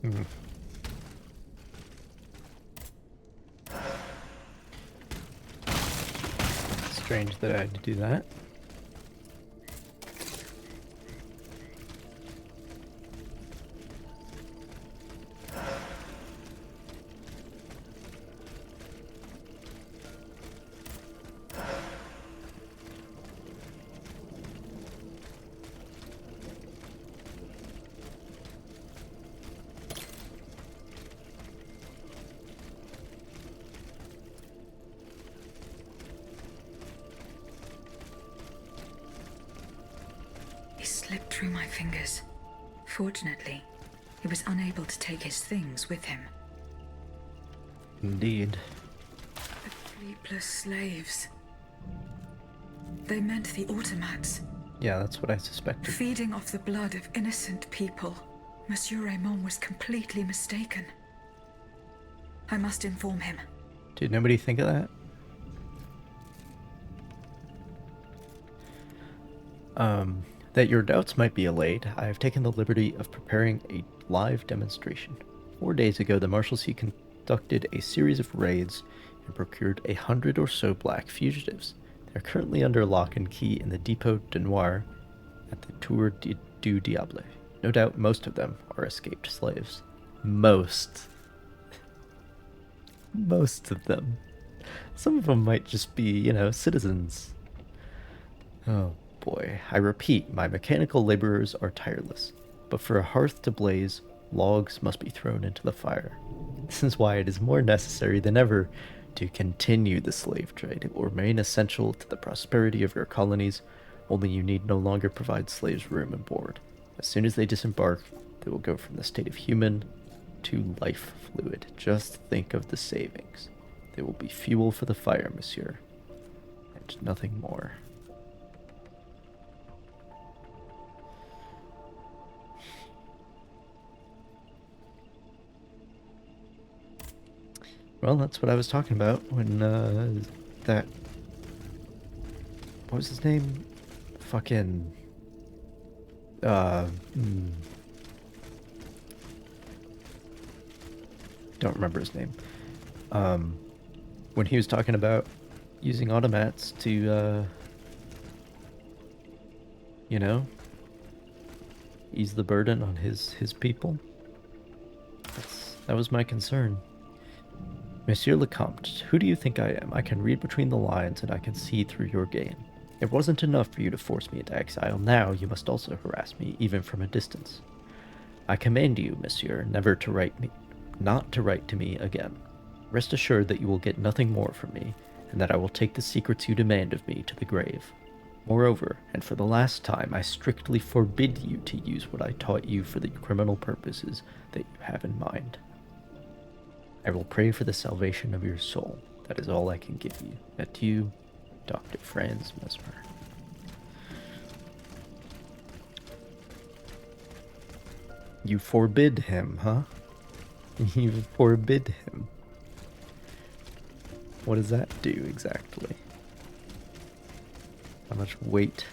Hmm. Strange that I had to do that. He slipped through my fingers. Fortunately, he was unable to take his things with him. Indeed. The sleepless slaves. They meant the automats. Yeah, that's what I suspected. Feeding off the blood of innocent people. Monsieur Raymond was completely mistaken. I must inform him. Did nobody think of that? That your doubts might be allayed, I have taken the liberty of preparing a live demonstration. 4 days ago, the Marshalsea conducted a series of raids and procured 100 or so black fugitives. They are currently under lock and key in the Depot de Noir at the Tour du Diable. No doubt most of them are escaped slaves. Most of them. Some of them might just be, you know, citizens. Oh boy. I repeat, my mechanical laborers are tireless. But for a hearth to blaze, logs must be thrown into the fire. This is why it is more necessary than ever to continue the slave trade. It will remain essential to the prosperity of your colonies, only you need no longer provide slaves room and board. As soon as they disembark, they will go from the state of human to life fluid. Just think of the savings. They will be fuel for the fire, monsieur, and nothing more. Well, that's what I was talking about when, that... What was his name? Fucking... Don't remember his name. When he was talking about using automats to, you know, ease the burden on his people. That was my concern. Monsieur le Comte, who do you think I am? I can read between the lines and I can see through your game. It wasn't enough for you to force me into exile. Now you must also harass me, even from a distance. I command you, monsieur, never to not to write to me again. Rest assured that you will get nothing more from me, and that I will take the secrets you demand of me to the grave. Moreover, and for the last time, I strictly forbid you to use what I taught you for the criminal purposes that you have in mind. I will pray for the salvation of your soul. That is all I can give you. Adieu, Dr. Franz Mesmer. You forbid him, huh? You forbid him. What does that do exactly? How much weight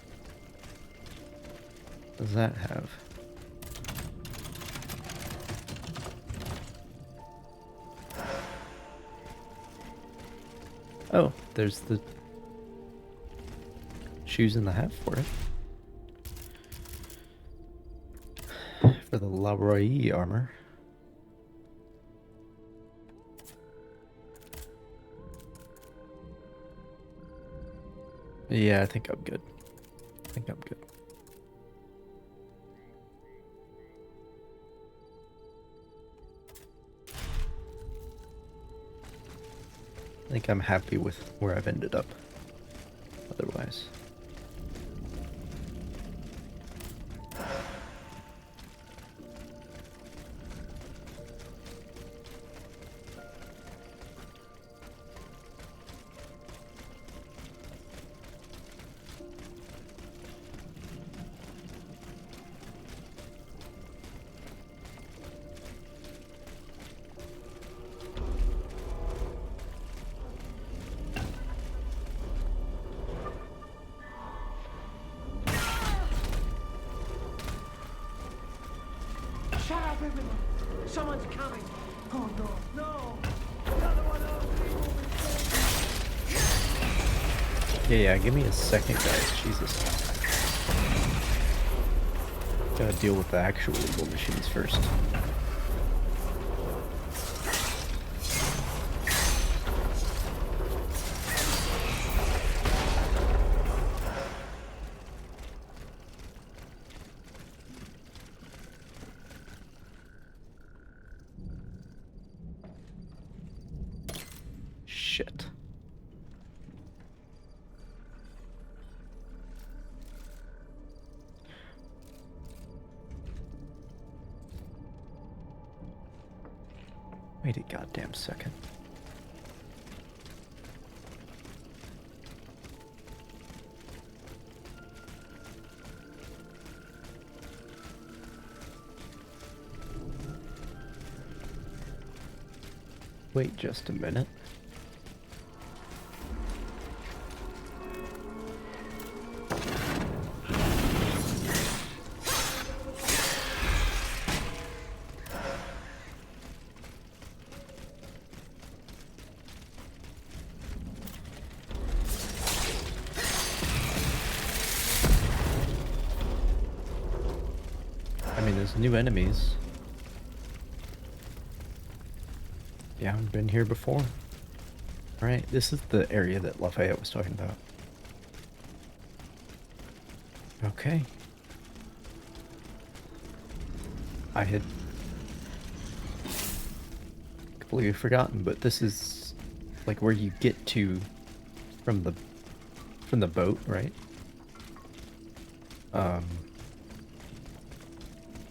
does that have? Oh, there's the shoes and the hat for it. For the La Roye armor. Yeah, I think I'm good. I think I'm good. I think I'm happy with where I've ended up. Otherwise. Shut up, everyone! Someone's coming! Oh no, no! Another one of those evil Yeah, give me a second, guys. Jesus. Gotta deal with the actual evil machines first. Shit. Wait a goddamn second. Wait just a minute. I mean, there's new enemies. Yeah, I've been here before. Right, this is the area that Lafayette was talking about. Okay. I had completely forgotten, but this is like where you get to from the boat, right?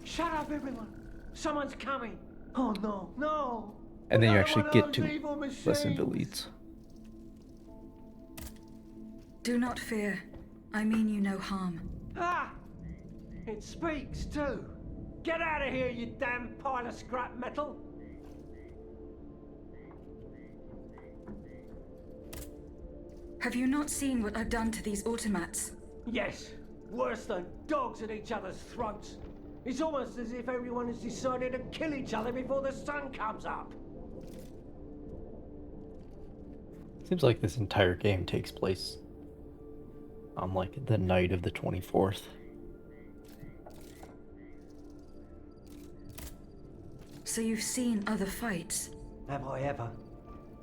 Shut up, everyone! Someone's coming! Oh no, no! And then you Another actually one of get those to evil listen to machines. leads. Do not fear. I mean you no harm. Ah! It speaks too! Get out of here, you damn pile of scrap metal! Have you not seen what I've done to these automats? Yes, worse than dogs at each other's throats. It's almost as if everyone has decided to kill each other before the sun comes up. Seems like this entire game takes place on like the night of the 24th. So you've seen other fights? Have I ever?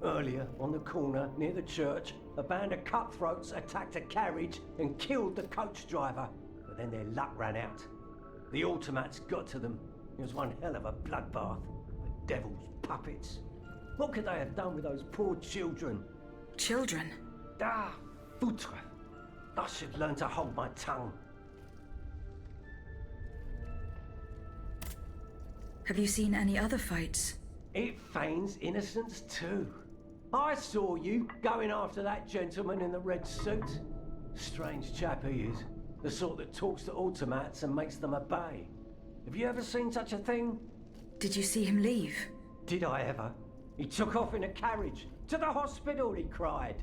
Earlier, on the corner near the church, a band of cutthroats attacked a carriage and killed the coach driver. But then their luck ran out. The automats got to them. It was one hell of a bloodbath. The devil's puppets. What could they have done with those poor children? Children? Ah, foutre. I should learn to hold my tongue. Have you seen any other fights? It feigns innocence too. I saw you going after that gentleman in the red suit. Strange chap he is. The sort that talks to automats and makes them obey. Have you ever seen such a thing? Did you see him leave? Did I ever? He took off in a carriage. To the hospital, he cried.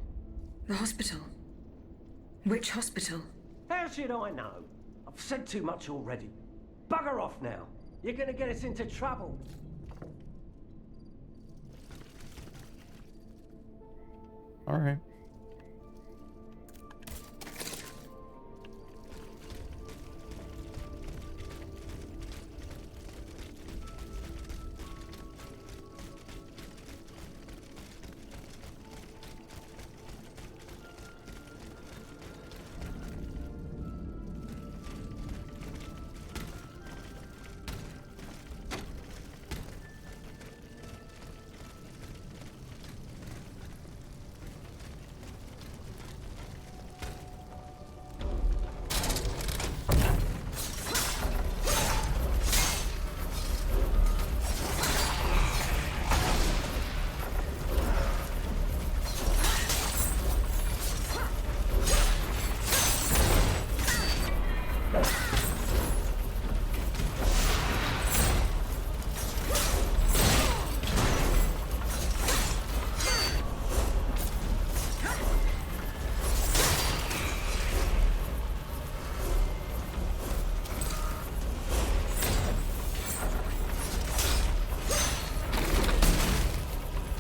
The hospital? Which hospital? How should I know? I've said too much already. Bugger off now. You're gonna get us into trouble. All right.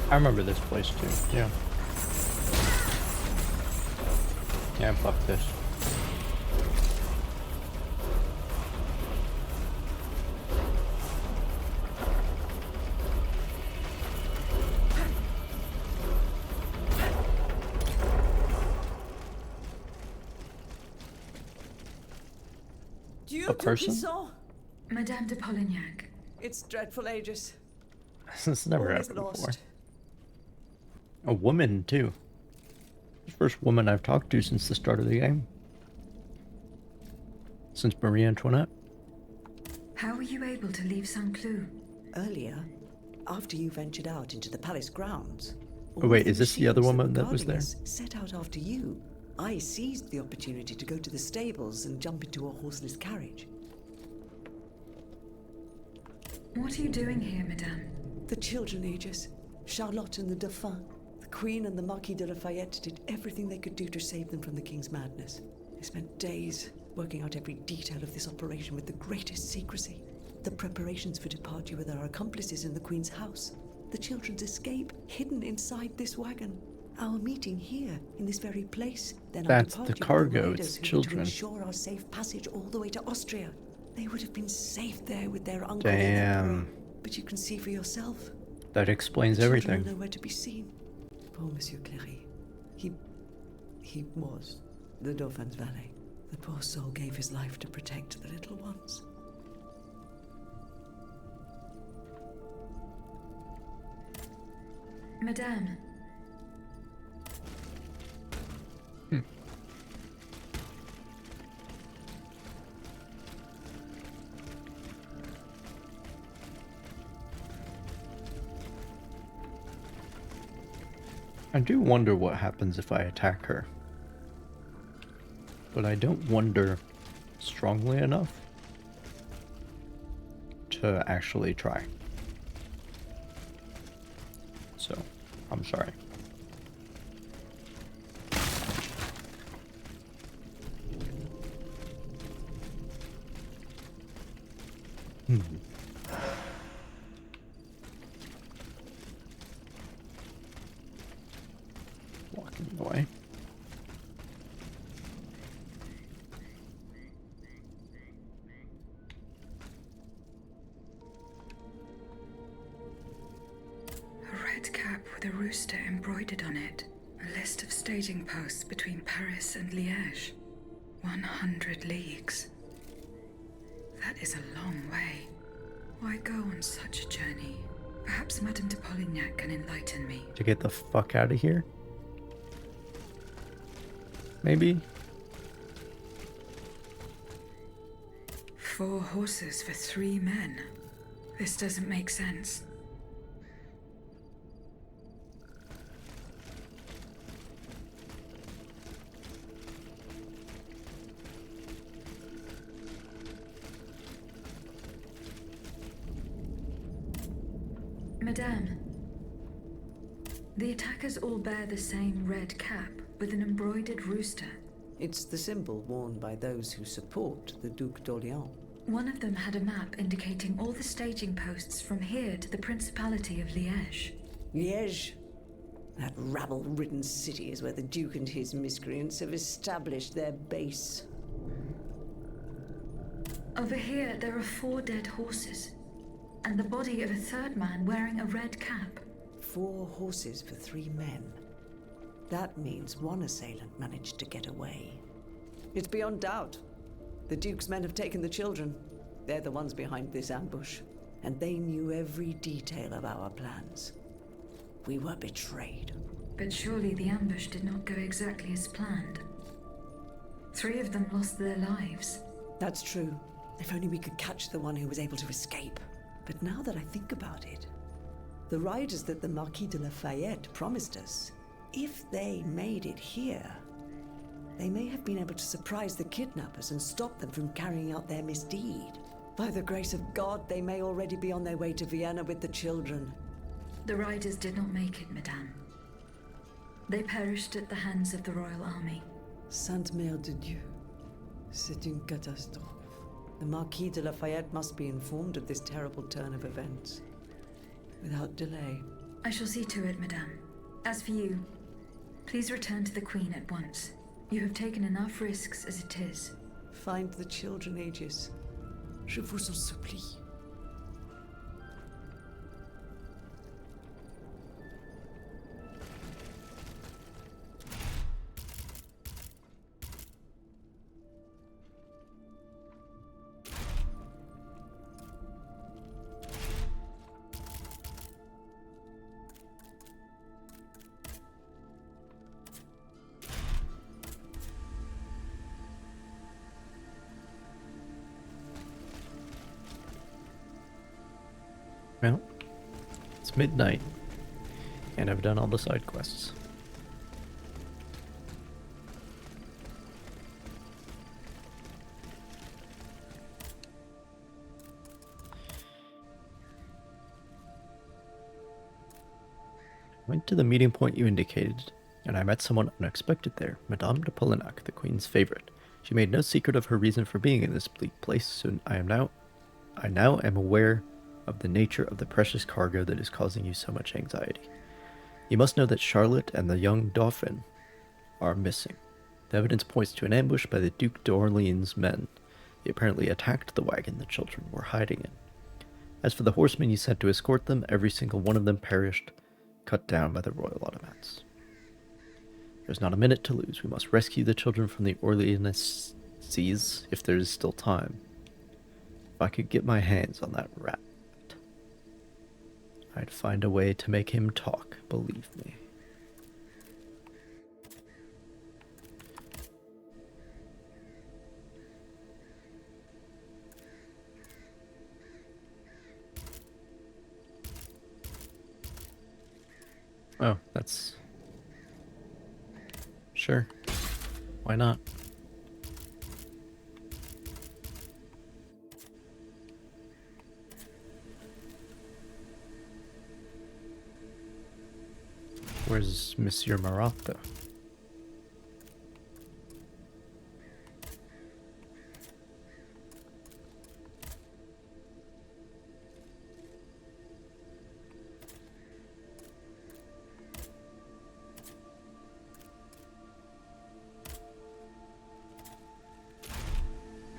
I remember this place too, yeah. Yeah, fuck this. Dieu A person? Tout-Puissant. Madame de Polignac. It's dreadful, Aegis. This has never All is happened before. lost. A woman too. The first woman I've talked to since the start of the game. Since Marie Antoinette. How were you able to leave Saint-Cloud? Earlier, after you ventured out into the palace grounds, Oh wait, is this the other machines woman were that was guarding there? us set out after you. I seized the opportunity to go to the stables and jump into a horseless carriage. What are you doing here, Madame? The children, Aegis. Charlotte and the Dauphin. The Queen and the Marquis de Lafayette did everything they could do to save them from the King's madness. They spent days working out every detail of this operation with the greatest secrecy. The preparations for departure with our accomplices in the Queen's house. The children's escape, hidden inside this wagon. Our meeting here, in this very place. Then That's our the departure with cargo, raiders it's who were children. to ensure our safe passage all the way to Austria. They would have been safe there with their uncle and emperor. Damn. But you can see for yourself. That explains Children everything. are nowhere to be seen. Poor Monsieur Cléry. He was the Dauphin's valet. The poor soul gave his life to protect the little ones. Madame. I do wonder what happens if I attack her. But I don't wonder strongly enough to actually try. So, I'm sorry. Walking away. red cap with a rooster embroidered on it. A list of staging posts between Paris and Liège. 100 leagues. That is a long way. Why go on such a journey? Perhaps Madame de Polignac can enlighten me. To get the fuck out of here? Maybe? 4 horses for 3 men. This doesn't make sense. Madame, the attackers all bear the same red cap with an embroidered rooster. It's the symbol worn by those who support the Duc d'Orléans. One of them had a map indicating all the staging posts from here to the Principality of Liège. Liège? That rabble-ridden city is where the Duke and his miscreants have established their base. Over here, there are 4 dead horses, and the body of a 3rd man wearing a red cap. 4 horses for 3 men. That means one assailant managed to get away. It's beyond doubt. The Duke's men have taken the children. They're the ones behind this ambush, and they knew every detail of our plans. We were betrayed. But surely the ambush did not go exactly as planned. 3 of them lost their lives. That's true. If only we could catch the one who was able to escape. But now that I think about it, the riders that the Marquis de Lafayette promised us, if they made it here, they may have been able to surprise the kidnappers and stop them from carrying out their misdeed. By the grace of God, they may already be on their way to Vienna with the children. The riders did not make it, Madame. They perished at the hands of the royal army. Sainte Mère de Dieu, c'est une catastrophe. The Marquis de Lafayette must be informed of this terrible turn of events. Without delay. I shall see to it, Madame. As for you, please return to the Queen at once. You have taken enough risks as it is. Find the children, Aegis. Je vous en supplie. Well, it's midnight, and I've done all the side quests. Went to the meeting point you indicated, and I met someone unexpected there, Madame de Polignac, the Queen's favorite. She made no secret of her reason for being in this bleak place, so I now am aware of the nature of the precious cargo that is causing you so much anxiety. You must know that Charlotte and the young Dauphin are missing. The evidence points to an ambush by the Duc d'Orléans' men. They apparently attacked the wagon the children were hiding in. As for the horsemen you sent to escort them, every single one of them perished, cut down by the royal automats. There's not a minute to lose. We must rescue the children from the Orleanists if there is still time. If I could get my hands on that rat, I'd find a way to make him talk, believe me. Oh, that's... Sure. Why not? Where's Monsieur Marotta?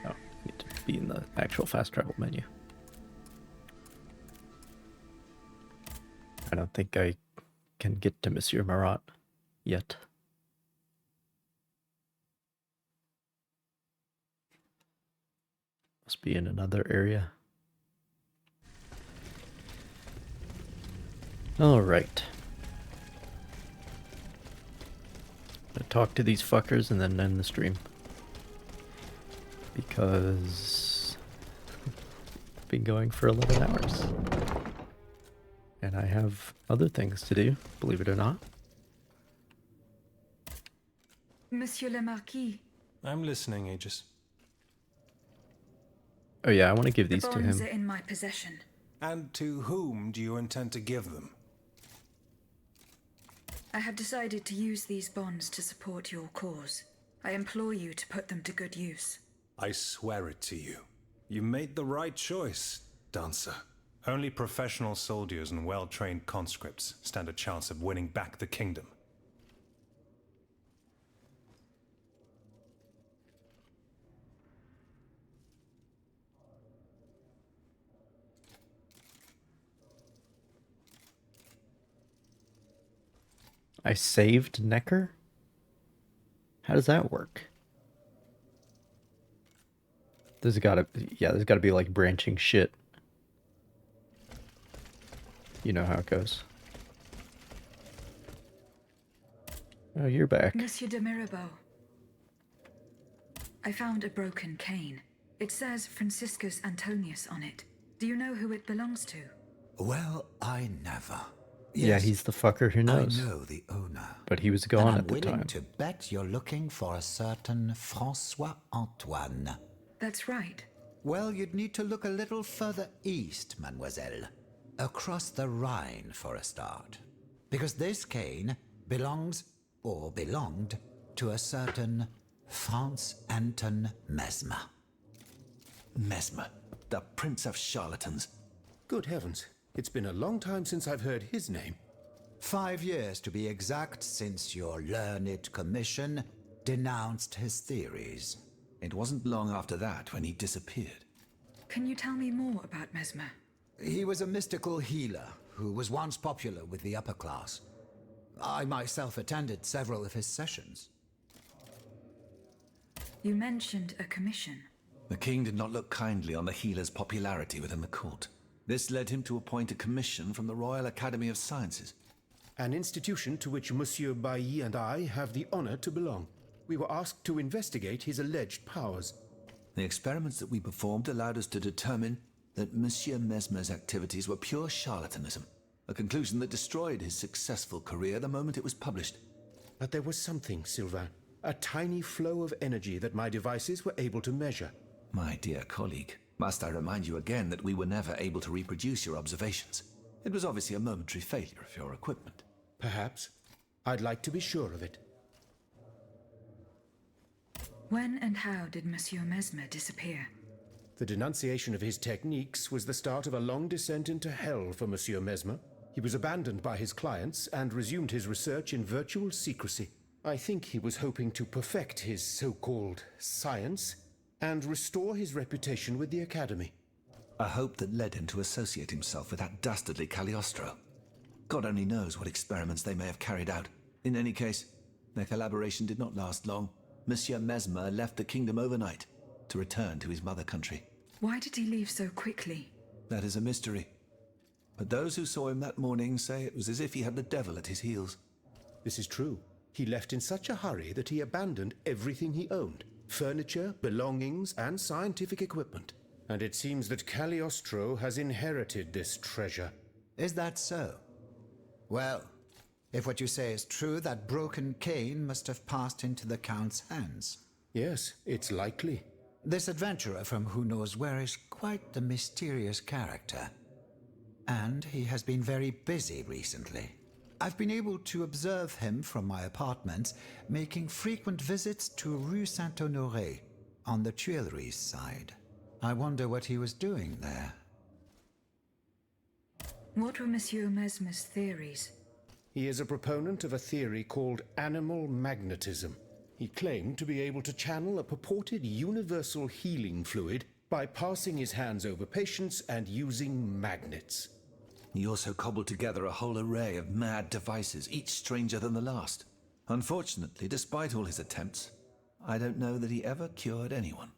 Oh, need to be in the actual fast travel menu. I don't think I can get to Monsieur Marat yet. Must be in another area. Alright. Gonna talk to these fuckers and then end the stream. Because I've been going for 11 hours. And I have other things to do, believe it or not. Monsieur le Marquis. I'm listening, Aegis. Oh yeah, I want to give these The to bonds him. are in my possession. And to whom do you intend to give them? I have decided to use these bonds to support your cause. I implore you to put them to good use. I swear it to you. You made the right choice, Dancer. Only professional soldiers and well-trained conscripts stand a chance of winning back the kingdom. I saved Necker? How does that work? There's gotta be like branching shit. You know how it goes. Oh, you're back. Monsieur de Mirabeau. I found a broken cane. It says Franciscus Antonius on it. Do you know who it belongs to? Well, I never. Yeah, Yes, he's the fucker who knows. I know the owner. But he was And gone I'm at the willing time. to bet you're looking for a certain François Antoine. That's right. Well, you'd need to look a little further east, mademoiselle. Across the Rhine for a start. Because this cane belongs, or belonged, to a certain Franz Anton Mesmer. Mesmer, the prince of charlatans. Good heavens, it's been a long time since I've heard his name. 5 years to be exact since your learned commission denounced his theories. It wasn't long after that when he disappeared. Can you tell me more about Mesmer? He was a mystical healer who was once popular with the upper class. I myself attended several of his sessions. You mentioned a commission. The king did not look kindly on the healer's popularity within the court. This led him to appoint a commission from the Royal Academy of Sciences. An institution to which Monsieur Bailly and I have the honor to belong. We were asked to investigate his alleged powers. The experiments that we performed allowed us to determine that Monsieur Mesmer's activities were pure charlatanism, a conclusion that destroyed his successful career the moment it was published. But there was something, Sylvain. A tiny flow of energy that my devices were able to measure. My dear colleague, must I remind you again that we were never able to reproduce your observations? It was obviously a momentary failure of your equipment. Perhaps. I'd like to be sure of it. When and how did Monsieur Mesmer disappear? The denunciation of his techniques was the start of a long descent into hell for Monsieur Mesmer. He was abandoned by his clients and resumed his research in virtual secrecy. I think he was hoping to perfect his so-called science and restore his reputation with the Academy. A hope that led him to associate himself with that dastardly Cagliostro. God only knows what experiments they may have carried out. In any case, their collaboration did not last long. Monsieur Mesmer left the kingdom overnight to return to his mother country. Why did he leave so quickly? That is a mystery. But those who saw him that morning say it was as if he had the devil at his heels. This is true. He left in such a hurry that he abandoned everything he owned. Furniture, belongings, and scientific equipment. And it seems that Cagliostro has inherited this treasure. Is that so? Well, if what you say is true, that broken cane must have passed into the Count's hands. Yes, it's likely. This adventurer from who knows where is quite the mysterious character. And he has been very busy recently. I've been able to observe him from my apartments, making frequent visits to Rue Saint-Honoré, on the Tuileries side. I wonder what he was doing there. What were Monsieur Mesmer's theories? He is a proponent of a theory called animal magnetism. He claimed to be able to channel a purported universal healing fluid by passing his hands over patients and using magnets. He also cobbled together a whole array of mad devices, each stranger than the last. Unfortunately, despite all his attempts, I don't know that he ever cured anyone.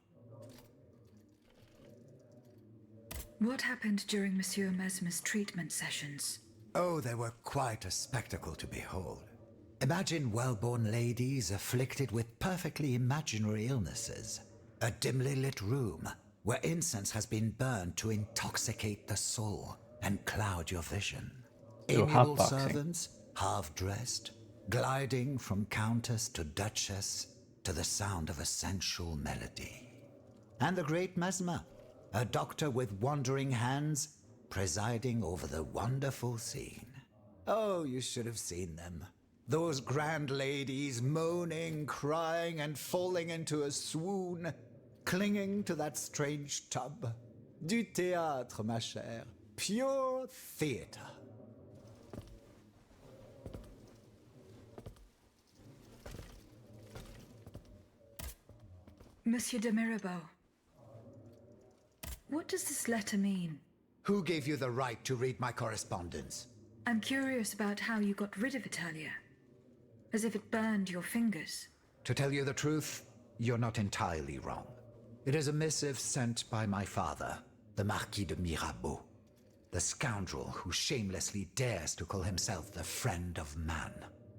What happened during Monsieur Mesmer's treatment sessions? Oh, they were quite a spectacle to behold. Imagine well-born ladies afflicted with perfectly imaginary illnesses. A dimly lit room where incense has been burned to intoxicate the soul and cloud your vision. So Amiable hotboxing. servants, half-dressed, gliding from countess to duchess to the sound of a sensual melody. And the great Mesmer, a doctor with wandering hands, presiding over the wonderful scene. Oh, you should have seen them. Those grand ladies moaning, crying, and falling into a swoon, clinging to that strange tub. Du théâtre, ma chère. Pure theater. Monsieur de Mirabeau, what does this letter mean? Who gave you the right to read my correspondence? I'm curious about how you got rid of Italia. As if it burned your fingers. To tell you the truth, you're not entirely wrong. It is a missive sent by my father, the Marquis de Mirabeau, the scoundrel who shamelessly dares to call himself the friend of man.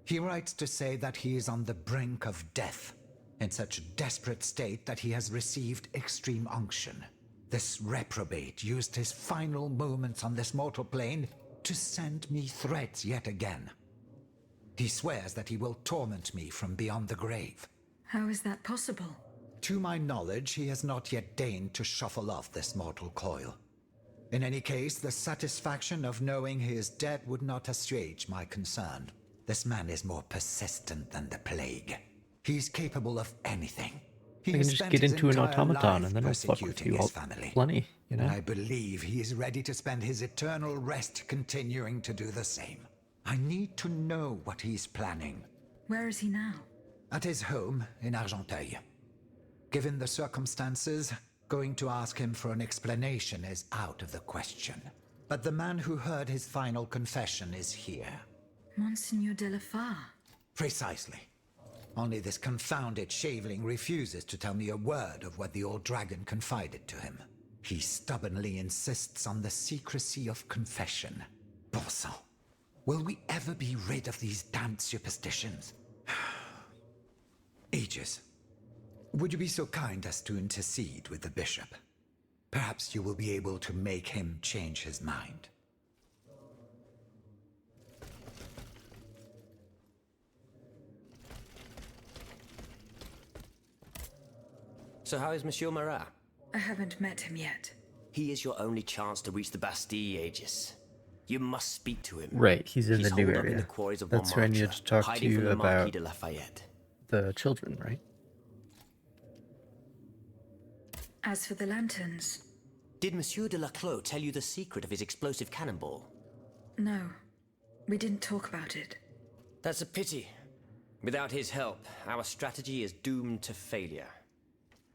He writes to say that he is on the brink of death, in such a desperate state that he has received extreme unction. This reprobate used his final moments on this mortal plane to send me threats yet again. He swears that he will torment me from beyond the grave. How is that possible? To my knowledge, he has not yet deigned to shuffle off this mortal coil. In any case, the satisfaction of knowing he is dead would not assuage my concern. This man is more persistent than the plague. He's capable of anything. He I can has just spent get his into an entire automaton life and then I'll fuck with persecuting you his all family. plenty, you know? And I believe he is ready to spend his eternal rest continuing to do the same. I need to know what he's planning. Where is he now? At his home in Argenteuil. Given the circumstances, going to ask him for an explanation is out of the question. But the man who heard his final confession is here. Monseigneur de la Fare. Precisely. Only this confounded shaveling refuses to tell me a word of what the old dragon confided to him. He stubbornly insists on the secrecy of confession. Bon sang. Will we ever be rid of these damned superstitions? Aegis, would you be so kind as to intercede with the bishop? Perhaps you will be able to make him change his mind. So how is Monsieur Marat? I haven't met him yet. He is your only chance to reach the Bastille, Aegis. You must speak to him. Right, he's in the new holed up in area. the quarries of That's where I Montmartre, needed to talk to hiding you from the Marquis about de Lafayette. the children, right? As for the lanterns... Did Monsieur de Laclos tell you the secret of his explosive cannonball? No. We didn't talk about it. That's a pity. Without his help, our strategy is doomed to failure.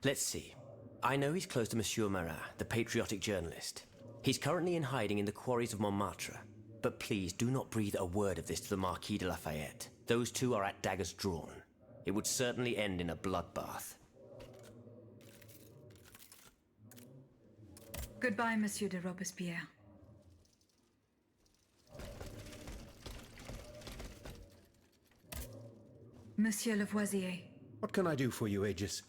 Let's see. I know he's close to Monsieur Marat, the patriotic journalist. He's currently in hiding in the quarries of Montmartre. But please do not breathe a word of this to the Marquis de Lafayette. Those two are at daggers drawn. It would certainly end in a bloodbath. Goodbye, Monsieur de Robespierre. Monsieur Lavoisier. What can I do for you, Aegis?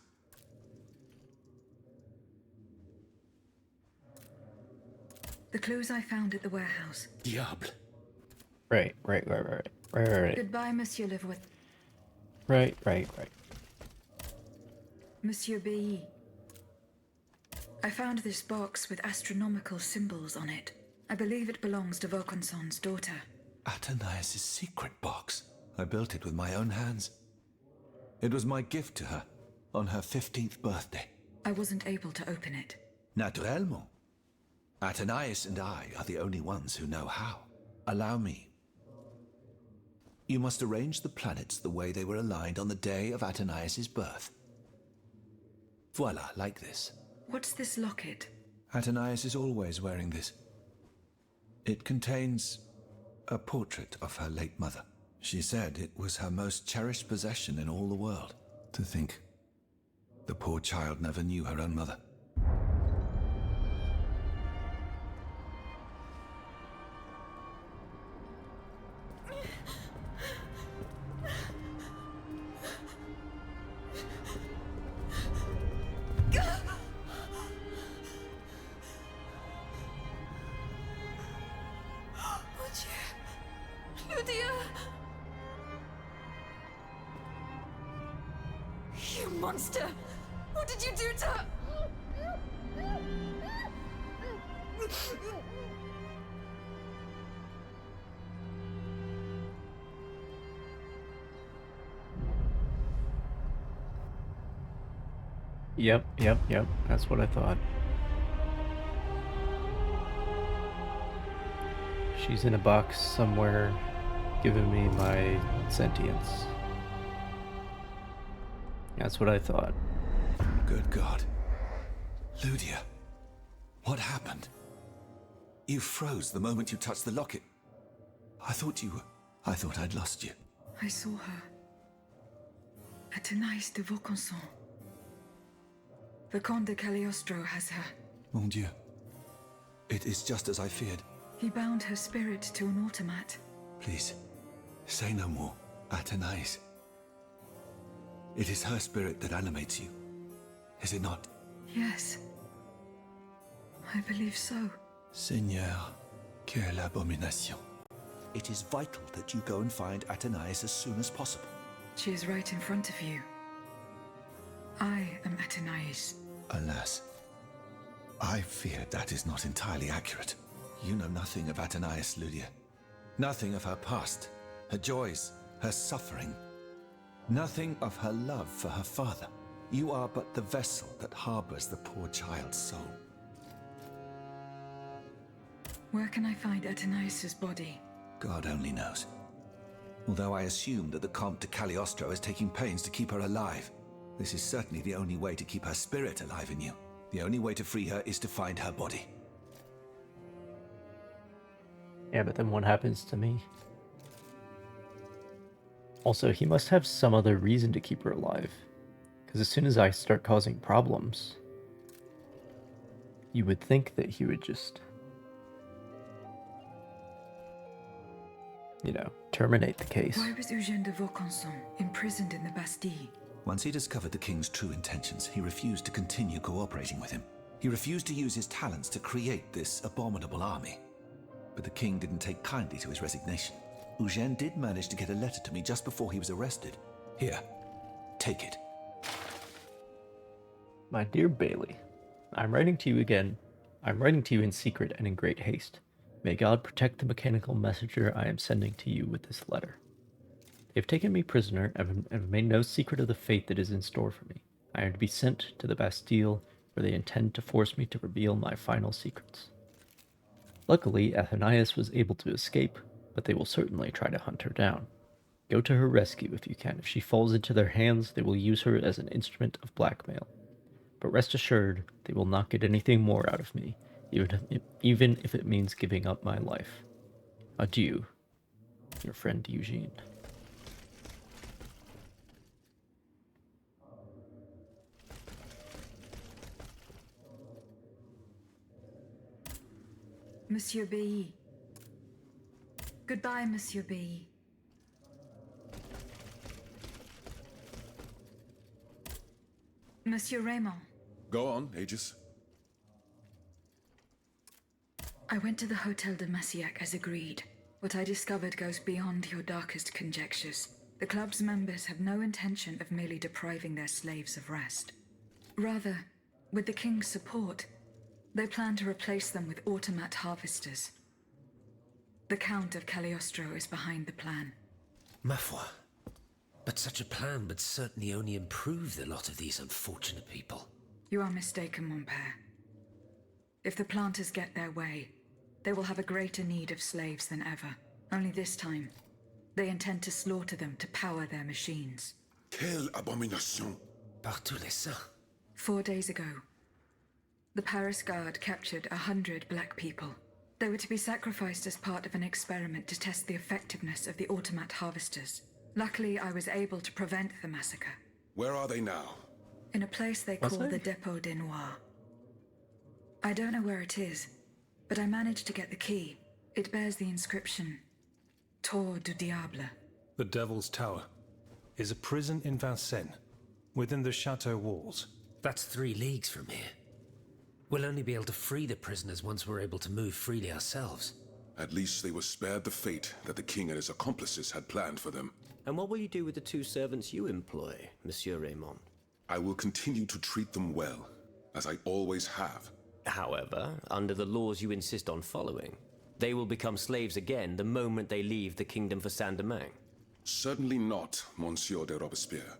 The clues I found at the warehouse. Diable. Right. Goodbye, Monsieur Lavoisier. Right. Monsieur B. I found this box with astronomical symbols on it. I believe it belongs to Vaucanson's daughter. Athénaïs' secret box. I built it with my own hands. It was my gift to her on her 15th birthday. I wasn't able to open it. Naturellement. Athénaïs and I are the only ones who know how. Allow me. You must arrange the planets the way they were aligned on the day of Athénaïs' birth. Voila, like this. What's this locket? Athénaïs is always wearing this. It contains a portrait of her late mother. She said it was her most cherished possession in all the world. To think, the poor child never knew her own mother. Lydia! You monster! What did you do to her? Yep. That's what I thought. She's in a box somewhere, giving me my sentience. That's what I thought. Good God. Lydia, what happened? You froze the moment you touched the locket. I thought I'd lost you. I saw her. Athénaïs de Vaucanson. The Comte de Cagliostro has her. Mon Dieu. It is just as I feared. He bound her spirit to an automat. Please, say no more. Athénaïs. It is her spirit that animates you, is it not? Yes. I believe so. Seigneur, quelle abomination. It is vital that you go and find Athénaïs as soon as possible. She is right in front of you. I am Athénaïs. Alas, I fear that is not entirely accurate. You know nothing of Athénaïs, Lydia. Nothing of her past, her joys, her suffering. Nothing of her love for her father. You are but the vessel that harbors the poor child's soul. Where can I find Athénaïs' body? God only knows. Although I assume that the Comte de Cagliostro is taking pains to keep her alive. This is certainly the only way to keep her spirit alive in you. The only way to free her is to find her body. Yeah, but then what happens to me? Also, he must have some other reason to keep her alive. Because as soon as I start causing problems, you would think that he would just, you know, terminate the case. Why was Eugène de Vaucanson imprisoned in the Bastille? Once he discovered the king's true intentions, he refused to continue cooperating with him. He refused to use his talents to create this abominable army. But the king didn't take kindly to his resignation. Eugène did manage to get a letter to me just before he was arrested. Here, take it. My dear Bailey, I'm writing to you again. I'm writing to you in secret and in great haste. May God protect the mechanical messenger I am sending to you with this letter. They have taken me prisoner and have made no secret of the fate that is in store for me. I am to be sent to the Bastille, where they intend to force me to reveal my final secrets. Luckily, Athénaïs was able to escape, but they will certainly try to hunt her down. Go to her rescue if you can. If she falls into their hands, they will use her as an instrument of blackmail. But rest assured, they will not get anything more out of me, even if it means giving up my life. Adieu, your friend Eugene. Monsieur B. Goodbye, Monsieur B. Monsieur Raymond. Go on, Aegis. I went to the Hotel de Massiac as agreed. What I discovered goes beyond your darkest conjectures. The club's members have no intention of merely depriving their slaves of rest. Rather, with the king's support, they plan to replace them with automat harvesters. The Count of Cagliostro is behind the plan. Ma foi. But such a plan would certainly only improve the lot of these unfortunate people. You are mistaken, mon père. If the planters get their way, they will have a greater need of slaves than ever. Only this time, they intend to slaughter them to power their machines. Quelle abomination! Par tous les saints. 4 days ago, the Paris Guard captured 100 black people. They were to be sacrificed as part of an experiment to test the effectiveness of the automat harvesters. Luckily, I was able to prevent the massacre. Where are they now? In a place they call the Dépôt des Noirs. I don't know where it is, but I managed to get the key. It bears the inscription, Tour du Diable. The Devil's Tower is a prison in Vincennes, within the chateau walls. That's 3 leagues from here. We'll only be able to free the prisoners once we're able to move freely ourselves. At least they were spared the fate that the king and his accomplices had planned for them. And what will you do with the 2 servants you employ, Monsieur Raymond? I will continue to treat them well, as I always have. However, under the laws you insist on following, they will become slaves again the moment they leave the kingdom for Saint-Domingue. Certainly not, Monsieur de Robespierre.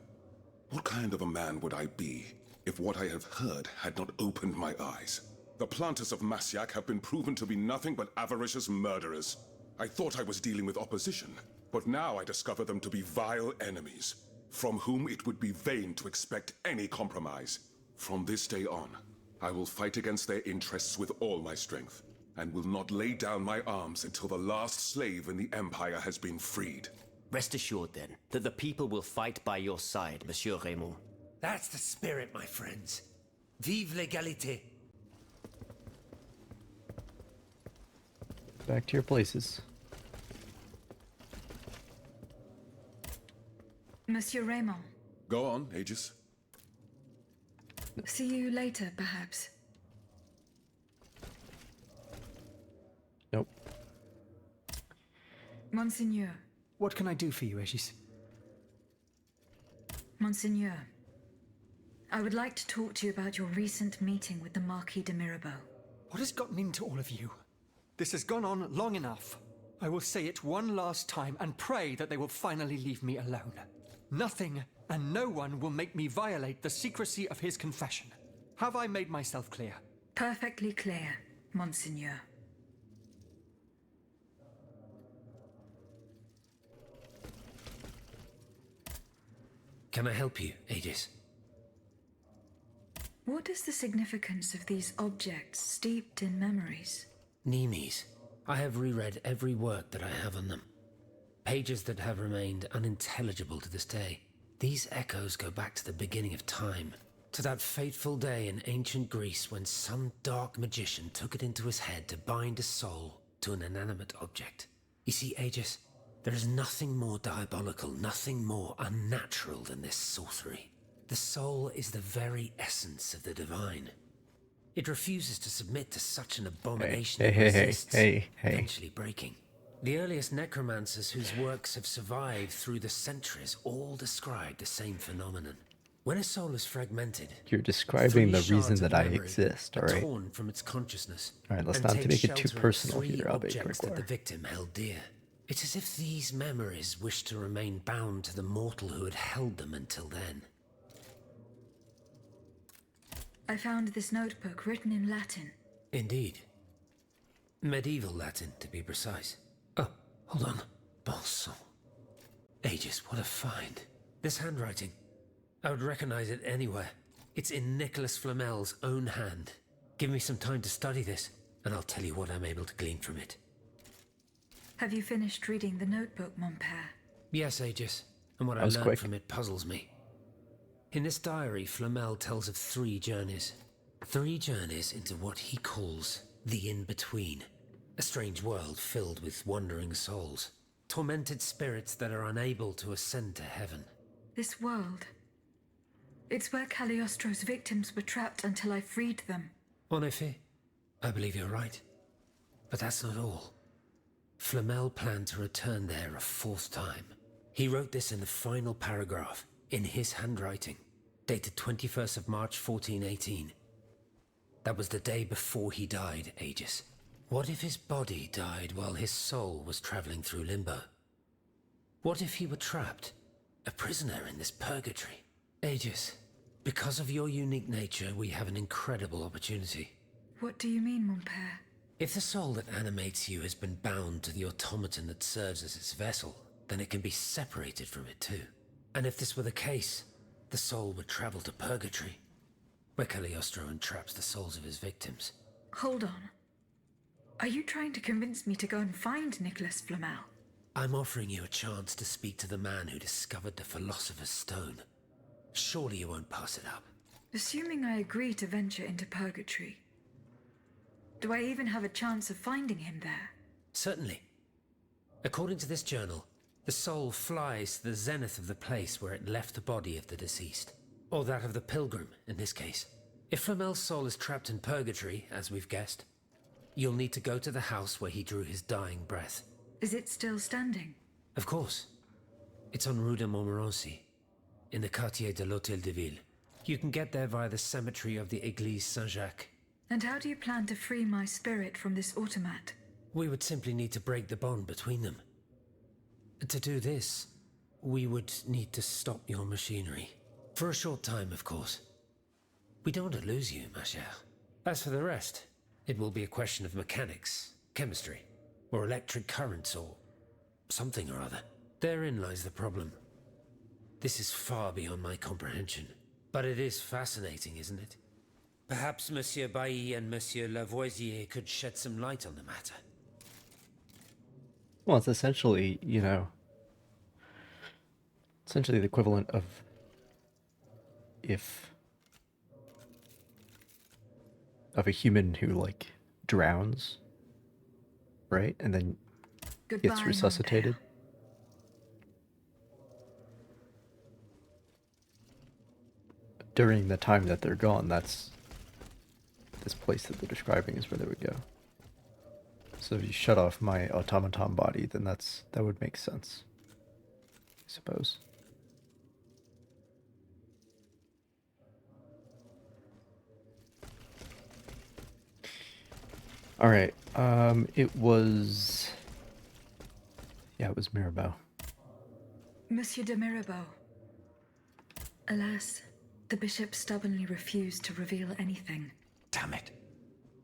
What kind of a man would I be if what I have heard had not opened my eyes? The planters of Massiac have been proven to be nothing but avaricious murderers. I thought I was dealing with opposition, but now I discover them to be vile enemies, from whom it would be vain to expect any compromise. From this day on, I will fight against their interests with all my strength, and will not lay down my arms until the last slave in the Empire has been freed. Rest assured, then, that the people will fight by your side, Monsieur Raymond. That's the spirit, my friends. Vive l'égalité. Back to your places. Monsieur Raymond. Go on, Aegis. See you later, perhaps. Nope. Monseigneur. What can I do for you, Aegis? Monseigneur, I would like to talk to you about your recent meeting with the Marquis de Mirabeau. What has gotten into all of you? This has gone on long enough. I will say it one last time and pray that they will finally leave me alone. Nothing and no one will make me violate the secrecy of his confession. Have I made myself clear? Perfectly clear, Monseigneur. Can I help you, Aegis? What is the significance of these objects steeped in memories? Nemes. I have reread every work that I have on them. Pages that have remained unintelligible to this day. These echoes go back to the beginning of time, to that fateful day in ancient Greece when some dark magician took it into his head to bind a soul to an inanimate object. You see, Aegis, there is nothing more diabolical, nothing more unnatural than this sorcery. The soul is the very essence of the divine. It refuses to submit to such an abomination and resists, eventually breaking. The earliest necromancers whose works have survived through the centuries all describe the same phenomenon. When a soul is fragmented, you're describing the reason that I memory exist, are alright? torn from its consciousness. Alright, let's and not take make it too shelter in personal 3 here, I'll be objects that the quick. victim held dear. It's as if these memories wished to remain bound to the mortal who had held them until then. I found this notebook written in Latin. Indeed. Medieval Latin, to be precise. Oh, hold on. Bon sang. Aegis, what a find. This handwriting. I would recognize it anywhere. It's in Nicholas Flamel's own hand. Give me some time to study this, and I'll tell you what I'm able to glean from it. Have you finished reading the notebook, mon père? Yes, Aegis, and what I was learned quick. from it puzzles me. In this diary, Flamel tells of 3 journeys. 3 journeys into what he calls the in-between. A strange world filled with wandering souls. Tormented spirits that are unable to ascend to heaven. This world. It's where Cagliostro's victims were trapped until I freed them. En effet, I believe you're right. But that's not all. Flamel planned to return there a 4th time. He wrote this in the final paragraph, in his handwriting, dated 21st of March 1418. That was the day before he died, Aegis. What if his body died while his soul was traveling through limbo? What if he were trapped, a prisoner in this purgatory? Aegis, because of your unique nature, we have an incredible opportunity. What do you mean, mon père? If the soul that animates you has been bound to the automaton that serves as its vessel, then it can be separated from it too. And if this were the case, the soul would travel to purgatory, where Cagliostro entraps the souls of his victims. Hold on. Are you trying to convince me to go and find Nicholas Flamel? I'm offering you a chance to speak to the man who discovered the Philosopher's Stone. Surely you won't pass it up. Assuming I agree to venture into purgatory, do I even have a chance of finding him there? Certainly. According to this journal, the soul flies to the zenith of the place where it left the body of the deceased. Or that of the pilgrim, in this case. If Flamel's soul is trapped in purgatory, as we've guessed, you'll need to go to the house where he drew his dying breath. Is it still standing? Of course. It's on Rue de Montmorency, in the quartier de l'Hôtel de Ville. You can get there via the cemetery of the Église Saint-Jacques. And how do you plan to free my spirit from this automat? We would simply need to break the bond between them. To do this, we would need to stop your machinery. For a short time, of course. We don't want to lose you, ma chère. As for the rest, it will be a question of mechanics, chemistry, or electric currents, or something or other. Therein lies the problem. This is far beyond my comprehension. But it is fascinating, isn't it? Perhaps Monsieur Bailly and Monsieur Lavoisier could shed some light on the matter. Well, it's essentially, you know, essentially the equivalent of a human who, like, drowns, right? And then gets resuscitated. During the time that they're gone, that's this place that they're describing is where they would go. So if you shut off my automaton body, then that would make sense, I suppose. All right. It was Mirabeau. Monsieur de Mirabeau. Alas, the bishop stubbornly refused to reveal anything. Damn it.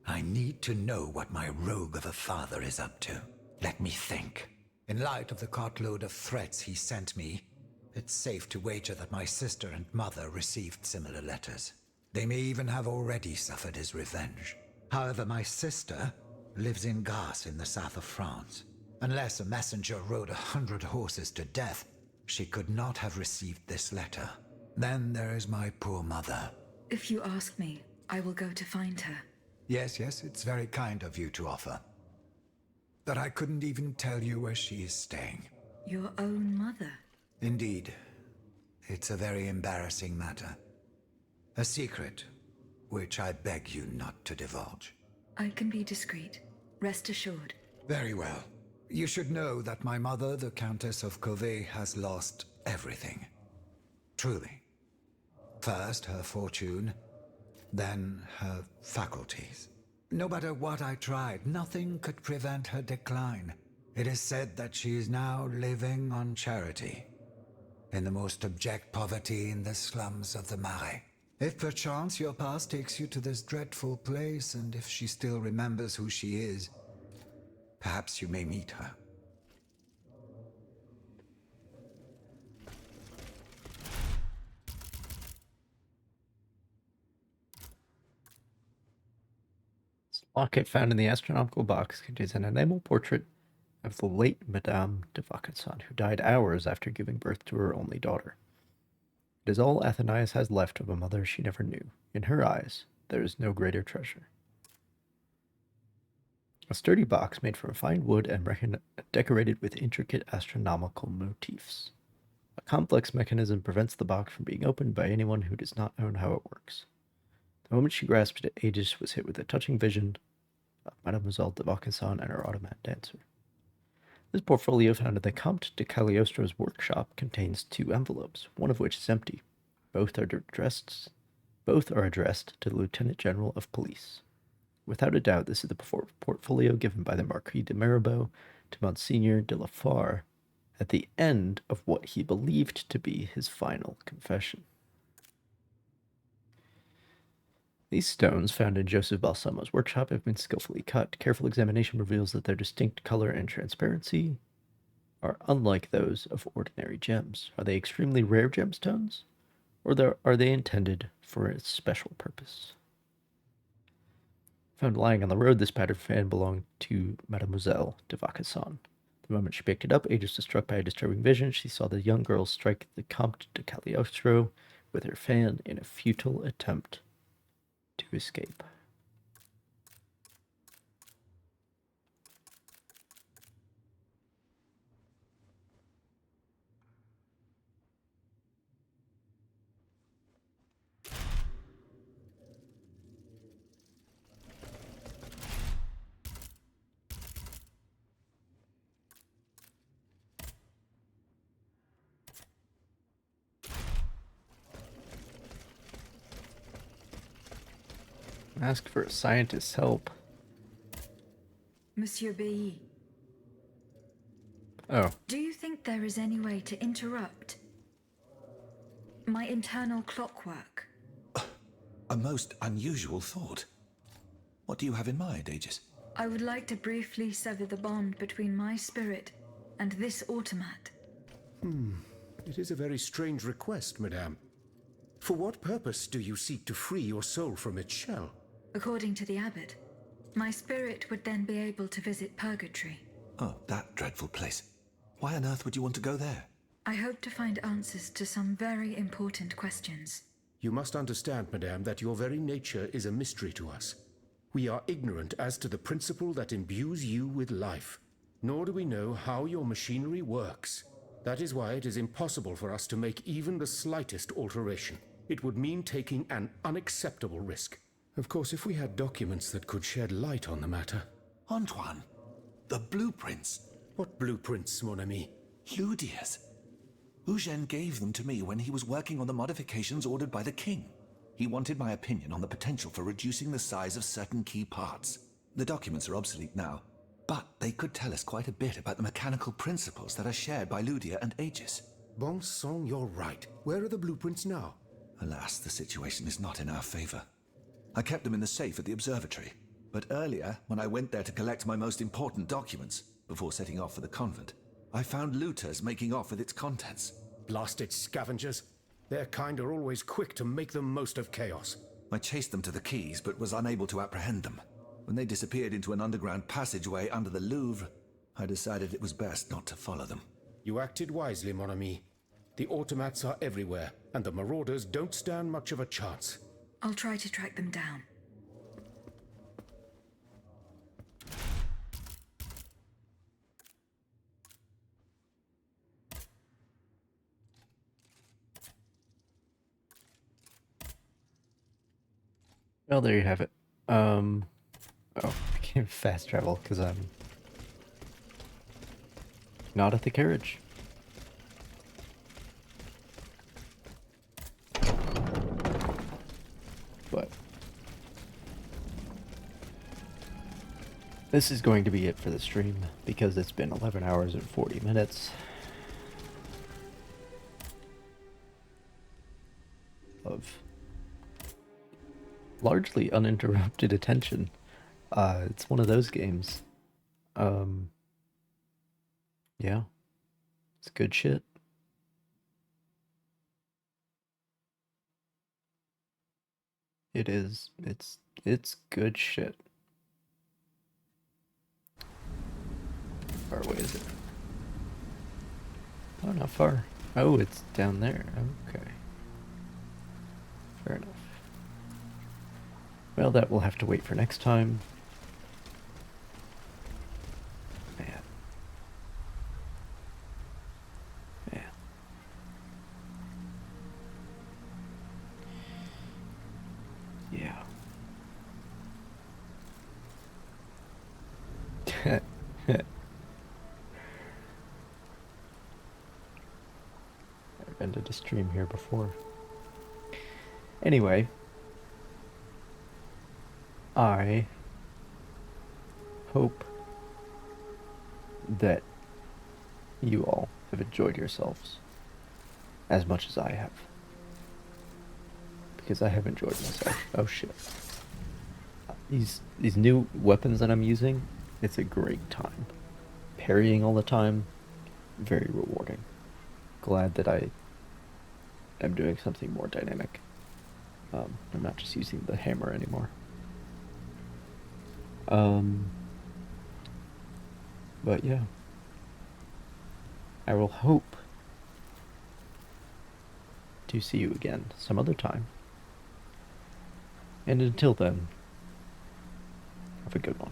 I need to know what my rogue of a father is up to. Let me think. In light of the cartload of threats he sent me, it's safe to wager that my sister and mother received similar letters. They may even have already suffered his revenge. However, my sister lives in Grasse in the south of France. Unless a messenger rode 100 horses to death, she could not have received this letter. Then there is my poor mother. If you ask me, I will go to find her. Yes, it's very kind of you to offer. But I couldn't even tell you where she is staying. Your own mother? Indeed. It's a very embarrassing matter. A secret, which I beg you not to divulge. I can be discreet. Rest assured. Very well. You should know that my mother, the Countess of Covey, has lost everything. Truly. First, her fortune, then her faculties. No matter what I tried, nothing could prevent her decline. It is said that she is now living on charity, in the most abject poverty in the slums of the Marais. If perchance your past takes you to this dreadful place, and if she still remembers who she is, perhaps you may meet her. Locket found in the astronomical box contains an enamel portrait of the late Madame de Vaucanson, who died hours after giving birth to her only daughter. It is all Athenaeus has left of a mother she never knew. In her eyes, there is no greater treasure. A sturdy box made from fine wood and decorated with intricate astronomical motifs. A complex mechanism prevents the box from being opened by anyone who does not know how it works. The moment she grasped it, Aegis was hit with a touching vision of Mademoiselle de Vaucanson and her automat dancer. This portfolio found in the Comte de Cagliostro's workshop contains 2 envelopes, one of which is empty. Both are addressed to the Lieutenant General of Police. Without a doubt, this is the portfolio given by the Marquis de Mirabeau to Monseigneur de la Fare at the end of what he believed to be his final confession. These stones, found in Joseph Balsamo's workshop, have been skillfully cut. Careful examination reveals that their distinct color and transparency are unlike those of ordinary gems. Are they extremely rare gemstones, or are they intended for a special purpose? Found lying on the road, this battered fan belonged to Mademoiselle de Vaucanson. The moment she picked it up, Aegis was struck by a disturbing vision. She saw the young girl strike the Comte de Cagliostro with her fan in a futile attempt to escape. Ask for a scientist's help. Monsieur B. Oh. Do you think there is any way to interrupt my internal clockwork? A most unusual thought. What do you have in mind, Aegis? I would like to briefly sever the bond between my spirit and this automat. It is a very strange request, madame. For what purpose do you seek to free your soul from its shell? According to the abbot, my spirit would then be able to visit purgatory. Oh, that dreadful place. Why on earth would you want to go there? I hope to find answers to some very important questions. You must understand, madame, that your very nature is a mystery to us. We are ignorant as to the principle that imbues you with life, nor do we know how your machinery works. That is why it is impossible for us to make even the slightest alteration. It would mean taking an unacceptable risk. Of course, if we had documents that could shed light on the matter... Antoine, the blueprints. What blueprints, mon ami? Ludia's. Eugène gave them to me when he was working on the modifications ordered by the king. He wanted my opinion on the potential for reducing the size of certain key parts. The documents are obsolete now, but they could tell us quite a bit about the mechanical principles that are shared by Ludia and Aegis. Bon sang, you're right. Where are the blueprints now? Alas, the situation is not in our favor. I kept them in the safe at the observatory, but earlier, when I went there to collect my most important documents, before setting off for the convent, I found looters making off with its contents. Blasted scavengers. Their kind are always quick to make the most of chaos. I chased them to the quays, but was unable to apprehend them. When they disappeared into an underground passageway under the Louvre, I decided it was best not to follow them. You acted wisely, mon ami. The automats are everywhere, and the marauders don't stand much of a chance. I'll try to track them down. Well, there you have it. Oh, I can't fast travel because I'm not at the carriage. But this is going to be it for the stream because it's been 11 hours and 40 minutes of largely uninterrupted attention. It's one of those games. Yeah. It's good shit. It is. It's good shit. How far away is it? Oh, not far. Oh, it's down there. Okay. Fair enough. Well, that will have to wait for next time. Man. Man. Yeah. I've ended a stream here before. Anyway. I hope that you all have enjoyed yourselves as much as I have. Because I have enjoyed myself. Oh shit. These new weapons that I'm using, it's a great time. Parrying all the time, very rewarding. Glad that I am doing something more dynamic. I'm not just using the hammer anymore. But yeah, I will hope to see you again some other time. And until then, have a good one.